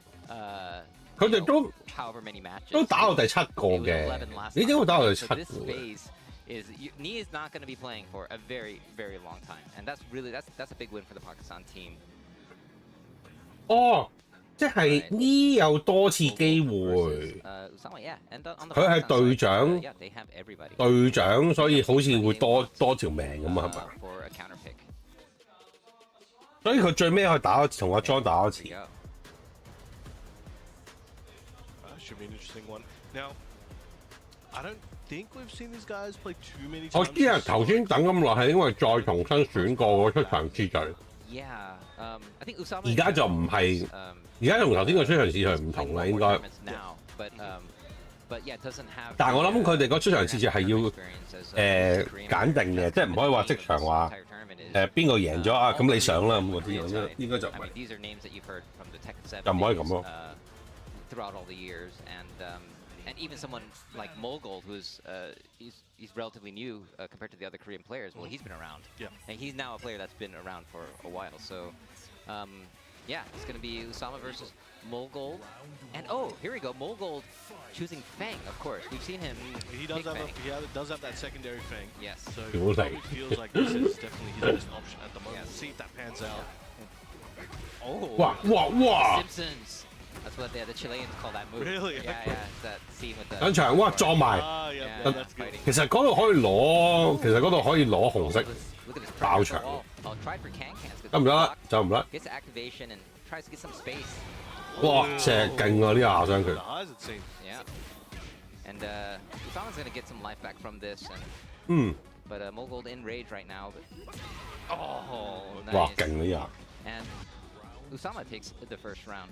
Speaker 1: 佢哋
Speaker 3: know,
Speaker 1: 都
Speaker 3: however many matches.
Speaker 1: 都打到第7個
Speaker 3: It was
Speaker 1: 嘅
Speaker 3: 11 last，
Speaker 1: 你點會打到第
Speaker 3: time.
Speaker 1: 7
Speaker 3: So this
Speaker 1: 個嘅？
Speaker 3: phase is Knee is not going to be playing for a very long time, and that's a big win for the Pakistan team.
Speaker 1: 哦，即係呢有多次機會。
Speaker 3: Usama, yeah, and on the
Speaker 1: 佢係
Speaker 3: Pakistan
Speaker 1: 隊
Speaker 3: side,
Speaker 1: 長，
Speaker 3: yeah, they have everybody.
Speaker 1: 隊長，所以好似會多條命咁啊，係嘛？
Speaker 3: For a counter pick.
Speaker 1: 所以佢最尾可以同阿 John 打一次。
Speaker 3: There you go.
Speaker 2: Should be an interesting one. Now, I don't think we've seen these guys play too many
Speaker 1: 我
Speaker 2: times.
Speaker 1: 啲人頭先等咁耐係因為再重新選過個出場次序，
Speaker 3: Yeah, I think Usama.
Speaker 1: 而家就唔係， 而家同頭先個出場次序唔同啦，應該。
Speaker 3: Now, but yeah, it doesn't have.
Speaker 1: 但係我諗佢哋個出場次序係要揀定嘅，即係唔可以話即場話邊個贏咗啊，咁你上啦咁嗰啲，應該就唔
Speaker 3: I
Speaker 1: 係
Speaker 3: mean,。these are names that you've heard from the Tekken 7
Speaker 1: 就唔可以咁
Speaker 3: days,
Speaker 1: 咯。
Speaker 3: throughout all the years, and even someone like Molgold, who's he's relatively new compared to the other Korean players. Well, he's been around,
Speaker 2: Yeah.
Speaker 3: and he's now a player that's been around for a while. So, yeah, it's going to be Usama versus Molgold, and oh, here we go, Molgold choosing Fang. Of course, we've seen him.
Speaker 2: He does
Speaker 3: pick
Speaker 2: have
Speaker 3: Fang.
Speaker 2: does have that secondary Fang.
Speaker 3: Yes.
Speaker 2: So
Speaker 1: It
Speaker 2: he
Speaker 1: was
Speaker 2: probably
Speaker 1: like-
Speaker 2: feels like this is definitely his best option at the moment.
Speaker 3: Yes.
Speaker 2: We'll see if that pans out.
Speaker 3: Oh.
Speaker 1: 哇！
Speaker 3: Simpsons. That's what the Chileans call that move.
Speaker 2: Really?
Speaker 3: Yeah, it's that scene with the.
Speaker 1: 等場哇撞埋，
Speaker 2: Ah, yeah,
Speaker 3: Yeah,
Speaker 2: that's good.
Speaker 3: fighting.
Speaker 1: 其實嗰度可以攞，其實嗰度可以攞紅色
Speaker 3: Look at this
Speaker 1: 爆
Speaker 3: pressure
Speaker 1: 場
Speaker 3: on the wall. Oh, tried for can-cans.
Speaker 1: 得唔得？走唔得？
Speaker 3: Gets activation and tries to get some space.
Speaker 1: 哇！成日勁啊呢下傷
Speaker 2: The
Speaker 1: 佢。
Speaker 2: eyes, it seems.
Speaker 3: Yeah. And Usama's gonna get some life back from this. And,
Speaker 1: 嗯，
Speaker 3: but Molgold in rage right now. But, oh,
Speaker 1: 哇
Speaker 3: nice.
Speaker 1: 勁呢下。
Speaker 3: And Usama takes the first round.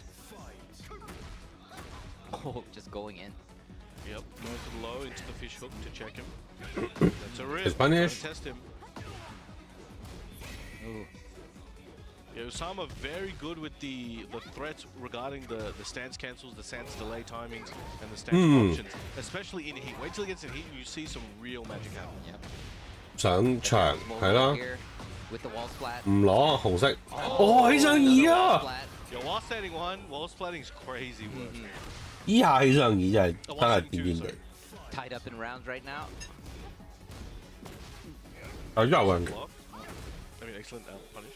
Speaker 3: Oh, just going in.
Speaker 2: Yep, going to the low into the fish hook to check him. That's a rip.
Speaker 1: It's punished.
Speaker 2: Test him.
Speaker 3: Ooh.
Speaker 2: Yeah, Usama very good with the threats regarding the stance cancels, the stance delay timings, and the stance options, especially in heat. Wait till he gets in heat and you see some real magic happen.
Speaker 3: Yep.
Speaker 1: 上場
Speaker 3: Molgold
Speaker 1: 係啦，
Speaker 3: here with the wall splat.
Speaker 1: 唔攞紅色。哦，起上二啊！
Speaker 3: Splat.
Speaker 2: Yo, wall standing one, wall splatting's crazy work.
Speaker 1: 依下起上二就係
Speaker 2: Oh,
Speaker 1: 真係
Speaker 2: wall
Speaker 1: 癲
Speaker 2: standing
Speaker 1: 癲
Speaker 2: two,
Speaker 1: 地
Speaker 2: sorry.。
Speaker 3: Tied up in rounds right now.
Speaker 1: 係真係運
Speaker 2: Block. I mean, excellent punish.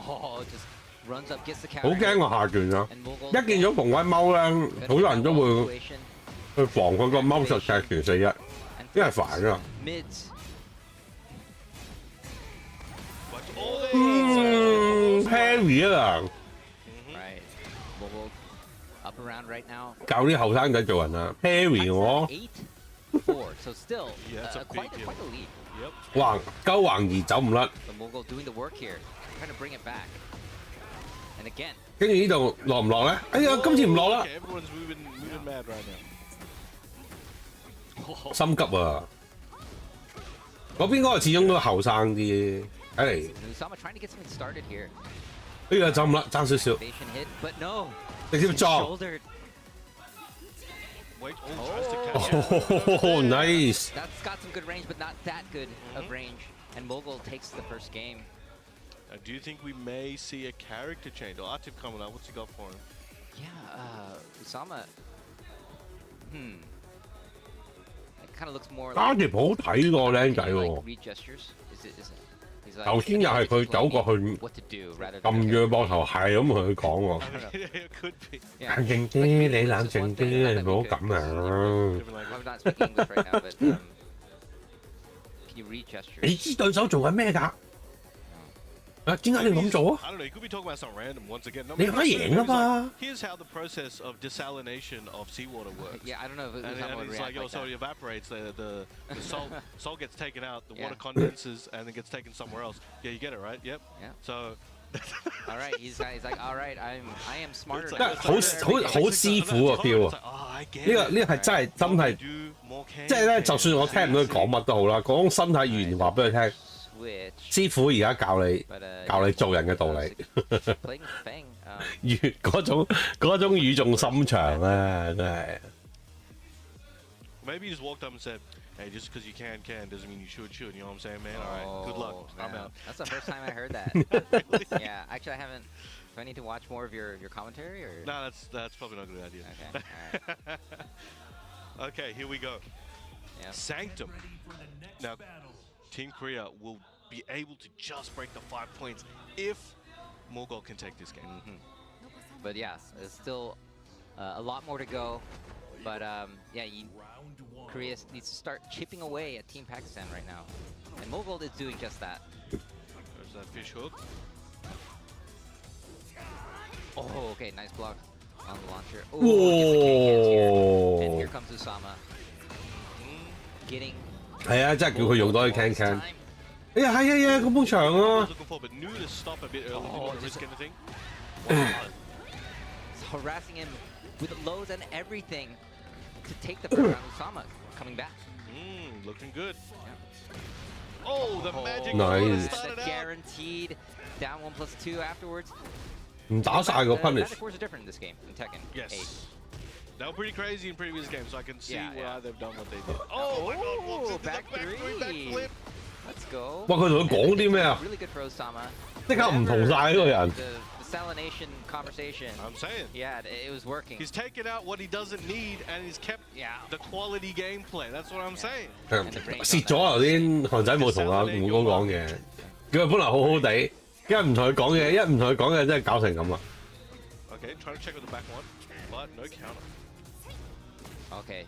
Speaker 3: Oh, just runs up, gets the
Speaker 1: 好
Speaker 3: counter.
Speaker 1: 驚我下段啊！
Speaker 3: And Molgold
Speaker 1: 一見到馮偉踎咧，好多人都會
Speaker 3: situation.
Speaker 1: 去防佢個踎實踢全4-1，
Speaker 3: And
Speaker 1: 因為煩啊。
Speaker 3: mids.
Speaker 1: Harry 啊，
Speaker 3: Right. Molgold up around right now.
Speaker 1: 教啲後生仔做人啊。Harry 我
Speaker 3: 8. 4, so still
Speaker 2: Yeah, that's a
Speaker 3: quite
Speaker 2: big
Speaker 3: a lead.
Speaker 2: Yep.
Speaker 1: 橫移走唔甩，
Speaker 3: The Mogul doing the work here, trying to bring it back. And again,
Speaker 1: 跟住呢度落唔落咧？哎呀，今次唔落啦，
Speaker 2: Okay, everyone's moving mad right now.
Speaker 1: 心急啊！嗰邊嗰個始終都後生啲，睇嚟。
Speaker 3: Usama trying to get something started here.
Speaker 1: 哎呀，走唔甩，爭少少，
Speaker 3: Invasion hit, but no.
Speaker 1: 直接撞。
Speaker 3: Shouldered.
Speaker 2: Wait, tries to catch
Speaker 1: Oh, nice.
Speaker 3: That's got some good range, but not that good of range. And Mogul takes the first game.
Speaker 2: Do you think we may see a character change? Or Atif coming out, what's he got for him?
Speaker 3: Yeah, Usama. It kind of looks more
Speaker 1: 加
Speaker 3: like,
Speaker 1: 碟好睇個僆仔
Speaker 3: like
Speaker 1: 喎，
Speaker 3: read gestures. Is it? He's like,
Speaker 1: 頭先又係佢走過去
Speaker 3: what to do rather
Speaker 1: 撳
Speaker 3: than
Speaker 1: 住佢膊頭，係咁同佢講喎，
Speaker 2: It could be.
Speaker 3: Yeah.
Speaker 1: 冷靜啲，你冷靜啲，你唔好咁啊！
Speaker 2: Different language.
Speaker 3: I'm not speaking English right now, but can you read
Speaker 1: 你
Speaker 3: gestures?
Speaker 1: 知對手做緊咩㗎？啊，點解你咁做啊？
Speaker 2: I don't know, he could be talking about something random once again. No,
Speaker 1: 你可以贏啊嘛！
Speaker 2: Here's how the process of desalination of seawater works.
Speaker 3: Yeah, I don't know if
Speaker 2: And
Speaker 3: Usama would
Speaker 2: it's
Speaker 3: react
Speaker 2: like, oh,
Speaker 3: like
Speaker 2: so it
Speaker 3: that.
Speaker 2: evaporates, the salt gets taken out, the water
Speaker 3: Yeah.
Speaker 2: condenses, and then gets taken somewhere else. Yeah, you get it, right? Yep.
Speaker 3: Yeah.
Speaker 2: So,
Speaker 3: All right, he's like, all right, I am smarter
Speaker 2: It's
Speaker 3: now.
Speaker 2: like-
Speaker 1: 好師傅個 feel 啊！
Speaker 2: oh, I get
Speaker 1: 呢個
Speaker 2: it.
Speaker 1: 呢個係真係真係，
Speaker 2: Do more
Speaker 1: 即係咧，就算我聽唔到佢講乜都好啦，嗰種身體語言話俾佢聽，
Speaker 3: Switch.
Speaker 1: 師傅而家教你
Speaker 3: But,
Speaker 1: 教你做人嘅道理，
Speaker 3: playing Fang.
Speaker 1: 嗰種語重心長啊，真係。
Speaker 2: Maybe he just walked up and said, hey, just because you can doesn't mean you should. You know what I'm saying, man? All right, good luck. I'm
Speaker 3: man.
Speaker 2: out.
Speaker 3: That's the first time I heard that. Yeah, actually, I haven't. Do I need to watch more of your commentary or?
Speaker 2: No, that's probably not a good idea.
Speaker 3: Okay. All right.
Speaker 2: Okay, here we go.
Speaker 3: Yeah.
Speaker 2: Sanctum. Now, Team Korea will be able to just break the 5 points if Mogul can take this game.
Speaker 3: But yeah, there's still a lot more to go. But yeah, Korea needs to start chipping away at Team Pakistan right now. And Mogul is doing just that.
Speaker 2: There's that fish hook.
Speaker 3: Oh, okay, nice block on the launcher. Oh, gets the K hands here. And here
Speaker 1: Oh.
Speaker 3: comes Usama. Getting
Speaker 1: 係啊，真係叫佢用多啲 can can。
Speaker 3: time.
Speaker 1: 哎呀，係啊，咁長
Speaker 2: I
Speaker 1: 啊
Speaker 2: was！looking for, but knew to stop a bit early. Didn't want to risk anything.
Speaker 3: Harassing him with lows and everything to take the first round. Usama coming back.
Speaker 2: Looking good. Oh, the magic
Speaker 1: Nice.
Speaker 2: order
Speaker 3: And
Speaker 2: started
Speaker 3: the
Speaker 2: out.
Speaker 3: guaranteed down 1+2 afterwards.
Speaker 1: 唔打晒個 punish。
Speaker 3: Magic Wars are different in this game in Tekken.
Speaker 2: Yes.
Speaker 3: 8.
Speaker 2: They were pretty crazy in previous games, so I can see
Speaker 3: Yeah,
Speaker 2: why
Speaker 3: yeah.
Speaker 2: they've done what they did. Oh my God! Walks into
Speaker 3: back
Speaker 2: the back three, back
Speaker 3: three.
Speaker 2: flip.
Speaker 3: Let's go.
Speaker 1: 哇！佢同佢講啲咩啊？
Speaker 3: Really good for Osama.
Speaker 1: 即刻唔同晒呢個人。
Speaker 3: The desalination conversation.
Speaker 2: I'm saying.
Speaker 3: Yeah, it was working.
Speaker 2: He's taken out what he doesn't need, and he's kept
Speaker 3: Yeah.
Speaker 2: the quality gameplay. That's what I'm saying.
Speaker 1: 蝕咗啊！頭先韓仔冇同阿胡哥講嘢，叫佢本來好好地，一唔同佢講嘢，一唔同佢講嘢，真係搞成咁啊！
Speaker 2: Okay, trying to check with the back one, but no counter.
Speaker 3: Okay.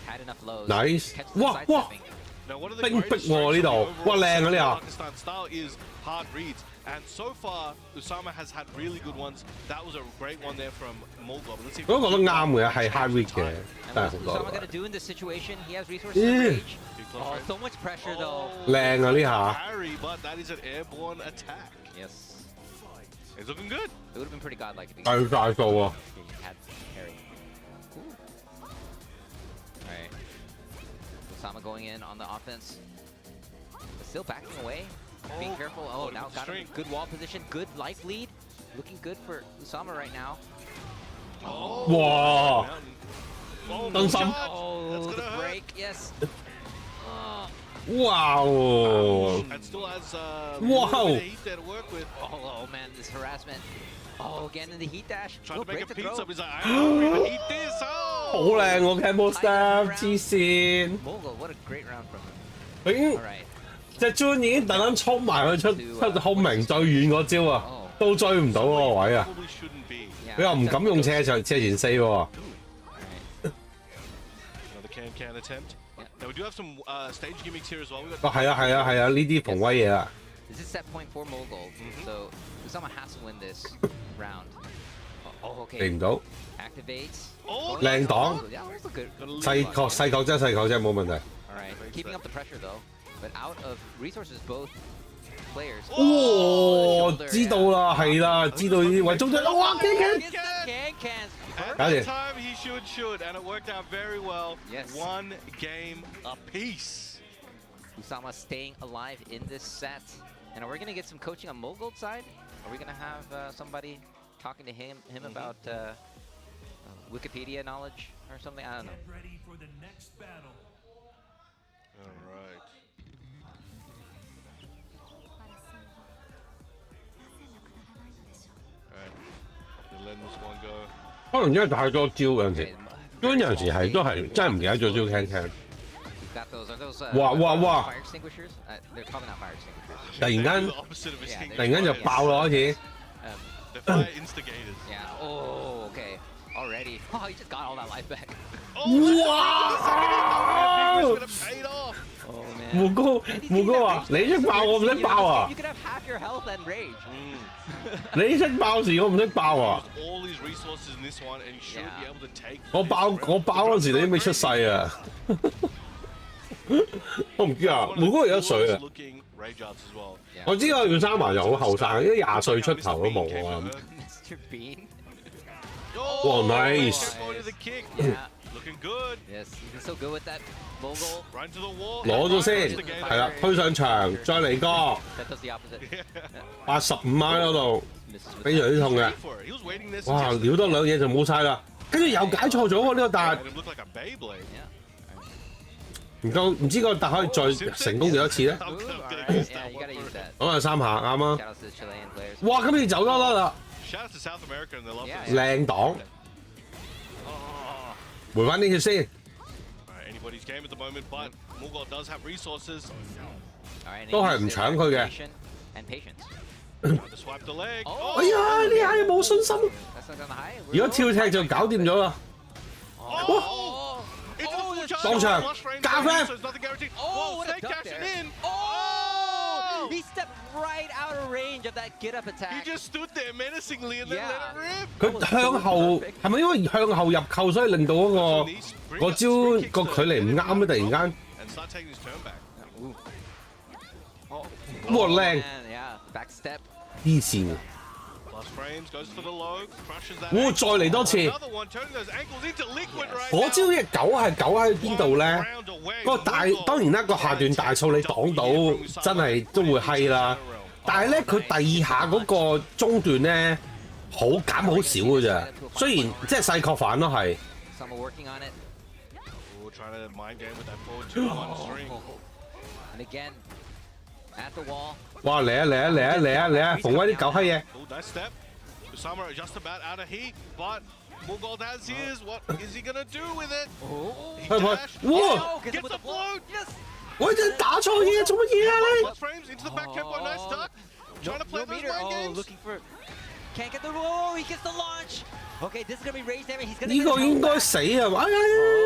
Speaker 3: Had enough lows.
Speaker 1: Nice.
Speaker 3: Catches the
Speaker 1: Wow, wow.
Speaker 3: sidestepping.
Speaker 2: Now, one of the
Speaker 1: Bing,
Speaker 2: greatest
Speaker 1: bing,
Speaker 2: strengths of the
Speaker 1: wow,
Speaker 2: overall
Speaker 1: wow, lang,
Speaker 2: Central
Speaker 1: ah.
Speaker 2: Pakistan style is hard reads, and so far Usama has had really good ones. That was a great one there from Mogul. Let's see. If
Speaker 1: 我都覺得啱嘅，係 high read 嘅，
Speaker 3: And
Speaker 1: 但
Speaker 3: what's
Speaker 1: 係好
Speaker 3: Usama
Speaker 1: 多
Speaker 3: gonna do in this situation? He has resources
Speaker 1: Yeah.
Speaker 3: and rage.
Speaker 2: Too close,
Speaker 3: Oh,
Speaker 2: right?
Speaker 3: so much pressure though.
Speaker 1: 靚啊呢下。
Speaker 2: Parry, but that is an airborne attack.
Speaker 3: Yes.
Speaker 2: It's looking good.
Speaker 3: It would have been pretty godlike if he
Speaker 1: 計晒數啊！
Speaker 3: had parry. Cool. Alright. Osama going in on the offense. But still backing away. Being
Speaker 2: Oh,
Speaker 3: careful. Oh,
Speaker 2: loaded
Speaker 3: now
Speaker 2: with
Speaker 3: got him.
Speaker 2: strength.
Speaker 3: Good wall position. Good life lead. Looking good for Usama right now.
Speaker 2: Oh,
Speaker 1: Wow.
Speaker 2: mountain. Oh,
Speaker 1: Done
Speaker 2: good
Speaker 1: some.
Speaker 2: charge.
Speaker 3: Oh,
Speaker 2: That's
Speaker 3: the
Speaker 2: gonna hurt.
Speaker 3: break. Yes. Oh,
Speaker 1: 哇喎！
Speaker 2: And still has
Speaker 1: Wow.
Speaker 2: a little bit of heat there to work with.
Speaker 3: oh man, this harassment. Oh, again in the heat dash.
Speaker 2: Trying
Speaker 3: Will
Speaker 2: to make a
Speaker 3: break the
Speaker 2: pizza,
Speaker 3: throw.
Speaker 2: but he's like, I'm hungry to eat this.
Speaker 1: 好
Speaker 2: Oh!
Speaker 1: 靚喎 Camel Staff，黐線！
Speaker 3: Mogul, what a great round from him.
Speaker 1: 佢已經
Speaker 3: All right.
Speaker 1: 隻 Jun 已經特登衝埋佢出空明最遠嗰招啊，都追唔到嗰個位啊！
Speaker 2: Probably shouldn't be.
Speaker 3: Yeah,
Speaker 1: 佢又唔敢用斜前四喎。
Speaker 3: All right.
Speaker 2: Another can attempt.
Speaker 3: Yeah.
Speaker 2: Now we do have some stage gimmicks here as well. We
Speaker 1: 哦
Speaker 2: got
Speaker 1: 係啊係啊係啊，呢啲逢威嘢啊！
Speaker 3: This is set point for Mogul, so Usama has to win this round. Oh, okay.
Speaker 1: 避唔到，
Speaker 3: Activates.
Speaker 2: Oh,
Speaker 1: 靚擋，
Speaker 3: Yeah, that was a good.
Speaker 1: 細球啫，冇問題。
Speaker 3: All right, keeping up the pressure though, but out of resources both players.
Speaker 1: 哇！知道啦，係啦，知道呢啲位中咗，哇！
Speaker 3: Gets the can.
Speaker 2: At
Speaker 1: Got
Speaker 2: that
Speaker 1: it.
Speaker 2: time, he should, and it worked out very well.
Speaker 3: Yes.
Speaker 2: One game apiece.
Speaker 3: Usama staying alive in this set. And are we going to get some coaching on Mogold's side? Are we going to have somebody talking to him about Wikipedia knowledge or something? I don't know.
Speaker 6: Ready for the next battle.
Speaker 2: All right. All right. We're letting this one go.
Speaker 1: 可能因為太多招有陣時，有陣時係都係真係唔記得咗招 can。
Speaker 3: Got those, are those
Speaker 1: Wow.
Speaker 3: fire extinguishers? They're probably not fire extinguishers.
Speaker 1: 突然間
Speaker 2: The opposite of
Speaker 3: Yeah,
Speaker 2: extinguished
Speaker 1: 突然間就
Speaker 2: fires.
Speaker 1: 爆咯開始。
Speaker 2: They're fire instigators.
Speaker 3: Yeah. Oh, okay. Already. Oh, he just got all that life back.
Speaker 2: Oh,
Speaker 1: 哇！
Speaker 2: Big risk, but it paid off.
Speaker 3: Oh, man.
Speaker 1: 胡哥話：你識爆我唔識爆啊
Speaker 3: You！could have half your health and rage.
Speaker 1: 你識爆時我唔識爆啊！
Speaker 2: Used all his resources in this one, and he should be
Speaker 3: Yeah.
Speaker 2: able to take.
Speaker 1: 我爆嗰陣時你都未出世啊！我唔知啊，
Speaker 2: One of
Speaker 1: 胡
Speaker 2: the
Speaker 1: 哥而家歲啊！
Speaker 2: coolest-looking Rayjards as well.
Speaker 3: Yeah.
Speaker 1: 我知道要三華就好後生，啲廿歲出頭都冇
Speaker 2: Mr. Bean came
Speaker 1: 啊
Speaker 2: to！
Speaker 3: Mr. Bean.
Speaker 2: Oh,
Speaker 1: nice.
Speaker 2: kept going to the kick.
Speaker 3: Yeah.
Speaker 2: Looking good.
Speaker 3: Yes, he's been so good with that mogul.
Speaker 2: Right to the wall.
Speaker 1: 攞咗先，
Speaker 2: Instigator.
Speaker 1: 係啦，推上場，再嚟個
Speaker 3: That does the opposite.
Speaker 1: 85碼嗰度，
Speaker 3: Misses with
Speaker 1: 非常之痛嘅
Speaker 2: Wait。for it. He was waiting there since
Speaker 1: 哇！
Speaker 2: yesterday.
Speaker 1: 撩多兩嘢就冇晒啦，跟住又解錯咗喎呢個達，
Speaker 2: And it looked like a Beyblade.
Speaker 3: Yeah.
Speaker 1: 唔夠唔知個達可以再成功幾多次咧？
Speaker 2: I'm
Speaker 3: Ooh,
Speaker 2: gonna
Speaker 3: alright.
Speaker 2: use
Speaker 3: Yeah,
Speaker 2: that
Speaker 3: you
Speaker 2: one
Speaker 3: gotta use
Speaker 2: for-
Speaker 3: that.
Speaker 1: 咁啊三下啱啊！
Speaker 3: Shout out to the Chilean players.
Speaker 1: 哇！今次走得甩啦，
Speaker 2: Shout out to South America and they love
Speaker 3: Yeah,
Speaker 2: this.
Speaker 1: 靚擋，
Speaker 2: Oh.
Speaker 1: 回翻呢血先。
Speaker 2: Alright, anybody's game at the moment, but Mugol does have resources.
Speaker 3: Alright, and
Speaker 1: 都係唔
Speaker 3: he uses
Speaker 1: 搶佢嘅。
Speaker 3: aggravation and patience.
Speaker 2: Trying to swipe the leg.
Speaker 3: Oh.
Speaker 1: 哎呀！呢下冇信心，
Speaker 3: That's not gonna hide.
Speaker 1: 如果跳踢就搞掂咗啦。
Speaker 2: Oh! Into the full charge.
Speaker 1: 當場
Speaker 2: Flush range
Speaker 1: 加分
Speaker 2: so it's nothing guaranteed.
Speaker 3: Oh,
Speaker 2: Whoa,
Speaker 3: what a
Speaker 2: Snake
Speaker 3: duck
Speaker 2: cashing
Speaker 3: there.
Speaker 2: in.
Speaker 3: Oh! He stepped right out of range of that get up
Speaker 2: He
Speaker 3: attack.
Speaker 2: just stood there menacingly and then
Speaker 3: Yeah.
Speaker 2: let it rip.
Speaker 1: 佢向後係咪因為向後入扣，所以令到嗰個招個距離唔啱咧？突然間，
Speaker 2: And start taking his turn back.
Speaker 3: Ooh. Oh.
Speaker 1: 哇靚
Speaker 3: Man, yeah, back step.
Speaker 1: 黐線！
Speaker 2: Plus frames goes for the low, crushes that.
Speaker 1: 哇！
Speaker 2: ankle.
Speaker 1: 再嚟多次，
Speaker 2: Another one turning those ankles into liquid right
Speaker 1: 嗰
Speaker 2: now.
Speaker 1: 招嘅狗係狗喺邊度咧？
Speaker 2: Round away.
Speaker 1: 嗰個大當然啦，個下段大數你擋到，真係都會閪啦。但係咧，佢第二下嗰個中段咧，好減好少嘅咋。雖然即係細確反咯係。
Speaker 3: Someone working on it.
Speaker 2: Ooh, trying to mind game with that forward 2-1 string.
Speaker 3: And again, at the wall.
Speaker 1: 哇！嚟啊嚟啊嚟啊嚟啊嚟啊！馮威啲狗閪嘢。
Speaker 2: Oh, nice step. Usama just about out of heat, but Mugold has his. What is he gonna do with it?
Speaker 3: Oh.
Speaker 2: He
Speaker 1: 係咪？
Speaker 2: dashed.
Speaker 1: 哇！
Speaker 3: Gets him
Speaker 2: Gets
Speaker 3: with
Speaker 2: the
Speaker 3: the blow.
Speaker 2: float.
Speaker 3: Yes.
Speaker 1: 我真係打錯嘢，做乜嘢啊你？
Speaker 2: Plus frames into the back tempo. Nice duck. Trying to play
Speaker 3: No
Speaker 2: those
Speaker 3: meter.
Speaker 2: mind
Speaker 3: Oh,
Speaker 2: games.
Speaker 3: looking for. Can't get the. Oh, he gets the launch. Okay, this is gonna be raised damage. He's gonna.
Speaker 1: 呢
Speaker 3: get
Speaker 1: 個
Speaker 3: his
Speaker 1: 應該
Speaker 3: health
Speaker 1: 死啊！哎呀！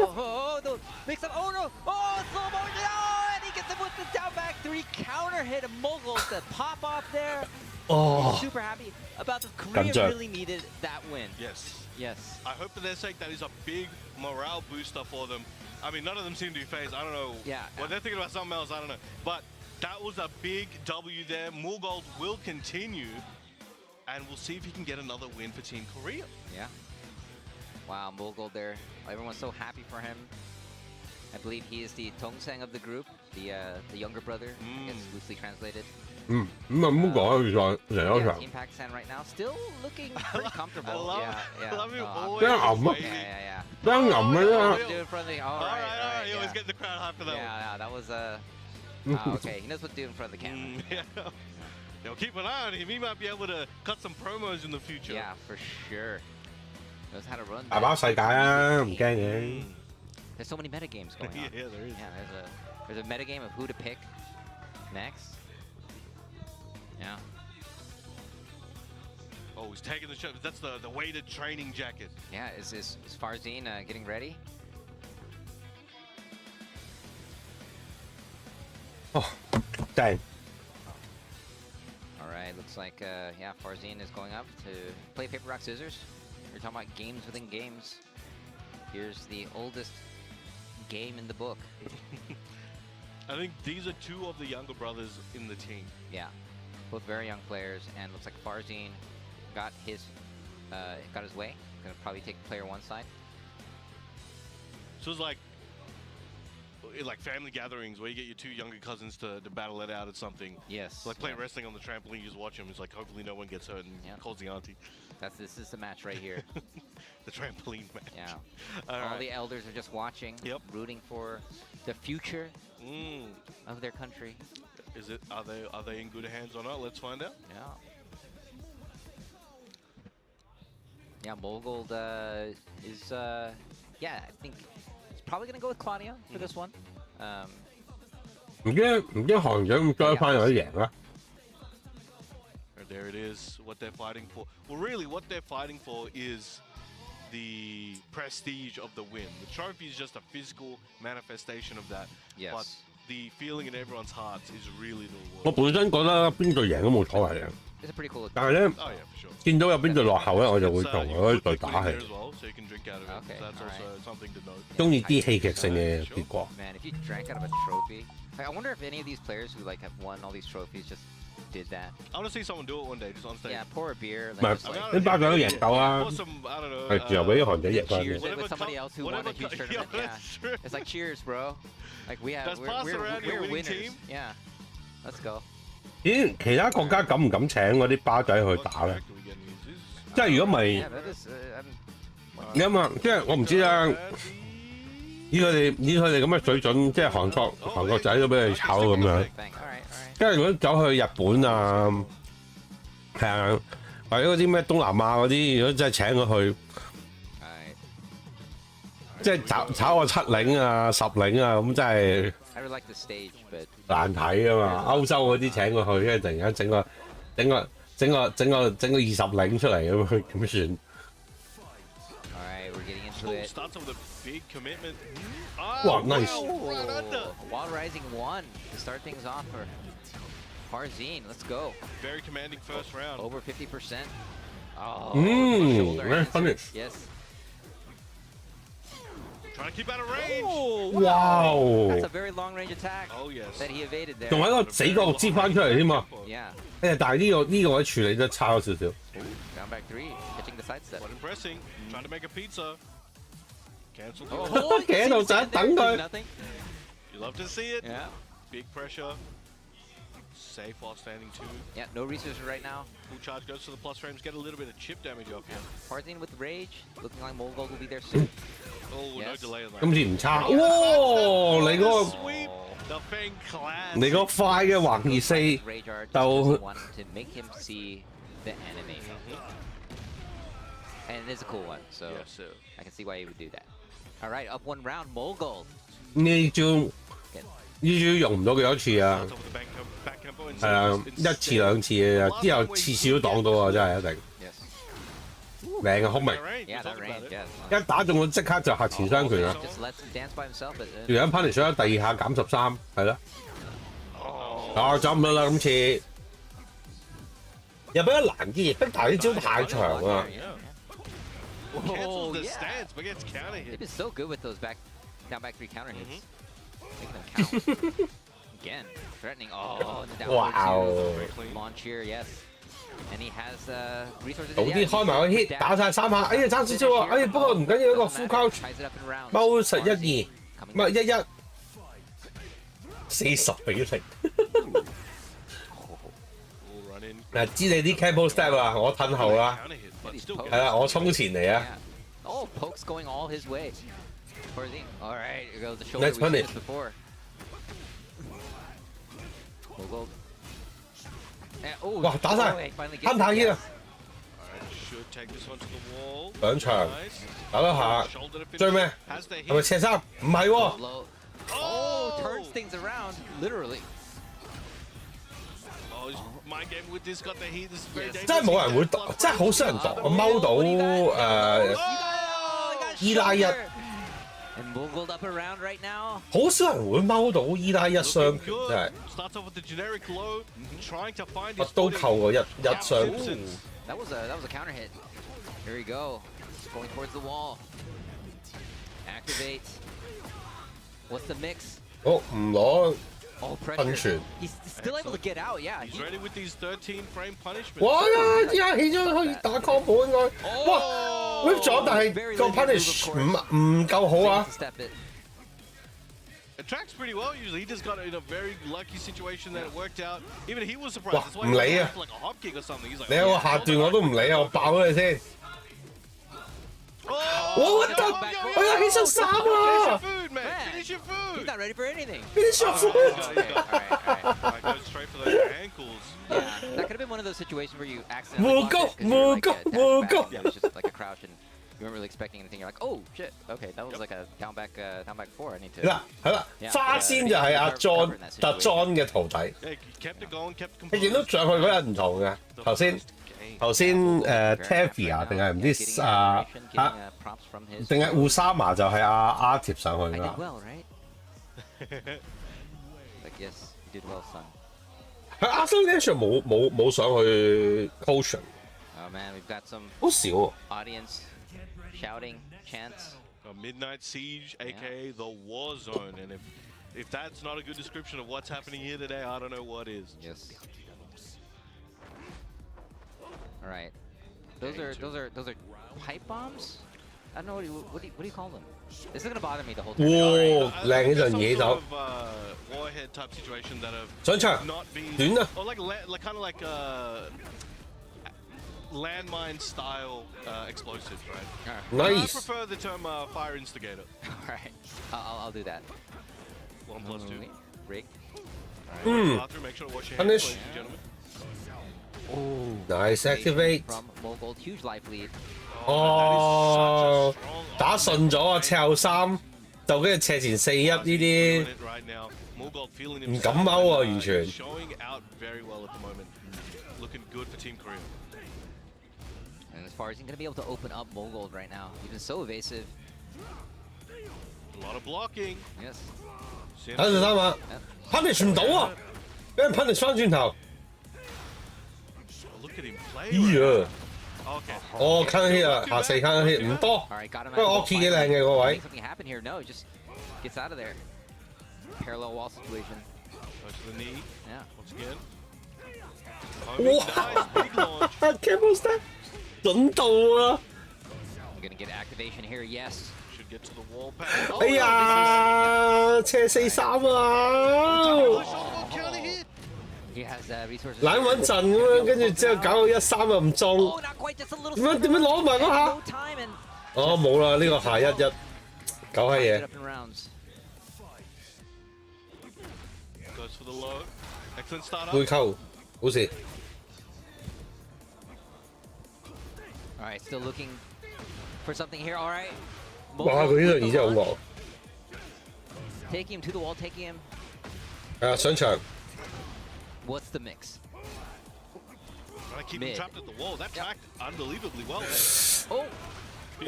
Speaker 3: back. Oh, no. Mix up. Oh no. Oh, slow motion. Oh, and he gets him with the down back three counter hit. A mogul to pop off there.
Speaker 1: 哦，
Speaker 3: Super happy about this. Korea
Speaker 1: Ganja.
Speaker 3: really needed that win.
Speaker 2: Yes.
Speaker 3: Yes.
Speaker 2: I hope for their sake that is a big morale booster for them. I mean, none of them seem to be phased. I don't know.
Speaker 3: Yeah.
Speaker 2: Well, they're thinking about something else. I don't know. But that was a big W there. Mugold will continue, and we'll see if he can get another win for Team Korea.
Speaker 3: Yeah. Wow, Mogul there. Everyone's so happy for him. I believe he is the Tongsang of the group, the younger brother, I guess loosely translated.
Speaker 1: 咁啊唔好講啦，其實嚟咗
Speaker 3: Yeah,
Speaker 1: 場。
Speaker 3: Team Pakistan right now still looking pretty comfortable.
Speaker 2: I love,
Speaker 3: yeah, yeah.
Speaker 2: I love him
Speaker 3: No,
Speaker 2: always.
Speaker 1: Yeah, I'm-
Speaker 3: yeah,
Speaker 2: waving.
Speaker 3: yeah, yeah.
Speaker 1: 啱揞嘅啫。
Speaker 3: Do in front of the. All
Speaker 2: All
Speaker 3: right,
Speaker 2: right, all right. He always
Speaker 3: yeah.
Speaker 2: get the crowd hype for that
Speaker 3: Yeah, yeah, that was okay. He knows what to do in front of the
Speaker 2: one.
Speaker 3: camera.
Speaker 2: Yeah. Yo, keep an eye on him. He might be able to cut some promos in the future.
Speaker 3: Yeah, for sure. Knows how to run.
Speaker 1: 大把世界啊，唔驚嘅。
Speaker 3: There's so many meta games going on.
Speaker 2: Yeah, there is.
Speaker 3: Yeah, there's a meta game of who to pick next. Yeah.
Speaker 2: Oh, he's taking the shot. That's the weighted training jacket.
Speaker 3: Yeah, is Farzine getting ready?
Speaker 1: 哦，正。
Speaker 3: All right, looks like yeah, Farzine is going up to play paper rock scissors. You're talking about games within games. Here's the oldest game in the book.
Speaker 2: I think these are two of the younger brothers in the team.
Speaker 3: Yeah, both very young players, and looks like Farzine got his way. Gonna probably take player one side.
Speaker 2: So it's like family gatherings where you get your two younger cousins to battle it out at something.
Speaker 3: Yes.
Speaker 2: It's like playing wrestling on the trampoline, you just watch them. It's like hopefully no one gets hurt and calls the auntie.
Speaker 3: This is the match right here.
Speaker 2: The trampoline match.
Speaker 3: Yeah.
Speaker 2: All
Speaker 3: the elders are just watching, rooting for the future of their country.
Speaker 2: Is it? Are they in good hands or not? Let's find out.
Speaker 3: Yeah. Yeah, Mogold is yeah, I think he's probably gonna go with Claudio for this one.
Speaker 1: 唔知韓長咁追翻有得贏啦。
Speaker 2: There it is, what they're fighting for. Well, really, what they're fighting for is the prestige of the win. The trophy is just a physical manifestation of that.
Speaker 3: Yes.
Speaker 2: But the feeling in everyone's hearts is really the
Speaker 1: 我
Speaker 2: reward.
Speaker 1: 本身覺得邊隊贏都冇所謂嘅，
Speaker 3: It's a pretty cool.
Speaker 1: 但係咧
Speaker 2: Oh, yeah, for sure.
Speaker 1: 見到有邊隊落後咧，我就會
Speaker 2: It's,
Speaker 1: 同
Speaker 2: you
Speaker 1: 嗰
Speaker 2: put
Speaker 1: 隊
Speaker 2: liquid
Speaker 1: 打
Speaker 2: in there
Speaker 1: 氣。
Speaker 2: as well, so you can drink out of it.
Speaker 3: Okay,
Speaker 2: That's also
Speaker 3: alright.
Speaker 2: something to note.
Speaker 1: 中意啲戲劇性嘅結果。
Speaker 3: Man, if you drank out of a trophy, I wonder if any of these players who like have won all these trophies just did that.
Speaker 2: I want to see someone do it one day, just on stage.
Speaker 3: Yeah, pour a beer.
Speaker 1: 唔係
Speaker 3: Just, like,
Speaker 1: 啲巴掌都贏夠啊，
Speaker 2: Or some, I don't know.
Speaker 1: 係時候俾啲韓仔贏翻
Speaker 3: cheers
Speaker 1: 嘅。
Speaker 3: it with somebody else who won a huge tournament. Yeah,
Speaker 2: that's true.
Speaker 3: it's like cheers, bro. Like we have,
Speaker 2: Let's pass
Speaker 3: we're
Speaker 2: around your winning
Speaker 3: winners.
Speaker 2: team.
Speaker 3: Yeah, let's go.
Speaker 1: 咦？其他國家敢唔敢請嗰啲巴仔去
Speaker 2: What
Speaker 1: 打咧
Speaker 2: track？do we get in these?
Speaker 1: 即係如果唔係
Speaker 3: Yeah, that is.
Speaker 1: 你諗下，即係我唔知啦。以佢哋咁嘅水準，即係韓國仔都俾佢炒咁樣。
Speaker 3: All right, all right.
Speaker 1: 即係如果走去日本啊，係啊，或者嗰啲咩東南亞嗰啲，如果真係請佢去，
Speaker 3: Alright.
Speaker 1: 即係炒個7領啊、10領啊，咁真係
Speaker 3: I really like the stage, but
Speaker 1: 難睇啊嘛。歐洲嗰啲請佢去，跟住突然間整個20領出嚟咁，點算？
Speaker 3: all right, we're getting into
Speaker 2: Oh,
Speaker 3: it.
Speaker 2: starts off with a big commitment.
Speaker 1: Wow, nice.
Speaker 2: Right under.
Speaker 3: Wild Rising 1 to start things off for Farzine. Let's go.
Speaker 2: Very commanding first round.
Speaker 3: Over 50%. Oh,
Speaker 1: very
Speaker 3: answer.
Speaker 1: funny.
Speaker 3: Yes.
Speaker 2: Trying to keep out of range.
Speaker 3: Oh,
Speaker 1: 哇！
Speaker 3: That's a very long range attack
Speaker 2: Oh, yes.
Speaker 3: that he evaded there.
Speaker 1: 仲喺個死角度接翻出嚟添嘛？
Speaker 3: Yeah.
Speaker 1: 但係呢個位處理得差咗少少。
Speaker 3: Down back 3, catching the sidestep.
Speaker 2: What impressing. Trying to make a pizza. Cancel.
Speaker 3: Oh,
Speaker 1: 企喺度就等佢。
Speaker 3: Nothing.
Speaker 2: You love to see it.
Speaker 3: Yeah.
Speaker 2: Big pressure. Safe while standing 2.
Speaker 3: Yeah, no resources right now.
Speaker 2: Full charge goes to the plus frames. Get a little bit of chip damage off here.
Speaker 3: Farzine with rage. Looking like Mogold will be there soon.
Speaker 2: Oh, no
Speaker 3: Yes.
Speaker 2: delay on that.
Speaker 1: 今次唔差。哇！你嗰
Speaker 2: The
Speaker 1: 個
Speaker 2: sweep. The Fang class.
Speaker 1: 你嗰快嘅橫二四
Speaker 3: Rage art just
Speaker 1: 就
Speaker 3: doesn't want to make him see the anime. And it is a cool one, so
Speaker 2: Yes, sir.
Speaker 3: I can see why he would do that. All right, up 1 round, Mogold.
Speaker 1: 呢招用唔到幾多次啊？
Speaker 2: Starts off with the back combo and
Speaker 1: 係啊，
Speaker 2: instead-
Speaker 1: 1次2次嘅，之後次次都擋到啊！真係一定
Speaker 3: Yes.
Speaker 1: 靚嘅空明，
Speaker 2: That range,
Speaker 3: Yeah,
Speaker 2: we're
Speaker 3: that
Speaker 2: talking about
Speaker 3: range,
Speaker 2: it.
Speaker 3: yes.
Speaker 1: 一打中佢即刻就下前雙拳啦。
Speaker 3: Just lets him dance by himself, but
Speaker 1: 條友 punish 咗第2下減13，係咯。
Speaker 2: Oh.
Speaker 1: 走唔到啦，今次又比較難啲，逼大啲招太長啊！
Speaker 2: Cancels the
Speaker 3: yeah.
Speaker 2: stance, but gets counter
Speaker 3: They've
Speaker 2: hit.
Speaker 3: been so good with those down back 3 counter hits. Making them count. Again, threatening. Oh, and the down
Speaker 1: Wow.
Speaker 3: launch here, yes. And he has resources.
Speaker 1: 早啲開埋個 hit， 打晒3下，哎呀爭少少喎，哎呀不過唔緊要，一個 full couch
Speaker 3: Ties it up in rounds.
Speaker 1: 踎實1-2，
Speaker 3: Coming
Speaker 1: 唔係1-1，40比0。
Speaker 2: We'll run in.
Speaker 1: 嗱，知你啲 combo step 啊，我褪後啦，
Speaker 2: Counter hit, but still
Speaker 1: 係
Speaker 2: good.
Speaker 1: 啦，我衝前嚟啊！
Speaker 3: Yeah. Oh, Poke's going all his way. Farzine. All right, here goes the shoulder.
Speaker 1: Nice
Speaker 3: We've seen
Speaker 1: punish.
Speaker 3: this before. Mogold. Oh,
Speaker 1: 哇，打晒
Speaker 3: he finally
Speaker 1: 慳
Speaker 3: gets
Speaker 1: 太
Speaker 3: it,
Speaker 1: 啲啊！
Speaker 2: Alright, should take this one to the wall.
Speaker 1: 兩場
Speaker 2: Nice.
Speaker 1: 打得下，
Speaker 2: Shoulder to finish.
Speaker 1: 追咩？
Speaker 2: Has the
Speaker 1: 係咪
Speaker 2: hit.
Speaker 1: 斜3？唔係喎，
Speaker 3: Low. Oh, turns things around, literally.
Speaker 2: Oh, he's mind game with this. Got the heat. This is very dangerous.
Speaker 1: 真係冇人會擋，真係好少人擋，我踎到伊拉一，
Speaker 3: And Mogold up around right now.
Speaker 1: 好少人會踎到伊拉一
Speaker 2: Looking
Speaker 1: 雙拳，真
Speaker 2: good.
Speaker 1: 係
Speaker 2: Starts off with the generic low, trying to find
Speaker 1: 我
Speaker 2: his
Speaker 1: 都
Speaker 2: footing.
Speaker 1: 扣過一雙拳。
Speaker 2: Simpsons.
Speaker 3: That was a counter hit. Here we go. Going towards the wall. Activate. What's the mix?
Speaker 1: 好唔攞
Speaker 3: Oh,
Speaker 1: 噴
Speaker 3: pressure.
Speaker 1: 泉。
Speaker 3: He's still able to get out, yeah.
Speaker 2: He's ready with these 13 frame punishments.
Speaker 1: 哇！依下起咗可以打 combo 應該。哇 ！whip 咗，但係個 punish 唔夠好啊。
Speaker 2: It tracks pretty well usually. He just got in a very lucky situation that it worked out. Even he was surprised.
Speaker 1: 哇
Speaker 2: That's why
Speaker 1: 唔
Speaker 2: he
Speaker 1: 理
Speaker 2: went
Speaker 1: 啊
Speaker 2: for like a hop kick or something. He's like,
Speaker 1: 你有個下段我都唔理啊，我爆咗你先。
Speaker 2: oh,
Speaker 1: 我得，我有起身衫
Speaker 2: finish
Speaker 1: 啊
Speaker 2: your！food, man.
Speaker 3: Man.
Speaker 2: Finish your
Speaker 3: He's
Speaker 2: food.
Speaker 3: not ready for anything.
Speaker 1: Finish your
Speaker 2: Oh,
Speaker 1: food.
Speaker 2: he's got- Alright, goes straight for those ankles.
Speaker 3: Yeah, that could have been one of those situations where you accidentally
Speaker 1: We'll
Speaker 3: blocked
Speaker 1: go,
Speaker 3: it 'cause you were,
Speaker 1: we'll
Speaker 3: like,
Speaker 1: go,
Speaker 3: dash
Speaker 1: we'll
Speaker 3: back,
Speaker 1: go.
Speaker 3: and it was just like a crouch and you weren't really expecting anything. You're like, oh shit, okay, that was like a down back four. I need to.
Speaker 1: 嗱，係啦，花仙就係阿 John 特 John 嘅徒弟。
Speaker 2: Yeah, he kept it going, kept it
Speaker 1: 你見到
Speaker 2: composed.
Speaker 1: 上去嗰日唔同嘅，頭先 Taffy 啊，定係唔知
Speaker 3: Getting
Speaker 1: 啊
Speaker 3: admiration,
Speaker 1: 啊
Speaker 3: getting, props from his
Speaker 1: 定係 Usama 就係阿 Artip 上去
Speaker 3: I
Speaker 1: 㗎
Speaker 3: did。well, right? Like yes, you did well, son.
Speaker 1: 喺 Arsenal Nation 冇上去 coaching，
Speaker 3: Oh man, we've got some
Speaker 1: 好少喎。
Speaker 3: audience shouting, chants.
Speaker 2: A Midnight Siege, aka the War Zone, and if that's not a good description of what's happening here today, I don't know what is.
Speaker 3: Yes. All right. Those are pipe bombs. I don't know what do you call them. This is gonna bother me the whole time.
Speaker 1: 哇！靚起陣
Speaker 2: Some
Speaker 1: 嘢
Speaker 2: sort
Speaker 1: 走
Speaker 2: of, warhead type situation that have
Speaker 1: 上場
Speaker 2: not been
Speaker 1: 短啊！
Speaker 2: or like kind of like landmine style explosives, right?
Speaker 1: Nice.
Speaker 2: I prefer the term fire instigator.
Speaker 3: All right. I'll do that.
Speaker 2: 1+2.
Speaker 3: Rig.
Speaker 2: Bathroom, make sure to wash your hands,
Speaker 1: Punish.
Speaker 2: ladies and gentlemen.
Speaker 1: Nice activate。
Speaker 3: From Mogul, huge life lead.
Speaker 1: 哦，打順咗啊！赤後三就跟住斜前4-1呢啲。
Speaker 2: Right now, Morgold feeling
Speaker 1: 唔
Speaker 2: himself
Speaker 1: 敢踎啊完全
Speaker 2: showing out very well at the moment. Looking good for Team Korea.
Speaker 3: And as far as he's gonna be able to open up Mogul right now, he's been so evasive.
Speaker 2: A lot of blocking.
Speaker 3: Yes.
Speaker 1: 打順三啊
Speaker 3: Yep.
Speaker 1: ，punish 唔到啊，俾人 punish 翻轉頭。
Speaker 2: Look at him play.
Speaker 1: 咦
Speaker 2: right
Speaker 1: 呀！
Speaker 2: now. Okay.
Speaker 1: 哦 ，can hit 啊，下4 can hit 唔多。
Speaker 3: All right, got him.
Speaker 1: 不過 Oki 幾靚嘅嗰位
Speaker 3: Something happened here. No, he just gets out of there. Parallel wall situation.
Speaker 2: Goes to the knee.
Speaker 3: Yeah.
Speaker 2: Once again. Oh, nice big launch.
Speaker 1: Camel step 準到啊！
Speaker 3: I'm gonna get activation here. Yes.
Speaker 2: Should get to the wall pad. Oh,
Speaker 1: 哎呀，斜4-3啊！
Speaker 2: no, this is- Oh, counter hit.
Speaker 3: He has resources.
Speaker 1: 懶穩陣咁樣，跟住之後搞到1-3又唔中。
Speaker 3: Oh, not quite. Just a little.
Speaker 1: 點樣攞埋嗰下
Speaker 3: No？ time and
Speaker 1: 哦，冇啦，呢個下1-1，狗閪
Speaker 3: get
Speaker 1: 嘢。
Speaker 3: up in rounds.
Speaker 2: Goes for the low. Excellent start
Speaker 1: 背
Speaker 2: up.
Speaker 1: 溝，好事。
Speaker 3: All right, still looking for something here. All right.
Speaker 1: 哇！佢呢度已經好惡。
Speaker 3: Taking him to the wall. Taking him.
Speaker 1: 係啊，上場。
Speaker 3: What's the mix?
Speaker 2: Trying to keep him
Speaker 3: Mid.
Speaker 2: trapped at the wall. That tracked unbelievably well there.
Speaker 3: Oh.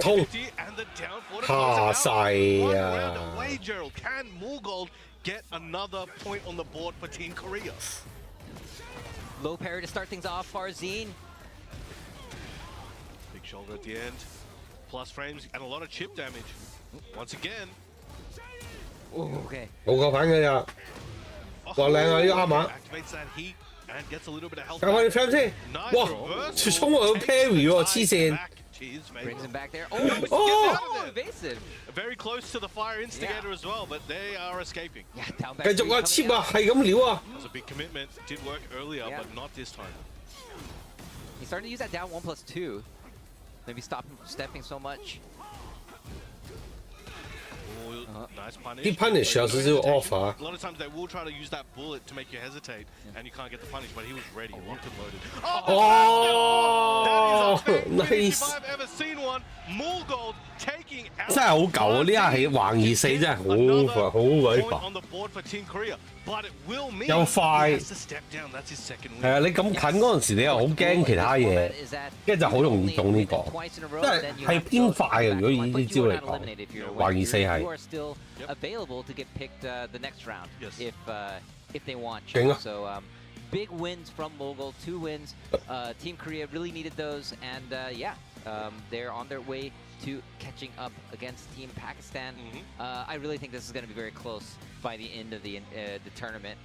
Speaker 1: 痛
Speaker 2: And the down for the
Speaker 1: 下
Speaker 2: close it
Speaker 1: 晒
Speaker 2: out. One
Speaker 1: 啊
Speaker 2: round！away, Gerald. Can Morgold get another point on the board for Team Korea?
Speaker 3: Low parry to start things off. Farzine.
Speaker 2: Big shoulder at the end. Plus frames and a lot of chip damage. Once again.
Speaker 3: Oh, okay.
Speaker 1: 冇夠反嘅咋。 哇靚啊呢個啱啊
Speaker 2: Activates that heat and gets a little bit of health.
Speaker 1: 搞翻啲 frame 先。
Speaker 2: Nice
Speaker 1: 哇！
Speaker 2: reversal.
Speaker 1: 衝我有 parry 喎，黐
Speaker 2: Takes
Speaker 1: 線
Speaker 2: back. Jeez, mate.
Speaker 3: Brings him back there. Oh,
Speaker 1: Oh!
Speaker 3: oh, evasive.
Speaker 2: Very close to the fire instigator as well, but they are escaping.
Speaker 3: Yeah, down back.
Speaker 1: 繼續啊，
Speaker 3: three
Speaker 1: 切
Speaker 3: coming
Speaker 1: 啊，
Speaker 3: out.
Speaker 1: 係咁撩啊。
Speaker 2: That was a big commitment. Did work earlier,
Speaker 3: Yeah.
Speaker 2: but not this time.
Speaker 3: He's starting to use that down 1+2. Maybe stop him from stepping so much.
Speaker 2: Oh, nice punish.
Speaker 1: 啲 punish 有少少 off 啊。
Speaker 2: A lot of times they will try to use that bullet to make you hesitate, and you can't get the punish, but he was ready, locked and loaded.
Speaker 1: 哦
Speaker 2: That is a fake finish if
Speaker 1: ，nice，
Speaker 2: I've ever seen one. Morgold taking out
Speaker 1: 真係好舊啊！呢下起橫2-4真係好鬼
Speaker 2: point
Speaker 1: 煩。
Speaker 2: on the board for Team Korea, but it will mean
Speaker 1: 又快
Speaker 2: he has to step down. That's his second
Speaker 1: 係啊，
Speaker 2: win.
Speaker 1: 你咁近嗰陣時，你又好驚其他嘢，跟住就好容易中呢個。即係偏快啊！如果以呢啲招嚟講，橫2-4係
Speaker 3: You are still available to get picked the next round
Speaker 2: Yes.
Speaker 3: if they want
Speaker 1: 勁
Speaker 3: you.
Speaker 1: 啊！
Speaker 3: So big wins from Mogul, 2 wins. Team Korea really needed those, and yeah, they're on their way to catching up against Team Pakistan. I really think this is going to be very close by the end of the tournament.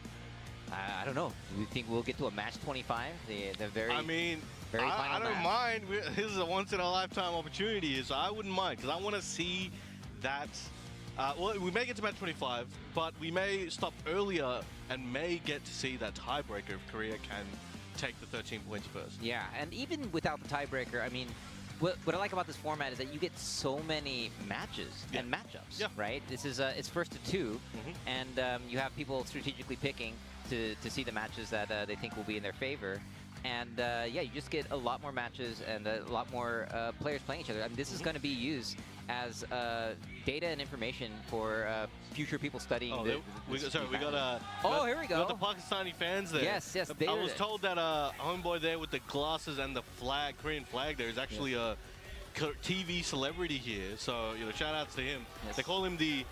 Speaker 3: I don't know. Do we think we'll get to a match 25? The very.
Speaker 2: I mean,
Speaker 3: very
Speaker 2: I don't
Speaker 3: match?
Speaker 2: mind. This is a once-in-a-lifetime opportunity, so I wouldn't mind because I want to see that. Well, we may get to match 25, but we may stop earlier and may get to see that tiebreaker if Korea can take the 13 points first.
Speaker 3: Yeah, and even without the tiebreaker, I mean, what I like about this format is that you get so many matches and matchups, right? This is it's first to two, and you have people strategically picking to see the matches that they think will be in their favor. And yeah, you just get a lot more matches and a lot more players playing each other. I mean, this is going to be used as data and information for future people studying.
Speaker 2: Oh, we got
Speaker 3: here we go.
Speaker 2: We got the Pakistani fans there.
Speaker 3: Yes.
Speaker 2: I was told that homeboy there with the glasses and the flag, Korean flag, there is actually a TV celebrity here. So shout outs to him. They call him the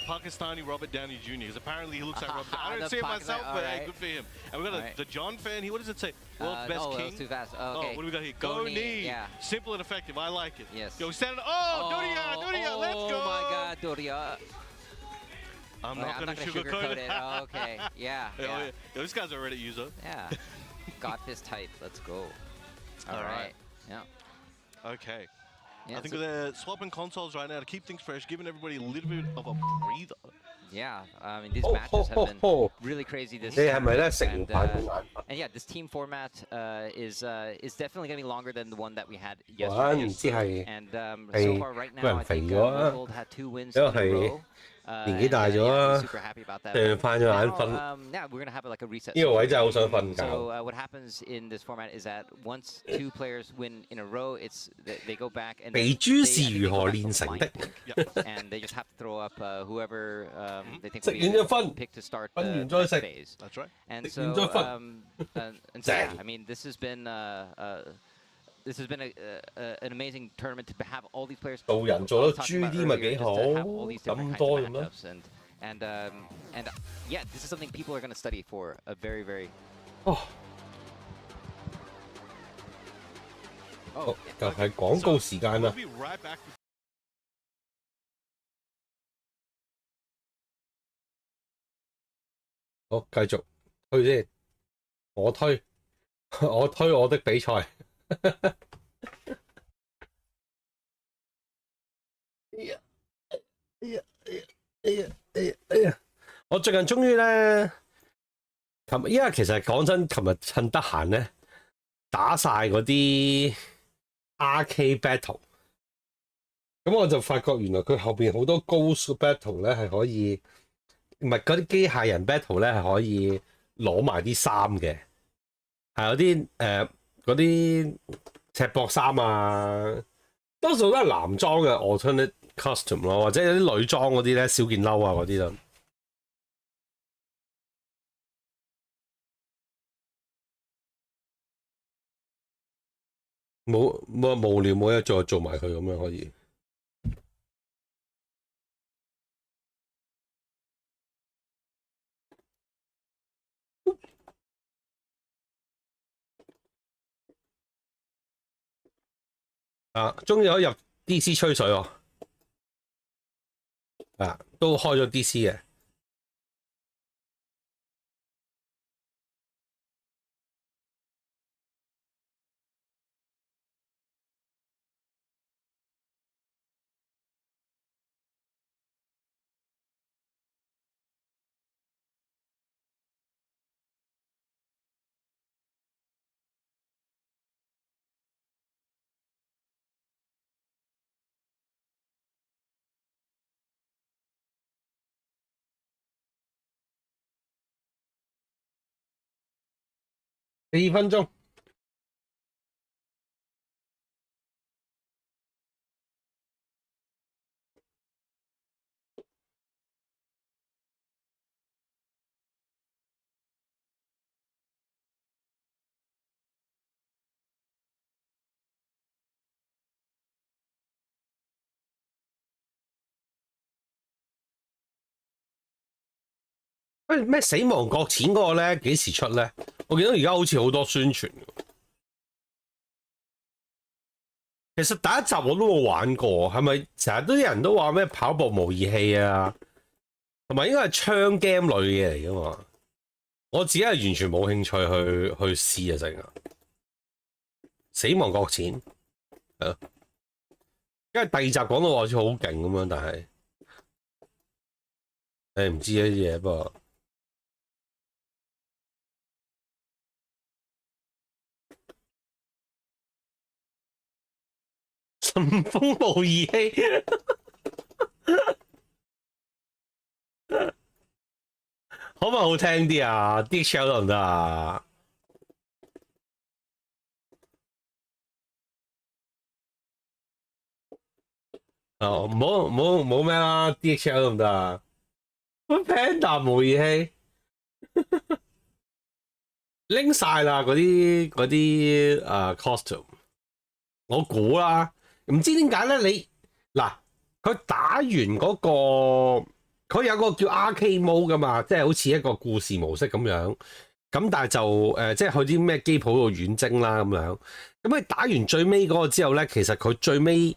Speaker 2: Pakistani Robert Downey Jr. because apparently he looks like Robert. I don't see it myself, but hey, good for him. And we got the John fan. What does it say? World's best king.
Speaker 3: Too fast.
Speaker 2: Oh,
Speaker 3: okay.
Speaker 2: what do we got here? Go knee.
Speaker 3: Yeah.
Speaker 2: Simple and effective. I like it.
Speaker 3: Yes.
Speaker 2: Yo, stand. Doria, let's go.
Speaker 3: Oh my God, Doria.
Speaker 2: I'm not gonna sugarcoat it.
Speaker 3: Oh, okay. Yeah.
Speaker 2: Yo, this guy's a Reddit user.
Speaker 3: Yeah. God fist tight. Let's go. All right. Yeah.
Speaker 2: Okay.
Speaker 3: Yeah,
Speaker 2: I think they're swapping consoles right now to keep things fresh, giving everybody a little bit of a breather.
Speaker 3: Yeah, I mean, these matches have been really crazy this year. And yeah, this team format is definitely going to be longer than the one that we had yesterday. And so far right now, I think Gold had 2 wins in a row. I'm super happy about that. Yeah, we're gonna have like a reset. So what happens in this format is that once 2 players win in a row, they go back and and they just have to throw up whoever they think will be picked to start the next phase.
Speaker 2: That's right.
Speaker 3: And so yeah, I mean, this has been an amazing tournament to have all these players. And yeah, this is something people are going to study for a very, very.
Speaker 1: Oh, 就係廣告時間啦。
Speaker 2: We'll be right back.
Speaker 1: 好，繼續推先，我推我的比賽。我最近終於咧，因為其實講真，琴日趁得閒咧，打晒嗰啲 RK battle， 咁我就發覺原來佢後邊好多 Ghost battle 咧係可以，唔係嗰啲機械人 battle 咧係可以攞埋啲衫嘅，係有啲嗰啲赤膊衫啊，多數都係男裝嘅 alternate costume 咯，或者有啲女裝嗰啲咧小件褸啊嗰啲咯。冇無聊冇嘢做埋佢咁樣可以。終於可以入 DC 吹水喎，都開咗 DC 嘅。4分鐘。喂，咩死亡擱淺嗰個咧？幾時出咧？我見到而家好似好多宣傳。其實第一集我都冇玩過，係咪成日都啲人都話咩跑步模擬器啊，同埋應該係槍 game 類嘅嚟噶嘛？我自己係完全冇興趣去試啊！成啊，死亡擱淺係咯，因為第二集講到好似好勁咁樣，但係誒唔知呢啲嘢，不過。順風模擬器，可唔可以好聽啲啊？啲 show 得唔得啊？哦，冇咩啦，DHL 得唔得啊？乜 Panda 模擬器拎晒啦，嗰啲costume，我估啦。唔知點解咧？你嗱，佢打完嗰個，佢有個叫 arcade mode 噶嘛，即係好似一個故事模式咁樣。咁但係就即係去啲咩機鋪度遠征啦咁樣。咁你打完最尾嗰個之後咧，其實佢最尾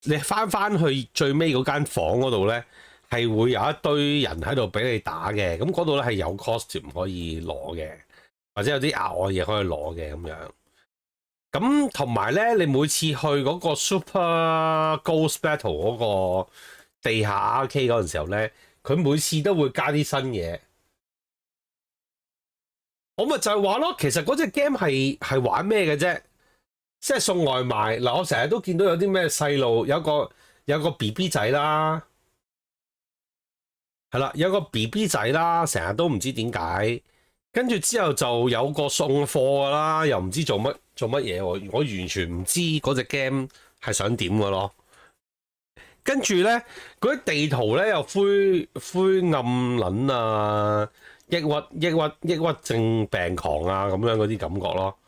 Speaker 1: 你翻去最尾嗰間房嗰度咧，係會有一堆人喺度俾你打嘅。咁嗰度咧係有 costume 可以攞嘅，或者有啲額外嘢可以攞嘅咁樣。咁同埋咧，你每次去嗰個 Super Ghost Battle 嗰個地下 arcade 嗰陣時候咧，佢每次都會加啲新嘢。我咪就係話咯，其實嗰隻 game 係玩咩嘅啫？即係送外賣嗱，我成日都見到有啲咩細路，有個 BB 仔啦，係啦，有個 BB 仔啦，成日都唔知點解。跟住之後就有個送貨㗎啦，又唔知做乜嘢喎，我完全唔知嗰隻 game 係想點㗎咯。跟住咧，嗰啲地圖咧又灰暗撚啊，抑鬱症病狂啊咁樣嗰啲感覺咯，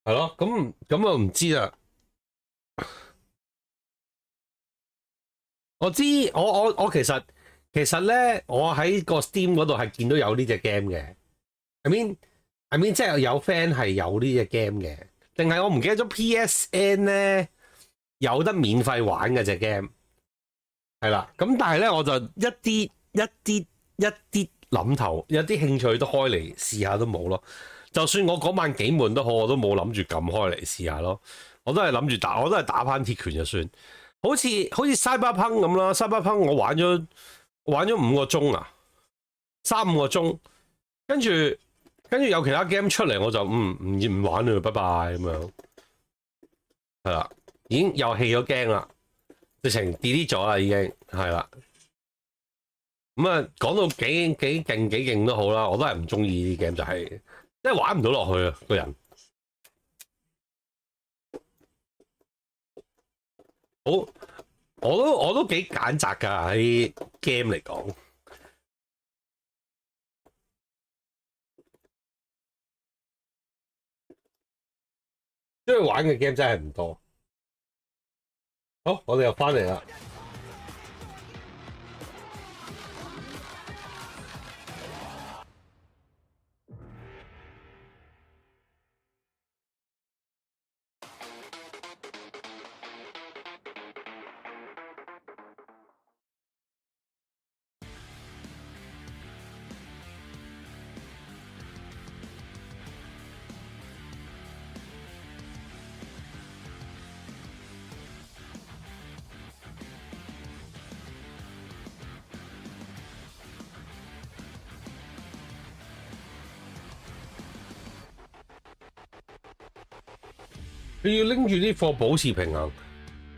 Speaker 1: 係咯，咁我唔知啦。我知我其實咧，我喺個 Steam 嗰度係見到有呢隻 game 嘅。I mean 即係有 friend 係有呢隻 game 嘅，定係我唔記得咗 PSN 咧有得免費玩嘅隻 game 係啦。咁但係咧，我就一啲諗頭，有啲興趣都開嚟試下都冇咯。就算我嗰晚幾悶都好，我都冇諗住撳開嚟試下咯。我都係諗住打，我都係打翻鐵拳就算。好似 Cyberpunk 咁啦，Cyberpunk 我玩咗5個鐘啊，3-5個鐘，跟住有其他 game 出嚟，我就唔玩啦，拜拜咁樣，係啦，已經又棄咗驚啦，直情 delete 咗啦，已經係啦。咁啊，講到幾勁都好啦，我都係唔中意呢啲 game，就係即係玩唔到落去啊，個人。好，我都幾揀擇㗎喺 game 嚟講，因為玩嘅 game 真係唔多。好，我哋又翻嚟啦。你要拎住啲貨保持平衡，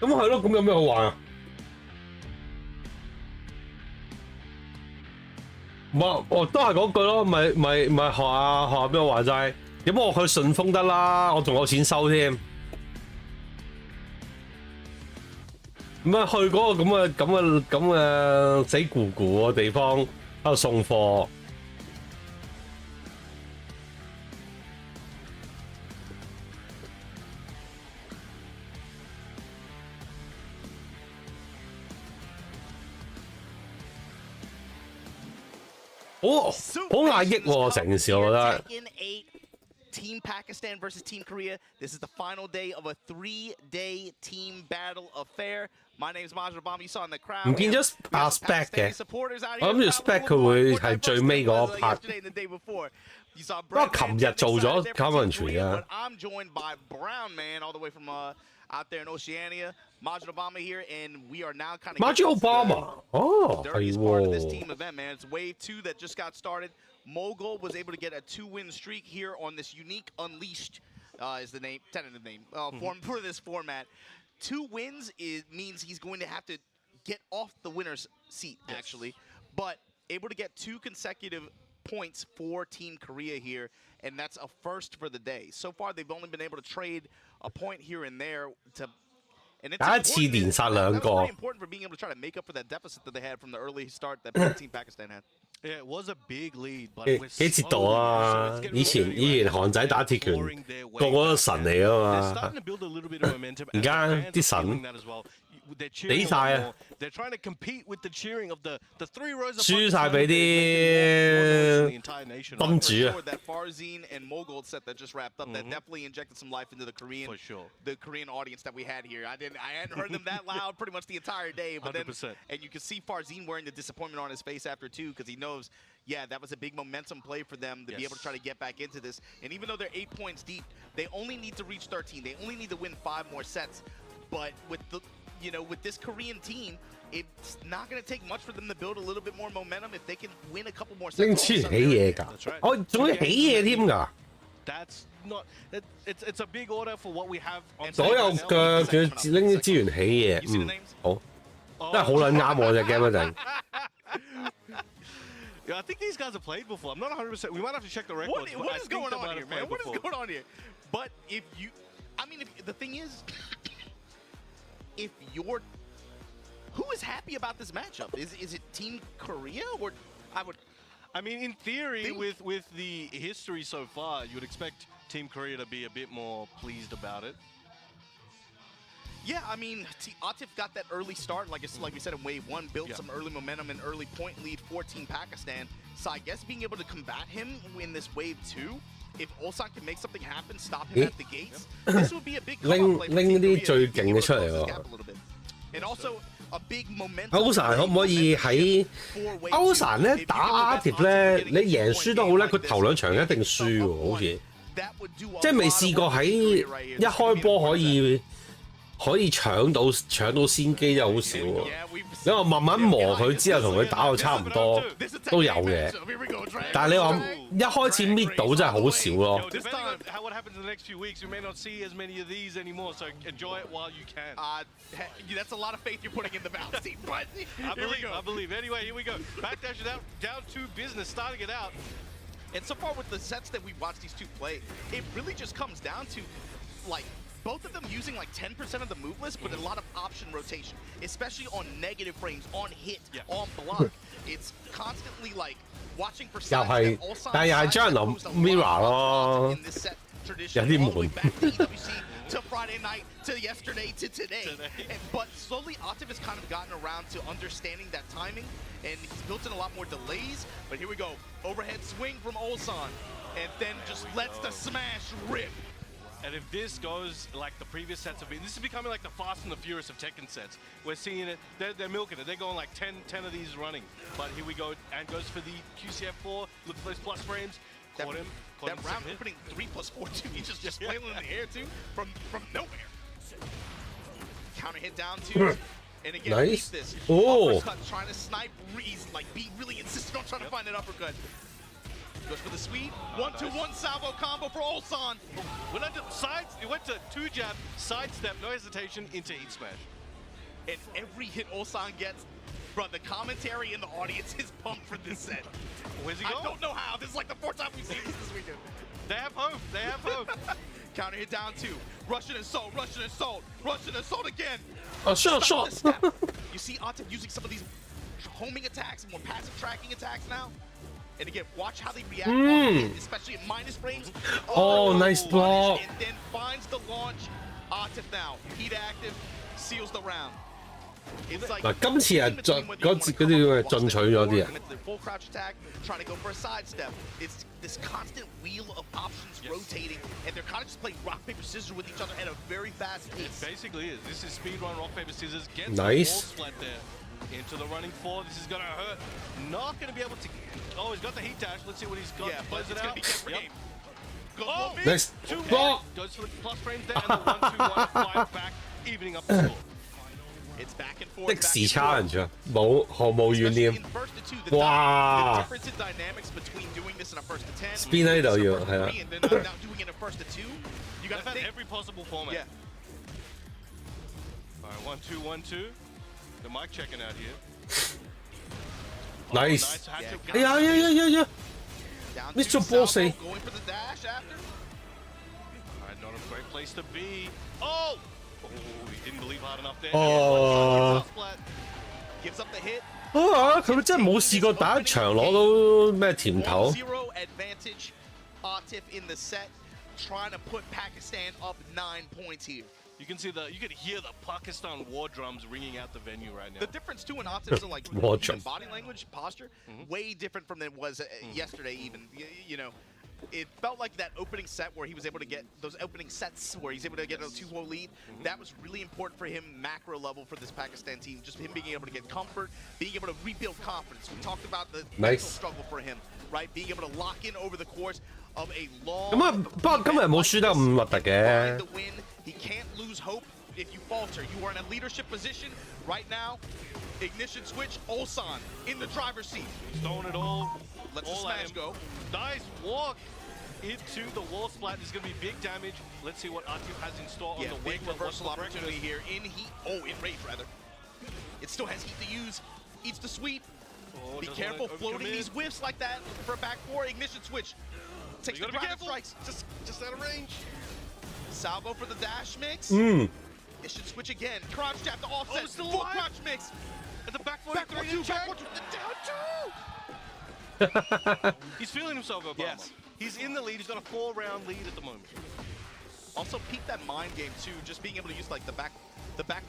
Speaker 1: 咁係咯，咁有咩好玩啊？我都係嗰句咯，咪學下邊個話齋，咁我去順豐得啦，我仲有錢收添。咁啊，去嗰個咁嘅死咕咕嘅地方喺度送貨。好壓抑喎，成件事我覺得。
Speaker 4: Team Pakistan versus Team Korea. This is the final day of a 3-day team battle affair. My name's Major Obama. You saw in the crowd.
Speaker 1: 唔見咗阿 Spec 嘅，
Speaker 4: supporters out
Speaker 1: 我
Speaker 4: here.
Speaker 1: 諗住 Spec 佢會係最尾嗰一 part。
Speaker 4: Yesterday and the day before. You saw
Speaker 1: 不過琴日做咗 commentary 啊。
Speaker 4: I'm joined by Brown Man all the way from out there in Oceania. Majid Obama here, and we are now kind of
Speaker 1: Majid Obama， 哦，係
Speaker 4: dirtiest part of this
Speaker 1: 喎。
Speaker 4: team event, man. It's wave 2 that just got started. Mogul was able to get a 2-win streak here on this unique Unleashed is the name, tentative name form for this format. 2 wins means he's going to have to get off the winner's seat, actually, but able to get 2 consecutive points for Team Korea here, and that's a first for the day. So far, they've only been able to trade a point here and there to. And it's
Speaker 1: 第一次連殺兩個。
Speaker 4: very important for being able to try to make up for that deficit that they had from the early start that Team Pakistan had.
Speaker 2: Yeah, it was a big lead, but
Speaker 1: 幾折度啊！以前韓仔打鐵拳，個個都神嚟啊嘛。而家啲神俾晒啊！
Speaker 2: They're trying to compete with the cheering of the 3 rows of
Speaker 1: 輸晒俾啲賓主啊！
Speaker 4: That Farzine and Mogul set that just wrapped up that definitely injected some life into the Korean, the Korean audience that we had here. I hadn't heard them that loud pretty much the entire day, but then
Speaker 2: 100%.
Speaker 4: and you can see Farzine wearing the disappointment on his face after too, because he knows, yeah, that was a big momentum play for them to be able to try to get back into this. And even though they're 8 points deep, they only need to reach 13. They only need to win 5 more sets. But with the with this Korean team, it's not going to take much for them to build a little bit more momentum if they can win a couple more sets.
Speaker 1: 拎出嚟起嘢㗎，我仲要起嘢添㗎。
Speaker 2: That's not. It's a big order for what we have on.
Speaker 1: 所有腳佢拎啲資源起嘢，好，真係好撚啱我隻 game 嗰陣。
Speaker 2: Yeah, I think these guys have played before. I'm not 100%. We might have to check the records.
Speaker 4: What is going on here, man? What is going on here? But if you, I mean, the thing is, if you're, who is happy about this matchup? Is it Team Korea or
Speaker 2: I mean, in theory, with the history so far, you would expect Team Korea to be a bit more pleased about it.
Speaker 4: Yeah, I mean, Atif got that early start, like we said in Wave 1, built some early momentum and early point lead for Team Pakistan. So I guess being able to combat him in this Wave 2, if Ulsan can make something happen, stop him at the gates, this would be a big come-up play for Team Korea to be able to close this gap a little bit. And also a big momentum.
Speaker 1: 歐神可唔可以喺歐神咧打 Atif 咧？你贏輸都好咧，佢頭2場一定輸喎，好似即係未試過喺一開波可以搶到先機，真係好少喎。你話慢慢磨佢之後同佢打到差唔多都有嘅，但係你話一開始搣到真係好少咯。
Speaker 2: What happens in the next few weeks, we may not see as many of these anymore. So enjoy it while you can.
Speaker 4: That's a lot of faith you're putting in the Valve team, but
Speaker 2: I believe. Anyway, here we go. Backdash down to business, starting it out.
Speaker 4: And so far with the sets that we've watched these two play, it really just comes down to like both of them using like 10% of the move list, but a lot of option rotation, especially on negative frames, on hit, on block. It's constantly like watching for sides that all sides
Speaker 1: 但係又係將人諗 Mirror 咯，有啲悶。
Speaker 4: to Friday night, to yesterday, to today. But slowly, Atif has kind of gotten around to understanding that timing, and he's built in a lot more delays. But here we go. Overhead swing from Ulsan, and then just lets the smash rip.
Speaker 2: And if this goes like the previous sets have been, this is becoming like the Fast and the Furious of Tekken sets. We're seeing it, they're milking it. They're going like 10 of these running. But here we go, and goes for the QCF4, look for those plus frames. Caught him.
Speaker 4: That round opening 3+4 too. He's just flailing in the air too, from nowhere. Counter hit down two. And again,
Speaker 1: nice.
Speaker 4: This.
Speaker 1: Oh.
Speaker 4: Uppercut, trying to snipe, he's like be really insistent on trying to find an uppercut. Goes for the sweep. 1-2-1 salvo combo for Ulsan.
Speaker 2: Went under sides. He went to 2-jab, sidestep, no hesitation into heat smash.
Speaker 4: And every hit Ulsan gets, bro, the commentary in the audience is pumped for this set.
Speaker 2: Where's he going?
Speaker 4: I don't know how. This is like the 4th time we've seen this weekend.
Speaker 2: They have hope. They have hope.
Speaker 4: Counter hit down 2. Russian assault. Russian assault. Russian assault again.
Speaker 1: Oh, shot.
Speaker 4: You see Atif using some of these homing attacks, more passive tracking attacks now. And again, watch how they react, on hit, especially at minus frames.
Speaker 1: Oh, nice block.
Speaker 4: And then finds the launch. Atif now, heat active, seals the round. It's like
Speaker 1: 嗱，今次係嗰啲進取咗啲啊。
Speaker 4: full crouch attack, trying to go for a sidestep. It's this constant wheel of options rotating, and they're kind of just playing rock paper scissors with each other at a very fast pace.
Speaker 2: It basically is. This is speedrun rock paper scissors. Gets
Speaker 1: Nice.
Speaker 2: the wall splat there into the running four. This is gonna hurt. Not gonna be able to. Oh, he's got the heat dash. Let's see what he's got.
Speaker 4: Yeah, but
Speaker 2: Plays
Speaker 4: it's
Speaker 2: it
Speaker 4: gonna
Speaker 2: out.
Speaker 4: be dead for game.
Speaker 2: Oh,
Speaker 1: Nice.
Speaker 2: two
Speaker 1: Oh.
Speaker 2: goes for the plus frames there, and the 1-2-1 fight back, evening up the score.
Speaker 4: It's back and forth.
Speaker 1: 的士 challenge 啊，冇毫無懸念。
Speaker 4: Wow.
Speaker 1: Wow.
Speaker 4: The difference in dynamics between doing this in a first to 10
Speaker 1: Spin 喺度要係啊。
Speaker 4: and then now doing it in a first to 2. You
Speaker 2: They've
Speaker 4: gotta
Speaker 2: had
Speaker 4: think.
Speaker 2: every possible format.
Speaker 4: Yeah.
Speaker 2: All right, 1-2, 1-2. The mic checking out here.
Speaker 1: Nice.
Speaker 2: Nice. Had to-
Speaker 1: 哎呀呀呀呀呀！
Speaker 4: Down
Speaker 1: Mr.
Speaker 4: to
Speaker 1: Bossy.
Speaker 4: Salvo, going for the dash after.
Speaker 2: All right, not a great place to be. Oh! Oh, he didn't believe hard enough there.
Speaker 1: Oh.
Speaker 2: Splat.
Speaker 4: Gives up the hit.
Speaker 1: 啊！佢真係冇試過打一場攞到咩甜頭。
Speaker 4: 1-0 advantage. Atif in the set, trying to put Pakistan up 9 points here.
Speaker 2: You can hear the Pakistan war drums ringing out the venue right now.
Speaker 4: The difference too in Atif's like
Speaker 1: War
Speaker 4: even
Speaker 1: drum.
Speaker 4: body language, posture, way different from than it was yesterday. Even you know, it felt like that opening set where he was able to get those opening sets where he's able to get a 2-0 lead. That was really important for him macro level for this Pakistan team. Just him being able to get comfort, being able to rebuild confidence. We talked about the mental struggle for him, right? Being able to lock in over the course of a long.
Speaker 1: 咁啊，不過今日冇輸得咁核突嘅。
Speaker 4: The win. He can't lose hope if you falter. You are in a leadership position right now. Ignition switch. Ulsan in the driver's seat.
Speaker 2: He's throwing it all.
Speaker 4: Let the
Speaker 2: all at
Speaker 4: smash
Speaker 2: him.
Speaker 4: go.
Speaker 2: Nice walk into the wall splat. This is going to be big damage. Let's see what Atif has in store on
Speaker 4: Yeah,
Speaker 2: the
Speaker 4: big
Speaker 2: wing. What's
Speaker 4: reversal
Speaker 2: the
Speaker 4: opportunity
Speaker 2: breakfast?
Speaker 4: here in heat. Oh, in rage rather. It still has heat to use. Eats the sweep.
Speaker 2: Oh,
Speaker 4: Be
Speaker 2: doesn't
Speaker 4: careful
Speaker 2: wanna
Speaker 4: floating
Speaker 2: overcommit.
Speaker 4: these whiffs like that for a back four. Ignition switch. Takes
Speaker 2: You
Speaker 4: the
Speaker 2: gotta be
Speaker 4: driver
Speaker 2: careful.
Speaker 4: strikes.
Speaker 2: Just out of range.
Speaker 4: Salvo for the dash mix.
Speaker 1: 嗯，
Speaker 4: Ignition switch again. Crouch tap to offset.
Speaker 2: Oh, still
Speaker 4: Full
Speaker 2: alive.
Speaker 4: crouch mix.
Speaker 2: At the back
Speaker 4: Back
Speaker 2: 43
Speaker 4: one,
Speaker 2: in
Speaker 4: two,
Speaker 2: check.
Speaker 4: back one, two, down two.
Speaker 2: He's feeling himself, Obama.
Speaker 4: Yes.
Speaker 2: He's in the lead. He's got a 4-round lead at the moment.
Speaker 4: Also, peep that mind game too. Just being able to use like the back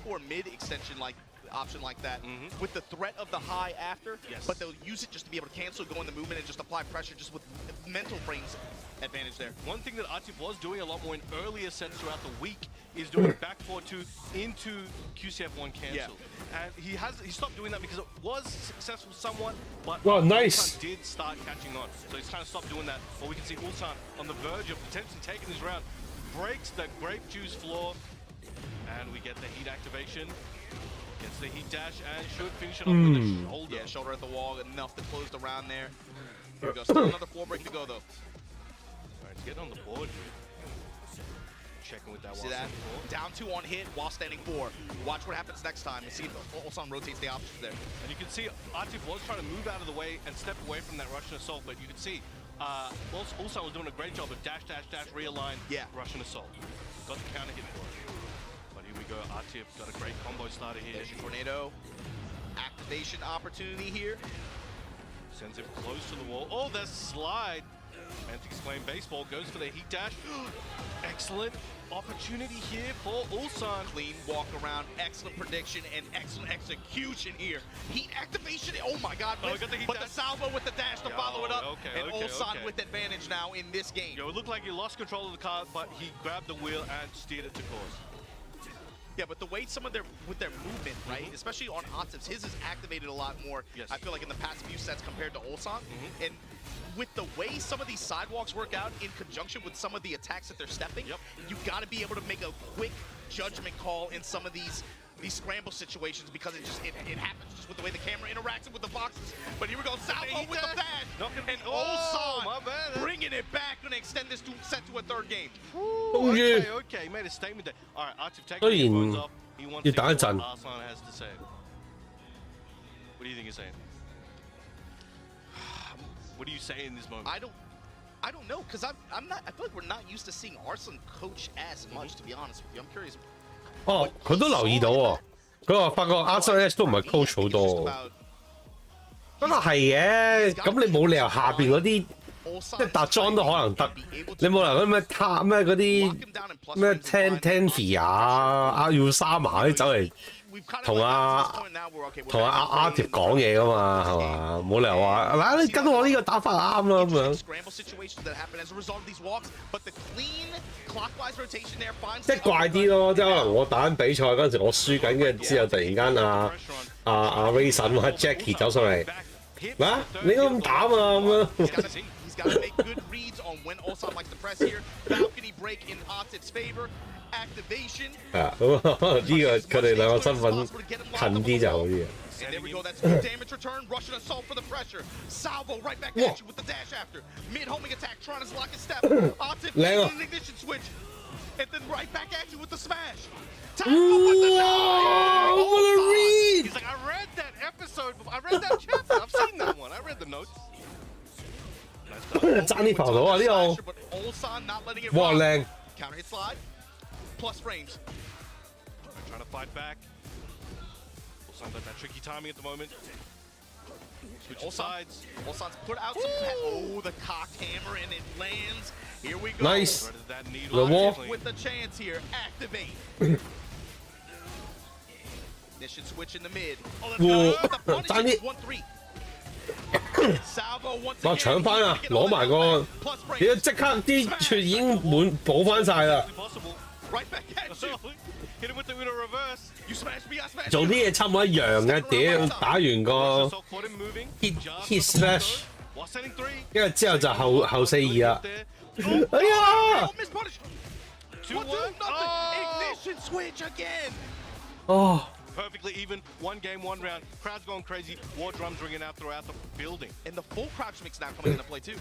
Speaker 4: four mid extension like option like that with the threat of the high after.
Speaker 2: Yes.
Speaker 4: But they'll use it just to be able to cancel, go in the movement, and just apply pressure just with mental frames advantage there.
Speaker 2: One thing that Atif was doing a lot more in earlier sets throughout the week is doing back 4-2 into QCF1 cancel. And he stopped doing that because it was successful somewhat, but
Speaker 1: Well, nice.
Speaker 2: Ulsan did start catching on. So he's kind of stopped doing that. But we can see Ulsan on the verge of potentially taking this round. Breaks the grape juice floor, and we get the heat activation. Gets the heat dash and should finish it off with a shoulder.
Speaker 4: Yeah, shoulder at the wall, enough to close the round there. Here we go. Still another floor break to go though.
Speaker 2: All right, get on the board here. Checking with that
Speaker 4: See
Speaker 2: while
Speaker 4: that?
Speaker 2: standing four.
Speaker 4: Down two on hit while standing four. Watch what happens next time and see if Ulsan rotates the options there.
Speaker 2: And you can see Atif was trying to move out of the way and step away from that Russian assault, but you can see Ulsan was doing a great job of dash, realign, Russian assault. Got the counter hit for it. But here we go, Atif got a great combo starter here.
Speaker 4: There's your tornado. Activation opportunity here.
Speaker 2: Sends him close to the wall. Oh, the slide. Mantic's playing baseball, goes for the heat dash. Excellent opportunity here for Ulsan.
Speaker 4: Clean walk around, excellent prediction, and excellent execution here. Heat activation, oh my god,
Speaker 2: Oh, got the heat
Speaker 4: but the
Speaker 2: dash.
Speaker 4: salvo with the dash to follow it up.
Speaker 2: Okay,
Speaker 4: and
Speaker 2: okay,
Speaker 4: Ulsan
Speaker 2: okay.
Speaker 4: with advantage now in this game.
Speaker 2: Yo, it looked like he lost control of the car, but he grabbed the wheel and steered it to course.
Speaker 4: Yeah, but the way some of their movement, right, especially on Atif's, his is activated a lot more.
Speaker 2: Yes.
Speaker 4: I feel like in the past few sets compared to Ulsan, and with the way some of these sidewalks work out in conjunction with some of the attacks that they're stepping, you got to be able to make a quick judgment call in some of these scramble situations because it happens just with the way the camera interacts with the boxes. But here we go, Salvo with the dash, and Ulsan bringing it back, going to extend this set to a third game.
Speaker 2: Okay, he made a statement there. All right, Atif taking the headphones off. He wants to hear what Arslan has to say. What do you think he's saying? What do you say in this moment?
Speaker 4: I don't know, because I feel like we're not used to seeing Arslan coach as much, to be honest with you. I'm curious.
Speaker 1: 哦，佢都留意到喎。佢話發覺 RCS 都唔係 coach 好多。不過係嘅，咁你冇理由下邊嗰啲即係搭裝都可能得，你冇理由咩塔咩嗰啲咩 Tanfi 啊、阿 Usama 啲走嚟
Speaker 4: we've kind of
Speaker 1: 同
Speaker 4: like
Speaker 1: 阿
Speaker 4: gotten to this point now where okay, we're
Speaker 1: 同阿
Speaker 4: back in
Speaker 1: 阿
Speaker 4: the
Speaker 1: 條
Speaker 4: game,
Speaker 1: 講嘢噶嘛，係嘛？冇理由話嗱你跟我呢個打法啱啦咁
Speaker 4: interesting
Speaker 1: 樣。
Speaker 4: scramble situations that happen as a result of these walks, but the clean clockwise rotation there finds
Speaker 1: 即係怪啲咯，即係可能我打緊比賽嗰陣時，我輸緊嘅之後，突然間阿 Rayson 或者 Jackie 走上嚟，咩？你應該咁打啊咁樣。
Speaker 4: He's got to make good reads on when Ulsan likes to press here. Balcony break in Atif's favor. Activation.
Speaker 1: 係啊，咁呢個佢哋兩個身份近啲就好啲啊。
Speaker 4: And there we go, that's good damage return. Russian assault for the pressure. Salvo right back at you with the dash after. Mid-homing attack, trying to lock his step. Atif an ignition switch. And then right back at you with the smash. Tackle with the dive.
Speaker 1: What a read!
Speaker 2: He's like, I read that episode. I read that chapter. I've seen that one. I read the notes.
Speaker 1: 爭啲浮到啊呢度。
Speaker 4: But Ulsan not letting it
Speaker 1: 哇
Speaker 4: rock.
Speaker 1: 靚！
Speaker 4: Counter hit slide. Plus frames.
Speaker 2: Trying to fight back. Ulsan got that tricky timing at the moment. Switching sides.
Speaker 4: Ulsan's put out some oh, the cocked hammer and it lands. Here we go.
Speaker 1: Nice.
Speaker 2: Threaded that knee
Speaker 1: The wall.
Speaker 2: logically.
Speaker 4: With the chance here, activate. Ignition switch in the mid. Oh,
Speaker 1: Whoa.
Speaker 4: the punish
Speaker 1: Dang
Speaker 4: is
Speaker 1: it.
Speaker 4: 1-3. Salvo once
Speaker 1: 哇
Speaker 4: again.
Speaker 1: 搶翻啊！攞埋個，
Speaker 4: Plus
Speaker 1: 你
Speaker 4: frames.
Speaker 1: 即刻啲血已經補翻晒啦。
Speaker 2: Possible.
Speaker 4: Right back at you.
Speaker 2: Hit him with the Uno reverse.
Speaker 4: You smash me, I smash
Speaker 1: 做
Speaker 4: you.
Speaker 1: 啲嘢差唔多一樣嘅，屌打完個
Speaker 2: Assault caught him moving.
Speaker 1: hit smash，
Speaker 2: While sending three.
Speaker 1: 跟住之後就後4-2啦。
Speaker 2: There.
Speaker 1: 哎呀
Speaker 4: Oh, miss punish.
Speaker 2: 2-1.
Speaker 4: Nothing.
Speaker 2: Oh!
Speaker 4: Ignition switch again.
Speaker 1: 哦，
Speaker 2: Perfectly even. One game, one round. Crowd's going crazy. War drums ringing out throughout the building.
Speaker 4: And the full crouch mix now coming into play too.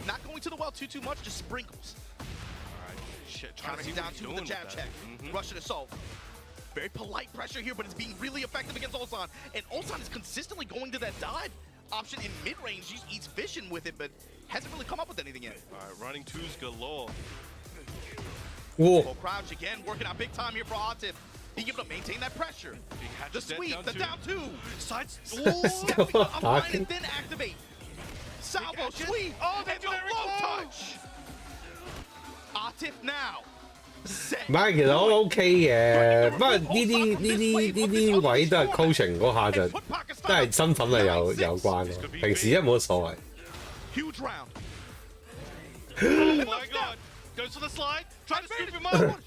Speaker 4: Not going to the well too much, just sprinkles.
Speaker 2: Alright. Shit. Trying to see
Speaker 4: Countering
Speaker 2: what
Speaker 4: down
Speaker 2: he's
Speaker 4: two
Speaker 2: doing
Speaker 4: with the
Speaker 2: with
Speaker 4: jab
Speaker 2: that.
Speaker 4: check. Russian assault. Very polite pressure here, but it's being really effective against Ulsan. And Ulsan is consistently going to that dive option in mid-range. He's fishing with it, but hasn't really come up with anything yet.
Speaker 2: Alright, running twos galore.
Speaker 1: 哇
Speaker 4: Full crouch again, working out big time here for Atif. Being able to maintain that pressure.
Speaker 2: Big hatch
Speaker 4: The
Speaker 2: dead,
Speaker 4: sweep,
Speaker 2: down
Speaker 4: the
Speaker 2: two.
Speaker 4: down two.
Speaker 2: Sides.
Speaker 4: Stepping up,
Speaker 1: Fucking-
Speaker 4: line and then activate. Salvo,
Speaker 2: action.
Speaker 4: sweep.
Speaker 2: Oh, they
Speaker 4: and
Speaker 2: do
Speaker 4: the
Speaker 2: it
Speaker 4: low
Speaker 2: wrong.
Speaker 4: touch. Atif now. Set.
Speaker 1: 唔係，其實我 OK 嘅，不過呢啲位都係 coaching 嗰下就真係身份係有關咯，平時一冇乜所謂。
Speaker 4: Huge round.
Speaker 2: Oh my god. Goes for the slide. Trying to scoop him up.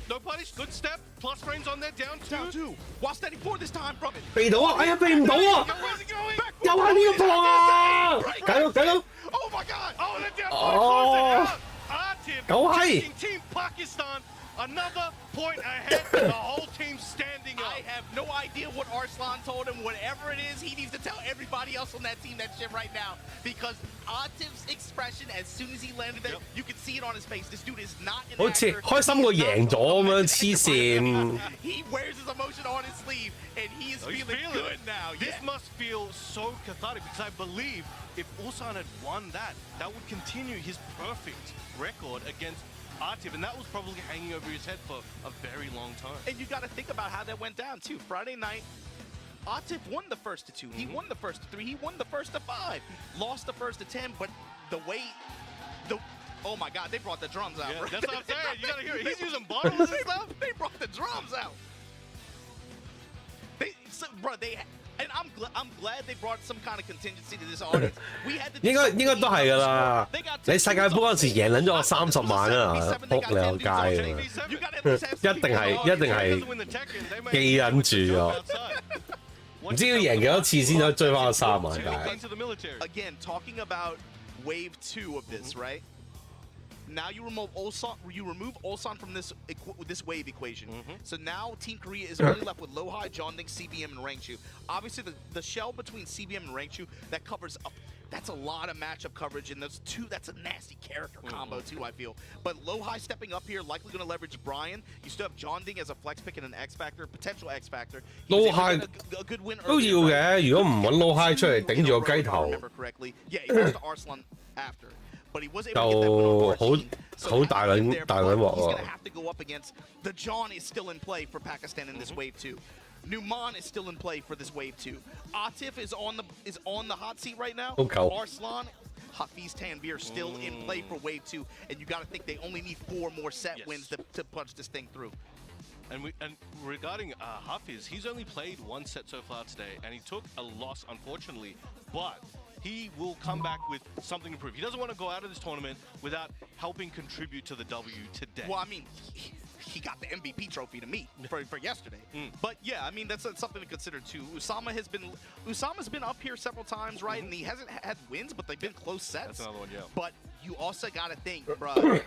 Speaker 2: No punish. Good step. Plus frames on there. Down
Speaker 4: Down
Speaker 2: two.
Speaker 4: two. While steady four this time from it.
Speaker 1: 避到啊！哎呀，避唔到啊！
Speaker 2: Where's it going?
Speaker 1: 又係呢個波啊！解到
Speaker 4: Oh my god.
Speaker 2: Oh, the down
Speaker 1: Oh.
Speaker 2: close it out. Atif
Speaker 1: Go ahead.
Speaker 2: taking Team Pakistan another point ahead. The whole team standing up.
Speaker 4: I have no idea what Arslan told him. Whatever it is, he needs to tell everybody else on that team that shit right now. Because Atif's expression, as soon as he landed there, you can see it on his face. This dude is not an
Speaker 1: 好似
Speaker 4: actor.
Speaker 1: 開心過贏咗咁樣，黐線。
Speaker 4: He wears his emotion on his sleeve, and he is
Speaker 2: Oh, he's
Speaker 4: feeling
Speaker 2: feeling
Speaker 4: good
Speaker 2: it.
Speaker 4: now.
Speaker 2: This
Speaker 4: Yeah.
Speaker 2: must feel so cathartic because I believe if Ulsan had won that, that would continue his perfect record against Atif, and that was probably hanging over his head for a very long time.
Speaker 4: And you got to think about how that went down too. Friday night, Atif won the first to two. He won the first to three. He won the first to five. Lost the first to 10, but the way, oh my God, they brought the drums out.
Speaker 2: Yeah,
Speaker 4: bro.
Speaker 2: that's what I'm saying. You gotta hear it. He's using bottles and stuff.
Speaker 4: They brought the drums out. And I'm glad they brought some kind of contingency to this audience. We had to do
Speaker 1: 應該都係㗎啦。你世界盃嗰陣時贏撚咗我30萬啊！仆你個街啊！
Speaker 4: You gotta at least have some
Speaker 1: 一定係
Speaker 4: people
Speaker 1: 一定
Speaker 2: If he
Speaker 1: 係
Speaker 2: doesn't win the Tekken, they may
Speaker 1: 記撚住咗。
Speaker 2: outside.
Speaker 1: 唔知要贏幾多次先可以追翻個30萬
Speaker 2: Two
Speaker 1: 但係
Speaker 2: into the military.
Speaker 4: Again, talking about wave 2 of this, right? Now you remove Ulsan from this wave equation. So now Team Korea is only left with Lohai, Jonding, CBM, and Rangchu. Obviously, the shell between CBM and Rangchu that covers up. That's a lot of matchup coverage, and those two, that's a nasty character combo too, I feel. But Lohai stepping up here, likely going to leverage Brian. You still have Jonding as a flex pick and an X Factor, potential X Factor. He was able to
Speaker 1: Lohai
Speaker 4: get a good win
Speaker 1: 都
Speaker 4: earlier,
Speaker 1: 要
Speaker 4: right?
Speaker 1: 嘅。如果唔揾 low high 出嚟頂住個雞
Speaker 4: If I
Speaker 1: 頭，
Speaker 4: remember correctly. Yeah, he lost to Arslan after. But he was able to get that win over
Speaker 1: 就
Speaker 4: Arjun. So
Speaker 1: 好大撚
Speaker 4: there,
Speaker 1: 大
Speaker 4: but
Speaker 1: 撚鑊
Speaker 4: he's
Speaker 1: 喎
Speaker 4: going to have to go up against the John is still in play for Pakistan in this wave 2. Numan is still in play for this wave 2. Atif is on the hot seat right now.
Speaker 1: Okay.
Speaker 4: Arslan, Hafiz Tanvir still in play for wave 2, and you got to think they only need 4 more set
Speaker 2: Yes.
Speaker 4: wins to punch this thing through.
Speaker 2: And regarding Hafiz, he's only played one set so far today, and he took a loss, unfortunately. But he will come back with something to prove. He doesn't want to go out of this tournament without helping contribut to the W today.
Speaker 4: Well, I mean, he got the MVP trophy to me for yesterday. But yeah, I mean, that's something to consider too. Usama's been up here several times, right? And he hasn't had wins, but they've been close sets.
Speaker 2: That's another one, yeah.
Speaker 4: But you also got to think, bro.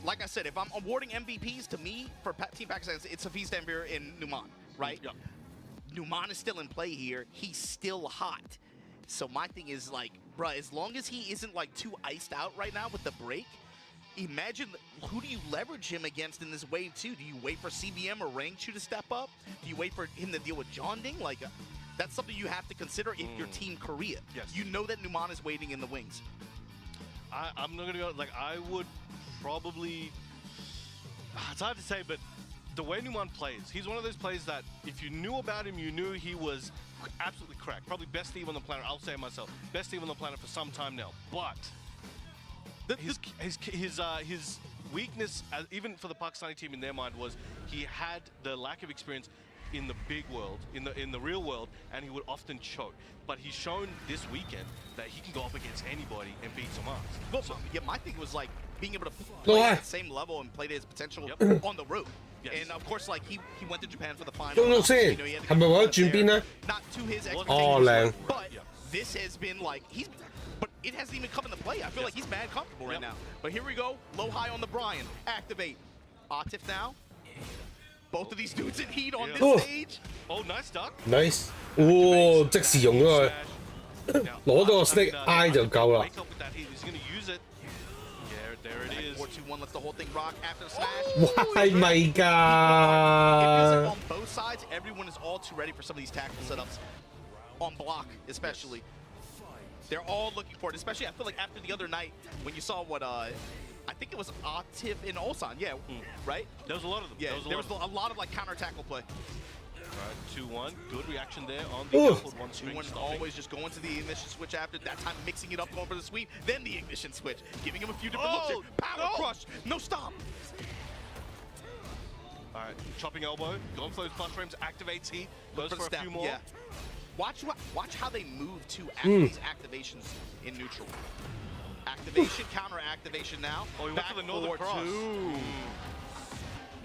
Speaker 4: Like I said, if I'm awarding MVPs to me for Team Pakistan, it's Hafiz Tanvir and Numan, right?
Speaker 2: Yeah.
Speaker 4: Numan is still in play here. He's still hot. So my thing is like, bro, as long as he isn't like too iced out right now with the break, imagine who do you leverage him against in this wave 2? Do you wait for CBM or Rangchu to step up? Do you wait for him to deal with John Ding? Like, that's something you have to consider if you're Team Korea.
Speaker 2: Yes.
Speaker 4: You know that Numan is waiting in the wings.
Speaker 2: I'm not gonna go, like, I would probably, it's hard to say, but the way Numan plays, he's one of those players that if you knew about him, you knew he was absolutely cracked. Probably best Steve on the planet, I'll say it myself. Best Steve on the planet for some time now. But his weakness, even for the Pakistani team in their mind, was he had the lack of experience in the big world, in the real world, and he would often choke. But he's shown this weekend that he can go up against anybody and beat some ass.
Speaker 4: Well, yeah, my thing was like being able to play at the same level and play to his potential on the road.
Speaker 2: Yes.
Speaker 4: And of course, like he went to Japan for the final.
Speaker 1: 中咗先，係咪為咗轉邊咧？
Speaker 4: Not to his
Speaker 1: 哦，靚。
Speaker 4: expectations, but this has been like but it hasn't even come into play. I feel like he's mad comfortable right now. But here we go, low high on the Brian, activate. Atif now. Both of these dudes in heat on this stage.
Speaker 2: Oh, nice duck.
Speaker 1: Nice，哦，即時用咗佢，攞到個 stick I 就夠啦。
Speaker 2: Wake up with that heat. He's gonna use it. Yeah, there it is.
Speaker 4: 4-2-1 lets the whole thing rock after the smash.
Speaker 1: 係咪
Speaker 4: It feels
Speaker 1: 㗎？
Speaker 4: like on both sides, everyone is all too ready for some of these tactical setups. On block, especially. They're all looking for it, especially I feel like after the other night when you saw what I think it was Atif and Ulsan, yeah, right?
Speaker 2: There was a lot of them.
Speaker 4: Yeah, there was a lot of like counter tackle play.
Speaker 2: Alright, 2-1. Good reaction there on the upward one string.
Speaker 4: One always just going to the ignition switch after that time, mixing it up, going for the sweep, then the ignition switch, giving him a few different looks here. Power crush, no stop.
Speaker 2: Alright, chopping elbow, going for those flush frames, activates heat, goes for a few more.
Speaker 4: Yeah. Watch how they move to after these activations in neutral. Activation, counter activation now.
Speaker 2: Oh, he went for the northern cross.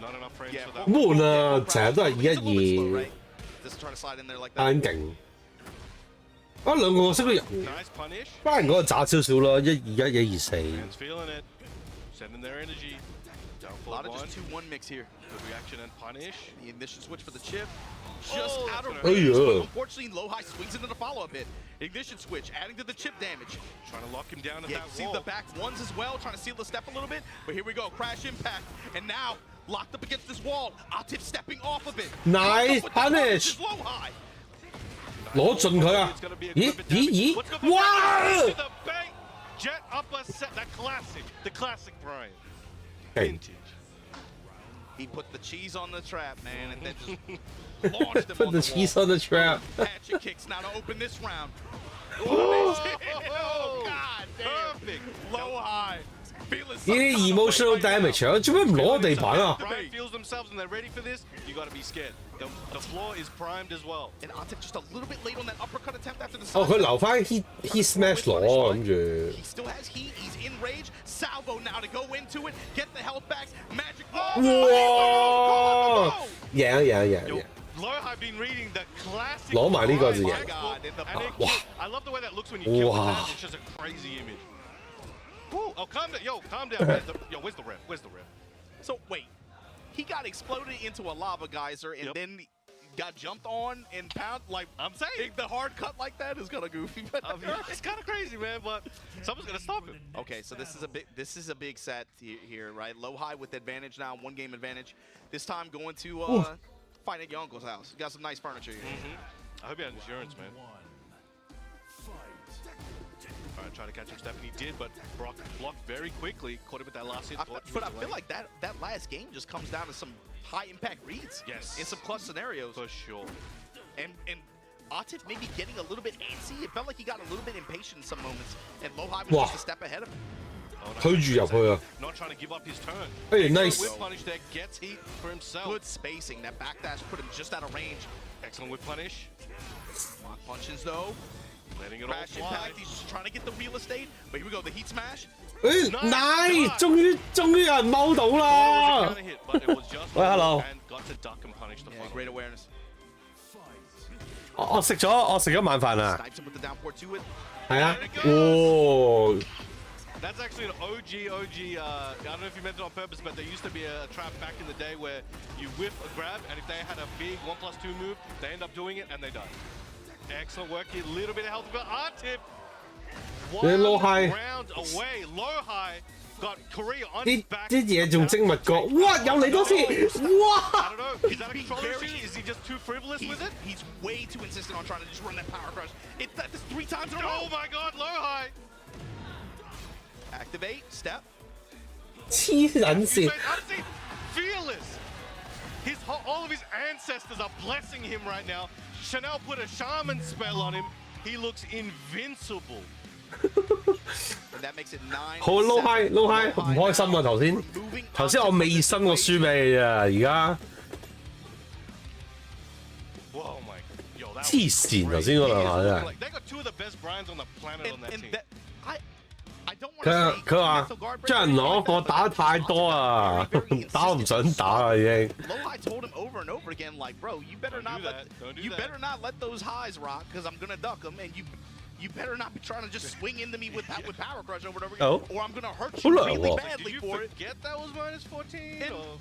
Speaker 2: Not enough frames for that.
Speaker 1: 悶啊，成日都係2-1-2，
Speaker 4: Just try to slide in there like
Speaker 1: 啱
Speaker 4: that.
Speaker 1: 勁。啊，兩個識得入，
Speaker 2: Nice punish.
Speaker 1: 班人嗰個渣少少咯，1-2-1-1-2-4。
Speaker 2: Fans feeling it. Sending their energy. Down
Speaker 4: A lot
Speaker 2: forward
Speaker 4: of
Speaker 2: one.
Speaker 4: just 2-1 mix here.
Speaker 2: Good reaction and punish.
Speaker 4: The ignition switch for the chip. Just
Speaker 2: Oh,
Speaker 4: out of
Speaker 2: that's
Speaker 4: range,
Speaker 1: gonna hurt.
Speaker 4: but unfortunately, low high swings into the follow-up hit. Ignition switch, adding to the chip damage.
Speaker 2: Trying to lock him down at
Speaker 4: Yeah,
Speaker 2: that
Speaker 4: you see
Speaker 2: wall.
Speaker 4: the back ones as well, trying to seal the step a little bit. But here we go, crash impact. And now, locked up against this wall. Atif stepping off of it.
Speaker 1: Nice
Speaker 4: Locked up with the
Speaker 1: punish.
Speaker 4: punches, low high.
Speaker 1: 攞盡佢啊！
Speaker 2: It's gonna be a
Speaker 1: 咦
Speaker 2: good bit damage.
Speaker 1: 咦
Speaker 2: What's
Speaker 1: 咦！
Speaker 2: going
Speaker 1: 哇！
Speaker 2: to the bank? Jet upper set. That classic. The classic Brian. Vintage.
Speaker 4: He put the cheese on the trap, man, and then just launched him
Speaker 1: Put
Speaker 4: on
Speaker 1: the
Speaker 4: the
Speaker 1: cheese
Speaker 4: wall.
Speaker 1: on the trap.
Speaker 4: Hatchet kicks now to open this round. Oh, God damn.
Speaker 2: Perfect.
Speaker 4: Low high. Feeling
Speaker 1: 呢
Speaker 4: some
Speaker 1: 啲
Speaker 4: kind of
Speaker 1: emotional
Speaker 4: way right now.
Speaker 1: damage 啊！做咩唔攞地板啊？
Speaker 2: Brian feels themselves and they're ready for this. You got to be scared. The floor is primed as well.
Speaker 4: And Atif just a little bit late on that uppercut attempt after the
Speaker 1: 哦，佢
Speaker 4: side.
Speaker 1: 留翻 heat smash 攞，諗住
Speaker 4: He still has heat. He's in rage. Salvo now to go into it. Get the health back. Magic ball.
Speaker 1: 哇！贏啊贏啊贏啊
Speaker 2: Yo,
Speaker 1: 贏！
Speaker 2: Low been reading the classic.
Speaker 1: 攞埋呢個字
Speaker 2: Brian
Speaker 1: 贏。
Speaker 2: textbook,
Speaker 4: God, in the
Speaker 2: and it
Speaker 1: Wow.
Speaker 2: kill- I love the way that looks when you kill with
Speaker 1: Wow.
Speaker 2: that. It's just a crazy image. Woo. Oh, calm down. Yo, calm down. Where's the ref? Where's the ref?
Speaker 4: So wait, he got exploded into a lava geyser and then got jumped on and pound like
Speaker 2: I'm saying.
Speaker 4: the hard cut like that is kind of goofy. But
Speaker 2: I mean, it's kind of crazy, man, but someone's gonna stop him.
Speaker 4: okay, so this is a big set here, right? Low high with advantage now, 1 game advantage. This time going to fight at your uncle's house. You got some nice furniture here.
Speaker 2: I hope he had insurance, man. All right, try to catch him. Stephanie did, but Brock blocked very quickly. Caught him with that last hit.
Speaker 4: But I feel like that last game just comes down to some high impact reads.
Speaker 2: Yes.
Speaker 4: In some clutch scenarios.
Speaker 2: For sure.
Speaker 4: And Atif maybe getting a little bit antsy. It felt like he got a little bit impatient in some moments. And low high was
Speaker 1: Wow.
Speaker 4: just a step ahead of him.
Speaker 1: 推住入去啊！
Speaker 2: Not trying to give up his turn.
Speaker 1: 哎 ，nice！
Speaker 2: Whip punish there gets heat for himself.
Speaker 4: Good spacing. That backdash put him just out of range.
Speaker 2: Excellent whip punish.
Speaker 4: Punches though.
Speaker 2: Letting it all
Speaker 4: Crash
Speaker 2: fly.
Speaker 4: impact. He's just trying to get the real estate. But here we go. The heat smash.
Speaker 1: 誒，nice！終於有人踎到
Speaker 2: Thought it was a
Speaker 1: 啦！
Speaker 2: counter hit, but it was just
Speaker 1: 喂，hello。
Speaker 2: and got to duck and punish the
Speaker 4: Yeah,
Speaker 2: final.
Speaker 4: great awareness.
Speaker 1: 我食咗晚飯啊！
Speaker 4: Snipes him with the down four to it.
Speaker 1: 係啊，哇！
Speaker 2: That's actually an OG. I don't know if you meant it on purpose, but there used to be a trap back in the day where you whiff a grab, and if they had a big 1+2 move, they end up doing it and they die. Excellent work here. Little bit of health, but R-tip.
Speaker 1: They're low high.
Speaker 2: Round away, low high. Got Korea on
Speaker 1: 啲
Speaker 2: his back.
Speaker 1: 啲嘢仲精密過，哇！又嚟多次，
Speaker 2: I
Speaker 1: 哇！
Speaker 2: don't know. Is that a
Speaker 4: Being
Speaker 2: controller
Speaker 4: very-
Speaker 2: issue? Is he just too frivolous with it?
Speaker 4: He's way too insistent on trying to just run that power crush. That's 3 times in a row.
Speaker 2: Oh my god, low high.
Speaker 4: Activate, step.
Speaker 1: 黐撚
Speaker 2: You
Speaker 1: 線
Speaker 2: say unseen, fearless. All of his ancestors are blessing him right now. Chanel put a shaman spell on him. He looks invincible.
Speaker 4: And that makes it 9.
Speaker 1: 好 low high low high，唔開心啊！頭先我未伸過輸俾你啊，而家
Speaker 2: Whoa, my yo, that
Speaker 1: 黐線頭先嗰兩下真係。
Speaker 2: Like, they got two of the best Bryans on the planet on that
Speaker 4: And
Speaker 2: team.
Speaker 4: that, I don't want
Speaker 1: 佢
Speaker 4: to
Speaker 1: 佢話將人攞我打得太多啊，打我唔想打啦已經。
Speaker 4: Low-High told him over and over again, like, bro, you better
Speaker 2: Don't
Speaker 4: not
Speaker 2: do
Speaker 4: let
Speaker 2: that. Don't do
Speaker 4: you
Speaker 2: that.
Speaker 4: better not let those highs rock, because I'm gonna duck them, and you better not be trying to just swing into me with Power Crush over and over again,
Speaker 1: Oh.
Speaker 4: or I'm gonna hurt
Speaker 1: Oh,
Speaker 4: you
Speaker 1: no.
Speaker 4: really
Speaker 1: Well.
Speaker 2: Did
Speaker 4: badly
Speaker 2: you
Speaker 4: for it.
Speaker 2: forget that was -14?
Speaker 4: And,
Speaker 2: or-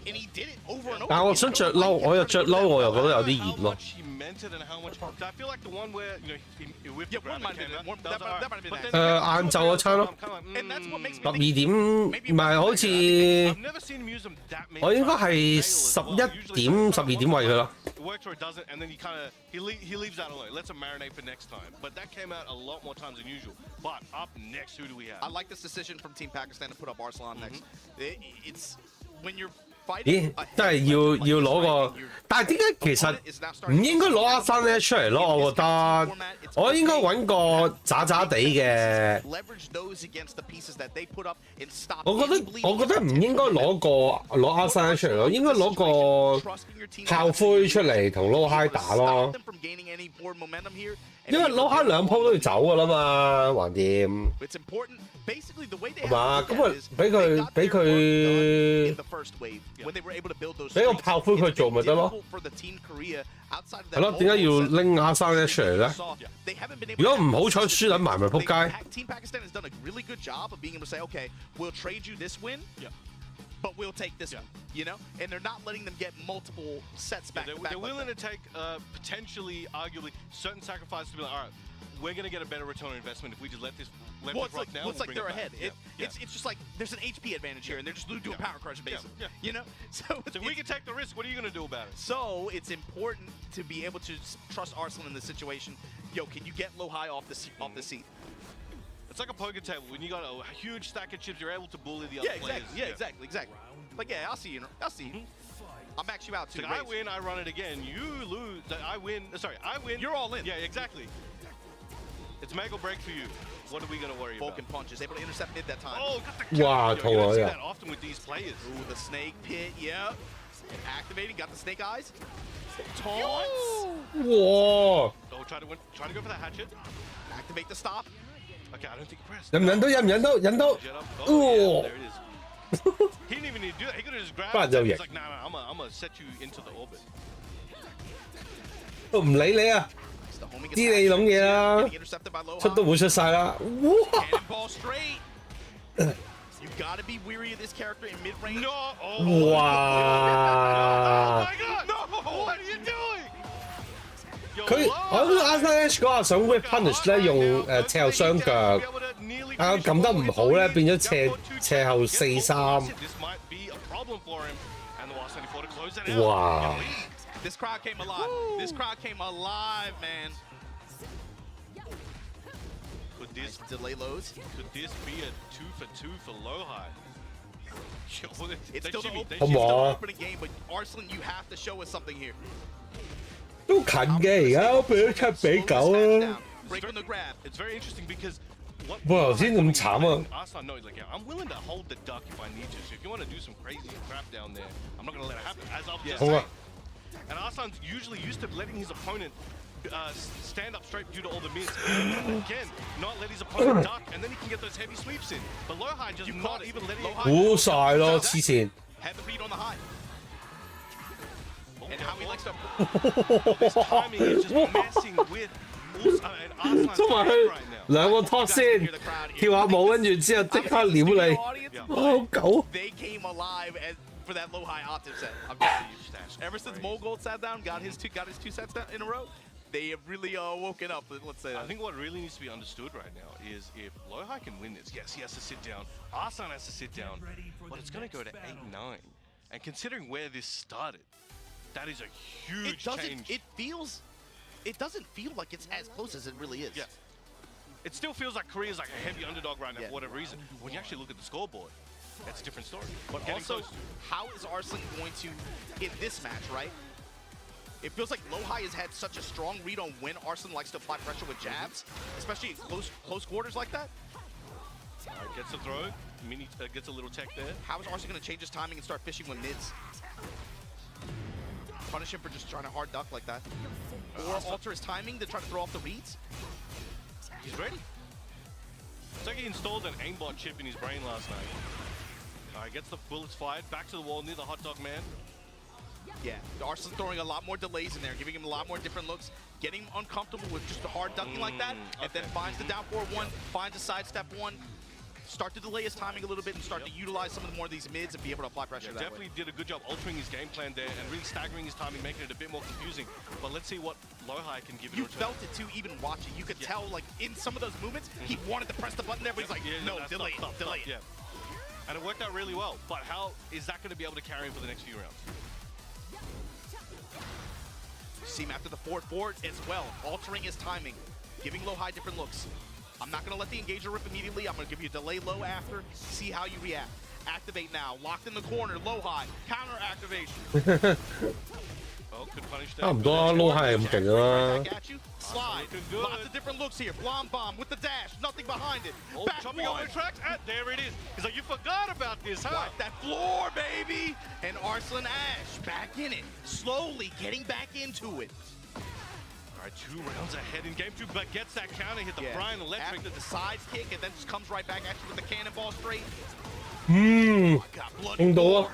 Speaker 4: and he did it over and over.
Speaker 1: 但係我想着褸，我又着褸，我又覺得有啲
Speaker 2: How
Speaker 1: 熱咯。
Speaker 2: much he meant it and how much. I feel like the one where he whipped
Speaker 4: Yeah,
Speaker 2: the grab
Speaker 4: one might
Speaker 2: and
Speaker 4: have
Speaker 2: came
Speaker 4: been-
Speaker 2: out,
Speaker 4: one-
Speaker 2: that was
Speaker 4: that
Speaker 2: alright.
Speaker 4: might have been
Speaker 2: But
Speaker 4: that.
Speaker 2: then-
Speaker 1: 晏晝嗰餐咯，
Speaker 2: I'm kinda like,
Speaker 4: And that's what makes me
Speaker 1: 12
Speaker 4: think
Speaker 1: 點唔係好似
Speaker 2: I've never seen him use them that many
Speaker 1: 我應該
Speaker 2: times
Speaker 1: 係
Speaker 2: in jail as well.
Speaker 1: 11
Speaker 2: Usually
Speaker 1: 點
Speaker 2: it's
Speaker 1: 12點位佢咯。
Speaker 2: It works or it doesn't, and then he leaves that alone. Lets him marinate for next time. But that came out a lot more times than usual. But up next, who do we have?
Speaker 4: I like this decision from Team Pakistan to put up Arslan next. It's when you're
Speaker 1: 咦
Speaker 4: fighting，，
Speaker 1: 真係要攞個，但係點解其實唔應該攞阿山咧出嚟咯？我覺得我應該揾個渣渣地嘅。
Speaker 4: leverage those against the pieces that they put up and stop.
Speaker 1: 我覺得唔應該攞阿山出嚟咯，應該攞個炮灰出嚟同 low high 打咯。因為 low high 兩鋪都要走噶啦嘛，橫掂。
Speaker 4: It's important. Basically, the way they
Speaker 1: 係嘛？
Speaker 4: have
Speaker 1: 咁啊
Speaker 4: is
Speaker 1: 俾
Speaker 4: they
Speaker 1: 佢
Speaker 4: got
Speaker 1: 俾
Speaker 4: their work done
Speaker 1: 佢
Speaker 4: in the first wave when they were able to build those
Speaker 1: 俾個
Speaker 4: streaks.
Speaker 1: 炮灰佢
Speaker 4: It's
Speaker 1: 做咪得咯？
Speaker 4: difficult for the Team Korea outside of
Speaker 1: 係咯，
Speaker 4: that
Speaker 1: 點解要
Speaker 4: mobile set
Speaker 1: 拎阿山咧出嚟咧？
Speaker 4: They haven't been able
Speaker 1: 如果
Speaker 4: to
Speaker 1: 唔好彩輸撚埋咪撲街。
Speaker 4: Team Pakistan has done a really good job of being able to say, okay, we'll trade you this win,
Speaker 2: Yeah.
Speaker 4: but we'll take this one, you know? And they're not letting them get multiple sets back
Speaker 2: They're,
Speaker 4: to back.
Speaker 2: they're
Speaker 4: like
Speaker 2: willing
Speaker 4: that.
Speaker 2: to take potentially, arguably, certain sacrifices to be like, all right, we're going to get a better return on investment if we just let this
Speaker 4: Well,
Speaker 2: rock now.
Speaker 4: it's like
Speaker 2: bring
Speaker 4: they're
Speaker 2: it back.
Speaker 4: ahead.
Speaker 2: Yeah.
Speaker 4: It's just like there's an HP advantage here, and they're just doing power crush basically.
Speaker 2: Yeah.
Speaker 4: You know, so
Speaker 2: So we can take the risk. What are you going to do about it?
Speaker 4: So it's important to be able to trust Arslan in this situation. Yo, can you get low high off the seat?
Speaker 2: It's like a poker table. When you got a huge stack of chips, you're able to bully the
Speaker 4: Yeah,
Speaker 2: other players.
Speaker 4: exactly. Like, yeah, I'll see you. I'll see you. I'll max you out too.
Speaker 2: So I win, I run it again. You lose. I win. Sorry, I win.
Speaker 4: You're all in.
Speaker 2: Yeah, exactly. It's make or break for you. What are we going to worry
Speaker 4: Vulcan
Speaker 2: about?
Speaker 4: punches, able to intercept mid that time.
Speaker 2: Oh, got the
Speaker 1: Wow,
Speaker 2: kill. You don't see
Speaker 1: yeah.
Speaker 2: that often with these players.
Speaker 4: Ooh, the snake pit, yep. Activating, got the snake eyes. Taunts.
Speaker 1: 哇！
Speaker 2: Oh, try to go for that hatchet.
Speaker 4: Activate the stop.
Speaker 2: Okay, I don't think he pressed.
Speaker 1: 忍唔忍到？忍唔忍到？忍到？
Speaker 2: Jet up.
Speaker 1: 哦
Speaker 2: Oh, yeah, there it is. He didn't even need to do that. He could have just grabbed
Speaker 1: Bad
Speaker 2: it.
Speaker 1: though,
Speaker 2: He's
Speaker 1: yeah.
Speaker 2: like, nah, I'm gonna set you into the orbit.
Speaker 1: 都唔理你啊！
Speaker 4: The homing
Speaker 1: 知你諗嘢啦
Speaker 4: getting intercepted by low
Speaker 1: 出都
Speaker 4: high.
Speaker 1: 會出晒啦！哇！
Speaker 4: Cannonball straight. You gotta be weary of this character in mid range.
Speaker 2: No! Oh,
Speaker 1: 哇！
Speaker 2: my God! No! What are you doing? Yo,
Speaker 1: 佢
Speaker 2: Low
Speaker 1: 我覺得阿 Slash 嗰下想 whip punish 咧，用斜後雙腳，但係撳得唔好咧，變咗斜後4-3。
Speaker 2: This might be a problem for him. And the Wall 74 to close it out.
Speaker 1: 哇！
Speaker 4: This crowd came alive. This crowd came alive, man.
Speaker 2: Could this
Speaker 4: Delay lows.
Speaker 2: be a 2-for-2 for low high? Yo,
Speaker 4: It's
Speaker 2: they
Speaker 4: still the
Speaker 2: shimmy, they
Speaker 1: Come
Speaker 2: shimmy.
Speaker 1: on.
Speaker 4: opening game, but Arslan, you have to show us something here.
Speaker 1: 都近嘅，而家俾咗7-9啊！
Speaker 4: Break on the grab.
Speaker 2: It's very interesting because what?
Speaker 1: 哇頭先咁慘啊！
Speaker 2: Arslan, no, like, I'm willing to hold the duck if I need to. So if you want to do some crazy crap down there, I'm not going to let it happen. As I was just
Speaker 1: 好
Speaker 2: saying.
Speaker 1: 啊，
Speaker 2: And Arslan's usually used to letting his opponent stand up straight due to all the mids. Again, not let his opponent duck, and then he can get those heavy sweeps in. But Lowhigh just not even letting it.
Speaker 1: 估晒咯，黐線！
Speaker 4: Had the beat on the high. And how he likes to.
Speaker 2: This timing is just messing with and Arslan's
Speaker 1: 捉埋
Speaker 2: head
Speaker 1: 去
Speaker 2: right now.
Speaker 1: 兩個 top 先，跳下舞跟住之後即刻撩你，好狗！
Speaker 4: They came alive for that low high octave set. I'm telling you. Ever since Mogold sat down, got his two sets in a row, they have really woken up. Let's say that.
Speaker 2: I think what really needs to be understood right now is if Lowhigh can win this, yes, he has to sit down. Arslan has to sit down, but it's going to go to 8-9. And considering where this started, that is a huge change.
Speaker 4: It doesn't feel like it's as close as it really is.
Speaker 2: Yeah. It still feels like Korea's like a heavy underdog right now for whatever reason. When you actually look at the scoreboard, that's a different story.
Speaker 4: But also, how is Arslan going to, in this match, right? It feels like Lowhigh has had such a strong read on when Arslan likes to apply pressure with jabs, especially in close quarters like that.
Speaker 2: Alright, gets a throw, gets a little tech there.
Speaker 4: How is Arslan going to change his timing and start fishing with mids? Punish him for just trying to hard duck like that. Or alter his timing to try to throw off the reads.
Speaker 2: He's ready. It's like he installed an aimbot chip in his brain last night. Alright, gets the bullets fired, back to the wall near the hot dog man.
Speaker 4: Yeah, Arslan throwing a lot more delays in there, giving him a lot more different looks, getting him uncomfortable with just the hard ducking like that, and then finds the down forward one, finds a sidestep one, start to delay his timing a little bit and start to utilize some of the more of these mids and be able to apply pressure that
Speaker 2: Definitely
Speaker 4: way.
Speaker 2: did a good job altering his game plan there and really staggering his timing, making it a bit more confusing. But let's see what Lowhigh can give it.
Speaker 4: You felt it too, even watching. You could tell, like, in some of those movements, he wanted to press the button there, but he's like, no, delay it, delay it.
Speaker 2: Yeah. And it worked out really well. But how is that going to be able to carry him for the next few rounds?
Speaker 4: See him after the forward as well, altering his timing, giving Lowhigh different looks. I'm not going to let the engager rip immediately. I'm going to give you a delay low after, see how you react. Activate now, locked in the corner, Lowhigh, counter activation.
Speaker 2: Oh, good punish there.
Speaker 1: 差唔多啊，Lowhigh係咁勁啦。
Speaker 4: Back at you, slide. Lots of different looks here. Blom bomb with the dash, nothing behind it.
Speaker 2: Oh,
Speaker 4: Back
Speaker 2: chopping over
Speaker 4: one.
Speaker 2: tracks, and there it is. He's like, you forgot about this, huh?
Speaker 4: Wipe that floor, baby. And Arslan Ash back in it, slowly getting back into it.
Speaker 2: All right, 2 rounds ahead in game 2, but gets that counter, hit the Brian Electric.
Speaker 4: After the side kick, and then just comes right back at you with the cannonball straight.
Speaker 1: 嗯，
Speaker 4: Blood
Speaker 1: 用到啊！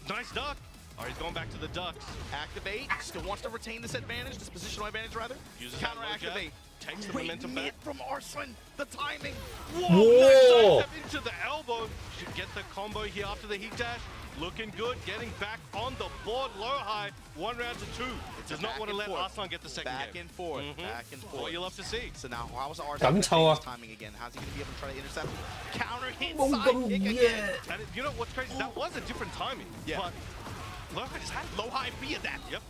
Speaker 2: Nice duck. All right, he's going back to the ducks.
Speaker 4: Activate, still wants to retain this advantage, this positional advantage rather.
Speaker 2: Uses
Speaker 4: Counter
Speaker 2: that low jab,
Speaker 4: activate.
Speaker 2: takes the
Speaker 4: Great
Speaker 2: momentum
Speaker 4: mid
Speaker 2: back.
Speaker 4: from Arslan, the timing.
Speaker 1: Whoa!
Speaker 2: Nice sidestep into the elbow. Should get the combo here after the heat dash. Looking good, getting back on the board. Lowhigh, 1 round to 2. Does not want to let Arslan get the second
Speaker 4: back
Speaker 2: game.
Speaker 4: and forth, back and forth.
Speaker 2: What you love to see.
Speaker 4: So now, how is Arslan
Speaker 1: 咁臭啊！
Speaker 4: timing again? How's he going to be able to try to intercept? Counter hit,
Speaker 1: 冇
Speaker 4: side
Speaker 1: 咁
Speaker 4: kick
Speaker 1: 易
Speaker 4: again.
Speaker 1: 啊！
Speaker 2: And you know what's crazy? That was a different timing.
Speaker 4: Yeah.
Speaker 2: But Lowhigh just had it.
Speaker 4: Lowhigh via that.
Speaker 2: Yep.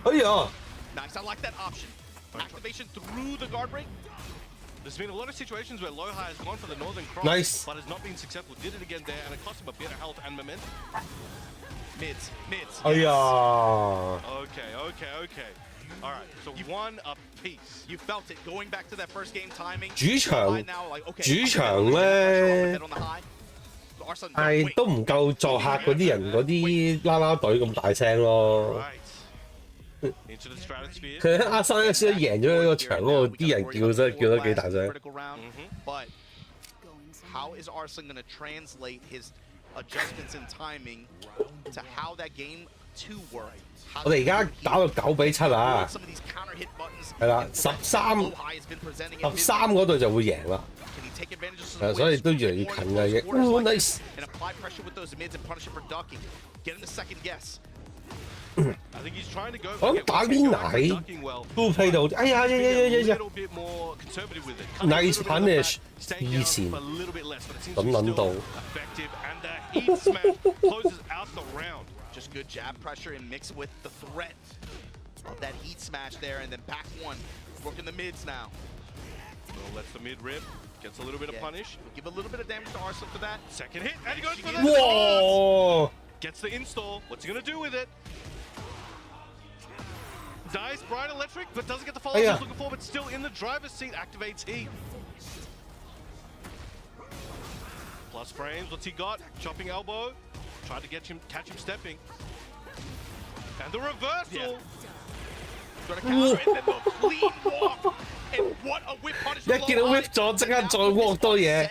Speaker 1: 哎呀，
Speaker 4: Nice, I like that option. Activation through the guard break.
Speaker 2: There's been a lot of situations where Lowhigh has gone for the Northern Cross,
Speaker 1: Nice.
Speaker 2: but has not been successful. Did it again there, and it cost him a bit of health and momentum.
Speaker 4: Mids.
Speaker 1: 哎呀，
Speaker 2: Okay. All right, so 1 apiece.
Speaker 4: You felt it going back to that first game timing.
Speaker 1: 主場
Speaker 4: Right now, like, okay,
Speaker 1: 主場
Speaker 4: I'm
Speaker 1: 咧
Speaker 4: gonna on the high. Arslan,
Speaker 1: 係
Speaker 4: wait.
Speaker 1: 都唔夠作客嗰啲人嗰啲啦啦隊咁大聲咯。
Speaker 2: Right. Into the stratosphere.
Speaker 1: 佢喺阿生一次都贏咗呢個場嗰度，啲人叫得幾大聲。
Speaker 4: Critical round, but how is Arslan going to translate his adjustments in timing to how that game 2 worked?
Speaker 1: 我哋而家打到9比7啊，
Speaker 4: Some of these counter hit buttons.
Speaker 1: 係啦，13
Speaker 4: Lowhigh has been presenting it.
Speaker 1: 13嗰隊就會贏啦。
Speaker 4: Can he take advantage of
Speaker 1: 係
Speaker 4: some
Speaker 1: 所以
Speaker 4: ways
Speaker 1: 都越嚟越
Speaker 4: more
Speaker 1: 近
Speaker 4: in
Speaker 1: 啦已經。
Speaker 4: close quarters like
Speaker 1: nice。
Speaker 4: this and apply pressure with those mids and punish him for ducking. Get him the second guess.
Speaker 2: I think he's trying to go.
Speaker 1: 我諗打邊奶
Speaker 2: ducking well.
Speaker 1: 都批到，哎呀呀呀呀
Speaker 2: A
Speaker 1: 呀！
Speaker 2: little bit more conservative with it.
Speaker 1: Nice
Speaker 2: Cutting a little bit of the
Speaker 1: punish.
Speaker 2: back, staying down
Speaker 1: Easy.
Speaker 2: for a little bit less, but it seems
Speaker 1: 咁
Speaker 2: to be
Speaker 1: 諗
Speaker 2: still
Speaker 1: 到。
Speaker 2: effective. And the heat smash closes out the round.
Speaker 4: Just good jab pressure and mix with the threat of that heat smash there, and then back one. Working the mids now.
Speaker 2: Well, lets the mid rip. Gets a little bit of
Speaker 4: Yeah.
Speaker 2: punish.
Speaker 4: Give a little bit of damage to Arslan for that.
Speaker 2: Second hit, and he goes for the
Speaker 1: Whoa!
Speaker 2: Gets the install. What's he gonna do with it? Nice, bright electric, but doesn't get the follow
Speaker 1: Hey,
Speaker 2: he's looking for, but still in the driver's seat, activates heat. Plus frames, what's he got? Chopping elbow, tried to catch him stepping. And the reversal.
Speaker 4: Trying to counter it, and then the clean walk. And what a whip punish
Speaker 1: 一見到 whip 咗，即刻再 walk 多嘢，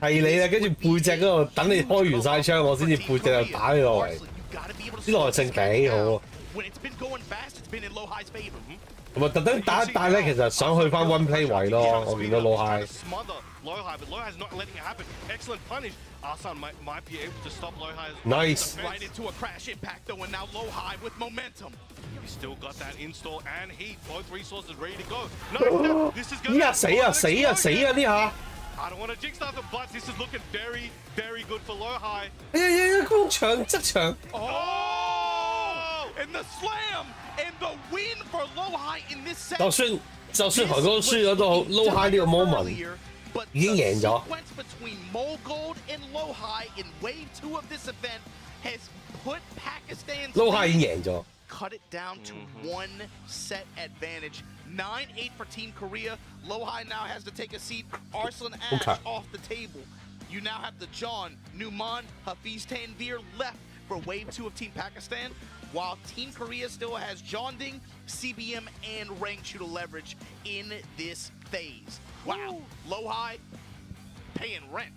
Speaker 1: 係你啦，跟住背脊嗰度等你開完晒槍，我先至背脊就打你落嚟，啲耐性幾好啊！同埋特登打一打咧，其實想去翻 one play 位咯，我見到low high。But
Speaker 2: Lohai's not letting it happen. Excellent punish. Asan might be able to stop Lohai.
Speaker 1: Nice.
Speaker 4: Right into a crash impact though, and now Lohai with momentum.
Speaker 2: He's still got that install and heat. Both resources ready to go. No, this is going to
Speaker 1: 死啊呢下！
Speaker 2: I don't want to jinx nothing, but this is looking very, very good for Lohai.
Speaker 1: 哎呀，攻牆側牆。
Speaker 4: Oh! And the slam and the win for Lohai in this set.
Speaker 1: 就算韓國輸咗都好，low high 呢個 moment 已經贏咗。
Speaker 4: Between Mogold and Lohai in wave 2 of this event has put Pakistan's
Speaker 1: low high 已經贏咗。
Speaker 4: cut it down to 1 set advantage. 9-8 for Team Korea. Lohai now has to take a seat. Arslan Ash off the table. You now have the John, Numan, Hafiz Tanvir left for wave 2 of Team Pakistan, while Team Korea still has Jonding, CBM, and Rangchu to leverage in this phase. Wow, Lohai paying rent.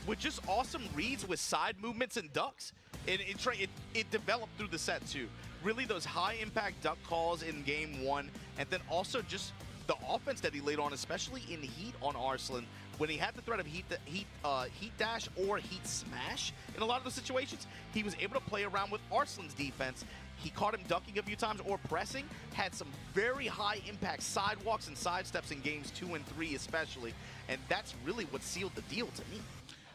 Speaker 4: With just awesome reads with side movements and ducks. It developed through the set too. Really those high impact duck calls in game 1, and then also just the offense that he laid on, especially in heat on Arslan, when he had the threat of heat dash or heat smash in a lot of those situations, he was able to play around with Arslan's defense. He caught him ducking a few times or pressing, had some very high impact sidewalks and sidesteps in games 2 and 3 especially, and that's really what sealed the deal to me.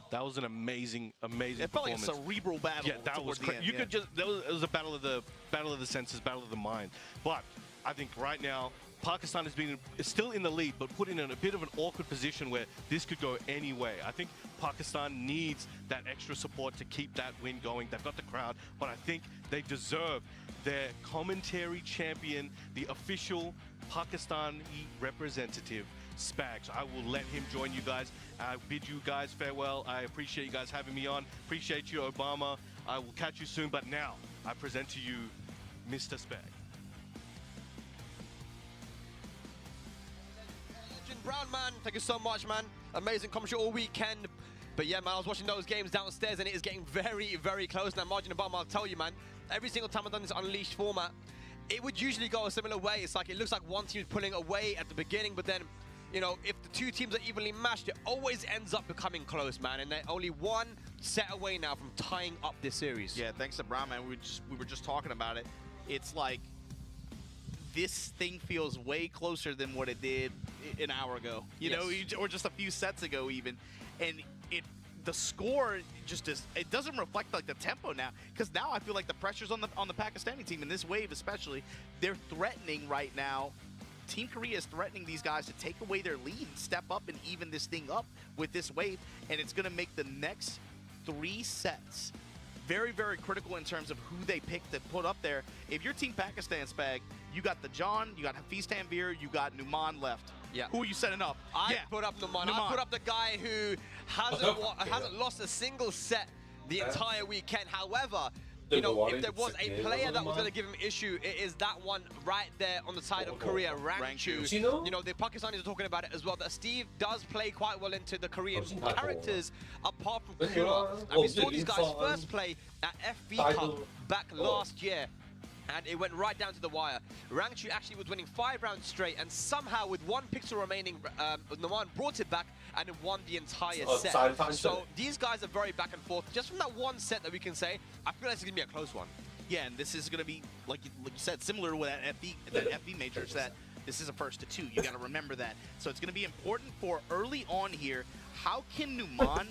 Speaker 2: That was an amazing
Speaker 4: It felt like a cerebral battle.
Speaker 2: Yeah, that was crazy. You could just it was a battle of the senses, battle of the mind. But I think right now Pakistan is still in the lead, but put in a bit of an awkward position where this could go any way. I think Pakistan needs that extra support to keep that win going. They've got the crowd, but I think they deserve their commentary champion, the official Pakistani representative, Spags. I will let him join you guys. I bid you guys farewell. I appreciate you guys having me on. Appreciate you, Obama. I will catch you soon. But now, I present to you Mr. Spag.
Speaker 5: Legend Brown, man. Thank you so much, man. Amazing commentary all weekend. But yeah, man, I was watching those games downstairs, and it is getting very, very close. Now, Margin Obama, I'll tell you, man, every single time I've done this Unleashed format, it would usually go a similar way. It's like, it looks like one team is pulling away at the beginning, but then, you know, if the two teams are evenly matched, it always ends up becoming close, man. And they're only 1 set away now from tying up this series.
Speaker 4: Yeah, thanks to Brown, man. We were just talking about it. It's like this thing feels way closer than what it did an hour ago, you know, or just a few sets ago even. And the score just is, it doesn't reflect like the tempo now, because now I feel like the pressure's on the Pakistani team in this wave especially. They're threatening right now. Team Korea is threatening these guys to take away their lead and step up and even this thing up with this wave, and it's going to make the next 3 sets very, very critical in terms of who they pick to put up there. If you're Team Pakistan, Spag, you got the John, you got Hafiz Tanvir, you got Numan left.
Speaker 5: Yeah.
Speaker 4: Who are you setting up?
Speaker 5: I put up Numan. I put up the guy who hasn't lost a single set the entire weekend. However, you know, if there was a player that was going to give him issue, it is that one right there on the side of Korea, Rangchu. You know, the Pakistanis are talking about it as well, that Steve does play quite well into the Korean characters, apart from Kuma. And we saw these guys first play at FB Cup back last year, and it went right down to the wire. Rangchu actually was winning 5 rounds straight, and somehow with 1 pixel remaining, Nawan brought it back and won the entire set. So these guys are very back and forth. Just from that 1 set that we can say, I feel like it's going to be a close one.
Speaker 4: Yeah, and this is going to be, like you said, similar to that FB major set. This is a first to 2. You got to remember that. So it's going to be important for early on here. How can Numan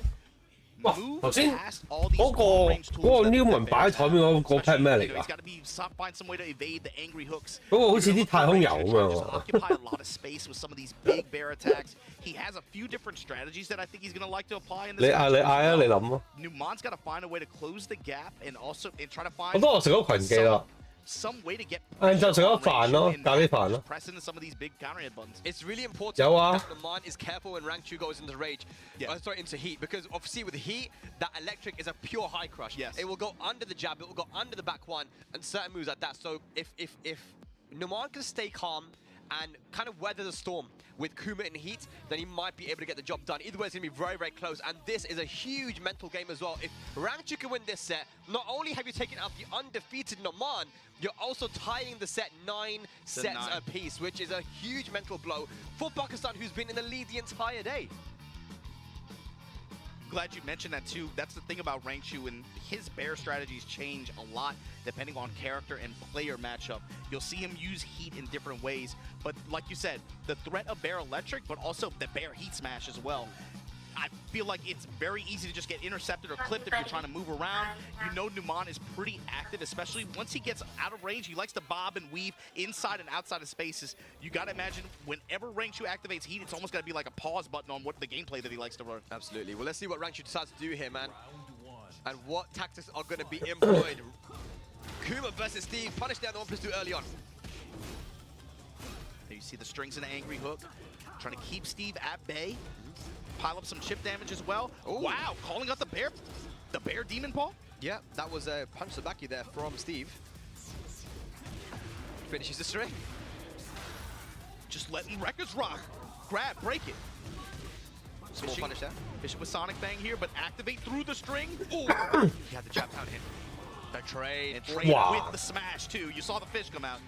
Speaker 1: 哇！
Speaker 4: move
Speaker 1: 頭先
Speaker 4: past all these
Speaker 1: 嗰個
Speaker 4: long-range
Speaker 1: 嗰
Speaker 4: tools
Speaker 1: 個
Speaker 4: that
Speaker 1: Newman
Speaker 4: the
Speaker 1: 擺喺
Speaker 4: Bears
Speaker 1: 台
Speaker 4: have.
Speaker 1: 面嗰個 pad 咩
Speaker 4: Especially,
Speaker 1: 嚟
Speaker 4: you know, he's
Speaker 1: 㗎？
Speaker 4: got to be find some way to evade the angry hooks.
Speaker 1: 嗰個好似
Speaker 4: You're
Speaker 1: 啲
Speaker 4: gonna
Speaker 1: 太
Speaker 4: look
Speaker 1: 空
Speaker 4: for
Speaker 1: 遊
Speaker 4: Ranger
Speaker 1: 咁
Speaker 4: to
Speaker 1: 樣
Speaker 4: try to
Speaker 1: 喎。
Speaker 4: occupy a lot of space with some of these big bear attacks. He has a few different strategies that I think he's going to like to apply in
Speaker 1: 你
Speaker 4: this
Speaker 1: 嗌
Speaker 4: matchup
Speaker 1: 你
Speaker 4: as
Speaker 1: 嗌啊！
Speaker 4: well.
Speaker 1: 你諗啊！
Speaker 4: Numan's got to find a way to close the gap and also try to
Speaker 1: 我
Speaker 4: find
Speaker 1: 當我食咗群記啦。
Speaker 4: some way to get
Speaker 1: 晏晝食咗
Speaker 4: pressure on
Speaker 1: 飯咯，
Speaker 4: Rangchu and
Speaker 1: 咖喱飯咯。
Speaker 4: press into some of these big counter hit buttons.
Speaker 5: It's really important
Speaker 1: Yo,
Speaker 5: that Naman is careful when Rangchu goes into rage.
Speaker 4: Yeah.
Speaker 5: Sorry, into heat, because obviously with heat, that electric is a pure high crush.
Speaker 4: Yes.
Speaker 5: It will go under the jab, it will go under the back one, and certain moves like that. So if Naman can stay calm and kind of weather the storm with Kuma in heat, then he might be able to get the job done. Either way, it's going to be very, very close, and this is a huge mental game as well. If Rangchu can win this set, not only have you taken out the undefeated Naman, you're also tying the set 9 sets apiece, which is a huge mental blow for Pakistan, who's been in the lead the entire day.
Speaker 4: Glad you mentioned that too. That's the thing about Rangchu, and his bear strategies change a lot depending on character and player matchup. You'll see him use heat in different ways, but like you said, the threat of bear electric, but also the bear heat smash as well. I feel like it's very easy to just get intercepted or clipped if you're trying to move around. You know Numan is pretty active, especially once he gets out of range. He likes to bob and weave inside and outside of spaces. You got to imagine whenever Rangchu activates heat, it's almost got to be like a pause button on what the gameplay that he likes to run.
Speaker 5: Absolutely. Well, let's see what Rangchu decides to do here, man. And what tactics are going to be employed. Kuma versus Steve, punished down the 1+2 early on.
Speaker 4: There you see the strings and the angry hook. Trying to keep Steve at bay. Pile up some chip damage as well.
Speaker 5: Ooh.
Speaker 4: Wow, calling out the bear demon paw.
Speaker 5: Yeah, that was a punch to the backy there from Steve. Finishes the string.
Speaker 4: Just letting records rock. Grab, break it.
Speaker 5: Small punish there.
Speaker 4: Fishing with Sonic Bang here, but activate through the string. Ooh.
Speaker 5: He had the jab down hit. The trade.
Speaker 4: And trade with the smash too. You saw the fish come out.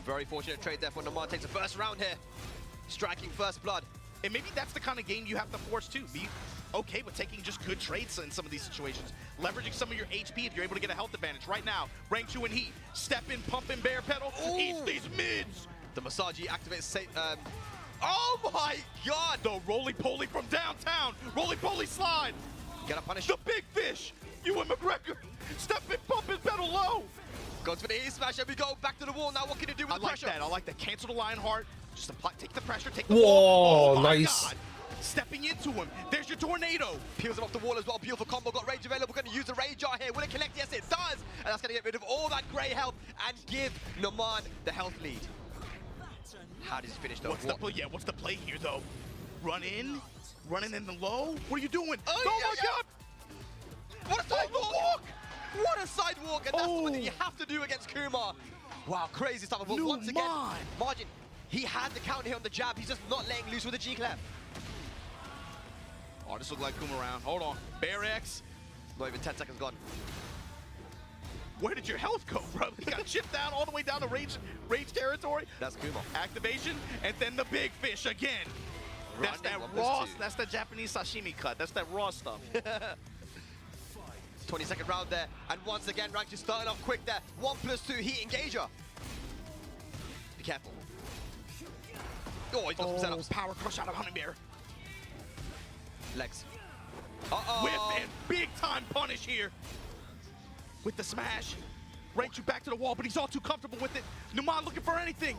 Speaker 5: Very fortunate trade there for Naman. Takes the first round here. Striking first blood.
Speaker 4: And maybe that's the kind of game you have to force too. Be okay with taking just good trades in some of these situations. Leveraging some of your HP if you're able to get a health advantage. Right now, Rangchu in heat. Step in, pump in, bear pedal. Eats these mids.
Speaker 5: The Masaji activates. Oh my god!
Speaker 4: The roly-poly from downtown. Roly-poly slide.
Speaker 5: Gotta punish.
Speaker 4: The big fish. Ewan McGregor. Step in, pump in, pedal low.
Speaker 5: Goes for the E smash, and we go back to the wall. Now what can you do with the pressure?
Speaker 4: I like that. Cancel the Lionheart. Just apply, take the pressure, take the
Speaker 1: Whoa,
Speaker 4: wall. Oh my
Speaker 1: nice.
Speaker 4: God. Stepping into him. There's your tornado.
Speaker 5: Peels him off the wall as well. Beautiful combo. Got rage available. Going to use the rage jar here. Will it connect? Yes, it does. And that's going to get rid of all that grey health and give Naman the health lead. How does he finish though?
Speaker 4: What's the play here though? Running in the low. What are you doing?
Speaker 5: Oh
Speaker 4: my God!
Speaker 5: What a sidewalk! What a sidewalk! And that's something you have to do against Kumar. Wow, crazy stuff. But once again, Margin, he had the counter here on the jab. He's just not letting loose with the G-clap.
Speaker 4: Oh, this looks like Kuma round. Hold on. Bear X.
Speaker 5: Not even 10 seconds gone.
Speaker 4: Where did your health go, bro? He got chipped down all the way down to range territory.
Speaker 5: That's Kuma.
Speaker 4: Activation, and then the big fish again. That's that raw. That's the Japanese sashimi cut. That's that raw stuff.
Speaker 5: 20-second round there, and once again, Rangchu starting off quick there. 1+2 heat engager. Be careful. Oh, he's got some setups.
Speaker 4: Power crush out of Honey Bear.
Speaker 5: Legs.
Speaker 4: Whip and big time punish here. With the smash. Rangchu back to the wall, but he's all too comfortable with it. Numan looking for anything.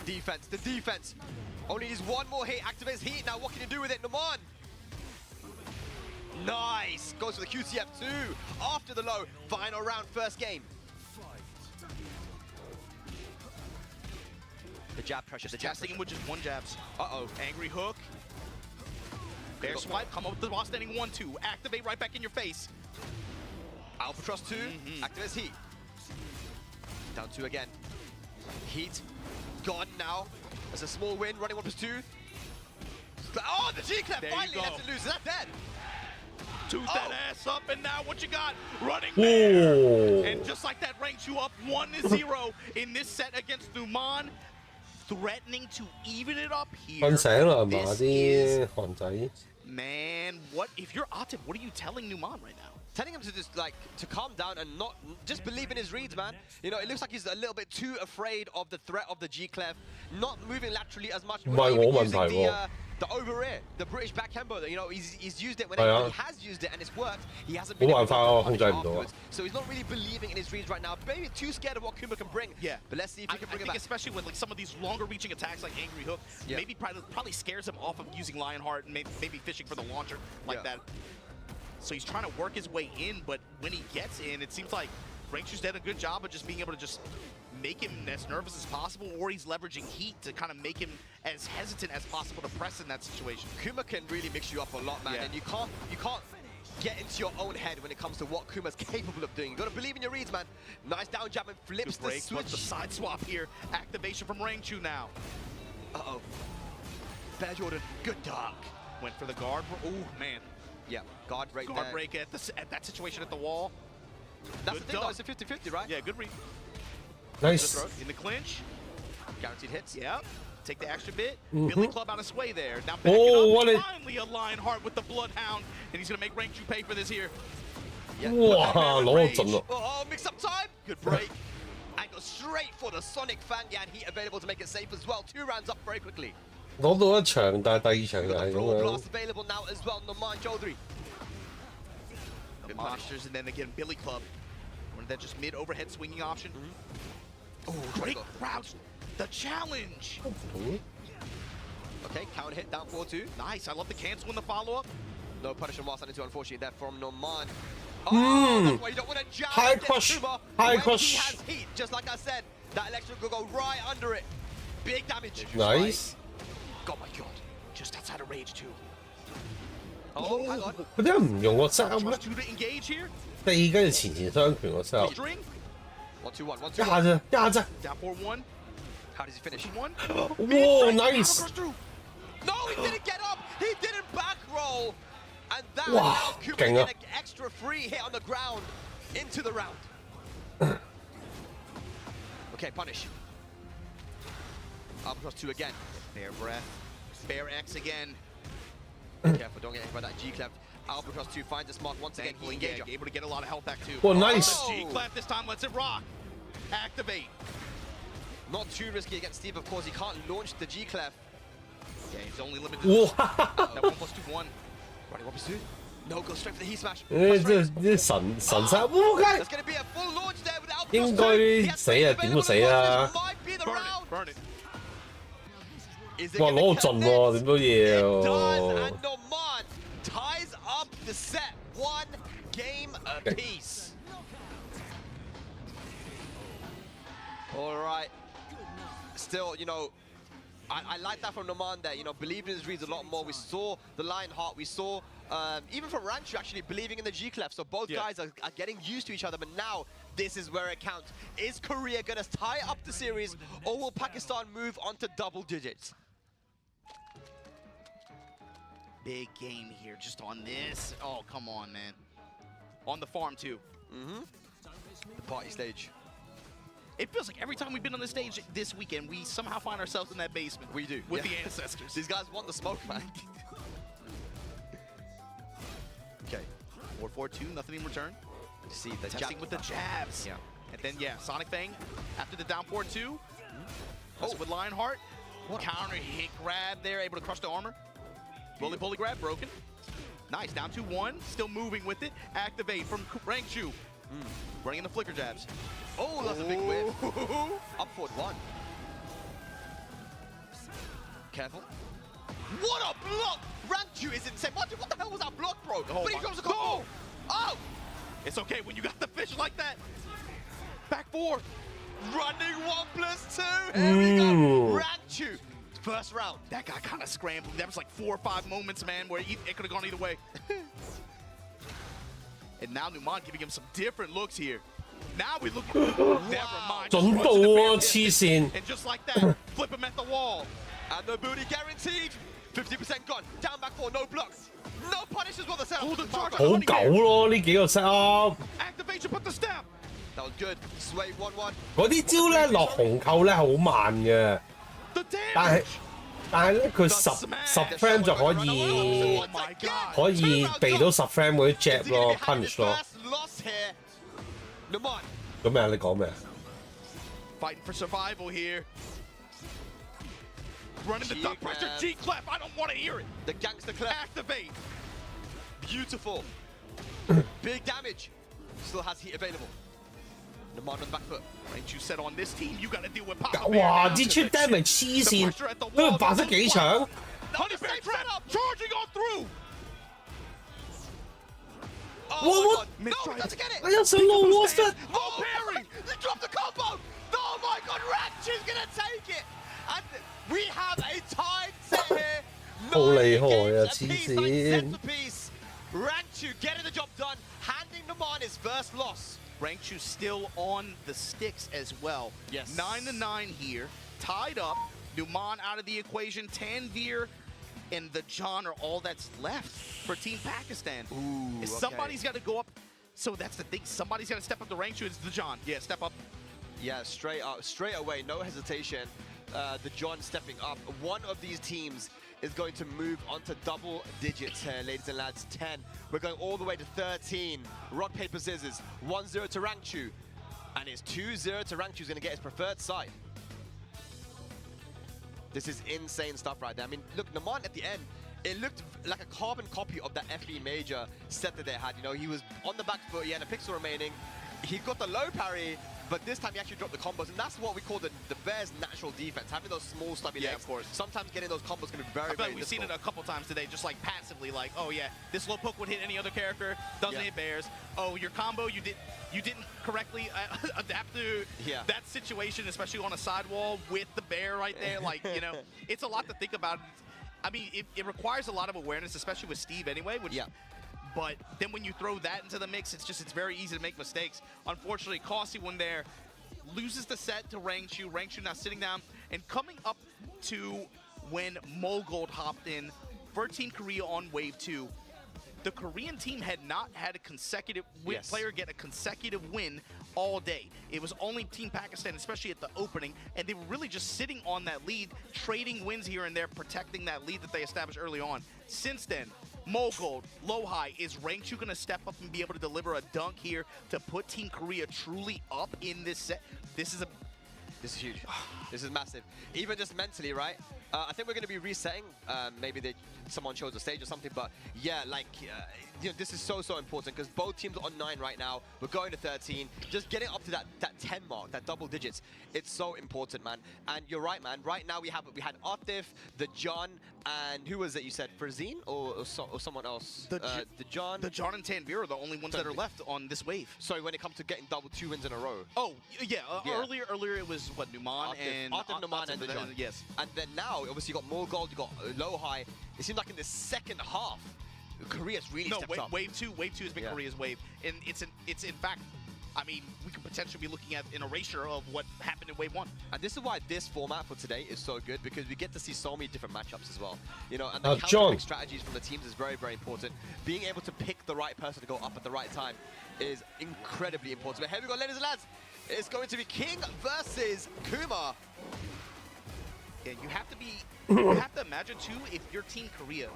Speaker 5: Defense, the defense. Only needs one more hit, activates heat. Now what can you do with it, Numan? Nice! Goes for the QCF2 after the low. Final round, first game. The jab pressure, the jab
Speaker 4: Testing
Speaker 5: pressure.
Speaker 4: him with just one jabs.
Speaker 5: Uh-oh.
Speaker 4: Angry hook. Bear swipe, come up with the boss standing 1-2. Activate right back in your face.
Speaker 5: Albatross 2, activates heat. Down 2 again. Heat, gone now. That's a small win, running 1+2. Oh, the G-clap finally lets it loose. Is that dead?
Speaker 4: Tooth that ass up, and now what you got? Running
Speaker 1: Whoa.
Speaker 4: And just like that, Rangchu up 1-0 in this set against Numan. Threatening to even it up here.
Speaker 1: 瞓醒啦係嘛
Speaker 4: This
Speaker 1: 啲
Speaker 4: is-
Speaker 1: 韓仔？
Speaker 4: Man, what if you're Atif, what are you telling Numan right now?
Speaker 5: telling him to just to calm down and not just believe in his reads, man. You know, it looks like he's a little bit too afraid of the threat of the G-Clef, not moving laterally as much. Not even using the over air, the British back combo. You know, he's used it whenever he has used it and it's worked. He hasn't been able to punish afterwards. So he's not really believing in his reads right now. Maybe too scared of what Kuma can bring.
Speaker 4: Yeah,
Speaker 5: but let's see if he can bring it back.
Speaker 4: Especially with like some of these longer reaching attacks like Angry Hook, maybe probably scares him off of using Lionheart and maybe fishing for the launcher like that. So he's trying to work his way in, but when he gets in, it seems like Rangchu's did a good job of just being able to just make him as nervous as possible, or he's leveraging heat to kind of make him as hesitant as possible to press in that situation.
Speaker 5: Kuma can really mix you up a lot, man, and you can't get into your own head when it comes to what Kuma's capable of doing. You gotta believe in your reads, man. Nice down jab and flips the switch.
Speaker 4: The side swap here. Activation from Rangchu now.
Speaker 5: Uh-oh. Bear Jordan, good dunk.
Speaker 4: Went for the guard. Oh, man.
Speaker 5: Yeah, guard break there.
Speaker 4: Guard break at that situation at the wall.
Speaker 5: That's the thing, though. It's a 50-50, right?
Speaker 4: Yeah, good read.
Speaker 1: Nice.
Speaker 4: In the clinch.
Speaker 5: Guaranteed hits.
Speaker 4: Yep. Take the extra bit. Billy Club on his way there. Now finally a Lionheart with the Bloodhound. And he's going to make Rangchu pay for this here.
Speaker 1: Yeah. Wow,
Speaker 5: oh, mix up time. Good break. And go straight for the Sonic Fang. Yeah, and heat available to make it safe as well. 2 rounds up very quickly.
Speaker 1: 攞到一場，但係第二場就係咁樣。
Speaker 5: Blast available now as well. Noman Chaudhary.
Speaker 4: Good monsters, and then again Billy Club. One of that just mid overhead swinging option. Oh, great crouch. The challenge.
Speaker 5: Okay, counter hit down 4-2.
Speaker 4: Nice. I love the cancel in the follow up.
Speaker 5: No punish on Marsan into unfortunately there from Noman. Oh, that's why you don't want to jab.
Speaker 1: High crush. High crush.
Speaker 5: He has heat, just like I said. That electric will go right under it. Big damage.
Speaker 1: Nice.
Speaker 4: Oh my god. Just outside of rage too.
Speaker 5: Oh, hang on.
Speaker 1: 佢點解唔用個 set up 咧？ 4跟住前雙拳個 set up。1-2-1,
Speaker 5: 1-2-1.
Speaker 1: 一下啫，一下啫。
Speaker 4: Down 4-1.
Speaker 5: How does he finish?
Speaker 4: 1.
Speaker 1: Whoa, nice.
Speaker 5: No, he didn't get up. He didn't back roll. And that
Speaker 1: wow,
Speaker 5: Kuma getting an extra free hit on the ground into the round. Okay, punish. Up across 2 again.
Speaker 4: Bear breath. Bear X again.
Speaker 5: Careful, don't get hit by that G-Clef. Albatross 2 finds a smart once again.
Speaker 4: Engager. Able to get a lot of health back too.
Speaker 1: Well, nice.
Speaker 4: G-Clef this time lets it rock. Activate.
Speaker 5: Not too risky against Steve, of course. He can't launch the G-Clef.
Speaker 4: Yeah, he's only limited to that 1+2-1.
Speaker 5: Running 1+2. No, go straight for the heat smash.
Speaker 1: 啲神殺，哇！
Speaker 5: There's going to be a full launch there with Albatross 2.
Speaker 1: 應該死啊，點都死啊！
Speaker 5: Might be the round.
Speaker 4: Burn it.
Speaker 1: 哇，攞到盡喎，點都要。
Speaker 5: It does, and Noman ties up the set. 1 game apiece. All right. Still, you know, I like that from Noman there. You know, believing in his reads a lot more. We saw the Lionheart. We saw even from Rangchu actually believing in the G-Clef. So both guys are getting used to each other. But now this is where it counts. Is Korea going to tie up the series, or will Pakistan move on to double digits?
Speaker 4: Big game here just on this. Oh, come on, man. On the farm, too.
Speaker 5: The party stage.
Speaker 4: It feels like every time we've been on the stage this weekend, we somehow find ourselves in that basement.
Speaker 5: We do.
Speaker 4: With the ancestors.
Speaker 5: These guys want the smoke, man. Okay.
Speaker 4: 4-4-2, nothing in return.
Speaker 5: See the
Speaker 4: testing with the jabs.
Speaker 5: Yeah.
Speaker 4: And then, yeah, Sonic Fang after the down 4-2. Also with Lionheart. Counter hit grab there, able to crush the armor. Bully grab, broken. Nice, down 2-1, still moving with it. Activate from Rangchu. Running in the flicker jabs.
Speaker 5: Oh, that's a big whiff. Up forward 1. Careful. What a block! Rangchu is insane. What the hell was that block, bro?
Speaker 4: Oh,
Speaker 5: but he drops a combo. Oh!
Speaker 4: It's okay when you got the fish like that. Back 4.
Speaker 5: Running 1+2. Here we go. Rangchu. First round.
Speaker 4: That guy kind of scrambled. That was like 4 or 5 moments, man, where it could have gone either way. And now Numan giving him some different looks here. Now we look. Never mind.
Speaker 1: 準到喎，黐線！
Speaker 4: And just like that, flip him at the wall.
Speaker 5: And the booty guaranteed. 50% gone. Down back 4, no blocks. No punish as well. The sound.
Speaker 1: 好狗咯，呢幾個 set up。
Speaker 4: Activation, put the step.
Speaker 5: That was good. Sway 1-1.
Speaker 1: 嗰啲招咧落紅扣咧係好慢嘅，但係但係咧佢十 frame 就可以
Speaker 4: Oh my god.
Speaker 1: 可以避到10 frame 嗰啲 jab 咯 punch 咯。做咩啊？你講咩啊？
Speaker 4: Fighting for survival here. Running the duck pressure, G clef. I don't want to hear it.
Speaker 5: The gangster clef.
Speaker 4: Activate.
Speaker 5: Beautiful. Big damage. Still has heat available. Naman on the back foot.
Speaker 4: Ain't you said on this team, you got to deal with Papa.
Speaker 1: 哇！啲 chip damage 黐線，呢個白色幾長？
Speaker 4: Honey Bear trap charging on through.
Speaker 5: Oh
Speaker 1: What?
Speaker 5: my god. No, doesn't get it.
Speaker 1: 哎呀，上路 what's that？
Speaker 5: Oh, parry! You dropped the combo! Oh my god, Ratchet's gonna take it! And we have a tied set here.
Speaker 1: 好厲害啊！
Speaker 5: 9
Speaker 1: 黐
Speaker 5: games
Speaker 1: 線
Speaker 5: like centerpiece. Ranchu getting the job done, handing Naman his first loss.
Speaker 4: Rangchu still on the sticks as well.
Speaker 5: Yes.
Speaker 4: 9-9 here, tied up. Numan out of the equation. Tanveer and the John are all that's left for Team Pakistan.
Speaker 5: Ooh,
Speaker 4: Somebody's got to go up. So that's the thing. Somebody's got to step up to Rangchu. It's the John. Yeah, step up.
Speaker 5: Yeah, straight up, straight away, no hesitation. The John stepping up. One of these teams is going to move onto double digits here, ladies and lads. 10. We're going all the way to 13. Rock, paper, scissors. 1-0 to Rangchu. And it's 2-0 to Rangchu. Who's going to get his preferred side. This is insane stuff right there. I mean, look, Naman at the end, it looked like a carbon copy of that FB Major set that they had. You know, he was on the back foot, he had a pixel remaining. He got the low parry, but this time he actually dropped the combos, and that's what we call the Bears' natural defense. Having those small, stubby legs.
Speaker 4: Of course.
Speaker 5: Sometimes getting those combos can be very,
Speaker 4: I feel
Speaker 5: very
Speaker 4: like we've seen it
Speaker 5: difficult.
Speaker 4: a couple times today, just like passively, like, oh yeah, this low poke would hit any other character, doesn't hit Bears. Oh, your combo, you didn't correctly adapt to that situation, especially on a sidewall with the bear right there. Like, you know, it's a lot to think about. I mean, it requires a lot of awareness, especially with Steve anyway, which but then when you throw that into the mix, it's very easy to make mistakes. Unfortunately, Costy one there loses the set to Rangchu. Rangchu now sitting down and coming up to when Mogold hopped in for Team Korea on Wave 2. The Korean team had not had a consecutive player get a consecutive win all day. It was only Team Pakistan, especially at the opening, and they were really just sitting on that lead, trading wins here and there, protecting that lead that they established early on. Since then, Mogold, low high, is Rangchu going to step up and be able to deliver a dunk here to put Team Korea truly up in this set? This is huge.
Speaker 5: This is massive. Even just mentally, right? I think we're going to be resetting. Maybe someone chose the stage or something, but yeah, like, you know, this is so important because both teams are on 9 right now. We're going to 13. Just getting up to that 10 mark, that double digits, it's so important, man. And you're right, man. Right now we had Atif, the John, and who was it you said? Frazine or someone else? The John and
Speaker 4: Tanveer are the only ones that are left on this wave.
Speaker 5: Sorry, when it comes to getting 2 wins in a row.
Speaker 4: Oh, yeah. Earlier it was, what, Numan and
Speaker 5: Numan and the John.
Speaker 4: Yes.
Speaker 5: And then now, obviously, you got more gold, you got low high. It seems like in the second half, Korea's really stepped up.
Speaker 4: Wave 2 has been Korea's wave. And it's in fact, I mean, we could potentially be looking at an erasure of what happened in Wave 1.
Speaker 5: And this is why this format for today is so good, because we get to see so many different matchups as well. You know, and the counter strategies from the teams is very, very important. Being able to pick the right person to go up at the right time is incredibly important. But here we go, ladies and lads. It's going to be King versus Kuma.
Speaker 4: Yeah, you have to imagine too, if you're Team Korea,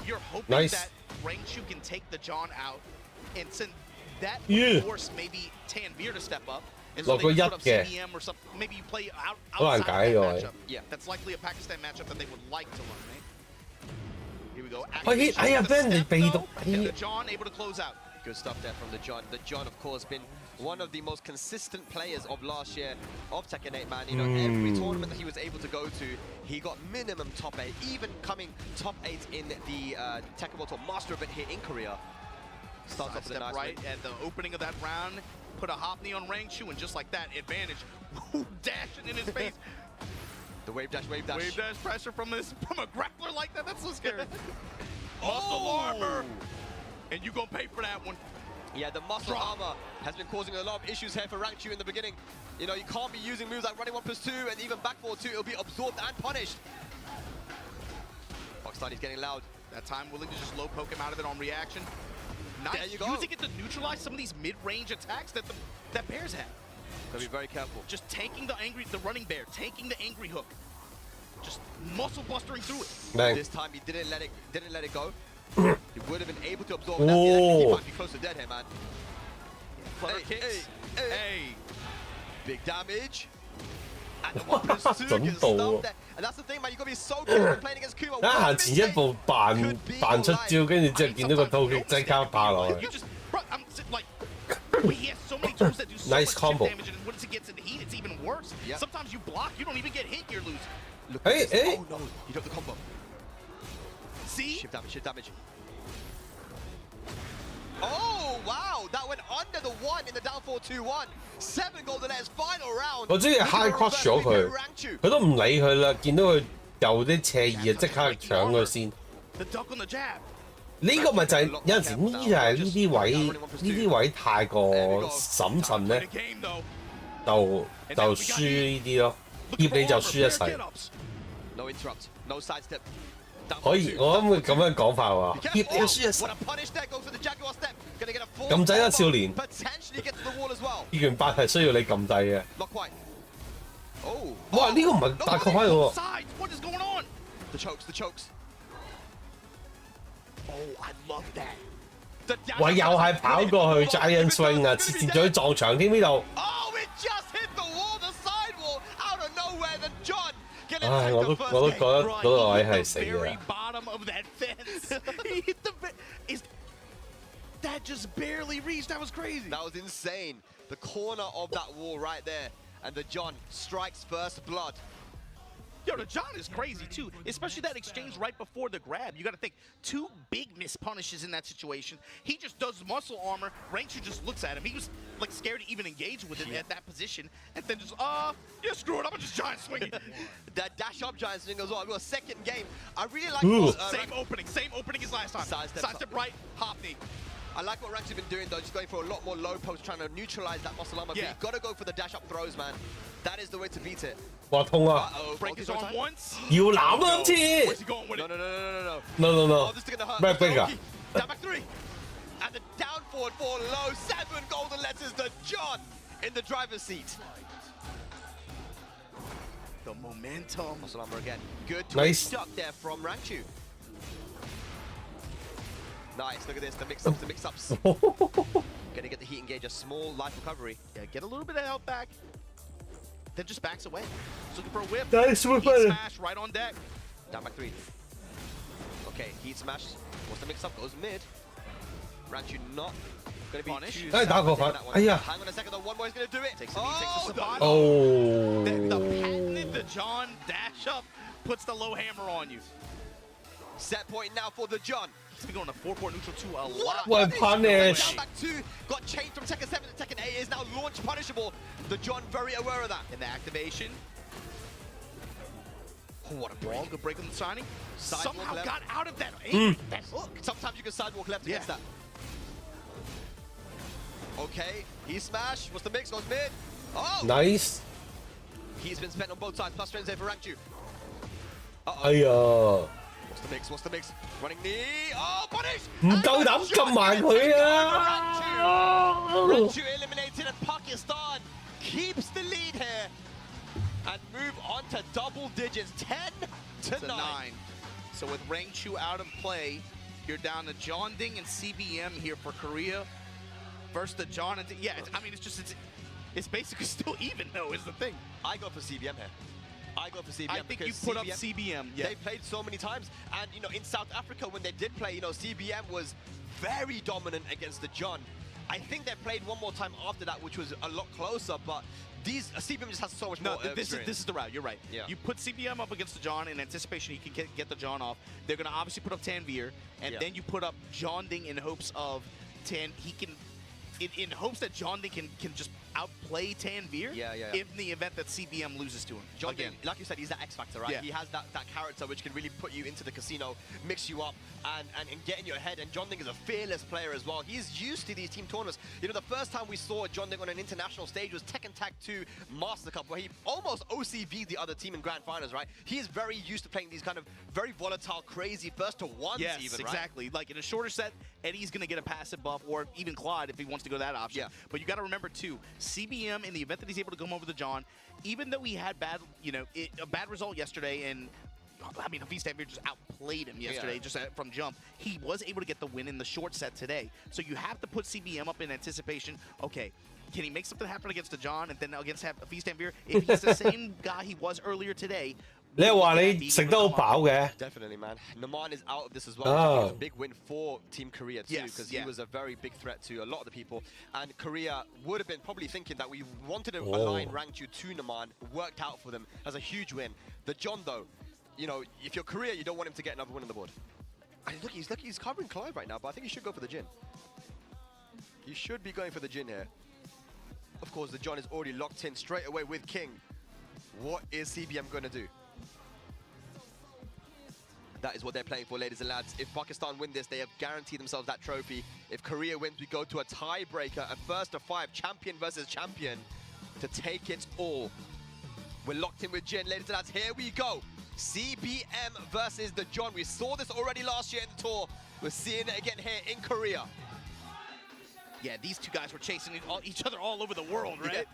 Speaker 4: you're hoping that Rangchu can take the John out, and send that force maybe Tanveer to step up, and so they can put up CDM or something. Maybe you play outside of that matchup. Yeah, that's likely a Pakistan matchup that they would like to learn, right? Here we go. And the John able to close out.
Speaker 5: Good stuff there from the John. The John, of course, been one of the most consistent players of last year of Tekken 8, man. You know, every tournament that he was able to go to, he got minimum top 8, even coming top 8 in the Tekken World Tour Master event here in Korea. Starts off with a nice
Speaker 4: right at the opening of that round, put a hop knee on Rangchu, and just like that, advantage, dashing in his face.
Speaker 5: The wave dash, wave dash.
Speaker 4: Wave dash pressure from a grappler like that, that's so scary. Muscle armor! And you gonna pay for that one.
Speaker 5: Yeah, the muscle armor has been causing a lot of issues here for Rangchu in the beginning. You know, you can't be using moves like running 1+2 and even back forward 2. It'll be absorbed and punished. Pakistani's getting loud.
Speaker 4: That time willing to just low poke him out of it on reaction. Nice.
Speaker 5: There you go.
Speaker 4: Using it to neutralize some of these mid-range attacks that Bears have.
Speaker 5: Gotta be very careful.
Speaker 4: Just tanking the running bear, tanking the angry hook. just muscle bustering through it.
Speaker 1: Man.
Speaker 5: This time he didn't let it go. He would have been able to absorb that. He might be close to dead here, man. Hey. Big damage. And the 1+2 gets stumped there. And that's the thing, man. You gotta be so careful playing against Kuma.
Speaker 1: 行前一步扮出招，跟住之後見到個套擊即刻爆落去。
Speaker 4: You just, bro, I'm like, he has so many tools that do so
Speaker 1: Nice
Speaker 4: much
Speaker 1: combo.
Speaker 4: damage, and once it gets in the heat, it's even worse.
Speaker 5: Yep.
Speaker 4: Sometimes you block, you don't even get hit, you're losing.
Speaker 5: Look,
Speaker 1: Hey, hey.
Speaker 5: oh no, he dropped the combo.
Speaker 4: See?
Speaker 5: Shift damage. Oh, wow, that went under the 1 in the down 4-2-1. 7 golden letters, final round.
Speaker 1: 我中意 high cross 咗佢，佢都唔理佢啦。見到佢有啲斜意啊，即刻搶佢先。
Speaker 4: The duck on the jab.
Speaker 1: 呢個咪就係有陣時呢就係呢啲位太過審慎咧，
Speaker 4: The game, though.
Speaker 1: 就輸呢啲咯，劫你就輸一世。
Speaker 5: No interrupt, no sidestep.
Speaker 1: 可以，我諗會咁樣講法話，劫你就輸一世。
Speaker 5: What a punish there, goes for the Jaguar step. Gonna get a full
Speaker 1: 撳掣啦，少年。
Speaker 5: potentially get to the wall as well.
Speaker 1: 呢拳8係需要你撳掣嘅。
Speaker 5: Not quite. Oh.
Speaker 1: 哇！呢個唔係大確開喎。
Speaker 4: Sides, what is going on?
Speaker 5: The chokes.
Speaker 4: Oh, I love that.
Speaker 1: 喂，又係跑過去 Giant Swing 啊，接咗撞牆添呢度。
Speaker 5: Oh, it just hit the wall, the side wall, out of nowhere. The John gonna
Speaker 1: 唉，
Speaker 5: take
Speaker 1: 我都
Speaker 5: the
Speaker 1: 覺
Speaker 5: first game.
Speaker 1: 得嗰個位係死
Speaker 4: Very
Speaker 1: 嘅。
Speaker 4: bottom of that fence. He hit the is that just barely reached. That was crazy.
Speaker 5: That was insane. The corner of that wall right there, and the John strikes first blood.
Speaker 4: Yo, the John is crazy too, especially that exchange right before the grab. You got to think, 2 big miss punishes in that situation. He just does muscle armor. Rangchu just looks at him. He was like scared to even engage with him at that position, and then just yeah, screw it. I'm gonna just giant swing it.
Speaker 5: That dash up giant swing as well. It was a second game. I really like
Speaker 4: Same opening as last time. Sidestep right, hop knee.
Speaker 5: I like what Ranks have been doing though, just going for a lot more low post, trying to neutralize that muscle armor.
Speaker 4: Yeah.
Speaker 5: But you gotta go for the dash up throws, man. That is the way to beat it.
Speaker 1: 哇痛啊！
Speaker 5: Uh-oh.
Speaker 4: Break his arm once.
Speaker 1: 搖籃啊今次
Speaker 4: Where's he going with
Speaker 5: No,
Speaker 4: it?
Speaker 5: no.！No Oh, this is gonna hurt.
Speaker 1: Back bigger.
Speaker 5: Down back 3. And the down forward 4 low. 7 golden letters. The John in the driver's seat.
Speaker 4: The momentum.
Speaker 5: Muscle armor again. Good
Speaker 1: Nice.
Speaker 5: twitch up there from Ranchu. Nice, look at this, the mix-ups. Gonna get the heat engage, a small life recovery.
Speaker 4: Yeah, get a little bit of health back. Then just backs away. Just looking for a whip.
Speaker 1: Nice
Speaker 4: Heat
Speaker 1: whip.
Speaker 4: smash right on deck.
Speaker 5: Down back 3. Okay, heat smash. What's the mix-up? Goes mid. Ranchu not gonna be
Speaker 4: Punish.
Speaker 5: too
Speaker 1: Hey,
Speaker 5: sad
Speaker 1: Darko
Speaker 5: with
Speaker 1: fan.
Speaker 5: that one.
Speaker 1: Aiyah.
Speaker 5: Hang on a second, though. One more is gonna do it. Takes the heat, takes the
Speaker 4: the-
Speaker 5: survival.
Speaker 1: Oh.
Speaker 4: The patented, the John dash up puts the low hammer on you.
Speaker 5: Set point now for the John.
Speaker 4: He's been going to 4-port neutral 2 a lot.
Speaker 1: What a punish.
Speaker 5: Down back 2. Got changed from Tekken 7 to Tekken 8. Is now launch punishable. The John very aware of that.
Speaker 4: In the activation.
Speaker 5: Oh, what a break.
Speaker 4: Wall, good break on the signing.
Speaker 5: Sidewalk
Speaker 4: Somehow
Speaker 5: left.
Speaker 4: got out of that aim.
Speaker 1: Hmm.
Speaker 4: That hook.
Speaker 5: Sometimes you can sidewalk left against
Speaker 4: Yeah.
Speaker 5: that. Okay, he smash. What's the mix? Goes mid. Oh!
Speaker 1: Nice。
Speaker 5: He's been spent on both sides. Plus frames there for Ranchu.
Speaker 1: 哎呀，
Speaker 5: What's the mix? Running knee. Oh, punish!
Speaker 1: 唔夠膽撳埋佢啊！
Speaker 5: Ranchu eliminated and Pakistan keeps the lead here and move on to double digits. 10 to 9.
Speaker 4: So with Rangchu out of play, you're down to John Ding and CBM here for Korea. Versus the John and yeah, I mean it's basically still even though is the thing.
Speaker 5: I go for CBM here. I
Speaker 4: think you
Speaker 5: because
Speaker 4: put up CBM. Yeah.
Speaker 5: They played so many times, and you know, in South Africa when they did play, you know, CBM was very dominant against the John. I think they played one more time after that, which was a lot closer. But these CBM just has so much more.
Speaker 4: This is the route. You're right.
Speaker 5: Yeah.
Speaker 4: You put CBM up against the John in anticipation he can get the John off. They're gonna obviously put up Tanvir, and
Speaker 5: Yeah.
Speaker 4: then you put up John Ding in hopes of he can. In hopes that John Ding can just outplay Tanvir
Speaker 5: Yeah.
Speaker 4: in the event that CBM loses to him.
Speaker 5: John
Speaker 4: Again.
Speaker 5: Ding, like you said, he's that X factor, right?
Speaker 4: Yeah.
Speaker 5: He has that character which can really put you into the casino, mix you up, and get in your head. And John Ding is a fearless player as well. He's used to these team tournaments. You know, the first time we saw John Ding on an international stage was Tekken Tag 2 Master Cup, where he almost OCV'd the other team in grand finals, right? He is very used to playing these kind of very volatile, crazy first to ones
Speaker 4: Yes,
Speaker 5: even, right?
Speaker 4: exactly. Like in a shorter set, Eddie's going to get a passive buff, or even Claude if he wants to go that option.
Speaker 5: Yeah.
Speaker 4: But you got to remember too, CBM, in the event that he's able to come over the John, even though he had bad, a bad result yesterday, and I mean, Hafiz Tanvir just outplayed him yesterday, just from jump. He was able to get the win in the short set today. So you have to put CBM up in anticipation. Okay, can he make something happen against the John and then against Hafiz Tanvir? If he's the same guy he was earlier today,
Speaker 1: 你係話你食得好飽嘅？
Speaker 5: Definitely, man. Naman is out of this as well. It was a big win for Team Korea too, because he was a very big threat to a lot of the people. And Korea would have been probably thinking that we wanted to align Rangchu to Naman. Worked out for them as a huge win. The John, though, if you're Korea, you don't want him to get another win on the board. And look, he's covering Clive right now, but I think he should go for the Jin. He should be going for the Jin here. Of course, the John is already locked in straight away with King. What is CBM going to do? That is what they're playing for, ladies and lads. If Pakistan win this, they have guaranteed themselves that trophy. If Korea wins, we go to a tiebreaker, a first of 5, champion versus champion, to take it all. We're locked in with Jin, ladies and lads. Here we go. CBM versus the John. We saw this already last year in the tour. We're seeing it again here in Korea.
Speaker 4: Yeah, these two guys were chasing each other all over the world, right?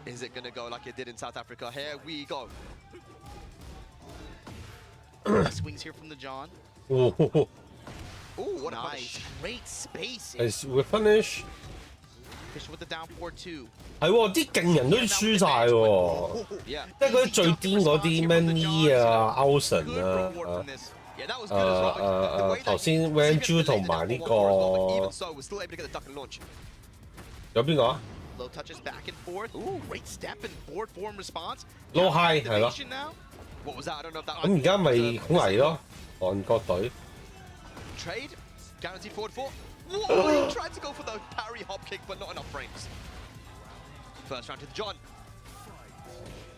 Speaker 5: Yeah. Is it going to go like it did in South Africa? Here we go.
Speaker 4: Swings here from the John.
Speaker 1: Ooh,
Speaker 5: what a
Speaker 4: nice.
Speaker 5: punish.
Speaker 4: Great spacing.
Speaker 1: we finish.
Speaker 4: Fish with the down 4-2.
Speaker 1: 係喎，啲勁人都輸晒喎，即係嗰啲最癲嗰啲咩 Lee 啊、Ocean 啊、頭先 Ranju 同埋呢個有邊個啊
Speaker 4: ？Low touches back and forth. Ooh, great step and forward form response.
Speaker 1: Low high 係咯。
Speaker 5: What was that? I don't know if that.
Speaker 1: 咁而家咪好危咯，韓國隊。
Speaker 5: Trade, guaranteed forward 4. Whoa, he tried to go for the parry hop kick, but not enough frames. First round to the John.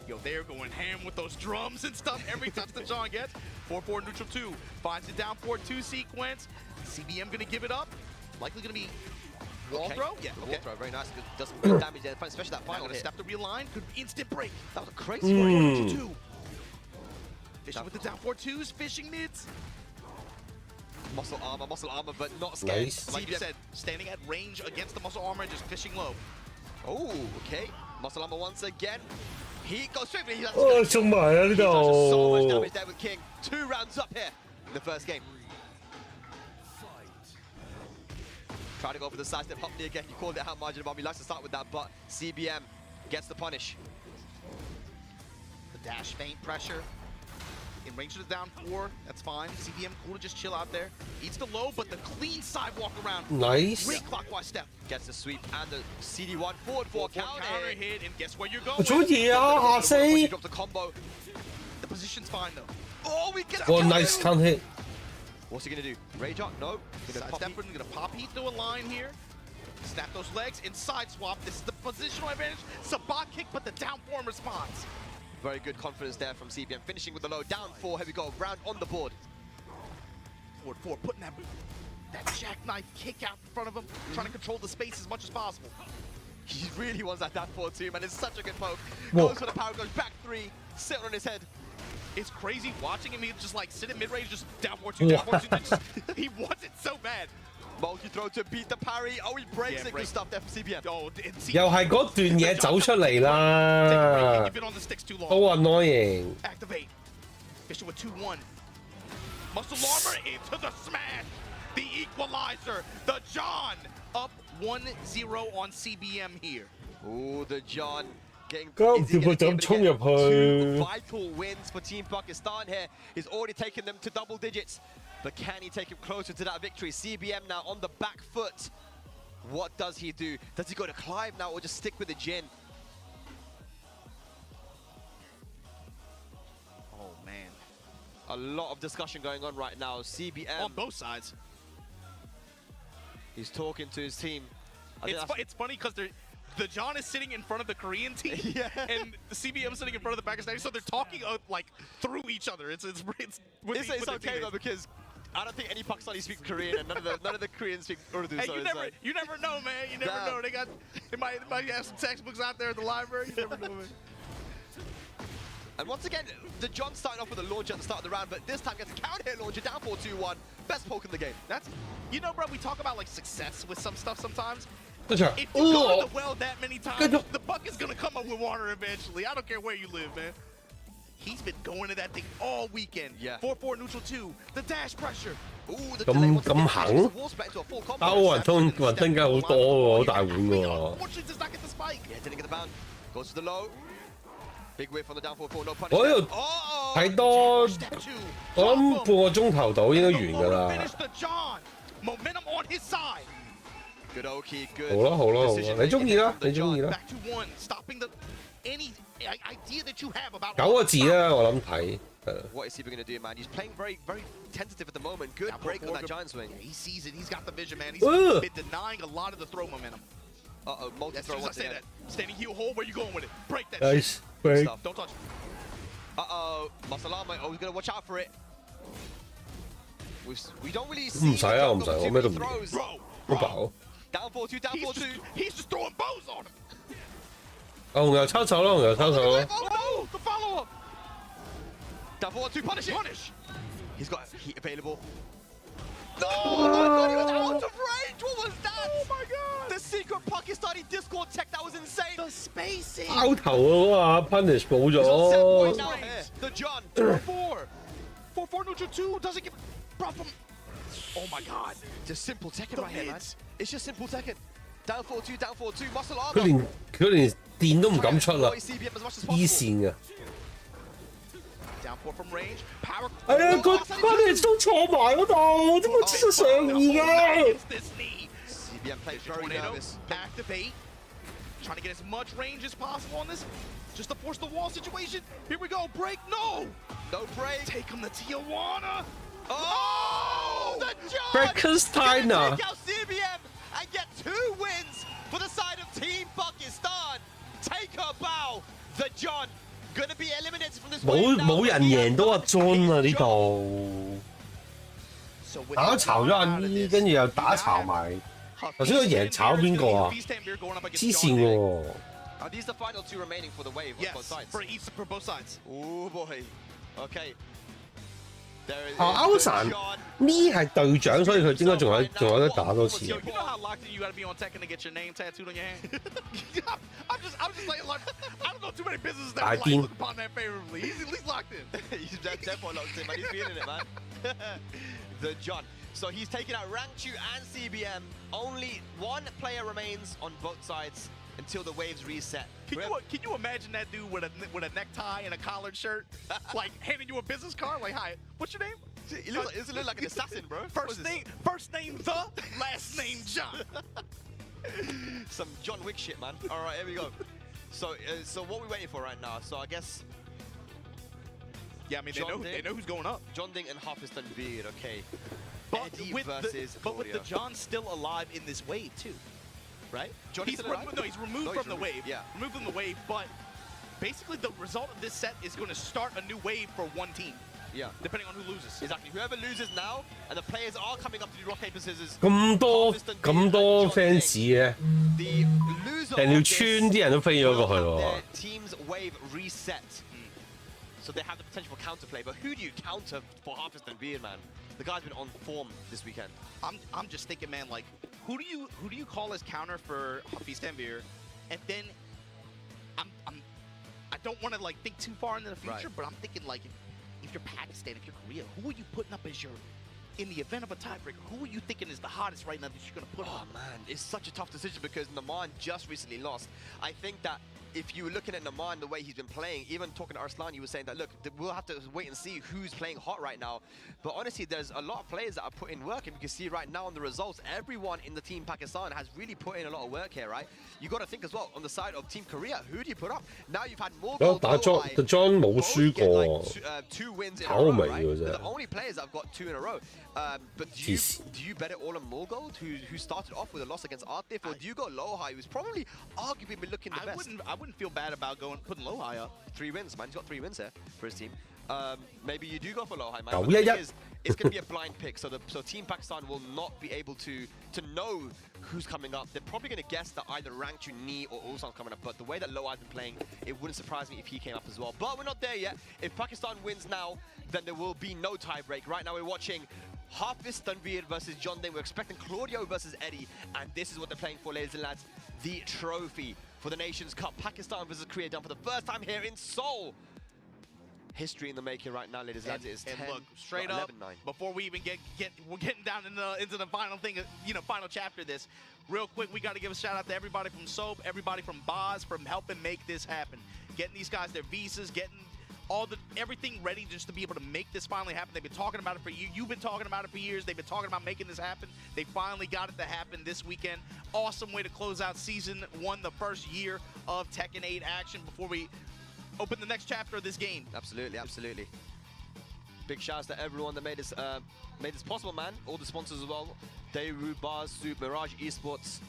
Speaker 4: Yo, they're going ham with those drums and stuff every touch the John gets. 4-4 neutral 2. Finds it down 4-2 sequence. CBM gonna give it up. Likely gonna be wall throw. Yeah,
Speaker 5: wall throw. Very nice. Does some good damage there, especially that final hit.
Speaker 4: Step to realign. Could instant break.
Speaker 5: That was a crazy one.
Speaker 4: 2. Fishing with the down 4-2s. Fishing mids.
Speaker 5: Muscle armor, but not scared.
Speaker 1: Nice.
Speaker 4: Like you said, standing at range against the muscle armor and just fishing low.
Speaker 5: Oh, okay. Muscle armor once again. He goes straight. He does
Speaker 1: 中埋啊呢
Speaker 5: so much
Speaker 1: 度。
Speaker 5: damage there with King. 2 rounds up here in the first game. Try to go for the side step Hopney again. You called it out, Margin Bomb. He likes to start with that, but CBM gets the punish.
Speaker 4: The dash feint pressure. In range to the down 4, that's fine. CBM cool to just chill out there. Eats the low, but the clean sidewalk around.
Speaker 1: Nice.
Speaker 4: Great clockwise step.
Speaker 5: Gets the sweep and the CD1 forward 4 counter
Speaker 4: hit, and guess where you're going?
Speaker 1: 做乜嘢啊？下
Speaker 5: He
Speaker 1: 四。
Speaker 5: drops the combo.
Speaker 4: The position's fine though.
Speaker 5: Oh, we get
Speaker 1: Oh, nice count hit.
Speaker 5: What's he gonna do? Rage up? No.
Speaker 4: Sidestepper, gonna pop heat through a line here. Snap those legs and side swap. This is the positional advantage. Sabat kick, but the down form response.
Speaker 5: Very good confidence there from CBM. Finishing with the low. Down 4. Here we go. Round on the board.
Speaker 4: Forward 4, putting that jackknife kick out in front of him, trying to control the space as much as possible.
Speaker 5: He really wants that down 4 too, man. It's such a good poke.
Speaker 1: Whoa.
Speaker 5: Goes for the power, goes back 3. Sitting on his head.
Speaker 4: It's crazy watching him. He just like sit in mid-range, just down 4-2, down 4-2. He wants it so bad.
Speaker 5: Multi-throw to beat the parry. Oh, he breaks it. Good stuff there from CBM.
Speaker 4: Oh,
Speaker 1: 又係嗰段嘢走出嚟啦，
Speaker 4: You've been on the sticks too long.
Speaker 1: 好 annoying。
Speaker 4: Activate. Fisher with 2-1. Muscle armor into the smash. The equalizer. The John up 1-0 on CBM here.
Speaker 5: Oh, the John getting.
Speaker 1: Go,
Speaker 5: is he gonna
Speaker 1: people,
Speaker 5: be able to
Speaker 1: don't
Speaker 5: get
Speaker 1: 衝入去。
Speaker 5: 2 vital wins for Team Pakistan here. He's already taken them to double digits. But can he take him closer to that victory? CBM now on the back foot. What does he do? Does he go to Clive now or just stick with the Jin?
Speaker 4: Oh, man.
Speaker 5: A lot of discussion going on right now. CBM.
Speaker 4: On both sides.
Speaker 5: He's talking to his team.
Speaker 4: It's funny because the John is sitting in front of the Korean team, and the CBM is sitting in front of the Pakistani, so they're talking like through each other. It's
Speaker 5: okay though, because I don't think any Pakistanis speak Korean, and none of the Koreans speak Urdu.
Speaker 4: Hey,
Speaker 5: so
Speaker 4: you never know, man. You never know. They might have some textbooks out there in the library. You never know, man.
Speaker 5: And once again, the John started off with a launcher at the start of the round, but this time gets a counter hit launcher down 4-2-1. Best poke in the game.
Speaker 4: Bro, we talk about like success with some stuff sometimes.
Speaker 1: Good job.
Speaker 4: If you go in the well that many times, the bucket's gonna come up with water eventually. I don't care where you live, man. He's been going to that thing all weekend.
Speaker 5: Yeah.
Speaker 4: 4-4 neutral 2. The dash pressure.
Speaker 5: Ooh, the
Speaker 1: 咁行？打奧運通街好多喎，好大碗喎。
Speaker 4: Unfortunately, does not get the spike.
Speaker 5: Yeah, didn't get the bound. Goes to the low. Big whiff on the down 4-4, no punish.
Speaker 1: 我呢度睇多，我諗半個鐘頭到應該完㗎啦。
Speaker 4: Momentum on his side.
Speaker 5: Good Oki, good.
Speaker 1: 好啦好啦好啦，你中意啦，你中意啦。
Speaker 4: Back to 1, stopping the any idea that you have about
Speaker 1: 9個字啦，我諗睇。
Speaker 5: What is he going to do, man? He's playing very, very tentative at the moment. Good break on that giant swing.
Speaker 4: He sees it. He's got the vision, man. He's been denying a lot of the throw momentum.
Speaker 5: Uh-oh, multi-throw once again.
Speaker 4: Standing heel hold, where you going with it? Break that
Speaker 1: Nice
Speaker 4: shit.
Speaker 1: break.
Speaker 4: Stuff. Don't touch it.
Speaker 5: Uh-oh, Masalama, oh, he's going to watch out for it. We don't really see
Speaker 1: 唔使啊，唔使，我咩都唔理。
Speaker 5: throws.
Speaker 1: 好飽。
Speaker 5: Down 4-2, down 4-2.
Speaker 4: He's just throwing bows on him.
Speaker 1: 紅油抄手啦，紅油抄手啦。
Speaker 4: Oh, the follow-up.
Speaker 5: Down 4-2, punish it.
Speaker 4: Punish.
Speaker 5: He's got heat available. No! Oh my god, he was out of range! What was that?
Speaker 4: Oh my god.
Speaker 5: The secret Pakistani Discord tech, that was insane!
Speaker 4: The spacing.
Speaker 1: 拗頭啊，punish 冇
Speaker 5: He's on set point
Speaker 1: 咗。
Speaker 5: now here. The John.
Speaker 4: 4-4. 4-4 neutral 2. Doesn't give problem. Oh my god.
Speaker 5: Just simple Tekken
Speaker 4: The
Speaker 5: right here, man.
Speaker 4: mids.
Speaker 5: It's just simple Tekken. Down 4-2, down 4-2, muscle
Speaker 1: 佢
Speaker 5: armor.
Speaker 1: 連電都唔敢出啦，
Speaker 5: CBM as much as
Speaker 1: 依
Speaker 5: possible.
Speaker 1: 線嘅。
Speaker 4: Down 4 from range. Power.
Speaker 1: 係啊，個 punish 都坐埋嗰度，點解知道上意嘅？
Speaker 4: This knee.
Speaker 5: CBM plays very
Speaker 4: Tornado.
Speaker 5: nervous.
Speaker 4: Activate. Trying to get as much range as possible on this. Just to force the wall situation. Here we go. Break. No.
Speaker 5: No break.
Speaker 4: Take him to Tijuana.
Speaker 5: Oh! The John!
Speaker 1: Frankenstein
Speaker 5: Gonna
Speaker 1: 啊！
Speaker 5: take out CBM and get 2 wins for the side of Team Pakistan. Take a bow. The John gonna be eliminated from this
Speaker 1: 冇人贏到阿 John 啊呢度。
Speaker 4: So with
Speaker 1: 打巢咗阿咪，跟住又打巢埋。頭先佢贏炒邊個啊？黐線喎！
Speaker 5: Are these the final 2 remaining for the wave on both
Speaker 4: Yes,
Speaker 5: sides?
Speaker 4: for both sides.
Speaker 5: Oh boy. Okay. There is
Speaker 1: 歐神
Speaker 5: John.
Speaker 1: 咪係隊長，所以佢應該仲有得打多次。
Speaker 4: Yo, you know how locked in you gotta be on Tekken to get your name tattooed on your hand? I'm just like, I don't know too many businesses that would like look upon that favorably. He's at least locked in.
Speaker 5: He's definitely locked in, man. He's feeling it, man. The John. So he's taken out Rangchu and CBM. Only 1 player remains on both sides until the waves reset.
Speaker 4: Can you imagine that dude with a necktie and a collared shirt, like handing you a business card? Like, hi, what's your name?
Speaker 5: He looks like an assassin, bro.
Speaker 4: First name the, last name John.
Speaker 5: Some John Wick shit, man. All right, here we go. So what are we waiting for right now? So I guess.
Speaker 4: Yeah, I mean they know who's going up.
Speaker 5: John Ding and Hafistan Beard, okay.
Speaker 4: But
Speaker 5: Eddie
Speaker 4: with
Speaker 5: versus
Speaker 4: the John still alive in this wave too, right?
Speaker 5: Johnny's still alive?
Speaker 4: No, he's removed from the wave.
Speaker 5: Yeah,
Speaker 4: removed from the wave. But basically, the result of this set is going to start a new wave for one team.
Speaker 5: Yeah,
Speaker 4: depending on who loses.
Speaker 5: Exactly. Whoever loses now, and the players are coming up to do rock paper scissors.
Speaker 1: 咁多 fans 嘅，
Speaker 5: The loser
Speaker 1: 成條村啲人都飛咗過去
Speaker 5: will
Speaker 1: 喎
Speaker 5: have。their team's wave reset. So they have the potential for counterplay, but who do you counter for Harvest and Beard, man? The guy's been on form this weekend.
Speaker 4: I'm just thinking, man, like who do you call as counter for Hafiz Tanvir? And then I don't want to like think too far into the future, but I'm thinking like if you're Pakistan, if you're Korea, who are you putting up as your in the event of a tiebreaker? Who are you thinking is the hottest right now that you're gonna put on?
Speaker 5: Oh man, it's such a tough decision because Naman just recently lost. I think that if you were looking at Naman the way he's been playing, even talking to Arslan, you were saying that, look, we'll have to wait and see who's playing hot right now. But honestly, there's a lot of players that are putting work, and you can see right now on the results, everyone in the Team Pakistan has really put in a lot of work here, right? You got to think as well, on the side of Team Korea, who do you put up? Now you've had more goals.
Speaker 1: 打 John 冇輸過
Speaker 5: 2 wins in a row, right?
Speaker 1: 嘅啫。
Speaker 5: They're the only players that have got 2 in a row. But do you bet it all on Morgold, who started off with a loss against Artif, or do you go Lohai, who's probably arguably been looking the best?
Speaker 4: I wouldn't feel bad about putting Lohai up.
Speaker 5: 3 wins, man. He's got 3 wins there for his team. Maybe you do go for Lohai, man.
Speaker 1: Oh,
Speaker 5: But the
Speaker 1: yeah,
Speaker 5: thing is, it's going to be a blind pick, so Team Pakistan will not be able to know who's coming up. They're probably going to guess that either Rangchu, Ni, or Ulsan's coming up. But the way that Lohai's been playing, it wouldn't surprise me if he came up as well. But we're not there yet. If Pakistan wins now, then there will be no tie break. Right now, we're watching Hafiz Tanvir versus John Ding. We're expecting Claudio versus Eddie, and this is what they're playing for, ladies and lads. The trophy for the Nations Cup. Pakistan versus Korea done for the first time here in Seoul. History in the making right now, ladies and lads. It is 10,
Speaker 4: look, straight up,
Speaker 5: 11-9.
Speaker 4: before we even we're getting down into the final thing, final chapter of this. Real quick, we got to give a shout out to everybody from Soap, everybody from Boz, from helping make this happen. Getting these guys their visas, getting everything ready just to be able to make this finally happen. They've been talking about it for years. You've been talking about it for years. They've been talking about making this happen. They finally got it to happen this weekend. Awesome way to close out season 1, the first year of Tekken 8 action before we open the next chapter of this game.
Speaker 5: Absolutely, absolutely. Big shouts to everyone that made this possible, man. All the sponsors as well. Daewoo, Bars, Soup, Mirage Esports.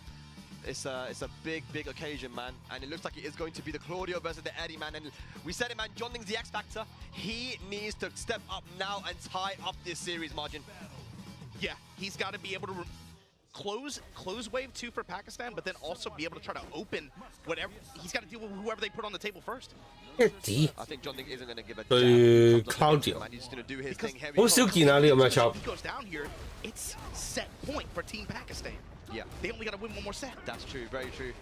Speaker 5: It's a big occasion, man. And it looks like it is going to be the Claudio versus the Eddie, man. And we said it, man. John Ding's the X Factor. He needs to step up now and tie up this series margin.
Speaker 4: Yeah, he's got to be able to close wave 2 for Pakistan, but then also be able to try to open whatever. He's got to deal with whoever they put on the table first.
Speaker 1: Eddie
Speaker 5: I think John Ding isn't going to give a
Speaker 1: 對
Speaker 5: damn.
Speaker 1: Claudio
Speaker 5: ，He's just going to do his thing. Heavy
Speaker 1: 好少見啊呢個 matchup。
Speaker 4: If he goes down here, it's set point for Team Pakistan.
Speaker 5: Yeah,
Speaker 4: They only got to win one more set.
Speaker 5: that's true. Very true.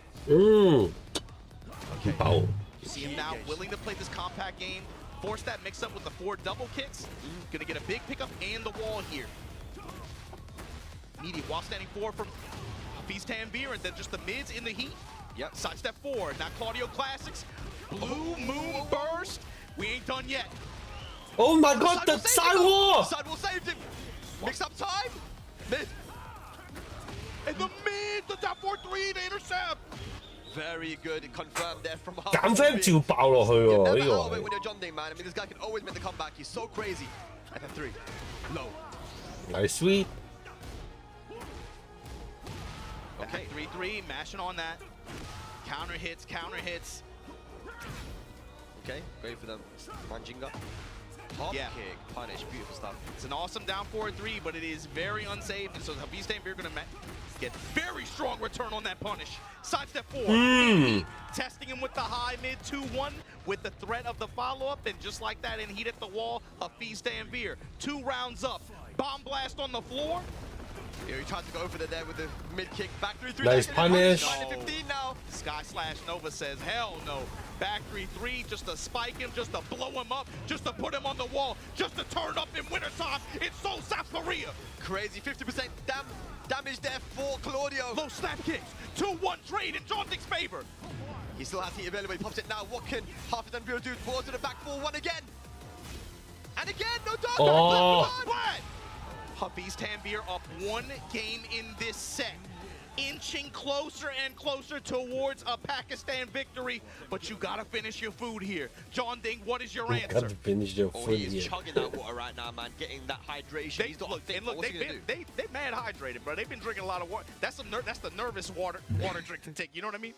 Speaker 1: 爆
Speaker 4: You see him now willing to play this compact game, force that mix up with the 4 double kicks. Gonna get a big pickup and the wall here. Immediate wall standing 4 from Hafiz Tanvir, and then just the mids in the heat.
Speaker 5: Yep.
Speaker 4: Sidestep 4. Now Claudio Classics. Blue Moon Burst. We ain't done yet.
Speaker 1: Oh my god, the sidewall!
Speaker 5: Sidewall saved him. Mix up time. Mid.
Speaker 4: In the mid, the top 4-3 to intercept.
Speaker 5: Very good. Confirmed there from
Speaker 1: 減 frame 照爆落去
Speaker 5: You're
Speaker 1: 喎
Speaker 5: never
Speaker 1: 呢
Speaker 5: out of it
Speaker 1: 個
Speaker 5: when you're John Ding, man. I mean, this guy can always make the comeback. He's so crazy. And then 3. Low.
Speaker 1: Nice sweet
Speaker 4: Okay, 3-3, mashing on that. Counter hits, counter hits.
Speaker 5: Okay, great for them. Manjinga. Hop
Speaker 4: Yeah.
Speaker 5: kick. Punish. Beautiful stuff.
Speaker 4: It's an awesome down 4-3, but it is very unsafe, and so Hafiz Tanvir gonna get very strong return on that punish. Sidestep 4. Testing him with the high mid 2-1 with the threat of the follow-up, and just like that, and heat at the wall, Hafiz Tanvir. 2 rounds up. Bomb blast on the floor.
Speaker 5: Here he tried to go for the there with the mid kick. Back 3-3.
Speaker 1: Nice punish.
Speaker 5: 9-15 now.
Speaker 4: Sky Slash Nova says, hell no. Back 3-3, just to spike him, just to blow him up, just to put him on the wall, just to turn up in wintertime in Seoul, South Korea.
Speaker 5: Crazy 50% damage there for Claudio.
Speaker 4: Low snap kicks, 2-1 trade in John Ding's favor.
Speaker 5: He still has heat available. He pops it now. What can Hafiz Tanvir do? Balls to the back 4-1 again. And again, no dog.
Speaker 1: Oh.
Speaker 4: But Hafiz Tanvir up 1 game in this set. Inching closer and closer towards a Pakistan victory, but you gotta finish your food here. John Ding, what is your answer?
Speaker 1: Gotta finish your
Speaker 5: Oh,
Speaker 1: food
Speaker 5: he is
Speaker 1: here.
Speaker 5: chugging that water right now, man. Getting that hydration. He's not
Speaker 4: Look,
Speaker 5: What's he gonna do?
Speaker 4: they mad hydrated, bro. They've been drinking a lot of water. That's the nervous water drink to take. You know what I mean?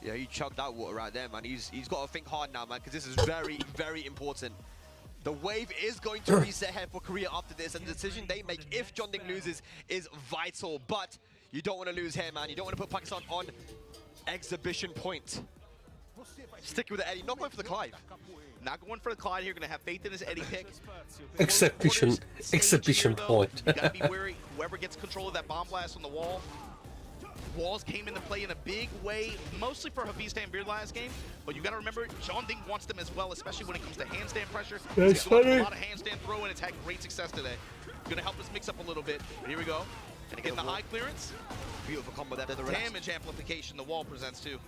Speaker 5: Yeah, he chugged that water right there, man. He's got to think hard now, man, because this is very, very important. The wave is going to reset here for Korea after this, and the decision they make if John Ding loses is vital. But you don't want to lose here, man. You don't want to put Pakistan on exhibition point. Stick with the Eddie, not going for the Clive.
Speaker 4: Not going for the Clyde here. Gonna have faith in his Eddie pick.
Speaker 1: Exhibition
Speaker 4: Here, though.
Speaker 1: point.
Speaker 4: You gotta be wary. Whoever gets control of that bomb blast on the wall. Walls came into play in a big way, mostly for Hafiz Tanvir last game. But you gotta remember, John Ding wants them as well, especially when it comes to handstand pressure.
Speaker 1: That's
Speaker 4: He's got
Speaker 1: funny.
Speaker 4: a lot of handstand throw, and it's had great success today. Gonna help us mix up a little bit. But here we go. Gonna get the high clearance.
Speaker 5: Beautiful combo there.
Speaker 4: The
Speaker 5: The relax.
Speaker 4: damage amplification the wall presents too.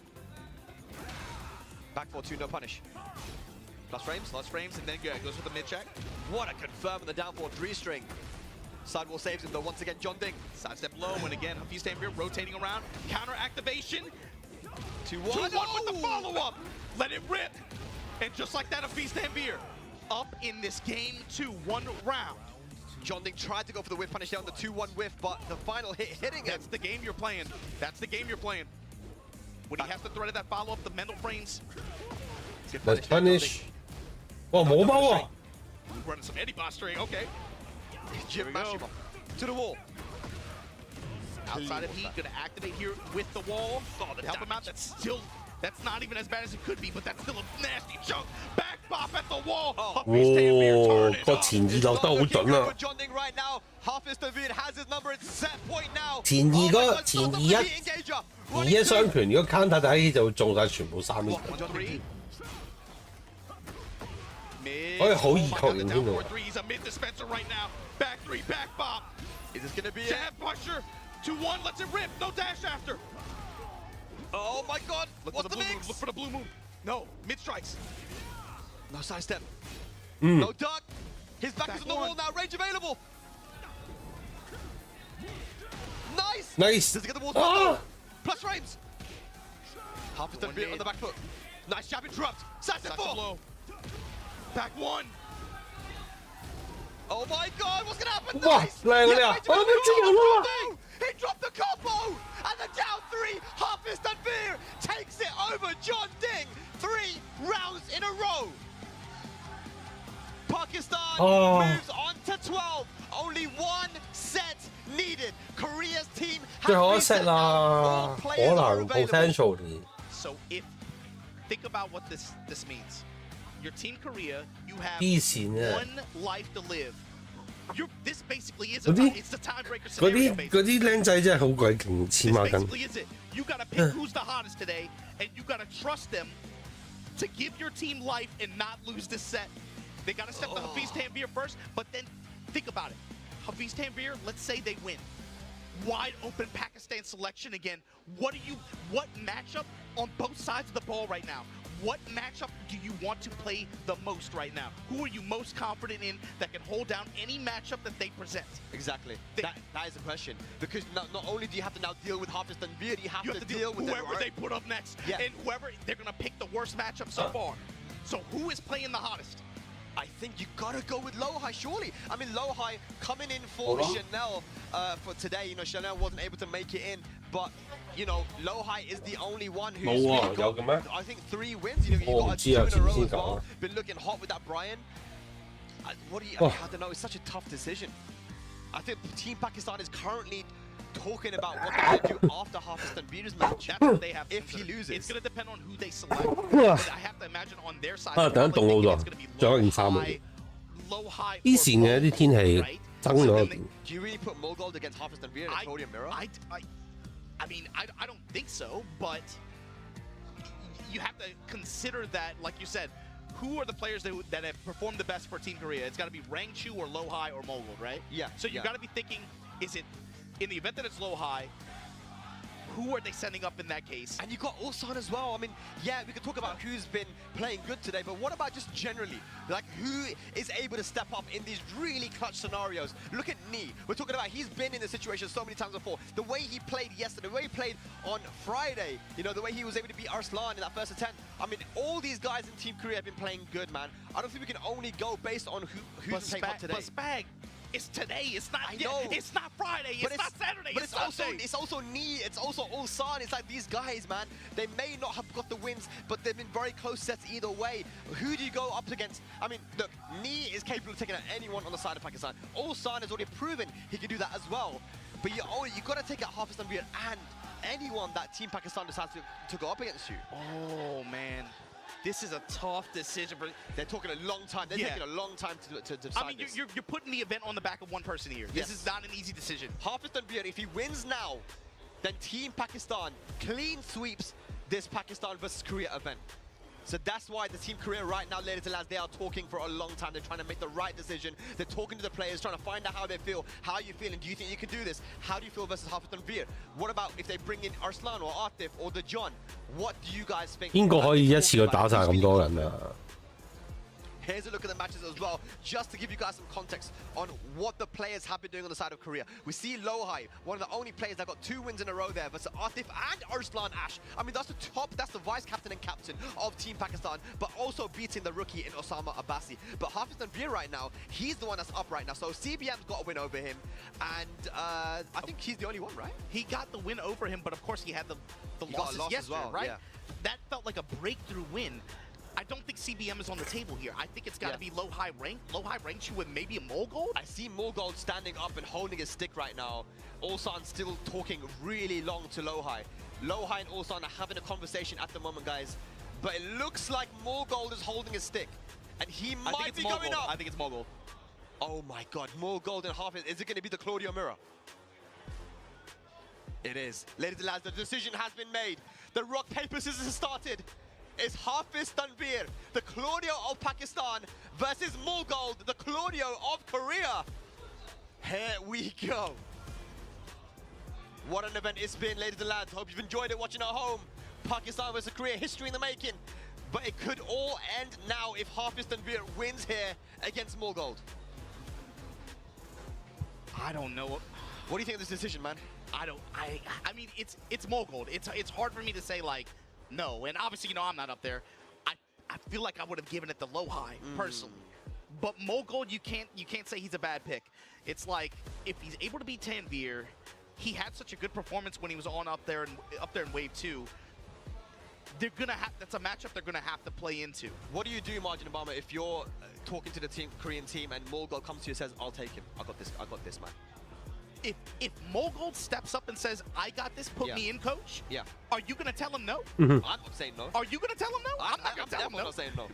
Speaker 5: Back 4-2, no punish. Plus frames.
Speaker 4: Plus frames, and then goes with the mid check.
Speaker 5: What a confirm on the down 4-3 string. Sidewall saves him though, once again, John Ding.
Speaker 4: Sidestep low, and again, Hafiz Tanvir rotating around. Counter activation.
Speaker 5: 2-1.
Speaker 4: 2-1 with the follow-up. Let it rip. And just like that, Hafiz Tanvir up in this game 2-1 round.
Speaker 5: John Ding tried to go for the whiff punish there on the 2-1 whiff, but the final hit hitting him.
Speaker 4: That's the game you're playing. That's the game you're playing. When he has to thread that follow-up, the mental frames.
Speaker 1: Nice punish 哇冇包喎
Speaker 4: Running some Eddie Boss string, okay.
Speaker 5: Jim
Speaker 4: Here we go.
Speaker 5: Mashima to the wall.
Speaker 4: Outside of heat, gonna activate here with the wall. To help him out, that's still That's not even as bad as it could be, but that's still a nasty chunk. Back bop at the wall.
Speaker 1: 哇！個前二落得好準啊！
Speaker 5: right now. Hafiztanvir has his number at set point now.
Speaker 1: 前二一雙拳，如果 counter 底就中晒全部3呢，可以好易確認添喎。
Speaker 4: Back three, back bop.
Speaker 5: Is this gonna be it?
Speaker 4: Jab pusher. 2-1, lets it rip. No dash after.
Speaker 5: Oh my god!
Speaker 4: Look
Speaker 5: What's
Speaker 4: for the
Speaker 5: the
Speaker 4: blue moon.
Speaker 5: mix?
Speaker 4: Look for the blue moon. No, mid strikes.
Speaker 5: No sidestep. No duck. His back is on the
Speaker 4: one.
Speaker 5: wall now. Range available. Nice.
Speaker 1: Nice.
Speaker 5: Does he get the wall?
Speaker 1: Ah!
Speaker 5: Plus frames. Hafiztanvir on the back foot. Nice jab interrupt. Sidestep
Speaker 4: That's a
Speaker 5: 4.
Speaker 4: blow. Back 1.
Speaker 5: Oh my god, what's gonna happen?
Speaker 1: 哇！
Speaker 5: Nice.
Speaker 1: 靚嗰啲啊！我都知人啦！
Speaker 5: He dropped the combo! And the down 3, Hafiztanvir takes it over John Ding! 3 rounds in a row! Pakistan moves on to 12. Only 1 set needed. Korea's team
Speaker 1: 最後一
Speaker 5: has
Speaker 1: set
Speaker 5: reset
Speaker 1: 啦，
Speaker 5: now.
Speaker 1: 可
Speaker 5: All players are
Speaker 1: 能
Speaker 5: available.
Speaker 1: potentially
Speaker 4: So if think about what this means. Your team Korea, you have
Speaker 1: 黐線啊！
Speaker 4: one life to live. This basically is
Speaker 1: 嗰啲
Speaker 4: it's the tiebreaker
Speaker 1: 嗰
Speaker 4: scenario.
Speaker 1: 啲嗰啲僆仔真係好鬼勁，黐
Speaker 4: This
Speaker 1: 孖筋。
Speaker 4: basically is it. You gotta pick who's the hottest today, and you gotta trust them to give your team life and not lose this set. They gotta step to Hafiz Tanvir first, but then think about it. Hafiz Tanvir, let's say they win. Wide open Pakistan selection again. What matchup on both sides of the ball right now? What matchup do you want to play the most right now? Who are you most confident in that can hold down any matchup that they present?
Speaker 5: Exactly. That is the question. Because not only do you have to now deal with Hafiztanvir, you have to deal with
Speaker 4: whoever they put up next.
Speaker 5: Yeah.
Speaker 4: And whoever, they're going to pick the worst matchup so far. So who is playing the hottest?
Speaker 5: I think you gotta go with Lohai, surely. I mean, Lohai coming in for Chanel for today. You know, Chanel wasn't able to make it in, but you know, Lohai is the only one who's really got, I think 3 wins. You know, you got a 2 in a row as well. Been looking hot with that Brian. What do you? I don't know. It's such a tough decision. I think Team Pakistan is currently talking about what they're going to do after Hafiztanvir's match.
Speaker 4: That's what they have to
Speaker 5: if he
Speaker 4: consider.
Speaker 5: loses.
Speaker 4: It's going to depend on who they select. But I have to imagine on their side.
Speaker 1: 啊！等陣凍好咗，仲有件衫喎。
Speaker 4: low high.
Speaker 1: 以前嘅啲天氣爭咗。
Speaker 5: Do you really put Mogul against Hafiztanvir in a podium mirror?
Speaker 4: I mean, I don't think so, but you have to consider that, like you said, who are the players that have performed the best for Team Korea? It's got to be Rangchu or Low High or Mogul, right?
Speaker 5: Yeah.
Speaker 4: So you got to be thinking, is it in the event that it's Low High? Who are they sending up in that case?
Speaker 5: And you got Ulsan as well. I mean, yeah, we could talk about who's been playing good today, but what about just generally? Like, who is able to step up in these really clutch scenarios? Look at Nee. We're talking about he's been in this situation so many times before. The way he played yesterday, the way he played on Friday, you know, the way he was able to beat Arslan in that first attempt. I mean, all these guys in Team Korea have been playing good, man. I don't think we can only go based on who's playing hot today.
Speaker 4: But Spag, it's today. It's not.
Speaker 5: I know.
Speaker 4: It's not Friday. It's not Saturday.
Speaker 5: But
Speaker 4: it's Sunday.
Speaker 5: it's also Nee. It's also Ulsan. It's like these guys, man. They may not have got the wins, but they've been very close sets either way. Who do you go up against? I mean, look, Nee is capable of taking out anyone on the side of Pakistan. Ulsan has already proven he can do that as well. But you got to take out Hafiztanvir and anyone that Team Pakistan decides to go up against you.
Speaker 4: Oh man. This is a tough decision.
Speaker 5: They're talking a long time. They're taking a long time to decide.
Speaker 4: I mean, you're putting the event on the back of one person here. This is not an easy decision.
Speaker 5: Hafiztanvir, if he wins now, then Team Pakistan clean sweeps this Pakistan versus Korea event. So that's why the Team Korea right now, ladies and lads, they are talking for a long time. They're trying to make the right decision. They're talking to the players, trying to find out how they feel. How are you feeling? Do you think you can do this? How do you feel versus Hafiztanvir? What about if they bring in Arslan or Atif or the John? What do you guys think?
Speaker 1: 邊個可以一次過打晒咁多人啊？
Speaker 5: Here's a look at the matches as well, just to give you guys some context on what the players have been doing on the side of Korea. We see Lohai, one of the only players that got 2 wins in a row there versus Atif and Arslan Ash. I mean, that's the vice captain and captain of Team Pakistan, but also beating the rookie in Osama Abbasi. But Hafiztanvir right now, he's the one that's up right now. So CBM's got a win over him, and I think he's the only one, right?
Speaker 4: He got the win over him, but of course he had the losses
Speaker 5: loss
Speaker 4: yesterday,
Speaker 5: as well,
Speaker 4: right?
Speaker 5: yeah.
Speaker 4: That felt like a breakthrough win. I don't think CBM is on the table here. I think it's got to be low-high rank with maybe a Mogul.
Speaker 5: I see Mogul standing up and holding his stick right now. Ulsan still talking really long to Lohai. Lowhigh and Ulsan are having a conversation at the moment, guys. But it looks like Morgold is holding his stick. And he might be going up.
Speaker 4: I think it's Morgold.
Speaker 5: Oh my god, Morgold and Harfist. Is it going to be the Claudio mirror? It is. Ladies and lads, the decision has been made. The rock, paper, scissors has started. It's Harfist Tanvir, the Claudio of Pakistan, versus Morgold, the Claudio of Korea. Here we go. What an event it's been, ladies and lads. Hope you've enjoyed it watching at home. Pakistan versus Korea, history in the making. But it could all end now if Harfist Tanvir wins here against Morgold.
Speaker 4: I don't know.
Speaker 5: What do you think of this decision, man?
Speaker 4: I mean, it's Morgold. It's hard for me to say like no, and obviously I'm not up there. I feel like I would have given it the Lowhigh personally, but Morgold you can't say he's a bad pick. It's like if he's able to beat Tanvir, he had such a good performance when he was up there in Wave 2. They're gonna have that's a matchup they're gonna have to play into.
Speaker 5: What do you do, Margin Obama, if you're talking to the Korean team and Morgold comes to you and says, "I'll take him. I got this, man."
Speaker 4: If Morgold steps up and says, "I got this, put me in, coach," are you gonna tell him no?
Speaker 5: I'm not saying no.
Speaker 4: Are you gonna tell him no? I'm not gonna tell him no.
Speaker 5: I'm not saying no.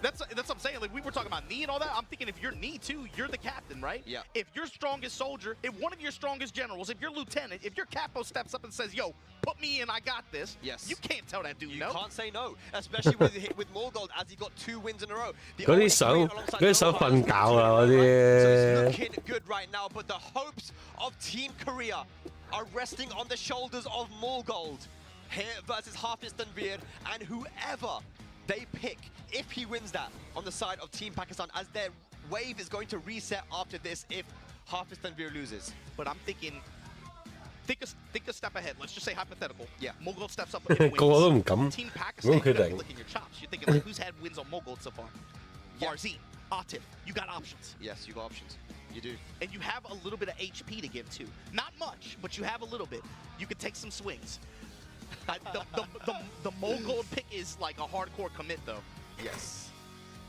Speaker 4: That's what I'm saying. Like we were talking about knee and all that. I'm thinking if you're knee too, you're the captain, right?
Speaker 5: Yeah.
Speaker 4: If your strongest soldier, if one of your strongest generals, if your lieutenant, if your capo steps up and says, "Yo, put me in, I got this."
Speaker 5: Yes.
Speaker 4: You can't tell that dude
Speaker 5: you
Speaker 4: no.
Speaker 5: You can't say no, especially with Morgold as he got 2 wins in a row.
Speaker 1: 嗰啲手瞓覺啊嗰啲。
Speaker 5: So it's looking good right now, but the hopes of Team Korea are resting on the shoulders of Morgold here versus Harfist Tanvir, and whoever they pick, if he wins that, on the side of Team Pakistan, as their wave is going to reset after this if Harfist Tanvir loses.
Speaker 4: But I'm thinking, think a step ahead. Let's just say hypothetical.
Speaker 5: Yeah.
Speaker 4: Morgold steps up and wins.
Speaker 1: 個個都唔敢
Speaker 4: Team Pakistan,
Speaker 1: 咁決
Speaker 4: you're
Speaker 1: 定。
Speaker 4: licking your chops. You're thinking like, who's had wins on Morgold so far?
Speaker 5: Yeah.
Speaker 4: Farzine, Atif, you got options.
Speaker 5: Yes, you got options. You do.
Speaker 4: And you have a little bit of HP to give too. Not much, but you have a little bit. You could take some swings. The Morgold pick is like a hardcore commit though.
Speaker 5: Yes.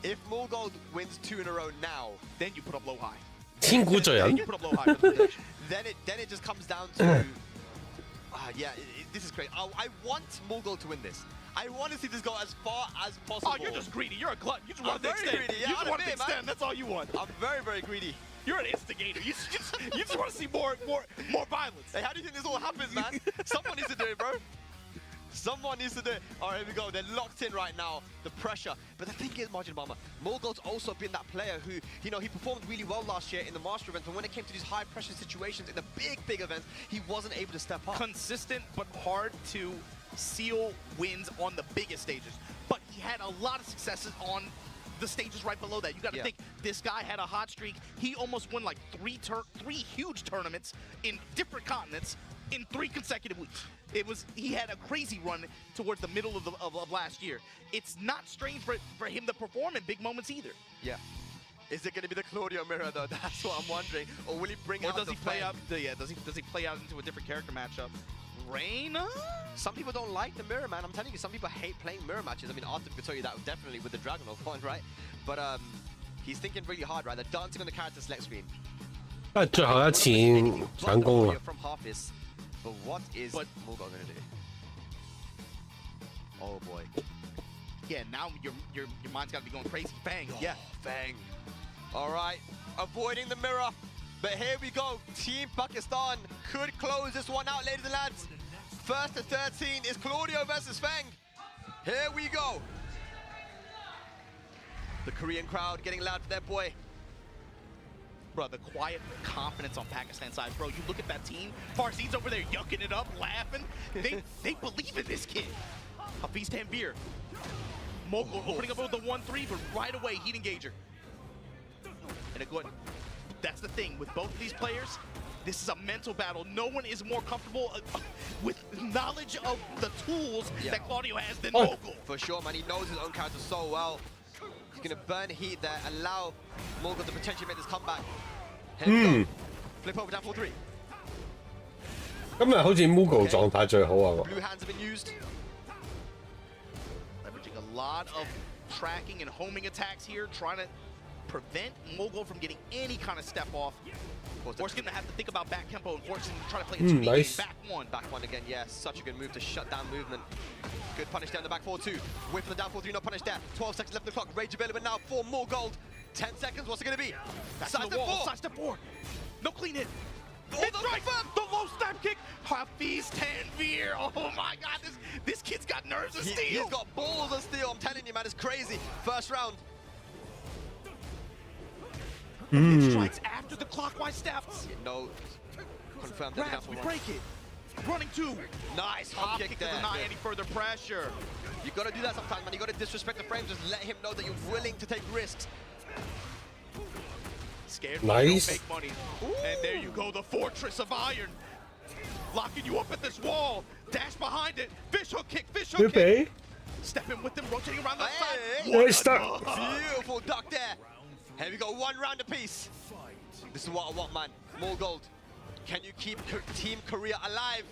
Speaker 5: If Morgold wins 2 in a row now,
Speaker 4: then you put up Lowhigh.
Speaker 1: 千古罪人
Speaker 4: Then you put up Lowhigh for the protection.
Speaker 5: then it just comes down to yeah, this is great. I want Morgold to win this. I want to see this go as far as possible.
Speaker 4: Oh, you're just greedy. You're a glutton. You just
Speaker 5: I'm
Speaker 4: want to
Speaker 5: very
Speaker 4: extend.
Speaker 5: greedy. Yeah,
Speaker 4: You just
Speaker 5: I'll
Speaker 4: want to
Speaker 5: admit, man.
Speaker 4: extend. That's all you want.
Speaker 5: I'm very, very greedy.
Speaker 4: You're an instigator. You just want to see more violence.
Speaker 5: Hey, how do you think this all happens, man? Someone needs to do it, bro. Someone needs to do it. All right, here we go. They're locked in right now. The pressure. But the thing is, Margin Obama, Morgold's also been that player who, he performed really well last year in the Master event. But when it came to these high-pressure situations in the big events, he wasn't able to step up.
Speaker 4: Consistent, but hard to seal wins on the biggest stages. But he had a lot of successes on the stages right below that. You got to think, this guy had a hot streak. He almost won like three huge tournaments in different continents in 3 consecutive weeks. He had a crazy run towards the middle of last year. It's not strange for him to perform in big moments either.
Speaker 5: Yeah. Is it going to be the Claudio mirror though? That's what I'm wondering. Or will he bring out
Speaker 4: does
Speaker 5: the
Speaker 4: he play
Speaker 5: Fang?
Speaker 4: out? Does he play out into a different character matchup? Reina?
Speaker 5: Some people don't like the mirror, man. I'm telling you, some people hate playing mirror matches. I mean, Arthur could tell you that definitely with the Dragunov one, right? But he's thinking really hard, right? They're dancing on the character select screen.
Speaker 1: 最後一次搶攻啊！
Speaker 5: From Harfist, but what is Morgold going to do? Oh boy.
Speaker 4: Yeah, now your mind's got to be going crazy. Fang.
Speaker 5: Yeah, Fang. All right, avoiding the mirror. But here we go. Team Pakistan could close this one out, ladies and lads. First to 13 is Claudio versus Fang. Here we go. The Korean crowd getting loud for their boy.
Speaker 4: Bro, the quiet confidence on Pakistan's side, bro. You look at that team. Farzine's over there yucking it up, laughing. They believe in this kid. Hafiz Tanvir. Mogul opening up with the 1-3, but right away, heat engager. And a good. That's the thing with both of these players. This is a mental battle. No one is more comfortable with knowledge of the tools that Claudio has than Mogul.
Speaker 5: For sure, man. He knows his own character so well. He's going to burn heat there, allow Mogul to potentially make this comeback. Here we go. Flip over down 4-3.
Speaker 1: 今日好似 Mugo 狀態最好啊！
Speaker 5: Blue hands have been used.
Speaker 4: Leveraging a lot of tracking and homing attacks here, trying to prevent Mogul from getting any kind of step off. Or it's gonna have to think about back tempo and forcing to try to play a 2v
Speaker 1: nice.
Speaker 4: Back one again, yeah, such a good move to shut down movement. Good punish down the back 4-2. Wait for the down 4-3, no punish there. 12 seconds left on the clock. Rage available now for more gold. 10 seconds, what's it gonna be?
Speaker 7: Side step 4. No clean hit. Mid-strike, the low step kick. Hafiz Tanvir. Oh my god, this kid's got nerves of steel.
Speaker 5: He's got balls of steel, I'm telling you, man, it's crazy. First round.
Speaker 7: Mid-strikes after the clockwise steps.
Speaker 5: No, confirmed.
Speaker 7: Grabs, we break it. Running 2.
Speaker 5: Nice
Speaker 7: Hop
Speaker 5: kick
Speaker 7: kick
Speaker 5: there.
Speaker 7: does not any further pressure.
Speaker 5: You gotta do that sometimes, man. You gotta disrespect the frames. Just let him know that you're willing to take risks.
Speaker 7: Scared
Speaker 1: Nice.
Speaker 7: don't make money. And there you go, the Fortress of Iron. Locking you up at this wall. Dash behind it. Fish hook kick, fish hook kick. Step in with them, rotating around the
Speaker 5: Hey.
Speaker 7: side. What
Speaker 1: Nice
Speaker 7: a
Speaker 1: start.
Speaker 7: duck.
Speaker 5: Beautiful duck there. Here we go, 1 round apiece. This is what I want, man. More gold. Can you keep Team Korea alive?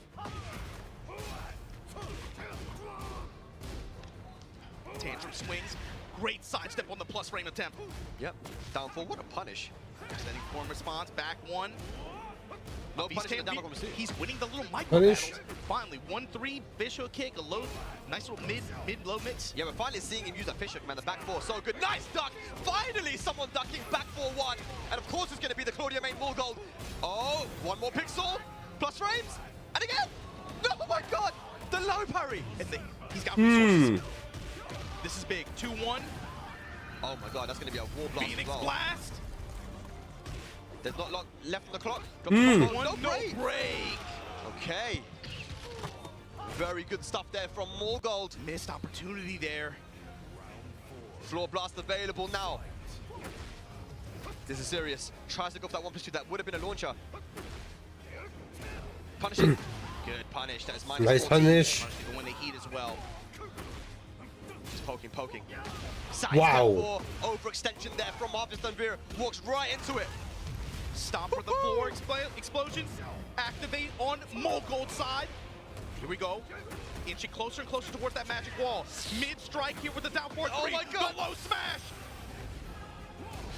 Speaker 7: Tantrum swings. Great sidestep on the plus frame attempt.
Speaker 5: Yep. Down 4. What a punish.
Speaker 7: Extending form response, back 1.
Speaker 5: No
Speaker 7: He's
Speaker 5: punishment down on
Speaker 7: he's winning the little micro
Speaker 1: Punish.
Speaker 7: battles. Finally, 1-3, fish hook kick, a low, nice little mid-low mix.
Speaker 5: Yeah, we're finally seeing him use that fish hook, man. The back 4, so good. Nice duck. Finally, someone ducking back 4-1. And of course, it's going to be the Claudia main more gold. Oh, 1 more pixel. Plus frames. And again. No, oh my God. The low parry.
Speaker 7: And he's got resources. This is big. 2-1.
Speaker 5: Oh my God, that's going to be a war blast.
Speaker 7: Phoenix
Speaker 5: as well.
Speaker 7: blast.
Speaker 5: There's not a lot left on the clock.
Speaker 7: No
Speaker 5: No break.
Speaker 7: break.
Speaker 5: Okay. Very good stuff there from Morgold.
Speaker 7: Missed opportunity there.
Speaker 5: Floor blast available now. This is serious. Tries to go for that 1+2. That would have been a launcher. Punishing. Good punish. That is minus
Speaker 1: Nice
Speaker 5: 14.
Speaker 1: punish.
Speaker 7: Honestly, when they heat as well.
Speaker 5: Just poking. Side
Speaker 1: Wow.
Speaker 5: step 4. Overextension there from Hafiz Tanvir. Walks right into it.
Speaker 7: Stomp for the floor explosion. Activate on Mogul's side. Here we go. Inching closer and closer towards that magic wall. Mid-strike here with the down 4-3.
Speaker 5: Oh my God.
Speaker 7: The low smash.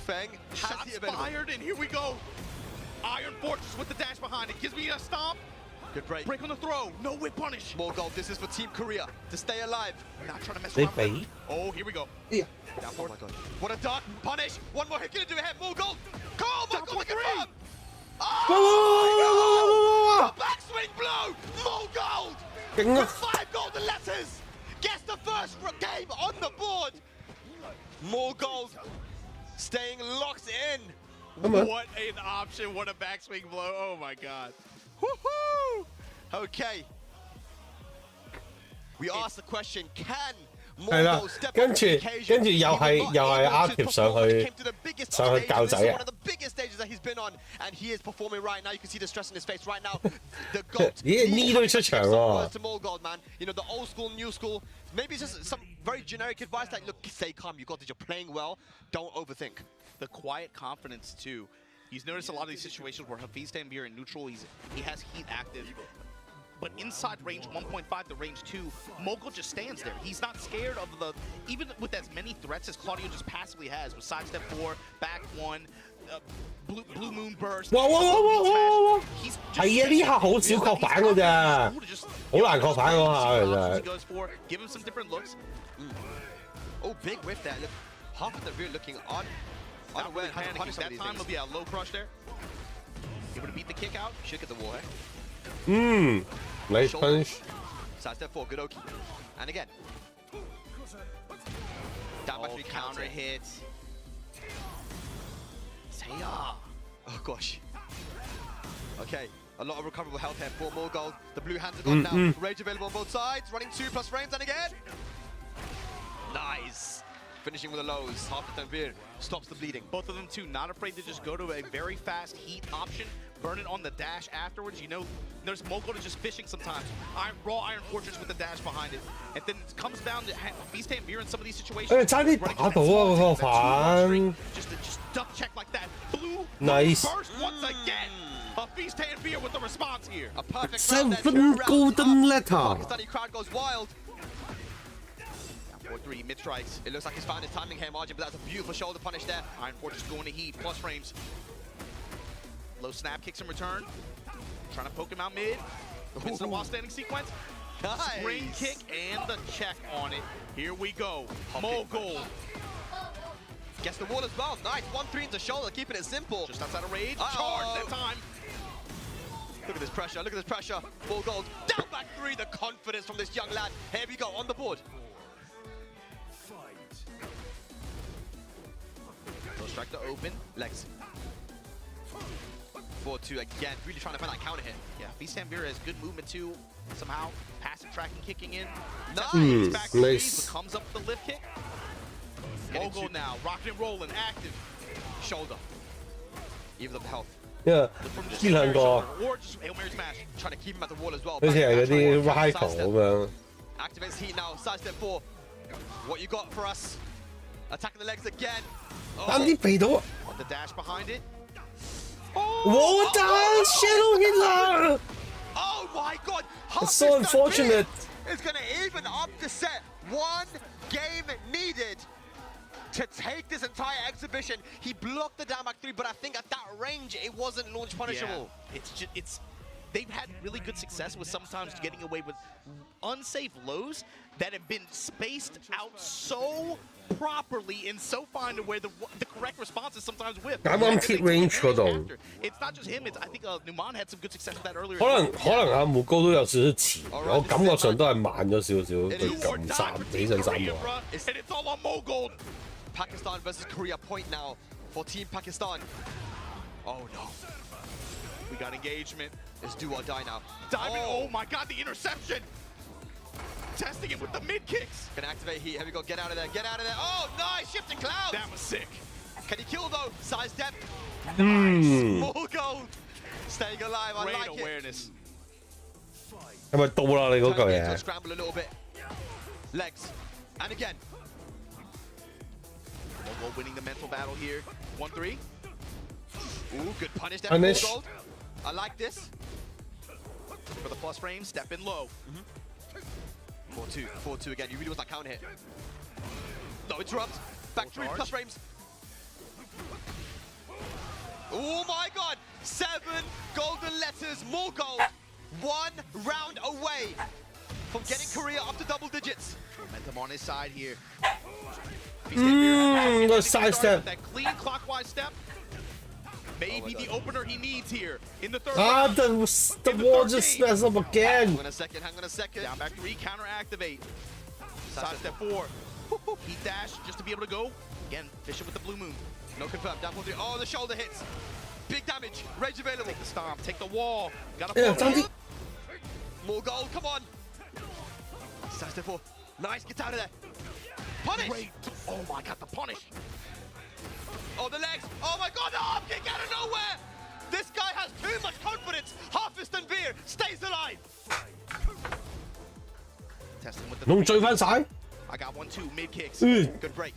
Speaker 5: Feng has
Speaker 7: Shots
Speaker 5: the available.
Speaker 7: fired, and here we go. Iron Fortress with the dash behind it. Gives me a stomp.
Speaker 5: Good break.
Speaker 7: Break on the throw. No whip punish.
Speaker 5: Morgold, this is for Team Korea to stay alive.
Speaker 7: Not trying to mess
Speaker 1: They
Speaker 7: around.
Speaker 1: bait.
Speaker 7: Oh, here we go.
Speaker 1: Yeah.
Speaker 7: Down
Speaker 5: Oh
Speaker 7: forward.
Speaker 5: my God. What a duck. Punish. 1 more hit. Gonna do it here. Morgold. Oh my
Speaker 7: Down
Speaker 5: God.
Speaker 7: for
Speaker 5: Look at
Speaker 7: 3.
Speaker 5: him.
Speaker 1: Whoa.
Speaker 5: The backswing blow. Morgold.
Speaker 1: Getting
Speaker 5: With
Speaker 1: the
Speaker 5: 5 golden letters. Gets the first game on the board. Morgold staying locked in.
Speaker 1: Come on.
Speaker 7: What an option. What a backswing blow. Oh my God.
Speaker 5: Woohoo! Okay. We asked the question, can
Speaker 1: 係啦
Speaker 5: Morgold step
Speaker 1: 跟
Speaker 5: up
Speaker 1: 住
Speaker 5: to the occasion?
Speaker 1: 跟住又係
Speaker 5: He was not
Speaker 1: 又係
Speaker 5: able to
Speaker 1: Artip 上
Speaker 5: perform when it
Speaker 1: 去
Speaker 5: came to the biggest
Speaker 1: 上去
Speaker 5: stage.
Speaker 1: 教
Speaker 5: This
Speaker 1: 仔
Speaker 5: is
Speaker 1: 啊
Speaker 5: one of the biggest stages that he's been on, and he is performing right now. You can see the stress in his face right now. The GOAT.
Speaker 1: 咦呢都出場喎
Speaker 5: To Morgold, man. You know, the old school, new school. Maybe it's just some very generic advice like, look, stay calm. You got this. You're playing well. Don't overthink.
Speaker 7: The quiet confidence too. He's noticed a lot of these situations where Hafiz Tanvir in neutral, he has heat active. But inside range 1.5 to range 2, Mogul just stands there. He's not scared of even with as many threats as Claudio just passively has, with sidestep 4, back 1, blue moon burst.
Speaker 1: 哇哇哇哇哇哇
Speaker 7: He's just
Speaker 1: 係啊呢下好少確反㗎咋，好難確反嗰下其實。
Speaker 7: He goes for, give him some different looks.
Speaker 5: Oh, big whiff there. Look, half of the rear looking on.
Speaker 7: Not really
Speaker 5: Unaware how to
Speaker 7: panicking.
Speaker 5: punish some of
Speaker 7: That
Speaker 5: these
Speaker 7: time
Speaker 5: things.
Speaker 7: will be a low crush there. Able to beat the kick out.
Speaker 5: Should get the wall, eh?
Speaker 1: Nice punish.
Speaker 5: Sidestep 4, good Oki. And again. Down by 3
Speaker 7: counter hit.
Speaker 5: Saya. Oh gosh. Okay, a lot of recoverable health here for more gold. The blue hands are gone now. Rage available on both sides. Running 2 plus frames and again. Nice. Finishing with the lows. Half the Tanvir stops the bleeding.
Speaker 7: Both of them too, not afraid to just go to a very fast heat option, burn it on the dash afterwards. You know, there's Mogul to just fishing sometimes. Raw Iron Fortress with the dash behind it. And then it comes down to Hafiz Tanvir in some of these situations.
Speaker 1: 差啲打到啊嗰個反。
Speaker 7: Just duck check like that. Blue
Speaker 1: Nice.
Speaker 7: burst once again. Hafiz Tanvir with the response here.
Speaker 5: A perfect
Speaker 1: 7
Speaker 5: round there, 2
Speaker 1: 分
Speaker 5: rounds
Speaker 1: golden
Speaker 5: up.
Speaker 1: letter。
Speaker 5: Pakistani crowd goes wild.
Speaker 7: 3, mid strikes.
Speaker 5: It looks like he's found his timing here, Margin, but that's a beautiful shoulder punish there.
Speaker 7: Iron Fortress going to heat, plus frames. Low snap kicks in return. Trying to poke him out mid. Commits to the while standing sequence.
Speaker 5: Nice.
Speaker 7: Spring kick and the check on it. Here we go. Mogul.
Speaker 5: Gets the wall as well. Nice. 1-3 into shoulder, keeping it simple.
Speaker 7: Just outside of rage.
Speaker 5: Uh-oh.
Speaker 7: Charge that time.
Speaker 5: Look at this pressure. Look at this pressure. Ball gold. Down back 3. The confidence from this young lad. Here we go on the board.
Speaker 7: Low strike to open.
Speaker 5: Legs. 4-2 again. Really trying to find that counter hit.
Speaker 7: Yeah, Beastambir has good movement too. Somehow, passive tracking kicking in.
Speaker 5: Nice.
Speaker 7: Back
Speaker 1: nice.
Speaker 7: but comes up with the lift kick. Mogul now, rocking and rolling, active.
Speaker 5: Shoulder. Even up the health.
Speaker 1: 因為
Speaker 7: From just
Speaker 1: 呢兩個
Speaker 7: or just Hail Mary smash.
Speaker 5: Trying to keep him at the wall as well.
Speaker 1: 好似係嗰啲
Speaker 5: Back
Speaker 1: rival
Speaker 5: sidestep.
Speaker 1: 咁樣。
Speaker 5: Activates heat now. Sidestep 4. What you got for us? Attacking the legs again.
Speaker 1: 啱啲避到啊！
Speaker 7: The dash behind it.
Speaker 1: 我打 Shadow Hitler！
Speaker 5: Oh my god!
Speaker 1: It's so unfortunate.
Speaker 5: It's going to even up the set. One game needed to take this entire exhibition. He blocked the down back 3, but I think at that range, it wasn't launch punishable.
Speaker 7: Yeah, it's they've had really good success with sometimes getting away with unsafe lows that have been spaced out so properly and so fine to where the correct response is sometimes whip.
Speaker 1: 啱啱 hit range 嗰度。
Speaker 7: It's not just him. It's I think Numan had some good success with that earlier.
Speaker 1: 可能阿木高都有少少遲，我感覺上都係慢咗少少，佢撳起上3個。
Speaker 7: And it's all on Mogul.
Speaker 5: Pakistan versus Korea point now for Team Pakistan. Oh no.
Speaker 7: We got engagement.
Speaker 5: It's do or die now.
Speaker 7: Diving. Oh my God, the interception. Testing it with the mid kicks.
Speaker 5: Gonna activate heat. Here we go. Get out of there. Get out of there. Oh, nice. Shifting clouds.
Speaker 7: That was sick.
Speaker 5: Can he kill though? Size depth.
Speaker 1: Hmm.
Speaker 5: Small gold. Staying alive. I
Speaker 7: Great
Speaker 5: like
Speaker 7: awareness.
Speaker 1: 係咪到啦你嗰
Speaker 5: Turning
Speaker 1: 嚿
Speaker 5: into a
Speaker 1: 嘢？
Speaker 5: scramble a little bit. Legs. And again.
Speaker 7: Mogul winning the mental battle here. 1-3.
Speaker 5: Ooh, good punish there.
Speaker 1: Punish.
Speaker 5: Full gold. I like this.
Speaker 7: For the plus frame, step in low.
Speaker 5: 4-2. 4-2 again. You really want that counter hit. No interrupt. Back 3 plus frames. Oh my god. 7 golden letters. More gold. 1 round away from getting Korea up to double digits.
Speaker 7: Momentum on his side here.
Speaker 1: The side step.
Speaker 7: That clean clockwise step. Maybe the opener he needs here in the third
Speaker 1: Ah,
Speaker 7: round.
Speaker 1: the wall just messed up again.
Speaker 5: Hang on a second. Hang on a second.
Speaker 7: Down back 3, counter activate. Side step 4. Heat dash just to be able to go. Again, fishing with the blue moon.
Speaker 5: No confirm. Down 4-3. Oh, the shoulder hits. Big damage. Rage available.
Speaker 7: Take the stomp, take the wall. Gotta
Speaker 1: Yeah,
Speaker 7: follow
Speaker 1: Santi.
Speaker 7: up.
Speaker 5: More gold. Come on. Side step 4. Nice. Get out of there. Punish.
Speaker 7: Great. Oh my God, the punish.
Speaker 5: Oh, the legs. Oh my god, the arm kick out of nowhere. This guy has too much confidence. Harvest and Beer stays alive.
Speaker 7: Testing with the
Speaker 1: 仲追翻晒？
Speaker 7: I got 1-2 mid kicks.
Speaker 5: Good break.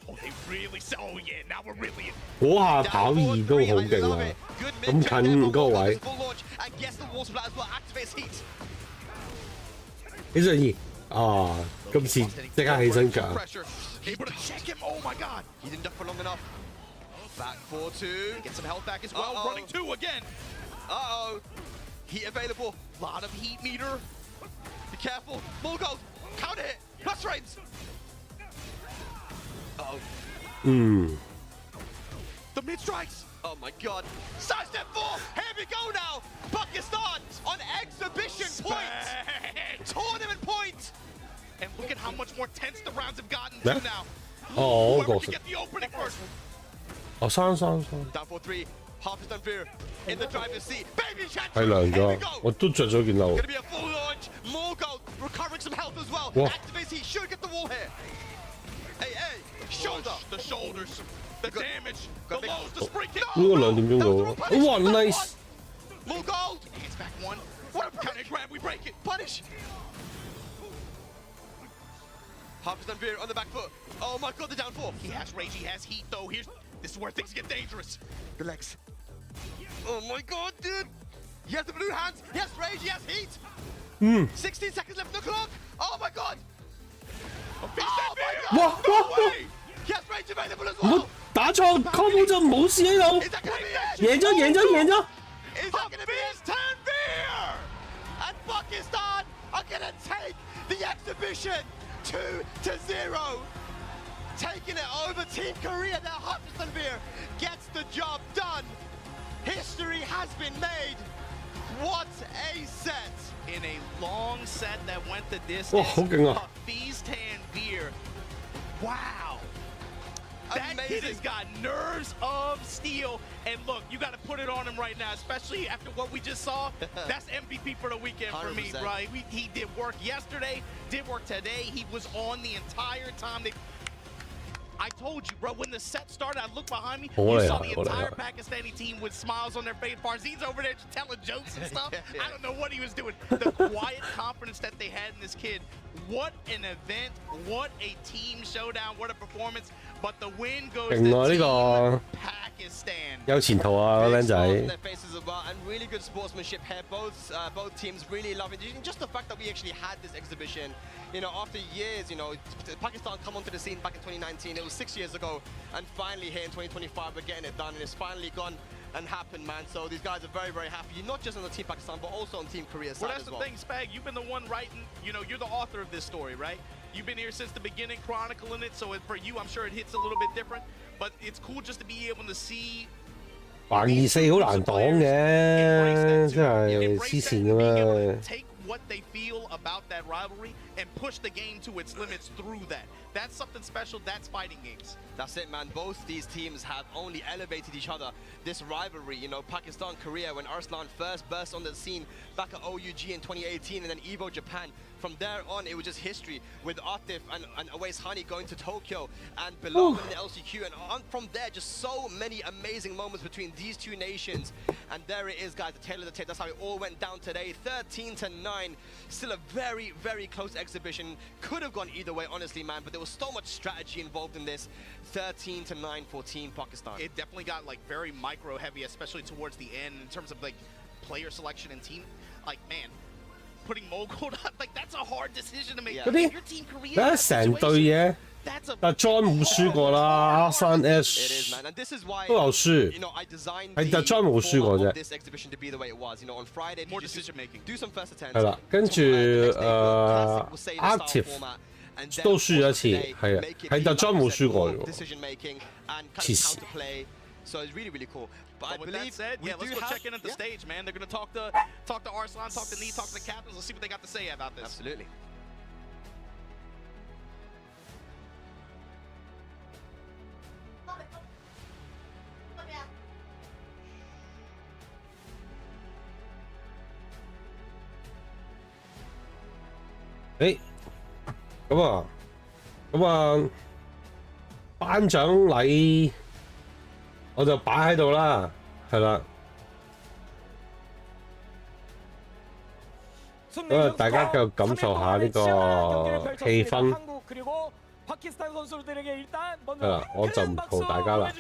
Speaker 7: Oh, they really sell. Oh yeah, now we're really.
Speaker 1: 嗰下跑2都好勁啊！咁近嗰個位，
Speaker 5: And guess the wall splat as well activates heat.
Speaker 1: 幾順意啊！今次即刻起身強。
Speaker 5: Pressure.
Speaker 7: Able to check him. Oh my God.
Speaker 5: He didn't duck for long enough. Back 4-2.
Speaker 7: Get some health back as well.
Speaker 5: Uh-oh.
Speaker 7: Running 2 again.
Speaker 5: Uh-oh. Heat available.
Speaker 7: Lot of heat meter.
Speaker 5: Be careful. More gold. Counter hit. Plus frames. Uh-oh.
Speaker 7: The mid strikes.
Speaker 5: Oh my god. Side step 4. Here we go now. Pakistan on exhibition point. Tournament point.
Speaker 7: And look at how much more tense the rounds have gotten
Speaker 1: Yeah.
Speaker 7: to now.
Speaker 1: Oh,
Speaker 7: Whoever
Speaker 1: gosh.
Speaker 7: can get the opening first.
Speaker 1: 哦，三。
Speaker 5: Down 4-3. Harvest and Fear in the driver's seat. Baby chat.
Speaker 1: 係兩
Speaker 5: Here we
Speaker 1: 個，
Speaker 5: go.
Speaker 1: 我都着咗件褸。
Speaker 5: Gonna be a full launch. More gold. Recovering some health as well.
Speaker 1: Whoa.
Speaker 5: Activates heat. Should get the wall here. Hey, hey. Shoulder.
Speaker 7: The shoulders. The
Speaker 5: Got-
Speaker 7: damage.
Speaker 5: got
Speaker 7: The
Speaker 5: big-
Speaker 7: lows. The spring kick.
Speaker 1: 呢個2點鐘到。哇，nice！
Speaker 5: More gold.
Speaker 7: Hands back 1. What a counter grab. We break it.
Speaker 5: Punish. Harvest and Fear on the back foot. Oh my god, the down 4.
Speaker 7: He has rage. He has heat though. This is where things get dangerous.
Speaker 5: The legs. Oh my god, dude. He has the blue hands. He has rage. He has heat. 16 seconds left on the clock. Oh my god. Oh my
Speaker 1: Wow,
Speaker 5: god. No
Speaker 1: wow,
Speaker 5: way. Yes, range available as well.
Speaker 1: 打錯 combo 就冇事喺度，
Speaker 5: Is that gonna be it?
Speaker 1: 贏咗贏咗贏咗。
Speaker 5: Is that gonna be his 10 beer? And Pakistan are gonna take the exhibition 2-0. Taking it over Team Korea. Now Hutchinson gets the job done. History has been made. What a set.
Speaker 7: In a long set that went the
Speaker 1: 哇，
Speaker 7: distance.
Speaker 1: 好勁啊！
Speaker 7: Feastan beer. Wow. That
Speaker 5: Amazing.
Speaker 7: kid has got nerves of steel. And look, you got to put it on him right now, especially after what we just saw. That's MVP for the weekend for me,
Speaker 5: 100%.
Speaker 7: right? He did work yesterday, did work today. He was on the entire time. I told you, bro, when the set started, I looked behind me. You saw the entire Pakistani team with smiles on their face. Farzeen's over there just telling jokes and stuff. I don't know what he was doing. The quiet confidence that they had in this kid. What an event. What a team showdown. What a performance. But the win goes to
Speaker 1: 勁啊呢
Speaker 7: Team
Speaker 1: 個
Speaker 7: Pakistan.
Speaker 1: 有前途啊個
Speaker 5: Big
Speaker 1: 僆
Speaker 5: smiles on
Speaker 1: 仔。
Speaker 5: their faces as well, and really good sportsmanship here. Both teams really love it. Just the fact that we actually had this exhibition, you know, after years, you know, Pakistan come onto the scene back in 2019. It was 6 years ago, and finally here in 2025 we're getting it done, and it's finally gone and happened, man. So these guys are very, very happy. Not just on the Team Pakistan, but also on Team Korea side
Speaker 7: Well, that's
Speaker 5: as
Speaker 7: the
Speaker 5: well.
Speaker 7: thing, Spag. You've been the one writing, you know, you're the author of this story, right? You've been here since the beginning, chronicling it. So for you, I'm sure it hits a little bit different. But it's cool just to be able to see.
Speaker 1: 橫2-4好難擋嘅，真係黐線㗎嘛。
Speaker 7: Take what they feel about that rivalry and push the game to its limits through that. That's something special. That's fighting games.
Speaker 5: That's it, man. Both these teams have only elevated each other. This rivalry, you know, Pakistan, Korea, when Arslan first burst on the scene back at OUG in 2018, and then Evo Japan. From there on, it was just history with Atif and Awais Hani going to Tokyo and below in the LCQ. And on from there, just so many amazing moments between these two nations. And there it is, guys, the tail of the tape. That's how it all went down today. 13-9. Still a very, very close exhibition. Could have gone either way, honestly, man. But there was so much strategy involved in this. 13-9 for Team Pakistan.
Speaker 7: It definitely got like very micro heavy, especially towards the end in terms of like player selection and team. Like, man, putting Mogul, like that's a hard decision to make.
Speaker 5: Yeah.
Speaker 1: 嗰啲
Speaker 7: Your team Korea,
Speaker 1: 睇下成隊嘢，
Speaker 7: that's a
Speaker 1: 但 John 冇輸過啦，山
Speaker 5: It is,
Speaker 1: S
Speaker 5: man. And this is why,
Speaker 1: 都有輸
Speaker 5: you know, I designed
Speaker 1: 係
Speaker 5: the
Speaker 1: 特 John 冇輸過
Speaker 5: format
Speaker 1: 啫
Speaker 5: of。this exhibition to be the way it was. You know, on Friday,
Speaker 7: more
Speaker 5: you just
Speaker 7: decision making.
Speaker 5: do some first attempts.
Speaker 1: 係啦，跟住 Active 都輸咗一次，係啊，係特 John 冇輸過嘅喎。
Speaker 5: decision making and kind
Speaker 1: 黐
Speaker 5: of
Speaker 1: 線
Speaker 5: counterplay. So it's really, really cool. But I
Speaker 7: But with that
Speaker 5: believe
Speaker 7: said,
Speaker 5: we
Speaker 7: yeah, let's
Speaker 5: do
Speaker 7: go
Speaker 5: have,
Speaker 7: check in at the stage, man. They're gonna talk to Arslan, talk to Nee, talk to the captains. Let's see what they got to say about this.
Speaker 5: Absolutely.
Speaker 1: Hey, 咁啊，頒獎禮我就擺喺度啦，係啦。咁啊，大家繼續感受下呢個氣氛。係啦，我就唔同大家啦。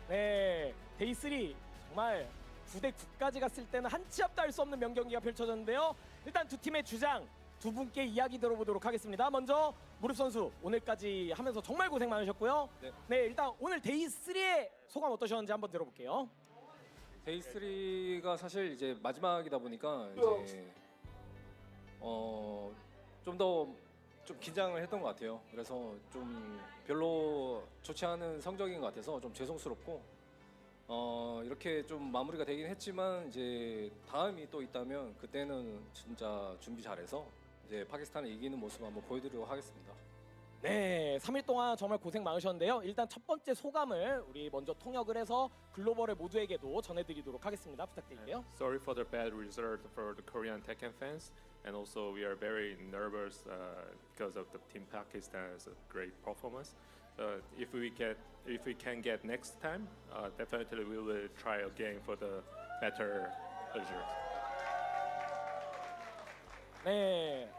Speaker 8: 네, 데이3 정말 9대 9까지 갔을 때는 한 치 앞도 할 수 없는 명경기가 펼쳐졌는데요. 일단 두 팀의 주장 두 분께 이야기 들어보도록 하겠습니다. 먼저 무릎 선수 오늘까지 하면서 정말 고생 많으셨고요. 네, 일단 오늘 데이3의 소감 어떠셨는지 한번 들어볼게요.
Speaker 9: 데이3가 사실 이제 마지막이다 보니까 이제 좀 더 좀 긴장을 했던 것 같아요. 그래서 좀 별로 좋지 않은 성적인 것 같아서 좀 죄송스럽고 이렇게 좀 마무리가 되긴 했지만 이제 다음이 또 있다면 그때는 진짜 준비 잘해서 이제 파키스탄을 이기는 모습 한번 보여드리도록 하겠습니다.
Speaker 8: 네, 3일 동안 정말 고생 많으셨는데요. 일단 첫 번째 소감을 우리 먼저 통역을 해서 글로벌의 모두에게도 전해드리도록 하겠습니다. 부탁드릴게요.
Speaker 10: Sorry for the bad result for the Korean Tekken fans, and also we are very nervous because of the Team Pakistan's great performance. If we can get next time, definitely we will try again for the better result.
Speaker 8: 네,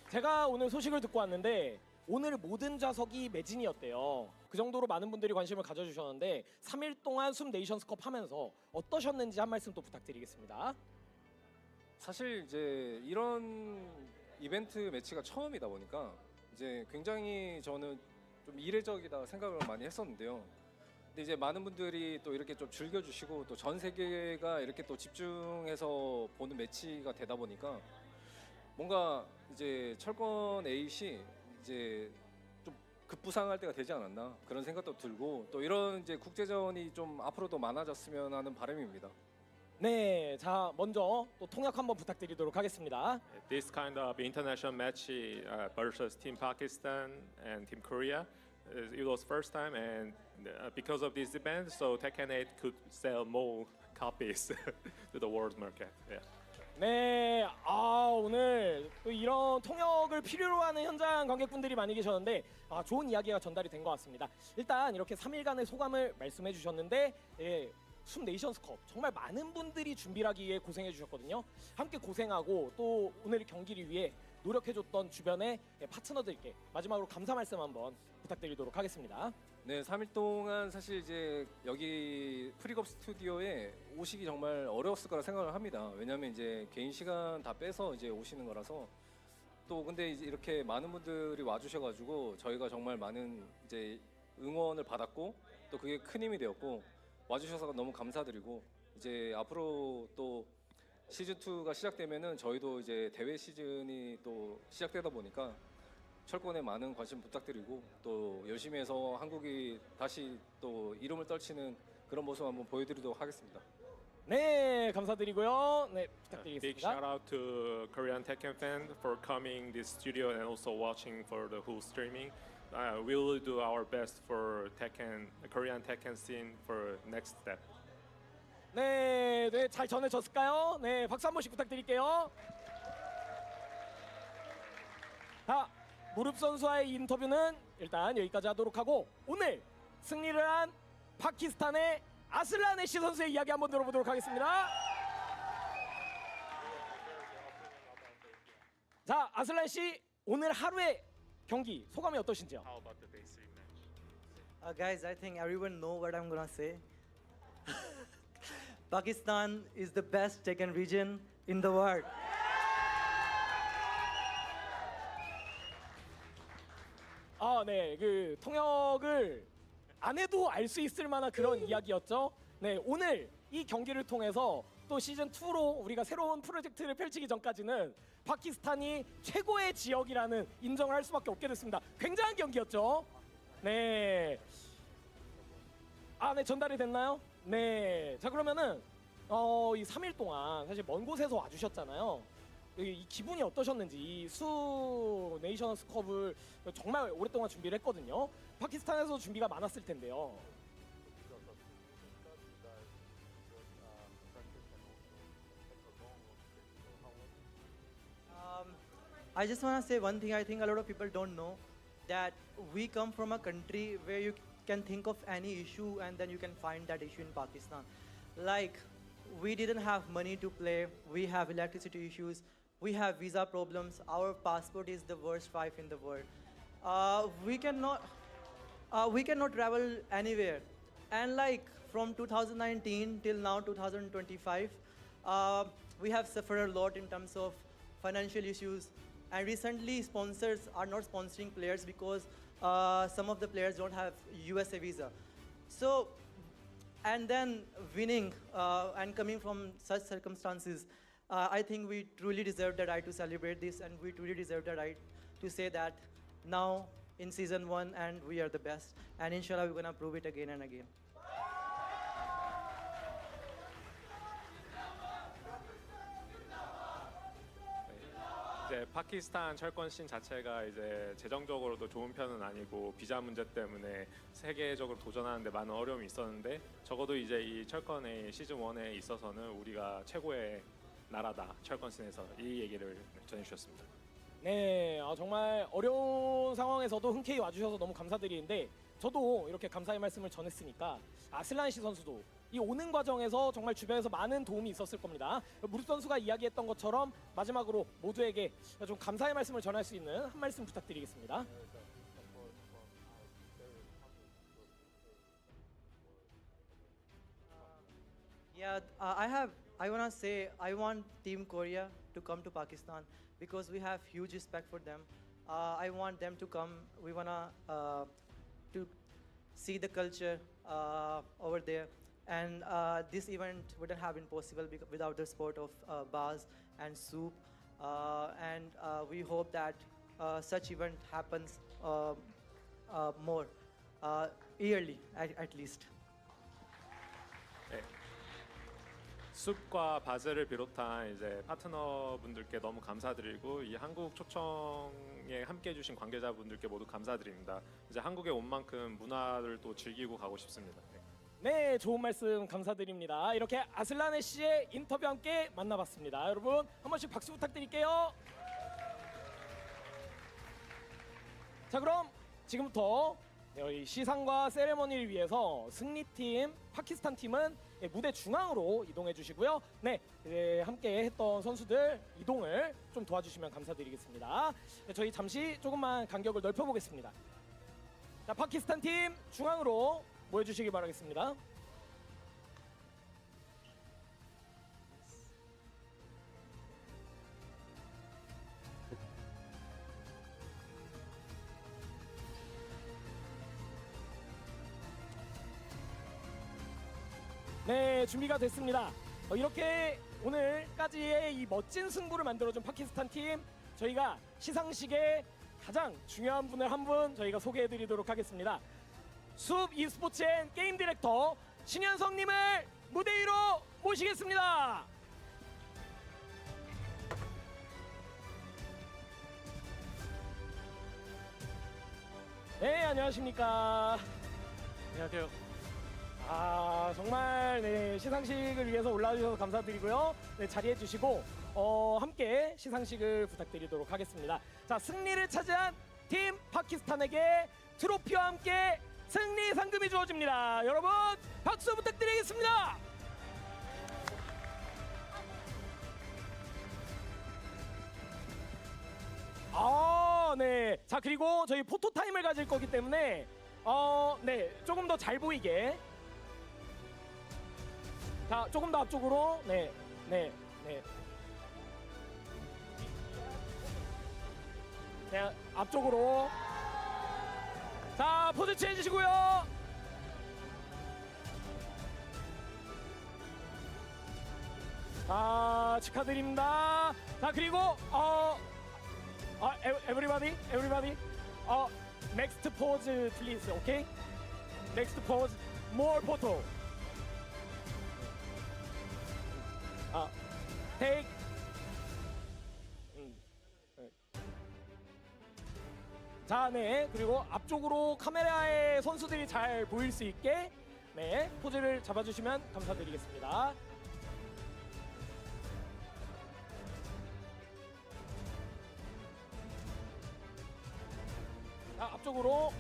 Speaker 8: 제가 오늘 소식을 듣고 왔는데 오늘 모든 좌석이 매진이었대요. 그 정도로 많은 분들이 관심을 가져주셨는데 3일 동안 숨 네이션스컵 하면서 어떠셨는지 한 말씀 또 부탁드리겠습니다.
Speaker 9: 사실 이제 이런 이벤트 매치가 처음이다 보니까 이제 굉장히 저는 좀 이례적이다 생각을 많이 했었는데요. 근데 이제 많은 분들이 또 이렇게 좀 즐겨주시고 또 전 세계가 이렇게 또 집중해서 보는 매치가 되다 보니까 뭔가 이제 철권 8이 이제 좀 급부상할 때가 되지 않았나 그런 생각도 들고 또 이런 이제 국제전이 좀 앞으로도 많아졌으면 하는 바람입니다.
Speaker 8: 네, 자 먼저 또 통역 한번 부탁드리도록 하겠습니다.
Speaker 10: This kind of international match versus Team Pakistan and Team Korea, it was first time, and because of this event, so Tekken 8 could sell more copies to the world market. Yeah.
Speaker 8: 네, 오늘 또 이런 통역을 필요로 하는 현장 관객분들이 많이 계셨는데 좋은 이야기가 전달이 된 것 같습니다. 일단 이렇게 3일간의 소감을 말씀해 주셨는데 숨 네이션스컵 정말 많은 분들이 준비를 하기 위해 고생해 주셨거든요. 함께 고생하고 또 오늘 경기를 위해 노력해줬던 주변의 파트너들께 마지막으로 감사 말씀 한번 부탁드리도록 하겠습니다.
Speaker 9: 네, 3일 동안 사실 이제 여기 프리겁 스튜디오에 오시기 정말 어려웠을 거라 생각을 합니다. 왜냐하면 이제 개인 시간 다 빼서 이제 오시는 거라서 또 근데 이제 이렇게 많은 분들이 와주셔가지고 저희가 정말 많은 이제 응원을 받았고 또 그게 큰 힘이 되었고 와주셔서 너무 감사드리고 이제 앞으로 또 시즌 2가 시작되면은 저희도 이제 대회 시즌이 또 시작되다 보니까 철권에 많은 관심 부탁드리고 또 열심히 해서 한국이 다시 또 이름을 떨치는 그런 모습 한번 보여드리도록 하겠습니다.
Speaker 8: 네, 감사드리고요. 네,
Speaker 10: Big
Speaker 8: 부탁드리겠습니다.
Speaker 10: shout out to Korean Tekken fan for coming this studio and also watching for the whole streaming. We will do our best for Tekken, Korean Tekken scene for next step.
Speaker 8: 네, 네, 잘 전해졌을까요? 네, 박수 한 번씩 부탁드릴게요. 자, 무릎 선수와의 인터뷰는 일단 여기까지 하도록 하고 오늘 승리를 한 파키스탄의 아슬란 애쉬 선수의 이야기 한번 들어보도록 하겠습니다. 자, 아슬란 씨 오늘 하루의 경기 소감이 어떠신지요?
Speaker 10: How about the day 3 match?
Speaker 11: Guys, I think everyone know what I'm gonna say. Pakistan is the best Tekken region in the world.
Speaker 8: 네, 그 통역을 안 해도 알 수 있을 만한 그런 이야기였죠. 네, 오늘 이 경기를 통해서 또 시즌 2로 우리가 새로운 프로젝트를 펼치기 전까지는 파키스탄이 최고의 지역이라는 인정을 할 수밖에 없게 됐습니다. 굉장한 경기였죠. 네. 네, 전달이 됐나요? 네. 자, 그러면은 이 3일 동안 사실 먼 곳에서 와주셨잖아요. 이 기분이 어떠셨는지 이 수 네이션스컵을 정말 오랫동안 준비를 했거든요. 파키스탄에서 준비가 많았을 텐데요.
Speaker 11: I just wanna say one thing. I think a lot of people don't know that we come from a country where you can think of any issue and then you can find that issue in Pakistan. Like, we didn't have money to play. We have electricity issues. We have visa problems. Our passport is the worst 5 in the world. We cannot travel anywhere. And like from 2019 till now 2025, we have suffered a lot in terms of financial issues. And recently, sponsors are not sponsoring players because some of the players don't have USA visa. So, and then winning and coming from such circumstances, I think we truly deserve the right to celebrate this, and we truly deserve the right to say that now in season 1 and we are the best. And inshallah, we're gonna prove it again and again.
Speaker 10: 이제 파키스탄 철권 씬 자체가 이제 재정적으로도 좋은 편은 아니고 비자 문제 때문에 세계적으로 도전하는데 많은 어려움이 있었는데 적어도 이제 이 철권의 시즌 1에 있어서는 우리가 최고의 나라다 철권 씬에서 이 얘기를 전해주셨습니다.
Speaker 8: 네, 정말 어려운 상황에서도 흔쾌히 와주셔서 너무 감사드리는데 저도 이렇게 감사의 말씀을 전했으니까 아슬란 씨 선수도 이 오는 과정에서 정말 주변에서 많은 도움이 있었을 겁니다. 무릎 선수가 이야기했던 것처럼 마지막으로 모두에게 좀 감사의 말씀을 전할 수 있는 한 말씀 부탁드리겠습니다.
Speaker 11: Yeah, I wanna say I want Team Korea to come to Pakistan because we have huge respect for them. I want them to come. We wanna to see the culture over there, and this event wouldn't have been possible without the support of Baz and Soup, and we hope that such event happens more yearly at least.
Speaker 10: 네. 숲과 바즈를 비롯한 이제 파트너분들께 너무 감사드리고 이 한국 초청에 함께해 주신 관계자분들께 모두 감사드립니다. 이제 한국에 온 만큼 문화를 또 즐기고 가고 싶습니다. 네.
Speaker 8: 네, 좋은 말씀 감사드립니다. 이렇게 아슬라네 씨의 인터뷰 함께 만나봤습니다. 여러분 한 번씩 박수 부탁드릴게요. 자, 그럼 지금부터 이 시상과 세레머니를 위해서 승리팀 파키스탄 팀은 무대 중앙으로 이동해 주시고요. 네, 함께 했던 선수들 이동을 좀 도와주시면 감사드리겠습니다. 네, 저희 잠시 조금만 간격을 넓혀보겠습니다. 자, 파키스탄 팀 중앙으로 모여주시기 바라겠습니다. 네, 준비가 됐습니다. 이렇게 오늘까지의 이 멋진 승부를 만들어준 파키스탄 팀, 저희가 시상식의 가장 중요한 분을 한 분 저희가 소개해드리도록 하겠습니다. 숲 e스포츠 앤 게임 디렉터 신현성님을 무대 위로 모시겠습니다. 네, 안녕하십니까.
Speaker 12: 안녕하세요.
Speaker 8: 정말 네, 시상식을 위해서 올라와주셔서 감사드리고요. 네, 자리해 주시고 함께 시상식을 부탁드리도록 하겠습니다. 자, 승리를 차지한 팀 파키스탄에게 트로피와 함께 승리 상금이 주어집니다. 여러분 박수 부탁드리겠습니다. 네. 자, 그리고 저희 포토 타임을 가질 거기 때문에 네, 조금 더 잘 보이게. 자, 조금 더 앞쪽으로. 네. 네. 앞쪽으로. 자, 포즈 취해 주시고요. 자, 축하드립니다. 자, 그리고 everybody. Next pose please. Okay? Next pose. More photo. Take. 자, 네. 그리고 앞쪽으로 카메라에 선수들이 잘 보일 수 있게 네, 포즈를 잡아주시면 감사드리겠습니다. 자, 앞쪽으로.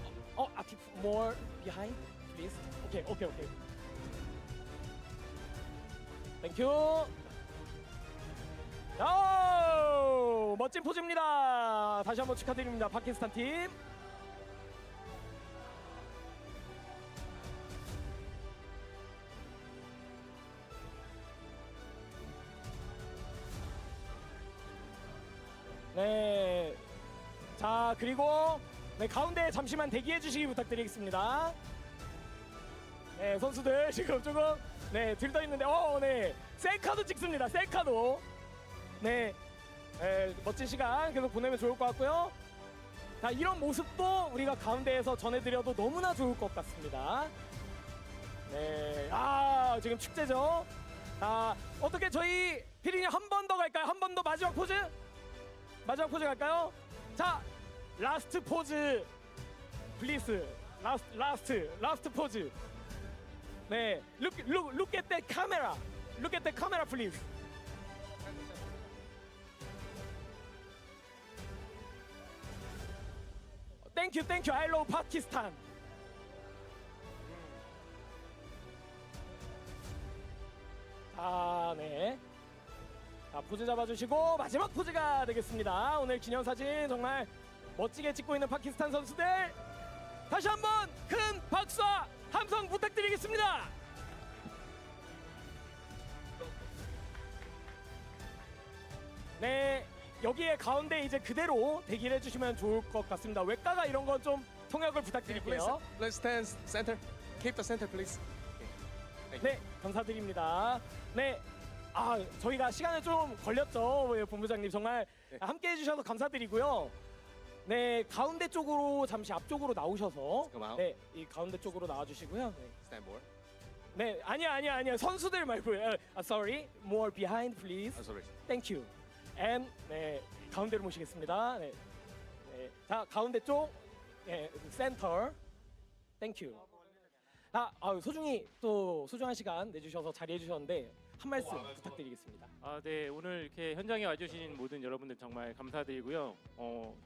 Speaker 8: more behind, please. 오케이. Thank you. 멋진 포즈입니다. 다시 한번 축하드립니다. 파키스탄 팀. 네. 자, 그리고 네, 가운데 잠시만 대기해 주시기 부탁드리겠습니다. 네, 선수들 지금 조금 네, 들떠 있는데 네. 셀카도 찍습니다. 셀카도. 네. 멋진 시간 계속 보내면 좋을 것 같고요. 자, 이런 모습도 우리가 가운데에서 전해드려도 너무나 좋을 것 같습니다. 네, 지금 축제죠. 어떻게 저희 피디님 한 번 더 갈까요? 한 번 더 마지막 포즈 갈까요? 자, 라스트 포즈 플리즈. 라스트 포즈. 네, look at that camera. Look at the camera, please. Thank you. I love Pakistan. 네. 자, 포즈 잡아주시고 마지막 포즈가 되겠습니다. 오늘 기념사진 정말 멋지게 찍고 있는 파키스탄 선수들 다시 한번 큰 박수와 함성 부탁드리겠습니다. 네, 여기에 가운데 이제 그대로 대기를 해주시면 좋을 것 같습니다. 외과가 이런 건 좀 통역을 부탁드릴게요.
Speaker 13: Let's stand center. Keep the center, please.
Speaker 8: 네, 감사드립니다. 네, 저희가 시간을 좀 걸렸죠, 본부장님. 정말 함께 해주셔서 감사드리고요. 네, 가운데 쪽으로 잠시 앞쪽으로 나오셔서 네, 이 가운데 쪽으로 나와주시고요. 네.
Speaker 13: Stand more.
Speaker 8: 네, 아니야. 선수들 말고요. Sorry, more behind, please.
Speaker 13: Sorry.
Speaker 8: Thank you. And 네, 가운데로 모시겠습니다. 네, 네, 자 가운데 쪽, 네, 센터. Thank you. 소중히 또 소중한 시간 내주셔서 자리해 주셨는데 한 말씀 부탁드리겠습니다.
Speaker 14: 네, 오늘 이렇게 현장에 와주신 모든 여러분들 정말 감사드리고요.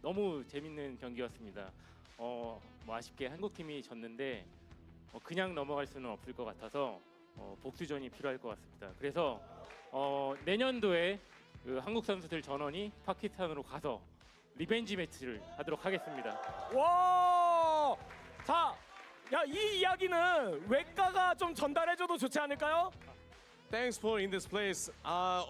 Speaker 14: 너무 재밌는 경기였습니다. 뭐 아쉽게 한국 팀이 졌는데 그냥 넘어갈 수는 없을 것 같아서 복수전이 필요할 것 같습니다. 그래서 내년도에 그 한국 선수들 전원이 파키스탄으로 가서 리벤지 매치를 하도록 하겠습니다.
Speaker 8: 와, 자, 이 이야기는 외과가 좀 전달해줘도 좋지 않을까요?
Speaker 13: Thanks for in this place. I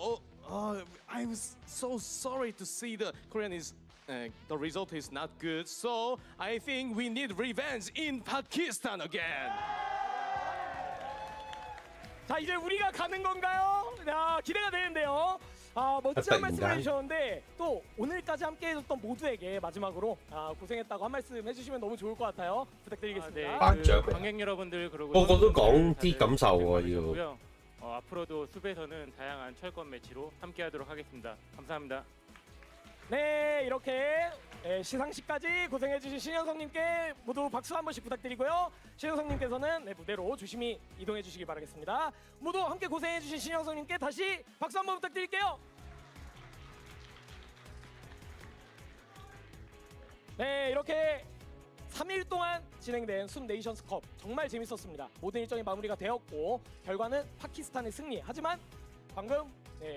Speaker 13: was so sorry to see the Korean is the result is not good. So I think we need revenge in Pakistan again.
Speaker 8: 자, 이제 우리가 가는 건가요? 기대가 되는데요. 멋진 말씀을 해주셨는데 또 오늘까지 함께 해줬던 모두에게 마지막으로 고생했다고 한 말씀 해주시면 너무 좋을 것 같아요. 부탁드리겠습니다.
Speaker 14: 네, 그 관객 여러분들 그리고
Speaker 1: 저도講啲感受喎要。
Speaker 14: 앞으로도 숲에서는 다양한 철권 매치로 함께하도록 하겠습니다. 감사합니다.
Speaker 8: 네, 이렇게 시상식까지 고생해주신 신현성님께 모두 박수 한 번씩 부탁드리고요. 신현성님께서는 무대로 조심히 이동해 주시기 바라겠습니다. 모두 함께 고생해주신 신현성님께 다시 박수 한 번 부탁드릴게요. 네, 이렇게 3일 동안 진행된 숲 네이션스컵 정말 재밌었습니다. 모든 일정이 마무리가 되었고 결과는 파키스탄의 승리. 하지만 방금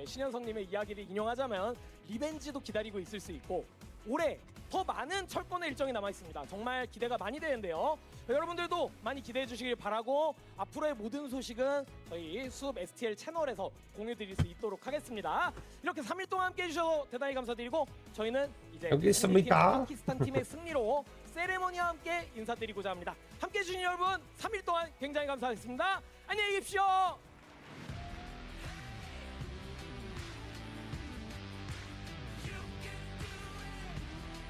Speaker 8: 신현성님의 이야기를 인용하자면 리벤지도 기다리고 있을 수 있고 올해 더 많은 철권의 일정이 남아 있습니다. 정말 기대가 많이 되는데요. 여러분들도 많이 기대해 주시길 바라고 앞으로의 모든 소식은 저희 숲 STL 채널에서 공유드릴 수 있도록 하겠습니다. 이렇게 3일 동안 함께 해주셔서 대단히 감사드리고 저희는 이제
Speaker 1: 여기 있습니다.
Speaker 8: 파키스탄 팀의 승리로 세레머니와 함께 인사드리고자 합니다. 함께 해주신 여러분 3일 동안 굉장히 감사했습니다. 안녕히 계십시오.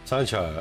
Speaker 1: 산창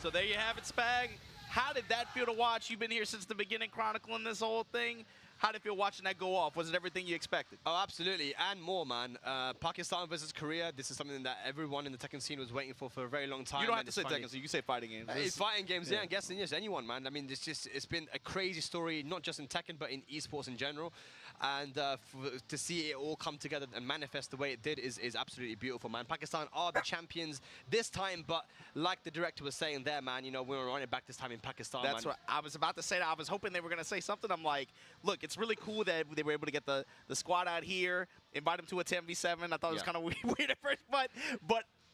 Speaker 7: So there you have it, Spag. How did that feel to watch? You've been here since the beginning chronicling this whole thing. How did it feel watching that go off? Was it everything you expected?
Speaker 5: Oh, absolutely, and more, man. Pakistan versus Korea, this is something that everyone in the Tekken scene was waiting for a very long time.
Speaker 7: You don't have to say Tekken, so you can say fighting games.
Speaker 5: It's fighting games, yeah, I'm guessing, yes, anyone, man. I mean, it's been a crazy story, not just in Tekken, but in esports in general. And to see it all come together and manifest the way it did is absolutely beautiful, man. Pakistan are the champions this time, but like the director was saying there, man, you know, we were running back this time in Pakistan,
Speaker 7: That's
Speaker 5: man.
Speaker 7: what I was about to say. I was hoping they were going to say something. I'm like, look, it's really cool that they were able to get the squad out here, invite them to a 10v7. I thought it was kind of weird at first, but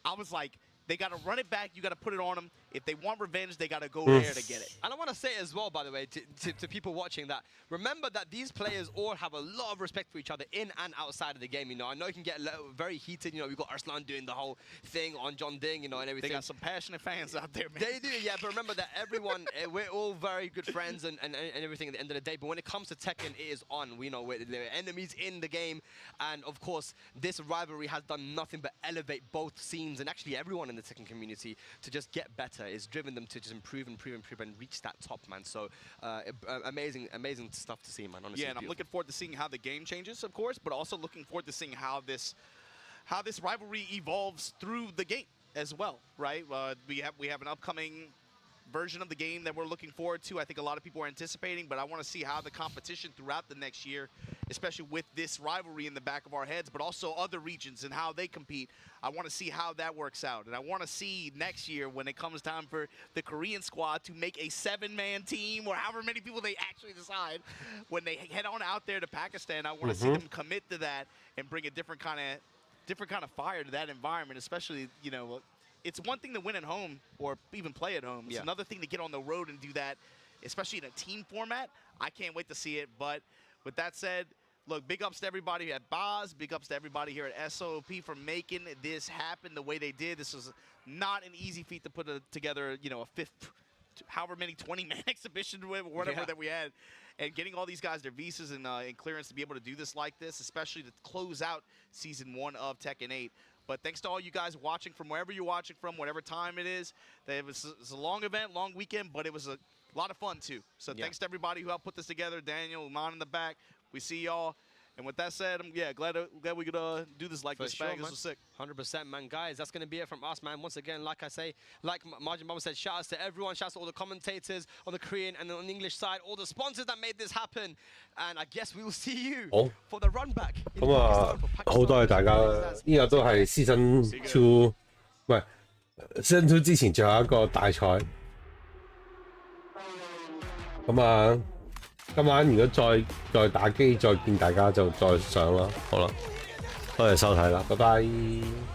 Speaker 7: I was like, they got to run it back. You got to put it on them. If they want revenge, they got to go there to get it.
Speaker 5: And I want to say as well, by the way, to people watching that, remember that these players all have a lot of respect for each other in and outside of the game, you know. I know it can get very heated, you know, we've got Arslan doing the whole thing on John Ding, you know, and everything.
Speaker 7: They got some passionate fans out there, man.
Speaker 5: They do, yeah, but remember that everyone, we're all very good friends and everything at the end of the day, but when it comes to Tekken, it is on. We know there are enemies in the game, and of course, this rivalry has done nothing but elevate both scenes and actually everyone in in the Tekken community to just get better. It's driven them to just improve and reach that top, man. So amazing stuff to see, man. Honestly,
Speaker 7: yeah, and I'm looking forward to seeing how the game changes, of course, but also looking forward to seeing how this rivalry evolves through the game as well, right? We have an upcoming version of the game that we're looking forward to. I think a lot of people are anticipating, but I want to see how the competition throughout the next year, especially with this rivalry in the back of our heads, but also other regions and how they compete. I want to see how that works out. And I want to see next year when it comes time for the Korean squad to make a 7-man team or however many people they actually decide when they head on out there to Pakistan. I want to see them commit to that and bring a different kind of fire to that environment, especially, you know, it's one thing to win at home or even play at home. It's another thing to get on the road and do that, especially in a team format. I can't wait to see it. But with that said, look, big ups to everybody at Boz. Big ups to everybody here at SOP for making this happen the way they did. This was not an easy feat to put together, you know, a however many 20-man exhibition or whatever that we had. And getting all these guys their visas and clearance to be able to do this like this, especially to close out Season 1 of Tekken 8. But thanks to all you guys watching from wherever you're watching from, whatever time it is. It was a long event, long weekend, but it was a lot of fun too. So thanks to everybody who helped put this together. Daniel, Uman in the back. We see y'all. And with that said, I'm glad we could do this like this.
Speaker 5: Sure,
Speaker 7: This was sick.
Speaker 5: 100%, man. Guys, that's going to be it from us, man. Once again, like I say, like Margin Bomb said, shout outs to everyone. Shout outs to all the commentators on the Korean and on the English side, all the sponsors that made this happen. And I guess we will see you for the run back.
Speaker 1: 咁啊，好多謝大家啦！呢個都係 Season 2， 唔係 Season 2之前最後一個大賽。咁啊，今晚如果再打機，再見大家就再上啦。好啦，多謝收睇啦，拜拜。